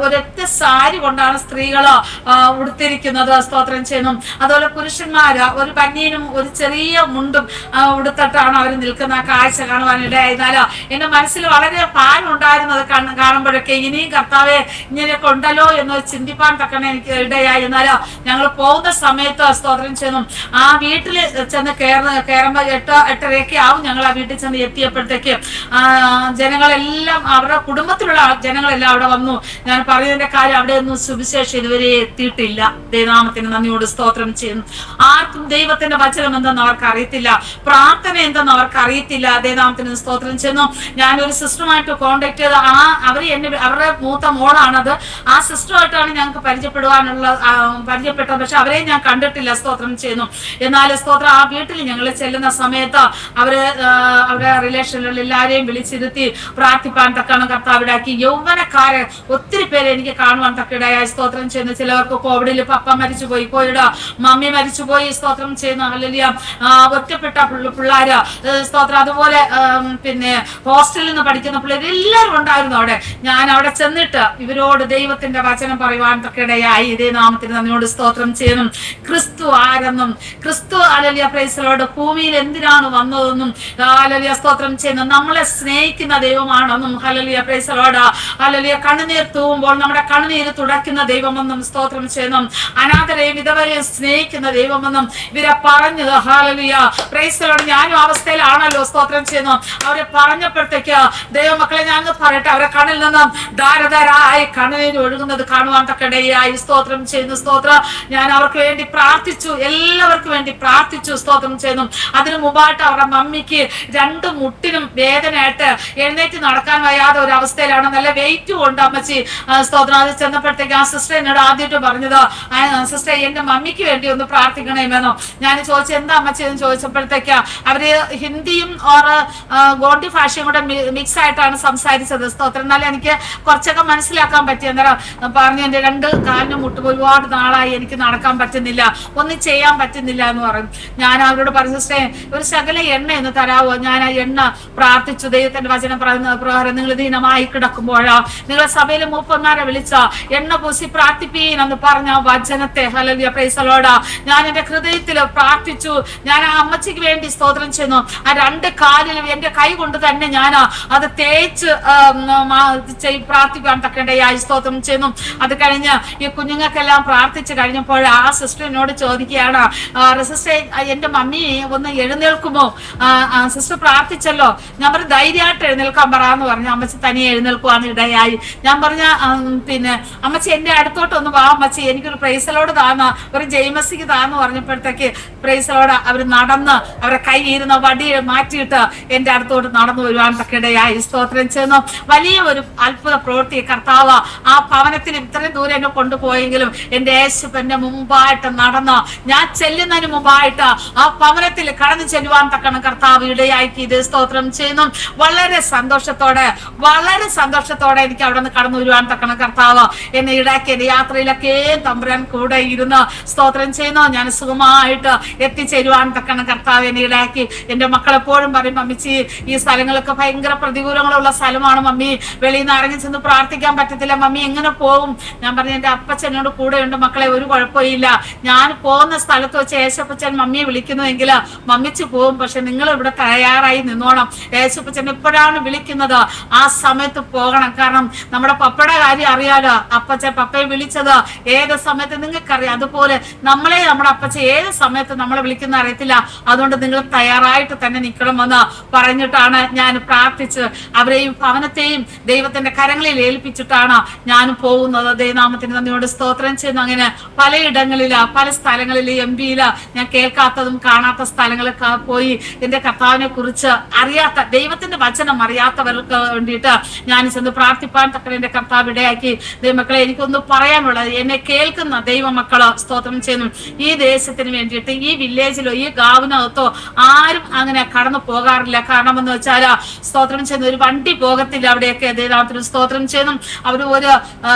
ഒരൊറ്റ സാരി കൊണ്ടാണ് സ്ത്രീകൾ ഉടുത്തിരിക്കുന്നത്. സ്തോത്രം ചെയ്യുന്നു. അതുപോലെ പുരുഷന്മാര് ഒരു ബനിയനും ഒരു ചെറിയ മുണ്ടും ഉടുത്തിട്ടാണ് അവർ നിൽക്കുന്ന കാഴ്ച കാണുവാൻ ഇടയായിരുന്നാല് എന്റെ മനസ്സിൽ വളരെ ഭാരമുണ്ടായിരുന്നത് കാണുമ്പോഴൊക്കെ ഇനിയും കർത്താവെ ഇങ്ങനെയൊക്കെ ഉണ്ടല്ലോ എന്ന് ചിന്തിപ്പാൻ തക്കണ എനിക്ക് ഇടയായി. എന്നാല് ഞങ്ങൾ പോകുന്ന സമയത്ത് സ്തോത്രം ചെയ്യുന്നു. ആ വീട്ടിൽ ചെന്ന് കയറുമ്പോ 8-8:30 ആവും. ഞങ്ങൾ ആ വീട്ടിൽ ചെന്ന് എത്തിയപ്പോഴത്തേക്ക് ജനങ്ങളെല്ലാം അവരുടെ കുടുംബത്തിലുള്ള ജനങ്ങളെല്ലാം അവിടെ വന്നു. ഞാൻ പറയുന്നതിന്റെ കാര്യം, അവിടെ ഒന്നും സുവിശേഷം ഇതുവരെ എത്തിയിട്ടില്ല. ദൈവനാമത്തിന് നന്ദിയോട് സ്തോത്രം ചെയ്യുന്നു. ആർക്കും ദൈവത്തിന്റെ വചനം എന്തെന്ന് അവർക്ക് അറിയത്തില്ല, പ്രാർത്ഥന എന്തെന്ന് അവർക്ക് അറിയത്തില്ല. ദൈവനാമത്തിന് സ്തോത്രം ചെയ്യുന്നു. ഞാനൊരു സിസ്റ്ററുമായിട്ട് കോണ്ടാക്ട് ചെയ്ത് അവരുടെ മൂത്ത മോളാണത്. ആ സിസ്റ്ററുമായിട്ടാണ് ഞങ്ങൾക്ക് പരിചയപ്പെട്ടത്. പക്ഷെ അവരെ ഞാൻ കണ്ടിട്ടില്ല. സ്തോത്രം ചെയ്യുന്നു. എന്നാൽ സ്തോത്രം, ആ വീട്ടിൽ ഞങ്ങൾ ചെല്ലുന്ന സമയത്ത് അവരുടെ റിലേഷനിലുള്ള എല്ലാരെയും വിളിച്ചിരുത്തി പ്രാർത്ഥിപ്പാൻ തക്കാണ് കർത്താവിടാക്കി. യൗവനക്കാരെ ഒത്തിരി പേരെ എനിക്ക് കാണുവാൻ തക്കയിടയായി. സ്തോത്രം ചെയ്യുന്നു. ചിലവർക്ക് കോവിഡിൽ പപ്പ മരിച്ചുപോയി, കോവിഡ് മമ്മി മരിച്ചുപോയി. സ്തോത്രം ചെയ്യുന്നു. ഹല്ലേലൂയ. ഒറ്റപ്പെട്ട പിള്ളേര്. സ്തോത്രം. അതുപോലെ പിന്നെ ഹോസ്റ്റലിൽ നിന്ന് പഠിക്കുന്ന പിള്ളേർ എല്ലാവരും ഉണ്ടായിരുന്നു അവിടെ. ഞാൻ അവിടെ ചെന്നിട്ട് ഇവരോട് ദൈവത്തിന്റെ വചനം പറയുവാൻ തക്കയിടയായി. ഇതേ നാമത്തിന് നന്ദിയോട് സ്തോത്രം ചെയ്യുന്നു. ക്രിസ്തു ആരെന്നും ക്രിസ്തു ഹല്ലേലൂയ പ്രൈസ് ദി ലോർഡ് ഭൂമിയിൽ എന്തിനാണ് വന്നതെന്നും ഹല്ലേലൂയ സ്തോത്രം ചെയ്യുന്നു. നമ്മളെ സ്നേഹിക്കുന്ന ദൈവമാണെന്നും hallelujah praise the Lord hallelujah കണ്ണുനീർ തൂവുമ്പോൾ നമ്മുടെ കണ്ണുനീര് തുടയ്ക്കുന്ന ദൈവമെന്നും സ്തോത്രം ചെയ്യുന്നു. അനാഥരെയും വിധവരെയും സ്നേഹിക്കുന്ന ദൈവമെന്നും ഇവരെ പറഞ്ഞത് ഹല്ലേലൂയ പ്രൈസ് ദി ലോർഡ്. ഞാനും അവസ്ഥയിലാണല്ലോ സ്തോത്രം ചെയ്യുന്നു. അവരെ പറഞ്ഞപ്പോഴത്തേക്ക് ദൈവമക്കളെ ഞാൻ പറയട്ടെ, അവരെ കണ്ണിൽ നിന്നും ധാരധാരായി കണ്ണുനീര് ഒഴുകുന്നത് കാണുവാൻ തക്കടയായി. സ്തോത്രം ചെയ്യുന്നു. സ്തോത്രം. ഞാൻ അവർക്ക് വേണ്ടി പ്രാർത്ഥിച്ചു, എല്ലാവർക്കും വേണ്ടി പ്രാർത്ഥിച്ചു. സ്തോത്രം ചെയ്യുന്നു. അതിനു മുമ്പായിട്ട് അവരുടെ മമ്മിക്ക് 2 മുട്ടിനും വേദനയായിട്ട് എഴുന്നേറ്റ് നടക്കാൻ വയ്യാതെ ഒരു അവസ്ഥയിലാണ്. നല്ല വെയിറ്റും ഉണ്ട് അമ്മച്ചി. സ്തോത്രം. അത് ചെന്നപ്പോഴത്തേക്ക് ആ സിസ്റ്റർ എന്നോട് ആദ്യമായിട്ട് പറഞ്ഞത്, സിസ്റ്റർ എന്റെ മമ്മിക്ക് വേണ്ടി ഒന്ന് പ്രാർത്ഥിക്കണമെന്നോ. ഞാൻ ചോദിച്ചു എന്താ അമ്മച്ചി എന്ന് ചോദിച്ചപ്പോഴത്തേക്ക് അവര് ഹിന്ദിയും ഗോണ്ടി ഭാഷയും കൂടെ മിക്സ് ആയിട്ടാണ് സംസാരിച്ചത്. സ്തോത്രം. എന്നാലും എനിക്ക് കുറച്ചൊക്കെ മനസ്സിലാക്കാൻ പറ്റി. അന്നേരം പറഞ്ഞു എന്റെ 2 കാലിനും മുട്ടും ഒരുപാട് നാളായി എനിക്ക് നടക്കാൻ പറ്റുന്നില്ല, ഒന്നും ചെയ്യാൻ പറ്റുന്നില്ല എന്ന് പറയും. ഞാൻ അവരോട് പറഞ്ഞു സിസ്റ്റേ ഒരു ശകല എണ്ണ എന്ന് തരാവോ. ഞാൻ ആ എണ്ണ പ്രാർത്ഥിച്ചു. ദൈവത്തിന്റെ വചനം പറയുന്ന പ്രകാരം നിങ്ങൾ ദീനമായി കിടക്കുമ്പോഴാ നിങ്ങളെ സഭയിലെ മൂപ്പന്മാരെ വിളിച്ച എണ്ണ പൂശി പ്രാർത്ഥിപ്പീൻ എന്ന് പറഞ്ഞ വചനത്തെ ഹല്ലേലൂയ പ്രൈസ് ദി ലോർഡ് ഞാൻ എന്റെ ഹൃദയത്തിൽ പ്രാർത്ഥിച്ചു. ഞാൻ ആ അമ്മച്ചിക്ക് വേണ്ടി സ്തോത്രം ചെയ്യുന്നു. ആ 2 കാലിലും എന്റെ കൈ കൊണ്ട് തന്നെ ഞാൻ അത് തേച്ച് പ്രാർത്ഥിക്കാൻ തക്കണ്ടയായി. സ്തോത്രം ചെയ്യുന്നു. അത് കഴിഞ്ഞ് ഈ കുഞ്ഞുങ്ങൾക്കെല്ലാം പ്രാർത്ഥിച്ചു കഴിഞ്ഞപ്പോൾ ആ സിസ്റ്റർ എന്നോട് ചോദിക്കുകയാണ്, സിസ്റ്റർ എന്റെ മമ്മി ഒന്ന് എഴുന്നേൽക്കുമോ? സിസ്റ്റർ പ്രാർത്ഥിച്ചല്ലോ. ഞാൻ പറഞ്ഞു ധൈര്യമായിട്ട് എഴുന്നേൽക്കാൻ പറയാന്ന് പറഞ്ഞു. അമ്മച്ചി തനിയെ എഴുന്നേൽക്കുവാണ് ഇടയായി. ഞാൻ പറഞ്ഞ പിന്നെ അമ്മച്ചി എന്റെ അടുത്തോട്ട് ഒന്ന് വാ അമ്മച്ചി, എനിക്കൊരു പ്രൈസലോട് താന്ന്, ഒരു ജെയ്മസിക്ക് താന്ന് പറഞ്ഞപ്പോഴത്തേക്ക് പ്രൈസലോട് അവർ നടന്ന് അവരെ കൈ ഇരുന്ന വടി മാറ്റിയിട്ട് എന്റെ അടുത്തോട്ട് നടന്നു വരുവാൻ തക്കയിടയായി. സ്തോത്രം ചെയ്യുന്നു. വലിയ ഒരു അത്ഭുത പ്രവൃത്തി കർത്താവ് ആ ഭവനത്തിൽ ഇത്രയും ദൂരം എന്നെ കൊണ്ടുപോയെങ്കിലും എന്റെ യേശുവിന്റെ എന്റെ മുമ്പായിട്ട് നടന്ന് ഞാൻ ചെല്ലുന്നതിന് മുമ്പായിട്ട് ആ ഭവനത്തിൽ കടന്നു ചെല്ലുവാൻ തക്കണം കർത്താവ് ഇടയാക്കി. ഇത് സ്തോത്രം ചെയ്യുന്നു. വളരെ സന്തോഷത്തോടെ എനിക്ക് അവിടെ നിന്ന് കടന്നു വരുവാൻ തക്കണം കർത്താവ് എന്നെ ഇടയാക്കി. എന്റെ യാത്രയിലൊക്കെ തമ്പുരാൻ കൂടെ ഇരുന്ന് സ്തോത്രം ചെയ്യുന്നു. ഞാൻ സുഖമായിട്ട് എത്തിച്ചേരുവാൻ തക്കണം കർത്താവ് എന്നെ ഇടയാക്കി. എന്റെ മക്കളെപ്പോഴും പറയും മമ്മിച്ചി ഈ സ്ഥലങ്ങളൊക്കെ ഭയങ്കര പ്രതികൂലങ്ങളുള്ള സ്ഥലമാണ് മമ്മി, വെളിയിൽ നിന്ന് ഇറങ്ങി ചെന്ന് പ്രാർത്ഥിക്കാൻ പറ്റത്തില്ല മമ്മി, എങ്ങനെ പോകും? ഞാൻ പറഞ്ഞു എന്റെ അപ്പച്ചനോട് കൂടെ ഉണ്ട് മക്കളെ, ഒരു കുഴപ്പമില്ല. ഞാൻ പോകുന്ന സ്ഥലത്ത് വെച്ച് യേശപ്പച്ചൻ മമ്മിയെ വിളിക്കുന്നുവെങ്കിൽ മമ്മിച്ച് പോകും, പക്ഷെ നിങ്ങൾ ഇവിടെ തയ്യാറായി നിന്നോണം. യേശപ്പച്ചൻ എപ്പോഴാണ് വിളിക്കുന്നത് ആ സമയത്ത് പോകണം. കാരണം നമ്മുടെ പപ്പയുടെ കാര്യം അറിയാലോ, പപ്പയെ വിളിച്ചത് ഏത് സമയത്ത് നിങ്ങൾക്കറിയാം. അതുപോലെ നമ്മളെ നമ്മുടെ അപ്പച്ച ഏത് സമയത്ത് നമ്മളെ വിളിക്കുന്ന അറിയത്തില്ല. അതുകൊണ്ട് നിങ്ങൾ തയ്യാറായിട്ട് തന്നെ നിൽക്കണമെന്ന് പറഞ്ഞിട്ടാണ് ഞാൻ പ്രാർത്ഥിച്ച് അവരെയും ഭവനത്തെയും ദൈവത്തിന്റെ കരങ്ങളിൽ ഏൽപ്പിച്ചിട്ടാണ് ഞാൻ പോകുന്നത്. ദൈവനാമത്തിന് നന്ദിയോട് സ്തോത്രം ചെയ്യുന്നു. അങ്ങനെ പലയിടങ്ങളില് പല സ്ഥലങ്ങളില് MP-യില് ഞാൻ കേൾക്കാത്തതും കാണാത്ത സ്ഥലങ്ങളൊക്കെ പോയി എന്റെ കർത്താവിനെ കുറിച്ച് അറിയാത്ത ദൈവത്തിന്റെ വചനം അറിയാത്തവർക്ക് വേണ്ടിയിട്ട് ഞാൻ ചെന്ന് പ്രാർത്ഥിപ്പാൻ തക്ക എന്റെ കർത്താവ് ഇടയാക്കി. ദൈവമക്കളെ എനിക്കൊന്ന് പറയാനുള്ളത്, എന്നെ കേൾക്കുന്ന ദൈവമക്കള് സ്തോത്രം ചെയ്യുന്നു. ഈ ദേശത്തിന് വേണ്ടിയിട്ട് ഈ വില്ലേജിലോ ഈ ഗാവിനകത്തോ ആരും അങ്ങനെ കടന്നു പോകാറില്ല. കാരണം എന്ന് വെച്ചാൽ സ്തോത്രം ചെയ്യുന്ന ഒരു വണ്ടി പോകത്തില്ല അവിടെയൊക്കെ. ദൈവത്തിന് സ്തോത്രം ചെയ്യുന്നു. അവർ ഒരു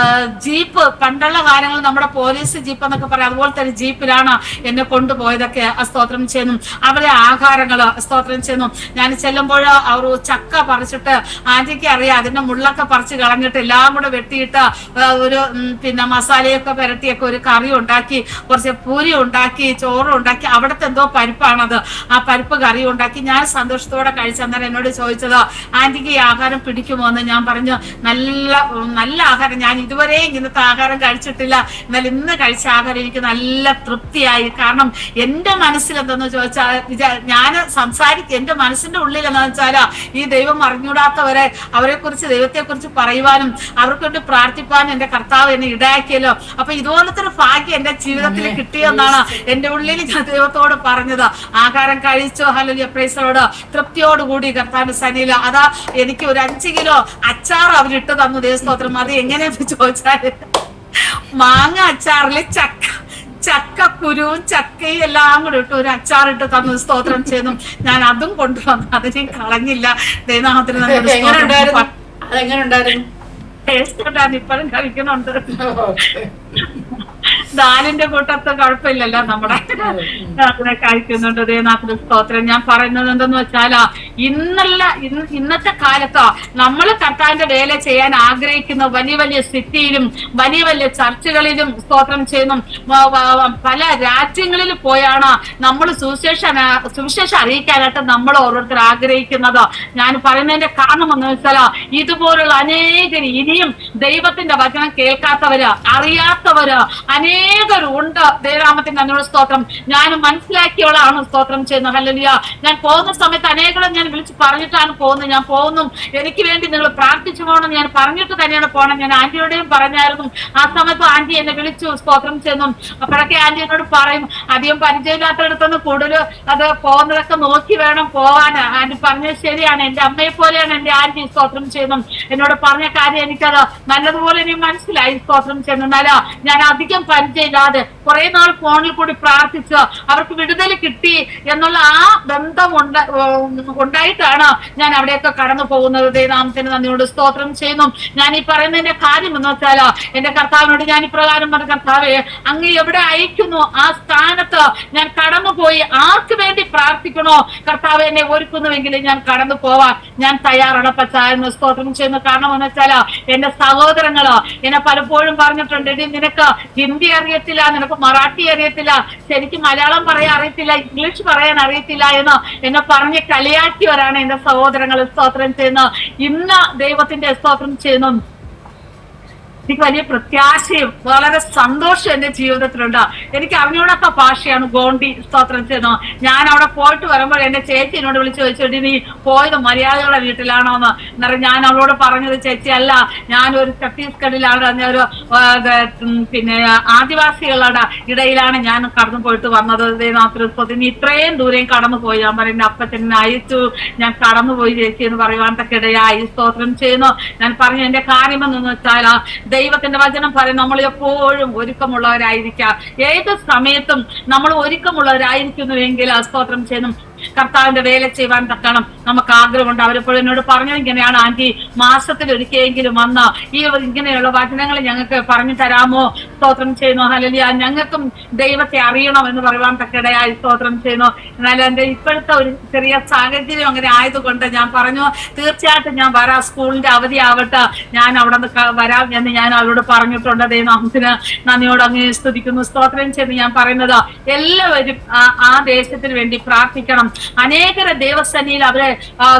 ജീപ്പ്, പണ്ടുള്ള കാലങ്ങളിൽ നമ്മുടെ പോലീസ് ജീപ്പ് എന്നൊക്കെ പറയാം, അതുപോലത്തെ ഒരു ജീപ്പിലാണ് എന്നെ കൊണ്ടുപോയതൊക്കെ. സ്തോത്രം ചെയ്യുന്നു. അവരെ ആഹാരങ്ങള് സ്തോത്രം ചെയ്യുന്നു. ഞാൻ ചെല്ലുമ്പോൾ അവർ ചക്ക പറിച്ചിട്ട് ആന്റിക്ക് അറിയാം, അതിന്റെ മുള്ളൊക്കെ പറിച്ച് കളഞ്ഞിട്ട് എല്ലാം കൂടെ വെട്ടിയിട്ട് ഒരു പിന്നെ മസാലയൊക്കെ പുരട്ടിയൊക്കെ ഒരു കറി ഉണ്ടാക്കി, കുറച്ച് പൂരി ഉണ്ടാക്കി, ചോറും ഉണ്ടാക്കി. അവിടുത്തെ എന്തോ പരിപ്പാണത്, ആ പരിപ്പ് കറി ഉണ്ടാക്കി ഞാൻ സന്തോഷത്തോടെ കഴിച്ചു. അന്നേരം എന്നോട് ചോദിച്ചത് ആന്റിക്ക് ഈ ആഹാരം പിടിക്കുമോ എന്ന്. ഞാൻ പറഞ്ഞു നല്ല ആഹാരം, ഞാൻ ഇതുവരെ ഇങ്ങനത്തെ ആഹാരം കഴിച്ചിട്ടില്ല, എന്നാൽ ഇന്ന് കഴിച്ച ആഹാരം എനിക്ക് നല്ല തൃപ്തിയായി. കാരണം എന്റെ മനസ്സിൽ എന്തെന്ന് ചോദിച്ചാൽ ഞാൻ സംസാരിക്കും, എന്റെ മനസ്സിന്റെ ഉള്ളിൽ എന്താ വെച്ചാൽ ഈ ദൈവം അറിഞ്ഞൂടാത്തവരെ അവരെ കുറിച്ച് ദൈവത്തെ കുറിച്ച് പറയുവാനും അവർക്ക് വേണ്ടി പ്രാർത്ഥിപ്പാനും എന്റെ കർത്താവ് എന്നെ ഇടയാക്കിയല്ലോ. അപ്പൊ ഇതുപോലത്തെ ഒരു ഭാഗ്യം എന്റെ ജീവിതത്തിൽ കിട്ടിയെന്നാണ് എന്റെ ഉള്ളിൽ ഞാൻ ദൈവത്തോട് പറഞ്ഞത്. ആഹാരം കഴിച്ചോ ഹല്ലേലൂയ പ്രൈസ് ദി ലോർഡ് തൃപ്തിയോടുകൂടി കർത്താവിന്റെ സന്നിധിയിൽ. അതാ എനിക്ക് ഒരു 5 കിലോ അച്ചാർ അവരിട്ട് തന്നു. ദൈവസ്തോത്രം. അത് എങ്ങനെയാന്ന് ചോദിച്ചാല് മാങ്ങ അച്ചാറില് ചക്കക്കുരുവും ചക്കയും എല്ലാം കൂടെ ഇട്ട് ഒരു അച്ചാറിട്ട് തന്നു. സ്തോത്രം ചെയ്യുന്നു. ഞാൻ അതും കൊണ്ടുവന്നു, അതിനെ കളഞ്ഞില്ല. ദൈവനാമത്തിന് ടേസ്റ്റ് ഉണ്ടായിരുന്നു. ഇപ്പോഴും കഴിക്കുന്നുണ്ട്. ദാലിന്റെ കൂട്ടത്ത് കുഴപ്പമില്ലല്ലോ നമ്മുടെ അങ്ങനെ കഴിക്കുന്നുണ്ട്. ദൈവനാമത്തിന് സ്തോത്രം. ഞാൻ പറയുന്നത് എന്തെന്ന് വെച്ചാല് ഇന്നത്തെ കാലത്ത് നമ്മൾ കർത്താവിന്റെ വേല ചെയ്യാൻ ആഗ്രഹിക്കുന്ന വലിയ വലിയ സിറ്റിയിലും വലിയ വലിയ ചർച്ചുകളിലും സ്തോത്രം ചെയ്യുന്നു പല രാജ്യങ്ങളിൽ പോയാണ് നമ്മൾ സുവിശേഷം അറിയിക്കാനായിട്ട് നമ്മൾ ഓരോരുത്തർ ആഗ്രഹിക്കുന്നത്. ഞാൻ പറയുന്നതിന്റെ കാരണം എന്ന് വെച്ചാൽ ഇതുപോലുള്ള അനേകർ ഇനിയും ദൈവത്തിന്റെ വചനം കേൾക്കാത്തവര് അറിയാത്തവര് അനേകരുണ്ട്. ദൈവനാമത്തിന്റെ അതിനുള്ള സ്തോത്രം. ഞാൻ മനസ്സിലാക്കിയോളാണ് സ്തോത്രം ചെയ്യുന്നത്. ഹല്ലേലൂയ. ഞാൻ പോകുന്ന സമയത്ത് അനേകരെ ഞാൻ വിളിച്ച് പറഞ്ഞിട്ടാണ് പോകുന്നത്. ഞാൻ പോകുന്നു, എനിക്ക് വേണ്ടി നിങ്ങൾ പ്രാർത്ഥിച്ചു പോകണം, ഞാൻ പറഞ്ഞിട്ട് തന്നെയാണ് പോകണം. ഞാൻ ആന്റിയോടെയും പറഞ്ഞായിരുന്നു. ആ സമയത്ത് ആന്റി എന്നെ വിളിച്ചു സ്തോത്രം ചെയ്യുന്നു. അപ്പോഴൊക്കെ ആന്റി എന്നോട് പറയും, അധികം പരിചയമില്ലാത്തടത്തൊന്ന് കൂടുതൽ അത് പോകുന്നതൊക്കെ നോക്കി വേണം പോവാൻ. ആന്റി പറഞ്ഞത് ശരിയാണ്. എന്റെ അമ്മയെ പോലെയാണ് എന്റെ ആന്റി സ്തോത്രം ചെയ്യുന്നു. എന്നോട് പറഞ്ഞ കാര്യം എനിക്കത് നല്ലതുപോലെ എനിക്ക് മനസ്സിലായി സ്തോത്രം ചെയ്യുന്നു. എന്നാല് ഞാൻ അധികം പരിചയമില്ലാതെ കുറെ നാൾ ഫോണിൽ കൂടി പ്രാർത്ഥിച്ച് അവർക്ക് വിടുതൽ കിട്ടി എന്നുള്ള ആ ബന്ധം ഉണ്ടായിട്ടാണ് ഞാൻ അവിടെയൊക്കെ കടന്നു പോകുന്നത്. ദൈവനാമത്തിന് നന്ദിയോട് സ്തോത്രം ചെയ്യുന്നു. ഞാൻ ഈ പറയുന്നതിന്റെ കാര്യം എന്ന് വെച്ചാൽ എന്റെ കർത്താവിനോട് ഞാൻ ഇപ്രകാരം പറഞ്ഞ, കർത്താവെ അങ്ങ് എവിടെ അയക്കുന്നു ആ സ്ഥാനത്ത് ഞാൻ കടന്നുപോയി ആർക്ക് വേണ്ടി പ്രാർത്ഥിക്കണോ കർത്താവ് എന്നെ ഒരുക്കുന്നുവെങ്കിൽ ഞാൻ കടന്നു പോവാൻ ഞാൻ തയ്യാറാണ് പച്ചായെന്ന് സ്തോത്രം ചെയ്യുന്നു. കാരണം എന്ന് വെച്ചാൽ എന്റെ സഹോദരങ്ങള് എന്നെ പലപ്പോഴും പറഞ്ഞിട്ടുണ്ട്, എടി നിനക്ക് ഹിന്ദി അറിയത്തില്ല, നിനക്ക് മറാഠി അറിയത്തില്ല, ശരിക്കും മലയാളം പറയാൻ അറിയത്തില്ല, ഇംഗ്ലീഷ് പറയാൻ അറിയത്തില്ല എന്ന് എന്നെ പറഞ്ഞ് കളിയാക്കിയവരാണ് എന്റെ സഹോദരങ്ങൾ സ്തോത്രം ചെയ്യുന്നത്. ഇന്ന് ദൈവത്തിന്റെ സ്തോത്രം ചെയ്യുന്നു. എനിക്ക് വലിയ പ്രത്യാശയും വളരെ സന്തോഷം എന്റെ ജീവിതത്തിലുണ്ട്. എനിക്ക് അറിഞ്ഞൂടാത്ത ഭാഷയാണ് ഗോണ്ടി സ്തോത്രം ചെയ്യുന്നത്. ഞാൻ അവിടെ പോയിട്ട് വരുമ്പോൾ എന്റെ ചേച്ചി എന്നോട് വിളിച്ചു ചോദിച്ചു, നീ പോയത് മലയാളികളുടെ വീട്ടിലാണോ എന്ന്. അന്നേരം ഞാൻ അവളോട് പറഞ്ഞത്, ചേച്ചി അല്ല, ഞാനൊരു ഛത്തീസ്ഗഡിലാണ്, ഒരു പിന്നെ ആദിവാസികളുടെ ഇടയിലാണ് ഞാൻ കടന്നു പോയിട്ട് വന്നത്. നീ ഇത്രയും ദൂരം കടന്നു പോയി. ഞാൻ പറയുന്ന അപ്പച്ചനെ അയച്ചു, ഞാൻ കടന്നുപോയി ചേച്ചി എന്ന് പറയുവാനൊക്കെ ഇടയായി സ്തോത്രം ചെയ്യുന്നു. ഞാൻ പറഞ്ഞു എന്റെ കാര്യമെന്ന് വെച്ചാൽ ദൈവത്തിന്റെ വചനം പറയും, നമ്മൾ എപ്പോഴും ഒരുക്കമുള്ളവരായിരിക്കാം. ഏത് സമയത്തും നമ്മൾ ഒരുക്കമുള്ളവരായിരിക്കുന്നുവെങ്കിൽ സ്തോത്രം ചെയ്യുന്നു കർത്താവിന്റെ വേല ചെയ്യുവാൻ തക്കണം നമുക്ക് ആഗ്രഹമുണ്ട്. അവരെപ്പോഴും എന്നോട് പറഞ്ഞത് ഇങ്ങനെയാണ്, ആന്റി മാസത്തിൽ ഒരിക്കലെങ്കിലും വന്ന് ഈ ഇങ്ങനെയുള്ള വചനങ്ങൾ ഞങ്ങൾക്ക് പറഞ്ഞു തരാമോ സ്തോത്രം ചെയ്യുന്നു. ഹല്ലേലൂയ. ഞങ്ങൾക്കും ദൈവത്തെ അറിയണം എന്ന് പറയുവാൻ തക്കടയായി സ്തോത്രം ചെയ്യുന്നു. എന്നാൽ എന്റെ ഇപ്പോഴത്തെ ഒരു ചെറിയ സാഹചര്യം അങ്ങനെ ആയതുകൊണ്ട് ഞാൻ പറഞ്ഞു, തീർച്ചയായിട്ടും ഞാൻ വരാം, സ്കൂളിന്റെ അവധി ആവട്ടെ, ഞാൻ അവിടെ നിന്ന് വരാം എന്ന് ഞാൻ അവരോട് പറഞ്ഞിട്ടുണ്ട്. ദൈവനാമത്തിന് നന്ദിയോട് അങ്ങ് സ്തുതിക്കുന്നു സ്തോത്രം ചെയ്ത് ഞാൻ പറയുന്നത്, എല്ലാവരും ആ ദേശത്തിന് വേണ്ടി പ്രാർത്ഥിക്കണം. അനേകരെ ദൈവസന്നിധിയിൽ അവരെ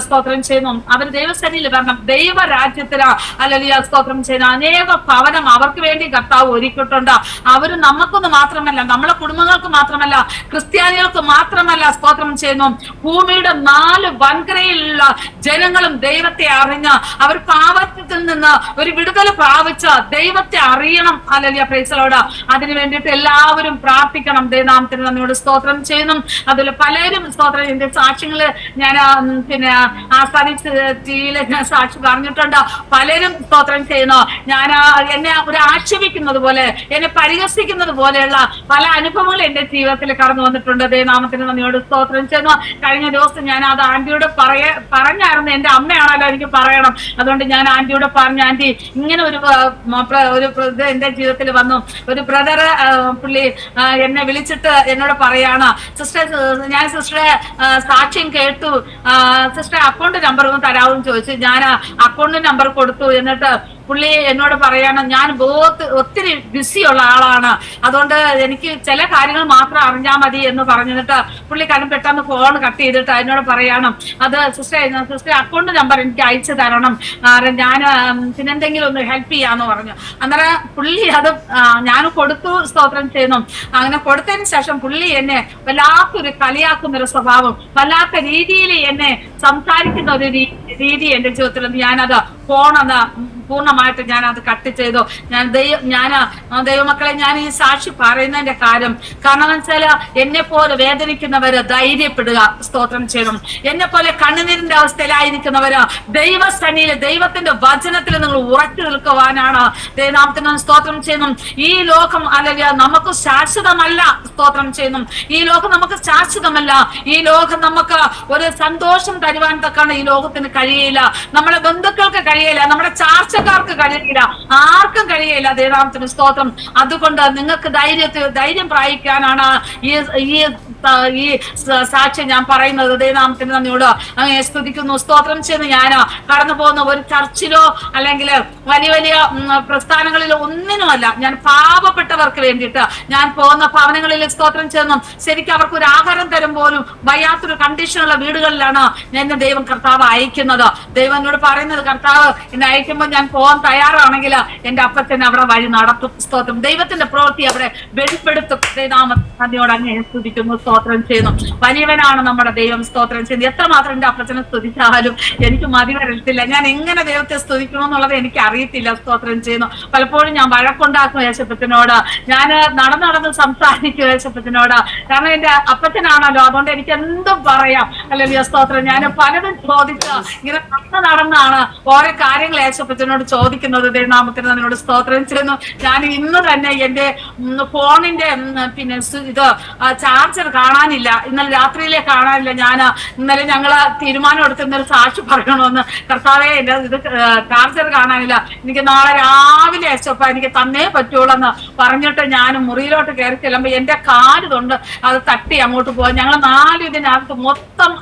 സ്തോത്രം ചെയ്യുന്നു. അവർ ദൈവസന്നിധിയിൽ വരണം. ദൈവരാജ്യത്തിന് അല്ലെങ്കിൽ സ്തോത്രം ചെയ്യുന്ന അനേക ഭവനം അവർക്ക് വേണ്ടി കർത്താവ് ഒരുക്കിയിട്ടുണ്ട്. അവര് നമുക്കൊന്ന് മാത്രമല്ല, നമ്മളെ കുടുംബങ്ങൾക്ക് മാത്രമല്ല, ക്രിസ്ത്യാനികൾക്ക് മാത്രമല്ല സ്തോത്രം ചെയ്യുന്നു. ഭൂമിയുടെ 4 വൻകരയിലുള്ള ജനങ്ങളും ദൈവത്തെ അറിഞ്ഞ് അവർ പാപത്തിൽ നിന്ന് ഒരു വിടുതൽ പ്രാപിച്ച ദൈവത്തെ അറിയണം. അല്ലെങ്കിൽ പ്രൈസലോട് അതിനു വേണ്ടിയിട്ട് എല്ലാവരും പ്രാർത്ഥിക്കണം. ദൈവനാമത്തിന് നന്ദിയോട് സ്തോത്രം ചെയ്യുന്നു. അതുപോലെ പലരും സ്തോത്രം എന്റെ സാക്ഷ്യങ്ങള് ഞാൻ പിന്നെ ആസാദിച്ച് ടിവിയില് ഞാൻ സാക്ഷി പറഞ്ഞിട്ടുണ്ട്. പലരും സ്തോത്രം ചെയ്യുന്നു. ഞാൻ എന്നെ ഒരു ആക്ഷേപിക്കുന്നത് പോലെ, എന്നെ പരിഹസിക്കുന്നത് പോലെയുള്ള പല അനുഭവങ്ങളും എന്റെ ജീവിതത്തിൽ കടന്നു വന്നിട്ടുണ്ട്. ദൈവനാമത്തിന് നന്ദിയോട് സ്തോത്രം ചെയ്യുന്നു. കഴിഞ്ഞ ദിവസം ഞാൻ അത് ആന്റിയോട് പറഞ്ഞായിരുന്നു. എന്റെ അമ്മയാണല്ലോ എനിക്ക് പറയണം. അതുകൊണ്ട് ഞാൻ ആന്റിയോട് പറഞ്ഞു, ആന്റി ഇങ്ങനെ ഒരു ഇത് എന്റെ ജീവിതത്തിൽ വന്നു. ഒരു ബ്രദർ പുള്ളി എന്നെ വിളിച്ചിട്ട് എന്നോട് പറയാണ്, സിസ്റ്റർ ഞാൻ സിസ്റ്ററെ സാക്ഷ്യം കേട്ടു, സിസ്റ്റർ അക്കൗണ്ട് നമ്പർ ഒന്ന് തരാമെന്ന് ചോദിച്ചു. ഞാൻ അക്കൗണ്ട് നമ്പർ കൊടുത്തു. എന്നിട്ട് പുള്ളി എന്നോട് പറയാണ്, ഞാൻ ഒത്തിരി ബിസിയുള്ള ആളാണ്, അതുകൊണ്ട് എനിക്ക് ചില കാര്യങ്ങൾ മാത്രം അറിഞ്ഞാൽ മതി എന്ന് പറഞ്ഞിട്ട് പുള്ളിക്കാരൻ പെട്ടെന്ന് ഫോൺ കട്ട് ചെയ്തിട്ട് എന്നോട് പറയണം, അത് സിസ്റ്റർ അക്കൗണ്ട് നമ്പർ എനിക്ക് അയച്ചു തരണം, ഞാൻ പിന്നെന്തെങ്കിലും ഒന്ന് ഹെൽപ്പ് ചെയ്യാന്ന് പറഞ്ഞു. അന്നേരം പുള്ളി അത് ഞാൻ കൊടുത്തു സ്തോത്രം ചെയ്യുന്നു. അങ്ങനെ കൊടുത്തതിന് ശേഷം പുള്ളി എന്നെ വല്ലാത്തൊരു കളിയാക്കുന്ന ഒരു സ്വഭാവം, വല്ലാത്ത രീതിയിൽ എന്നെ സംസാരിക്കുന്ന ഒരു രീതി എന്റെ ജീവിതത്തിൽ ഞാനത് ഫോണെന്ന് പൂർണ്ണമായിട്ട് ഞാൻ അത് കട്ട് ചെയ്തു. ഞാൻ ദൈവമക്കളെ ഞാൻ ഈ സാക്ഷി പറയുന്നതിന്റെ കാരണം വെച്ചാൽ എന്നെ പോലെ വേദനിക്കുന്നവര് ധൈര്യപ്പെടുക സ്തോത്രം ചെയ്യണം. എന്നെ പോലെ കണ്ണുനീരിന്റെ അവസ്ഥയിലായിരിക്കുന്നവര് ദൈവസന്നിധിയിൽ ദൈവത്തിന്റെ വചനത്തിൽ നിങ്ങൾ ഉറച്ചു നിൽക്കുവാനാണ് ദൈവനാമത്തിന് സ്തോത്രം ചെയ്യുന്നു. ഈ ലോകം അല്ലെങ്കിൽ നമുക്ക് ശാശ്വതമല്ല സ്തോത്രം ചെയ്യുന്നു. ഈ ലോകം നമുക്ക് ശാശ്വതമല്ല. ഈ ലോകം നമുക്ക് ഒരു സന്തോഷം തരുവാൻ തക്കാണ് ഈ ലോകത്തിന് കഴിയില്ല. നമ്മളെ ബന്ധുക്കൾക്ക് കഴിയില്ല, നമ്മുടെ ചാർച്ചക്കാർക്ക് കഴിയില്ല, ആർക്കും കഴിയില്ല. ദൈവനാമത്തിന് സ്തോത്രം. അതുകൊണ്ട് നിങ്ങൾക്ക് ധൈര്യം പ്രാപിക്കാനാണ് ഈ ഈ ഈ സാക്ഷ്യം ഞാൻ പറയുന്നത്. ദൈവനാമത്തിന് നന്ദിയോട് അങ്ങനെ സ്തുതിക്കുന്നു, സ്തോത്രം ചെയ്യുന്നു. ഞാൻ കടന്നു പോകുന്ന ഒരു ചർച്ചിലോ അല്ലെങ്കിൽ വലിയ വലിയ പ്രസ്ഥാനങ്ങളിലോ ഒന്നിനുമല്ല. ഞാൻ പാവപ്പെട്ടവർക്ക് വേണ്ടിയിട്ട് ഞാൻ പോകുന്ന ഭവനങ്ങളിൽ സ്തോത്രം ചെയ്യുന്നു. ശരിക്കും അവർക്ക് ഒരു ആഹാരം തരും പോലും വയ്യാത്തൊരു കണ്ടീഷനുള്ള വീടുകളിലാണ് എന്നെ ദൈവം കർത്താവ് അയക്കുന്നത്. ദൈവം എന്നോട് പറയുന്നത്, കർത്താവ് എന്നെ അയക്കുമ്പോൾ ഞാൻ പോകാൻ തയ്യാറാണെങ്കിൽ എന്റെ അപ്പച്ചൻ അവിടെ വഴി നടത്തും. സ്തോത്രം. ദൈവത്തിന്റെ പ്രവൃത്തി അവിടെ വെളിപ്പെടുത്തും. ദൈവനാമത്തോട് അങ്ങനെ സ്തുതിക്കുന്നു, സ്തോത്രം ചെയ്യുന്നു. വലിയവനാണ് നമ്മുടെ ദൈവം. സ്തോത്രം ചെയ്യുന്നു. എത്രമാത്രം എന്റെ അപ്പച്ചനെ സ്തുതിച്ചാലും എനിക്ക് മതി വരത്തില്ല. ഞാൻ എങ്ങനെ ദൈവത്തെ സ്തുതിക്കണമെന്നുള്ളത് എനിക്ക് അറിയത്തില്ല. സ്തോത്രം ചെയ്യുന്നു. പലപ്പോഴും ഞാൻ വഴക്കുണ്ടാക്കും യേശപ്പച്ചനോട്. ഞാൻ നടന്ന് സംസാരിക്കും യേശപ്പച്ചനോട്. കാരണം എന്റെ അപ്പച്ചനാണല്ലോ, അതുകൊണ്ട് എനിക്ക് എന്തും പറയാം. അല്ലെങ്കിൽ സ്തോത്രം. ഞാൻ പലതും ചോദിച്ച് ഇങ്ങനെ നടന്നാണ് ഓരോ കാര്യങ്ങൾ യേശപ്പച്ചനോട് ചോദിക്കുന്നത്. ദൈവനാമത്തിന് അതിനോട് സ്തോത്രം ചെയ്യുന്നു. ഞാൻ ഇന്ന് തന്നെ എന്റെ ഫോണിന്റെ പിന്നെ ഇത് ചാർജർ കാണാനില്ല. ഇന്നലെ രാത്രിയിലെ കാണാനില്ല. ഞാൻ ഇന്നലെ ഞങ്ങള് തീരുമാനം എടുത്ത് ഇന്നൊരു സാക്ഷി പറയണമെന്ന്. കർത്താവെ, എന്റെ ഇത് ചാർജർ കാണാനില്ല, എനിക്ക് നാളെ രാവിലെ അയച്ചപ്പ എനിക്ക് തന്നേ പറ്റുള്ളൂ എന്ന് പറഞ്ഞിട്ട് ഞാൻ മുറിയിലോട്ട് കയറി ചെല്ലുമ്പോ എന്റെ കാല് കൊണ്ട് അത് തട്ടി അങ്ങോട്ട് പോവാൻ. ഞങ്ങൾ 4 ഇതിനകത്ത് മൊത്തം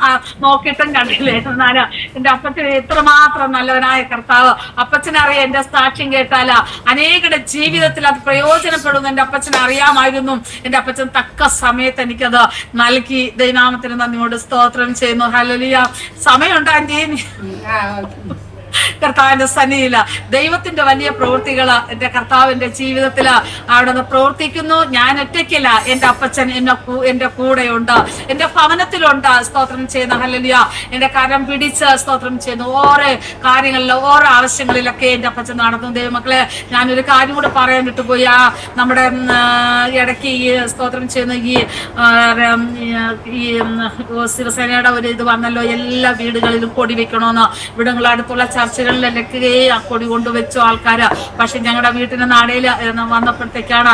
നോക്കിയിട്ടും കണ്ടില്ലേ. എന്നാല് എന്റെ അപ്പച്ചന് എത്രമാത്രം നല്ലവനായ കർത്താവ്. അപ്പച്ചനറിയാം, എന്റെ സാക്ഷ്യം കേട്ടാല അനേകരുടെ ജീവിതത്തിൽ അത് പ്രയോജനപ്പെടുന്നു എന്റെ അപ്പച്ചന് അറിയാമായിരുന്നു. എന്റെ അപ്പച്ചൻ തക്ക സമയത്ത് എനിക്കത് നൽകി. ദൈവനാമത്തിന് നന്ദിയോട് സ്തോത്രം ചെയ്യുന്നു. ഹല്ലേലൂയ. സമയമുണ്ടോ ആന്റി? കർത്താവിന്റെ സന്നിധിയില് ദൈവത്തിന്റെ വലിയ പ്രവൃത്തികള് എന്റെ കർത്താവിന്റെ ജീവിതത്തില് അവിടെ നിന്ന് പ്രവർത്തിക്കുന്നു. ഞാൻ ഒറ്റയ്ക്കില്ല, എന്റെ അപ്പച്ചൻ എന്റെ കൂടെയുണ്ട്, എന്റെ ഭവനത്തിലുണ്ട്. സ്തോത്രം ചെയ്യുന്ന ഹല്ലേലൂയ. എന്റെ കരം പിടിച്ച് സ്തോത്രം ചെയ്യുന്നു. ഓരോ കാര്യങ്ങളിലും ഓരോ ആവശ്യങ്ങളിലൊക്കെ എന്റെ അപ്പച്ചൻ നടന്നു. ദൈവമക്കളെ, ഞാനൊരു കാര്യം കൂടെ പറയാൻ വിട്ടുപോയി. നമ്മുടെ ഇടയ്ക്ക് ഈ സ്തോത്രം ചെയ്യുന്ന ഈ ശിവസേനയുടെ ഒരു ഇത് വന്നല്ലോ, എല്ലാ വീടുകളിലും കൊടി വെക്കണമെന്ന്. ഇവിടങ്ങളിൽ അടുത്തുള്ള ചർച്ചകളിലൊക്കെ ആ കൊടി കൊണ്ടുവച്ചു ആൾക്കാര്. പക്ഷെ ഞങ്ങളുടെ വീട്ടിന്റെ നാടയില് വന്നപ്പോഴത്തേക്കാണ്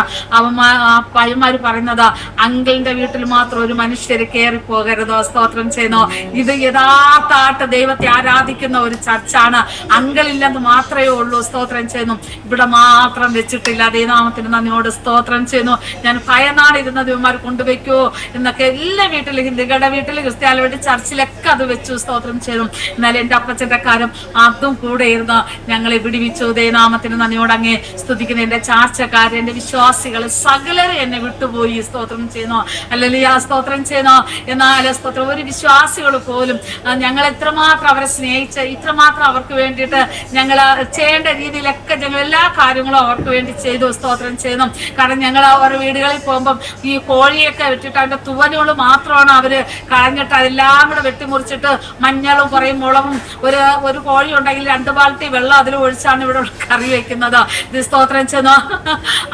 പയ്യന്മാര് പറയുന്നത്, അങ്കിളിന്റെ വീട്ടിൽ മാത്രം ഒരു മനുഷ്യര് കയറി പോകരുതോ. സ്തോത്രം ചെയ്യുന്നു. ഇത് യഥാർത്ഥായിട്ട് ദൈവത്തെ ആരാധിക്കുന്ന ഒരു ചർച്ചാണ്. അങ്കിളില്ലെന്ന് മാത്രമേ ഉള്ളൂ. സ്തോത്രം ചെയ്യുന്നു. ഇവിടെ മാത്രം വെച്ചിട്ടില്ല. ദൈവനാമത്തിന് നന്ദിയോട് സ്തോത്രം ചെയ്യുന്നു. ഞാൻ ഭയന്നാണ് ഇരുന്നത്, ഇവന്മാർ കൊണ്ടുവയ്ക്കോ എന്നൊക്കെ. എല്ലാ വീട്ടിലും, ഹിന്ദുക്കളുടെ വീട്ടിൽ, ക്രിസ്ത്യാനികളുടെ വീട്ടിൽ, ചർച്ചിലൊക്കെ അത് വെച്ചു. സ്തോത്രം ചെയ്തു. എന്നാൽ എന്റെ അപ്പച്ചന്റെ കാര്യം അതും കൂടെ ഇരുന്ന് ഞങ്ങളെ വിടിവിച്ചു. ദൈവനാമത്തിന് നന്ദിയോട് അങ്ങേ സ്തുതിക്കുന്ന എന്റെ ചാർച്ചക്കാര്, എന്റെ വിശ്വാസികൾ സകലരും എന്നെ വിട്ടുപോയി. സ്തോത്രം ചെയ്യുന്നു. ഹല്ലേലൂയ. സ്തോത്രം ചെയ്യുന്നു. എന്നാൽ സ്തോത്രം, ഒരു വിശ്വാസികൾ പോലും ഞങ്ങൾ എത്രമാത്രം അവരെ സ്നേഹിച്ച്, ഇത്രമാത്രം അവർക്ക് വേണ്ടിയിട്ട് ഞങ്ങൾ ചെയ്യേണ്ട രീതിയിലൊക്കെ ഞങ്ങൾ എല്ലാ കാര്യങ്ങളും അവർക്ക് വേണ്ടി ചെയ്തു. സ്തോത്രം ചെയ്യുന്നു. കാരണം ഞങ്ങൾ അവരുടെ വീടുകളിൽ പോകുമ്പം ഈ കോഴിയൊക്കെ വെച്ചിട്ട് അതിന്റെ തുവലുകൾ മാത്രമാണ് അവര് കളഞ്ഞിട്ട് അതെല്ലാം കൂടെ വെട്ടിമുറിച്ചിട്ട് മഞ്ഞളും കുറേ മുളകും ഒരു കോഴി ഉണ്ടെങ്കിൽ 2 ബാൽട്ടി വെള്ളം അതിൽ ഒഴിച്ചാണ് ഇവിടെ കറി വെക്കുന്നത്. ഇത് സ്തോത്രം ചെയ്യുന്നു.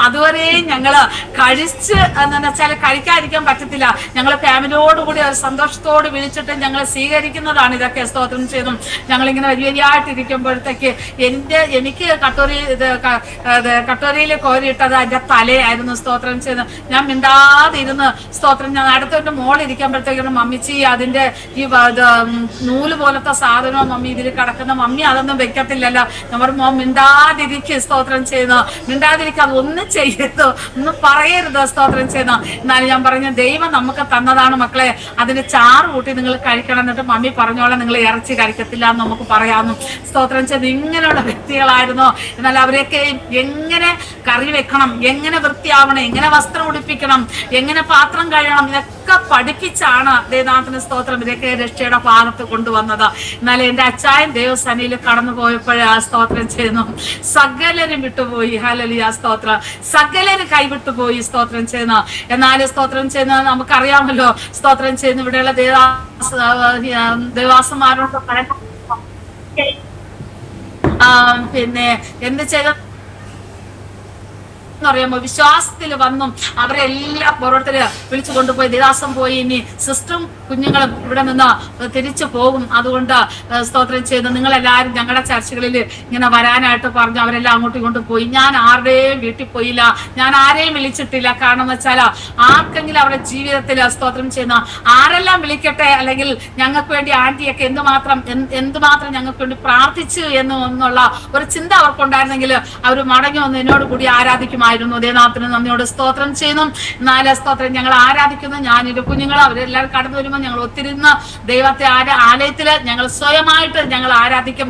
അതുവരെയും ഞങ്ങള് കഴിച്ച് എന്താ വെച്ചാൽ കഴിക്കാതിരിക്കാൻ പറ്റത്തില്ല. ഞങ്ങൾ ഫാമിലിയോടുകൂടി സന്തോഷത്തോട് വിളിച്ചിട്ട് ഞങ്ങൾ സ്വീകരിക്കുന്നതാണ് ഇതൊക്കെ. സ്തോത്രം ചെയ്യുന്നു. ഞങ്ങളിങ്ങനെ വലിയായിട്ടിരിക്കുമ്പോഴത്തേക്ക് എനിക്ക് കട്ടോരിയിൽ കോരിയിട്ടത് അതിന്റെ തലയായിരുന്നു. സ്തോത്രം ചെയ്യുന്നു. ഞാൻ മിണ്ടാതിരുന്ന് സ്തോത്രം, ഞാൻ അടുത്തൊരു മോളിരിക്കുമ്പോഴത്തേക്കും മമ്മിച്ചി അതിന്റെ ഈ നൂല് പോലത്തെ സാധനവും മമ്മി ഇതിൽ കിടക്കുന്ന, മമ്മി അതൊന്നും വെക്കത്തില്ലല്ലോ. നമ്മുടെ മോൻ മിണ്ടാതിരിക്കുക. സ്തോത്രം ചെയ്യുന്നു. മിണ്ടാതിരിക്കുക, അതൊന്നും ചെയ്യരുത്, ഒന്നും പറയരുത്. സ്തോത്രം ചെയ്യുന്നു. എന്നാലും ഞാൻ പറഞ്ഞു, ദൈവം നമുക്ക് തന്നതാണ് മക്കളെ, അതിന് ചാറ് കൂട്ടി നിങ്ങൾ കഴിക്കണം. എന്നിട്ട് മമ്മി പറഞ്ഞോളാം, നിങ്ങൾ ഇറച്ചി കഴിക്കത്തില്ല എന്ന് നമുക്ക് പറയാമെന്നും. സ്തോത്രം ചെയ്ത് ഇങ്ങനെയുള്ള വ്യക്തികളായിരുന്നു. എന്നാൽ അവരെയൊക്കെ എങ്ങനെ കറി വെക്കണം, എങ്ങനെ വൃത്തിയാവണം, എങ്ങനെ വസ്ത്രം ഉടുപ്പിക്കണം, എങ്ങനെ പാത്രം കഴുകണം, ഇതൊക്കെ പഠിപ്പിച്ചാണ് ദൈവനാമത്തിന് സ്തോത്രം ഇതൊക്കെ രക്ഷയുടെ ഭാഗത്ത് കൊണ്ടുവന്നത്. എന്നാൽ എന്റെ അച്ചായൻ ദേവസന്നിധിയിൽ കടന്നു പോയപ്പോഴേ ആ സ്തോത്രം ചെയ്യുന്നു സകലരും വിട്ടുപോയി. ഹല്ലേലൂയ. സ്തോത്രം. സകലരും കൈവിട്ടുപോയി. സ്തോത്രം ചെയ്യുന്നു. എന്നാൽ സ്തോത്രം ചെയ്യുന്ന നമുക്കറിയാമല്ലോ. സ്തോത്രം ചെയ്യുന്ന ഇവിടെയുള്ള ദേവാസന്മാരോട് പിന്നെ എന്ത് ചെയ്ത അറിയാമോ, വിശ്വാസത്തിൽ വന്നും അവരെല്ലാം ഓരോരുത്തര് വിളിച്ചു കൊണ്ടുപോയി ദേദാസം പോയി. ഇനി സിസ്റ്ററും കുഞ്ഞുങ്ങളും ഇവിടെ നിന്ന് തിരിച്ചു പോകും. അതുകൊണ്ട് സ്തോത്രം ചെയ്ത് നിങ്ങളെല്ലാവരും ഞങ്ങളുടെ ചർച്ചകളിൽ ഇങ്ങനെ വരാനായിട്ട് പറഞ്ഞു. അവരെല്ലാം അങ്ങോട്ടും ഇങ്ങോട്ടും പോയി. ഞാൻ ആരുടെയും വീട്ടിൽ പോയില്ല, ഞാൻ ആരെയും വിളിച്ചിട്ടില്ല. കാരണം എന്ന് വെച്ചാൽ ആർക്കെങ്കിലും അവരുടെ ജീവിതത്തിൽ സ്തോത്രം ചെയ്യുന്ന ആരെല്ലാം വിളിക്കട്ടെ, അല്ലെങ്കിൽ ഞങ്ങൾക്ക് വേണ്ടി ആന്റിയൊക്കെ എന്തുമാത്രം ഞങ്ങൾക്ക് വേണ്ടി പ്രാർത്ഥിച്ചു എന്നുള്ള ഒരു ചിന്ത അവർക്കുണ്ടായിരുന്നെങ്കിൽ അവർ മടങ്ങി വന്ന് എന്നോട് കൂടി ആരാധിക്കുമായിരുന്നു. ദൈവനാമത്തിന് നന്ദിയോട് സ്തോത്രം ചെയ്യുന്നു. നാല് സ്തോത്രം ഞങ്ങൾ ആരാധിക്കുന്നു. ഞാൻ എന്റെ കുഞ്ഞുങ്ങൾ അവരെല്ലാവരും കടന്നു വരുമ്പോൾ ഞങ്ങൾ ഒത്തിരുന്ന് ദൈവത്തെ ആലയത്തില് ഞങ്ങൾ സ്വയമായിട്ട് ഞങ്ങൾ ആരാധിക്കും.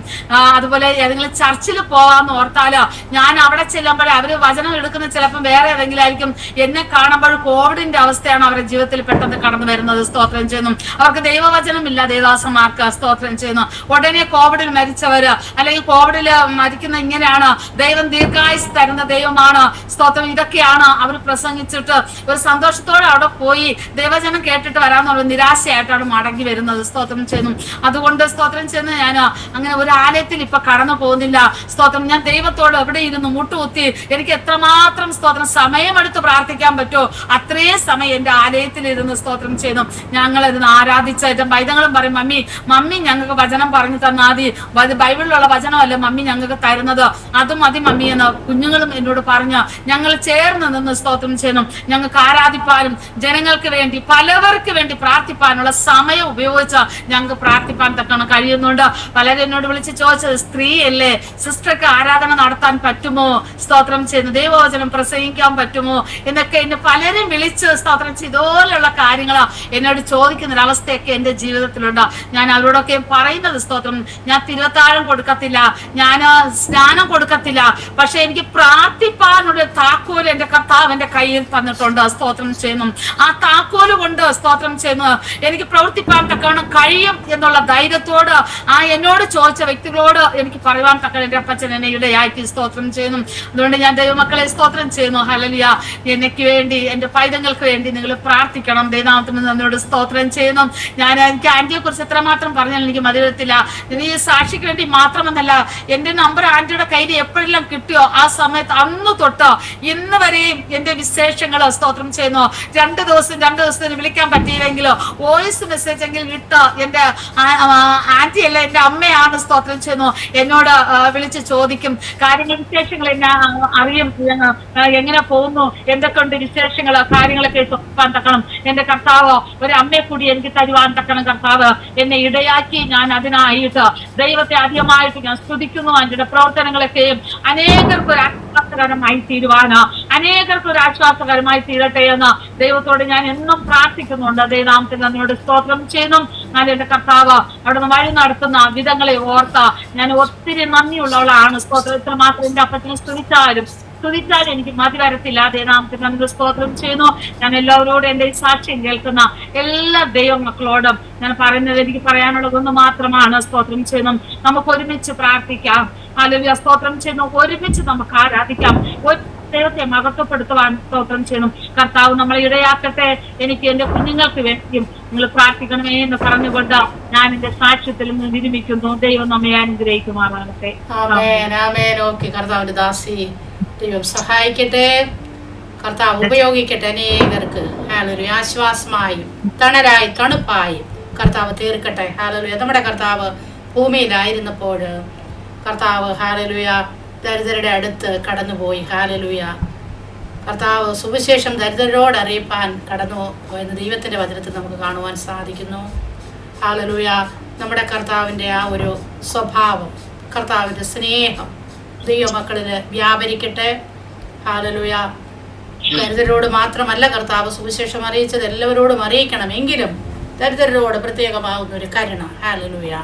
അതുപോലെ ഏതെങ്കിലും ചർച്ചിൽ പോവാന്ന് ഓർത്താല് ഞാൻ അവിടെ ചെല്ലുമ്പോൾ അവര് വചനം എടുക്കുന്ന ചിലപ്പോൾ വേറെ ഏതെങ്കിലും ആയിരിക്കും. എന്നെ കാണുമ്പോൾ കോവിഡിന്റെ അവസ്ഥയാണ് അവരുടെ ജീവിതത്തിൽ പെട്ടെന്ന് കടന്നു വരുന്നത്. സ്തോത്രം ചെയ്യുന്നു. അവർക്ക് ദൈവവചനമില്ല ദേവദാസന്മാർക്ക്. സ്തോത്രം ചെയ്യുന്നു. ഉടനെ കോവിഡിൽ മരിച്ചവര് അല്ലെങ്കിൽ കോവിഡിൽ മരിക്കുന്ന ഇങ്ങനെയാണ്, ദൈവം ദീർഘായുസ് തരുന്ന ദൈവമാണ്. സ്തോത്രം ഇതൊക്കെയാണ് അവർ പ്രസംഗിച്ചിട്ട് ഒരു സന്തോഷത്തോടെ അവിടെ പോയി ദൈവജനം കേട്ടിട്ട് വരാന്നുള്ള നിരാശയായിട്ടാണ് മടങ്ങി വരുന്നത്. സ്തോത്രം ചെയ്യുന്നു. അതുകൊണ്ട് സ്തോത്രം ചെയ്യുന്ന ഞാൻ അങ്ങനെ ഒരു ആലയത്തിൽ ഇപ്പൊ കടന്നു പോകുന്നില്ല. സ്തോത്രം ഞാൻ ദൈവത്തോട് എവിടെ ഇരുന്ന് മുട്ടുകുത്തി എനിക്ക് എത്രമാത്രം സ്തോത്രം സമയമെടുത്ത് പ്രാർത്ഥിക്കാൻ പറ്റുമോ അത്രയും സമയം എന്റെ ആലയത്തിൽ ഇരുന്ന് സ്തോത്രം ചെയ്യുന്നു. ഞങ്ങൾ ഇരുന്ന് ആരാധിച്ച എന്റെ പൈതങ്ങളും പറയും, മമ്മി ഞങ്ങൾക്ക് വചനം പറഞ്ഞു തന്നാൽ മതി, ബൈബിളിലുള്ള വചനമല്ല മമ്മി ഞങ്ങൾക്ക് തരുന്നത്, അത് മതി മമ്മി എന്ന് കുഞ്ഞുങ്ങളും എന്നോട് പറഞ്ഞു. ഞങ്ങൾ ചേർന്ന് നിന്ന് സ്തോത്രം ചെയ്യണം. ഞങ്ങൾക്ക് ആരാധിപ്പാനും ജനങ്ങൾക്ക് വേണ്ടി പലവർക്ക് വേണ്ടി പ്രാർത്ഥിപ്പാനുള്ള സമയം ഉപയോഗിച്ച് ഞങ്ങൾക്ക് പ്രാർത്ഥിപ്പാൻ തക്കണം കഴിയുന്നുണ്ട്. പലരും എന്നോട് വിളിച്ച് ചോദിച്ചത്, സ്ത്രീയല്ലേ, സിസ്റ്റർക്ക് ആരാധന നടത്താൻ പറ്റുമോ, സ്തോത്രം ചെയ്യുന്നു, ദൈവവചനം പ്രസംഗിക്കാൻ പറ്റുമോ എന്നൊക്കെ എന്നെ പലരും വിളിച്ച് സ്തോത്രം ചെയ്തുപോലുള്ള കാര്യങ്ങൾ എന്നോട് ചോദിക്കുന്ന ഒരു അവസ്ഥയൊക്കെ എന്റെ ജീവിതത്തിലുണ്ട്. ഞാൻ അവരോടൊക്കെ പറയുന്നത് സ്തോത്രം, ഞാൻ തിരുവത്താഴം കൊടുക്കത്തില്ല, ഞാൻ സ്നാനം കൊടുക്കത്തില്ല, പക്ഷെ എനിക്ക് പ്രാർത്ഥിപ്പാനുള്ള താക്കോൽ എന്റെ കർത്താവ് എന്റെ കയ്യിൽ തന്നിട്ടുണ്ട്. സ്തോത്രം ചെയ്യുന്നു. ആ താക്കോല് കൊണ്ട് സ്തോത്രം ചെയ്യുന്നു എനിക്ക് പ്രവർത്തിപ്പാൻ തക്കവണ്ണം കഴിയും എന്നുള്ള ധൈര്യത്തോട് എന്നോട് ചോദിച്ച വ്യക്തികളോട് എനിക്ക് പറയുവാൻ തക്ക എന്റെ അപ്പച്ചൻ എന്നെ ഇടയാക്കി. സ്തോത്രം ചെയ്യുന്നു. അതുകൊണ്ട് ഞാൻ ദൈവമക്കളെ സ്തോത്രം ചെയ്യുന്നു. ഹല്ലേലൂയ. എനിക്ക് വേണ്ടി എന്റെ പൈതങ്ങൾക്ക് വേണ്ടി നിങ്ങൾ പ്രാർത്ഥിക്കണം. ദൈവനാമത്തിന് നന്ദിയോട് സ്തോത്രം ചെയ്യുന്നു. എനിക്ക് ആന്റിയെ കുറിച്ച് എത്രമാത്രം പറഞ്ഞാൽ എനിക്ക് മതിവരത്തില്ല. ഈ സാക്ഷിക്ക് വേണ്ടി മാത്രമെന്നല്ല, എന്റെ നമ്പർ ആന്റിയുടെ കയ്യിൽ എപ്പോഴെല്ലാം കിട്ടിയോ ആ സമയത്ത് അന്ന് തൊട്ട് ഇന്ന് വരെയും എന്റെ വിശേഷങ്ങൾ സ്തോത്രം ചെയ്യുന്നു. 2 ദിവസത്തിന് വിളിക്കാൻ പറ്റിയില്ലെങ്കിലോ വോയിസ് മെസ്സേജ് എങ്കിലും ഇട്ട് എന്റെ ആന്റി അല്ല എന്റെ അമ്മയാണ് സ്തോത്രം ചെയ്യുന്നു എന്നോട് വിളിച്ച് ചോദിക്കും. കാര്യങ്ങൾ വിശേഷങ്ങൾ എന്നെ അറിയും, എങ്ങനെ പോകുന്നു, എന്തൊക്കെയുണ്ട് വിശേഷങ്ങൾ, കാര്യങ്ങളൊക്കെ ചോദിക്കാൻ തക്കണം. എന്റെ കർത്താവ് ഒരു അമ്മയെ കൂടി എനിക്ക് തരുവാൻ തക്കണം. കർത്താവ് എന്നെ ഇടയാക്കി. ഞാൻ അതിനായിട്ട് ദൈവത്തെ അധികമായിട്ട് ഞാൻ സ്തുതിക്കുന്നു. അതിന്റെ പ്രവർത്തനങ്ങളൊക്കെയും അനേകർക്ക് ഒരു ആശ്വാസകരമായി തീരുവാന്, അനേകർക്ക് ഒരു ആശ്വാസകരമായി തീരട്ടെ എന്ന് ദൈവത്തോട് ഞാൻ എന്നും പ്രാർത്ഥിക്കുന്നുണ്ട്. ദൈവനാമത്തിൽ നന്ദിയോട് സ്തോത്രം ചെയ്യുന്നു. ഞാൻ എന്റെ കർത്താവ് അവിടെ നിന്ന് വഴി നടത്തുന്ന വിധങ്ങളെ ഓർത്ത് ഞാൻ ഒത്തിരി നന്ദിയുള്ളവളാണ്. സ്തോത്രം ഇത്രമാത്രം എന്റെ അപ്പത്തിനെ സ്തുതിച്ചാലും എനിക്ക് മതി വരത്തില്ല. ദൈവനാമത്തിൽ നന്ദി സ്തോത്രം ചെയ്യുന്നു. ഞാൻ എല്ലാവരോടും എന്റെ ഈ സാക്ഷ്യം കേൾക്കുന്ന എല്ലാ ദൈവമക്കളോടും ഞാൻ പറയുന്നത് എനിക്ക് പറയാനുള്ളതൊന്ന് മാത്രമാണ്. സ്തോത്രം ചെയ്യുന്നു. നമുക്ക് ഒരുമിച്ച് പ്രാർത്ഥിക്കാം. ഹല്ലേലൂയ. സ്തോത്രം ചെയ്യുന്നു. ഒരുമിച്ച് നമുക്ക് ആരാധിക്കാം. ദൈവത്തെ മഹത്വപ്പെടുത്തുവാൻ സ്തോത്രം ചെയ്യുന്നു. കർത്താവ് നമ്മളെ ഇടയാക്കട്ടെ. എനിക്ക് എന്റെ കുഞ്ഞുങ്ങൾക്ക് വേണ്ടിയും നിങ്ങൾ പ്രാർത്ഥിക്കണമേ എന്ന് പറഞ്ഞുകൊണ്ട് ഞാൻ എന്റെ സാക്ഷ്യത്തിൽ നിന്ന് വിരമിക്കുന്നു. ദൈവം നമ്മെ അനുഗ്രഹിക്കുമാറാകട്ടെ. കർത്താവിന്റെ ദാസി ദൈവം സഹായിക്കട്ടെ. കർത്താവ് ഉപയോഗിക്കട്ടെ. അനേകർക്ക് ഹല്ലേലൂയ ആശ്വാസമായും തണലായി തണുപ്പായും കർത്താവ് തീർക്കട്ടെ. ഹല്ലേലൂയ. നമ്മുടെ കർത്താവ് ഭൂമിയിലായിരുന്നപ്പോൾ കർത്താവ് ഹല്ലേലൂയ ദരിദ്രരുടെ അടുത്ത് കടന്നുപോയി. ഹല്ലേലൂയ. കർത്താവ് സുവിശേഷം ദരിദ്രരോട് അറിയിപ്പാൻ കടന്നു പോയെന്ന് ദൈവത്തിന്റെ വചനത്തിൽ നമുക്ക് കാണുവാൻ സാധിക്കുന്നു. ഹല്ലേലൂയ. നമ്മുടെ കർത്താവിൻ്റെ ആ ഒരു സ്വഭാവം, കർത്താവിൻ്റെ സ്നേഹം ദൈവമക്കളിൽ വ്യാപരിക്കട്ടെ. ഹല്ലേലൂയ. ദരിദ്രരോട് മാത്രമല്ല കർത്താവ് സുവിശേഷം അറിയിച്ചത്, എല്ലാവരോടും അറിയിക്കണമെങ്കിലും ദരിദ്രരോട് പ്രത്യേകമാകുന്ന ഒരു കരുണ. ഹല്ലേലൂയ.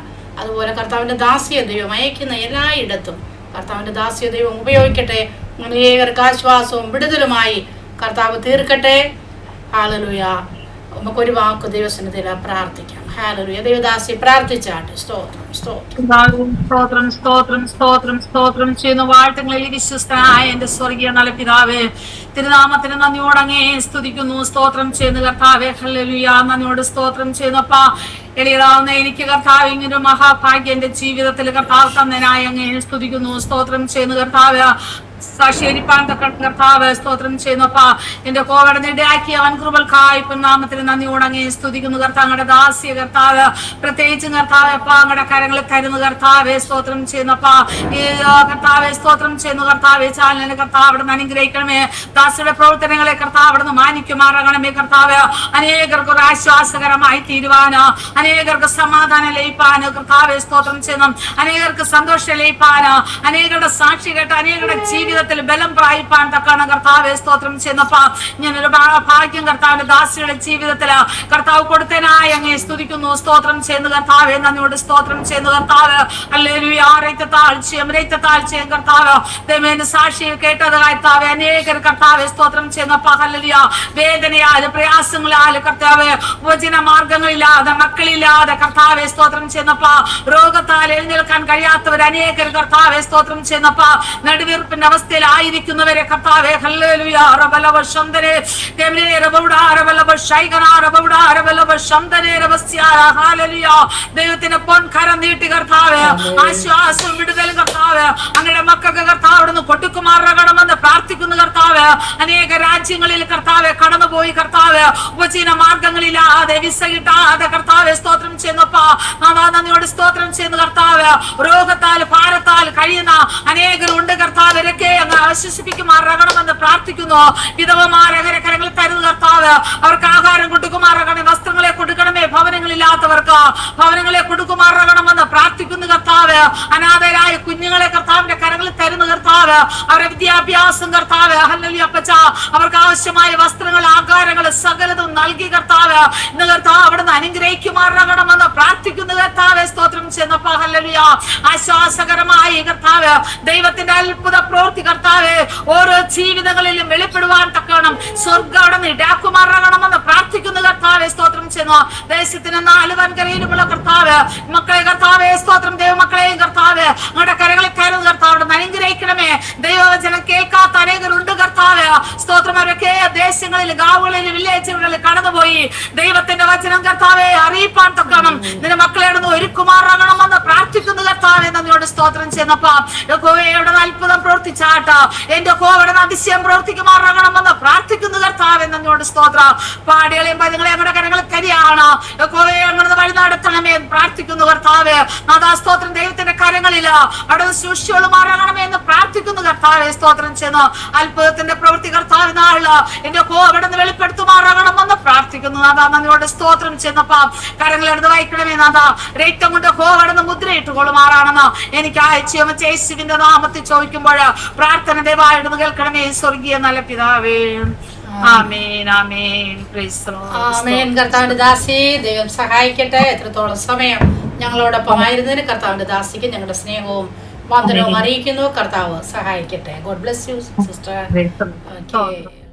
അതുപോലെ കർത്താവിൻ്റെ ദാസ്യ ദൈവം അയക്കുന്ന എല്ലായിടത്തും കർത്താവിൻ്റെ ദാസ്യ ദൈവം ഉപയോഗിക്കട്ടെ. അനേകർക്ക് ആശ്വാസവും വിടുതലുമായി കർത്താവ് തീർക്കട്ടെ. ഹല്ലേലൂയ. നമുക്കൊരു വാക്ക് ദൈവസന്നിധിയിൽ പ്രാർത്ഥിക്കാം. ഹല്ലേലൂയ. ദൈവദാസി പ്രാർത്ഥിച്ചാട്ടെ. സ്തോത്രം സ്തോത്രം സ്തോത്രം സ്തോത്രം സ്തോത്രം ചെയ്യുന്ന വാഴ്ത്തങ്ങളിൽ വിശ്വസ്തനായ എന്റെ സ്വർഗീയ നല്ല പിതാവേ, തിരുനാമത്തിന് നന്ദിയോട് അങ്ങേ സ്തുതിക്കുന്നു. സ്തോത്രം ചെയ്യുന്ന കർത്താവേ. ഹല്ലേലൂയ. നന്ദിയോട് സ്തോത്രം ചെയ്യുന്നപ്പാ. എളിയതാവുന്ന എനിക്ക് കർത്താവ് ഇങ്ങനൊരു മഹാഭാഗ്യം എന്റെ ജീവിതത്തിൽ കർത്താവ് തന്നതിനായി അങ്ങേ സ്തുതിക്കുന്നു. സ്തോത്രം ചെയ്യുന്ന കർത്താവ്. സാക്ഷീകരിപ്പാൻ തക്കവണ്ണം കർത്താവ് സ്തോത്രം ചെയ്യുന്നപ്പാ. എന്റെ കോവട ഇടയാക്കിയ വൻകൃപകൾക്കായി നാമത്തിന് നന്ദിയോടെ അങ്ങേ സ്തുതിക്കുന്നു കർത്താവ്. ദാസ്യ കർത്താവ് പ്രത്യേകിച്ചും കർത്താവ് അപ്പ അങ്ങടെ കരങ്ങളിൽ തരുന്ന കർത്താവെ സ്തോത്രം ചെയ്യുന്നപ്പാ. ഈ കർത്താവെ സ്തോത്രം ചെയ്യുന്നു കർത്താവെ. ചാനലിന് കർത്താവ് അവിടെ നിന്ന് അനുഗ്രഹിക്കണമേ. ദാസിയുടെ പ്രവർത്തനങ്ങളെ കർത്താവ് അവിടെ നിന്ന് മാനിക്കുമാറാകണമേ കർത്താവ്. അനേകർക്ക് ഒരു ആശ്വാസകരമായി തീരുവാന്, അനേകർക്ക് സമാധാനം ലയിപ്പാന് കർത്താവെ സ്തോത്രം ചെയ്യുന്നു. അനേകർക്ക് സന്തോഷം ലയിപ്പാന്, അനേകരുടെ സാക്ഷി കേട്ട് അനേകരുടെ ജീവിതത്തിൽ ബലം പ്രാപിപ്പാൻ തക്കാണ് കർത്താവെ സ്തോത്രം ചെയ്യുന്നപ്പാ. ഞാനൊരു ഭാഗ്യം കർത്താവിന്റെ ദാസിയുടെ ജീവിതത്തില് കർത്താവ് കൊടുത്തനായി അങ്ങേ സ്തുതിക്കുന്നു സ്തോത്രം ചെയ്യുന്നു കർത്താവെ. നന്ദിയോട് സ്തോത്രം ചെയ്യുന്നു കർത്താവ്. ഹല്ലേലൂയ. താഴ്ചയും കർത്താവ് ദൈവത്തിന്റെ സാക്ഷി കേട്ടത് കർത്താവെ. അനേകർ കർത്താവെ സ്തോത്രം ചെയ്യുന്നപ്പാ. ഹല്ലേലൂയ. വേദനയാല് പ്രയാസങ്ങളാല് കർത്താവ് വചന മാർഗങ്ങളില്ലാതെ മക്കളില്ലാതെ കർത്താവെ സ്തോത്രം ചെയ്യുന്നപ്പാ. രോഗത്താൽ എഴുന്നേൽക്കാൻ കഴിയാത്തവർ അനേകർ കർത്താവെ സ്തോത്രം ചെയ്യുന്നപ്പാ. നടുവീർപ്പിന്റെ അവസ്ഥയിലായിരിക്കുന്നവരെ കർത്താവെ ഹല്ലേലൂയ. റബലവ ശന്തനെ തെമനെ റബൗഡാ റബലവ ശൈഗനാ റബൗഡാ റബലവ ശന്തനെ റബസ്യാ. ഹല്ലേലൂയ. ദൈവത്തിന്റെ പൊൻകരം നീട്ടി കർത്താവെ ആശ്വാസം വിടുതൽ കർത്താവ് അങ്ങയുടെ മക്കൾക്ക് കർത്താവ് അവിടുന്ന് കൊടുക്കുമാറാകണമെന്ന് പ്രാർത്ഥിക്കുന്നു കർത്താവ്. അനേക രാജ്യങ്ങളിൽ കർത്താവെ കടന്നുപോയി കർത്താവ് ഉപജീവന മാർഗങ്ങളില്ലാതെ വിസ കിട്ടാതെ കർത്താവെ സ്തോത്രം ചെയ്യുന്നപ്പാ. നന്ദിയോട് സ്തോത്രം ചെയ്യുന്നു കർത്താവ്. രോഗത്താൽ ഭാരത്താൽ കഴിയുന്ന അനേകരുണ്ട് കർത്താവ്. ഇവരൊക്കെ അങ്ങ് ആശ്വസിപ്പിക്കുമാറാകണമെന്ന് പ്രാർത്ഥിക്കുന്നു. വിധവമാരെ കരങ്ങളിൽ തരുന്നു കർത്താവ്. അവർക്ക് ആഹാരം കൊടുക്കുമാറാകണമേ, വസ്ത്രങ്ങളെ കൊടുക്കണമേ. ഭവനങ്ങളില്ലാത്തവർക്ക് ഭവനങ്ങളെ കൊടുക്കുമാറാകണമെന്ന് പ്രാർത്ഥിക്കുന്നു കർത്താവ്. അനാഥരായ കുഞ്ഞുങ്ങളെ കർത്താവിന്റെ കരങ്ങളിൽ തരുന്നു കർത്താവ്. അവരുടെ വിദ്യാഭ്യാസം കർത്താവ് ഹല്ലേലൂയ അപ്പച്ച അവർക്ക് ആവശ്യമായ വസ്ത്രങ്ങൾ ആഹാരങ്ങൾ സകലതും നൽകി കർത്താവ് ഇന്ന് കർത്താവ് അവിടുന്ന് അനുഗ്രഹിക്കുമാറാകണമെന്ന് പ്രാർത്ഥിക്കുന്നു കർത്താവ്. സ്തോത്രം ചെയ്യുന്നപ്പാ. ഹല്ലേലൂയ. ആശ്വാസകരമായി കർത്താവ് ദൈവത്തിന്റെ അത്ഭുത പ്രവൃത്തി കർത്താവ് ഓരോ ജീവിതങ്ങളിലും വെളിപ്പെടുവാൻ തക്കണം സ്വർഗ്ഗം അവിടെ നിന്ന് ഇടാക്കുമാറാകണമെന്ന് പ്രാർത്ഥിക്കുന്നു കർത്താവെ. സ്തോത്രം ചെയ്യുന്നു. ദേശത്തിന് 4 വൻകരയിലുമുള്ള കർത്താവ് മക്കളെ കർത്താവെ സ്തോത്രം ദൈവമക്കളെയും കർത്താവ് അങ്ങയുടെ കരകളിൽ കയറുന്ന കർത്താവ് അനുഗ്രഹിക്കണമേ. ദൈവവചനം കേൾക്കാത്ത അനേകരുണ്ട് കർത്താവ് സ്തോത്രം. അവരൊക്കെ ദേശങ്ങളിൽ ഗാവുകളിൽ വില്ലേജുകളിൽ കടന്നുപോയി ദൈവത്തിന്റെ വചനം കർത്താവെ അറിയിപ്പാൻ തക്കണം നിന്റെ മക്കളെ ഒരുക്കുമാറാകണമെന്ന് പ്രാർത്ഥിക്കുന്നു കർത്താവെ. നന്ദിയോട് സ്തോത്രം ചെയ്യുന്നപ്പാ. യഹോവയുടെ അത്ഭുതം പ്രവർത്തിച്ചാട്ട എന്റെ യഹോവയുടെ അതിശയം പ്രവർത്തിക്കുമാറാകണമെന്ന് പ്രാർത്ഥിക്കുന്നു കർത്താവെ. നന്ദിയോട് സ്തോത്രം. പാടികളെയും പദങ്ങളെയും അങ്ങയുടെ കരങ്ങളിൽ കരിയാണ് യഹോവയെ അങ്ങോട്ട് വഴി നടത്തണമേ എന്ന് പ്രാർത്ഥിക്കുന്നു കർത്താവെ. നാഥാ സ്തോത്രം. ദൈവത്തിന്റെ കരങ്ങളിൽ അവിടെ സൂക്ഷിച്ചുമാറാകണമേ എന്ന് പ്രാർത്ഥിക്കുന്നു കർത്താവെ. സ്തോത്രം ചെയ്യുന്നു. അത്ഭുതത്തിന്റെ പ്രവൃത്തി കർത്താവ് നാളില് എന്റെ അവിടെ നിന്ന് വെളിപ്പെടുത്തുമാറാകണമെന്ന് പ്രാർത്ഥിക്കുന്നു നാഥാ. നന്ദിയോട് സ്തോത്രം ചെയ്യുന്നപ്പാ. കരങ്ങളെടുത്ത് വായിക്കണമേ നാഥാ. രക്തം കൊണ്ട് അവിടെ മുദ്രയിട്ടുകൊള്ളുമാറാണെന്ന് എനിക്ക് അയച്ചു യേശുവിന്റെ നാമത്തിൽ ചോദിക്കുമ്പോൾ പ്രാർത്ഥന ദയവായിട്ട് കേൾക്കണമേ സ്വർഗീയ നല്ല പിതാവേ. ആമേൻ ആമേൻ. Praise the Lord. ആമേൻ. കർത്താവിന്റെ ദാസി ദൈവം സഹായിക്കട്ടെ. എത്രത്തോളം സമയം ഞങ്ങളോടൊപ്പം ആയിരുന്നതിന് കർത്താവിന്റെ ദാസിക്ക് ഞങ്ങളുടെ സ്നേഹവും വന്ദനവും അറിയിക്കുന്നു. കർത്താവ് സഹായിക്കട്ടെ. God bless you sister. Price the Lord. Okay.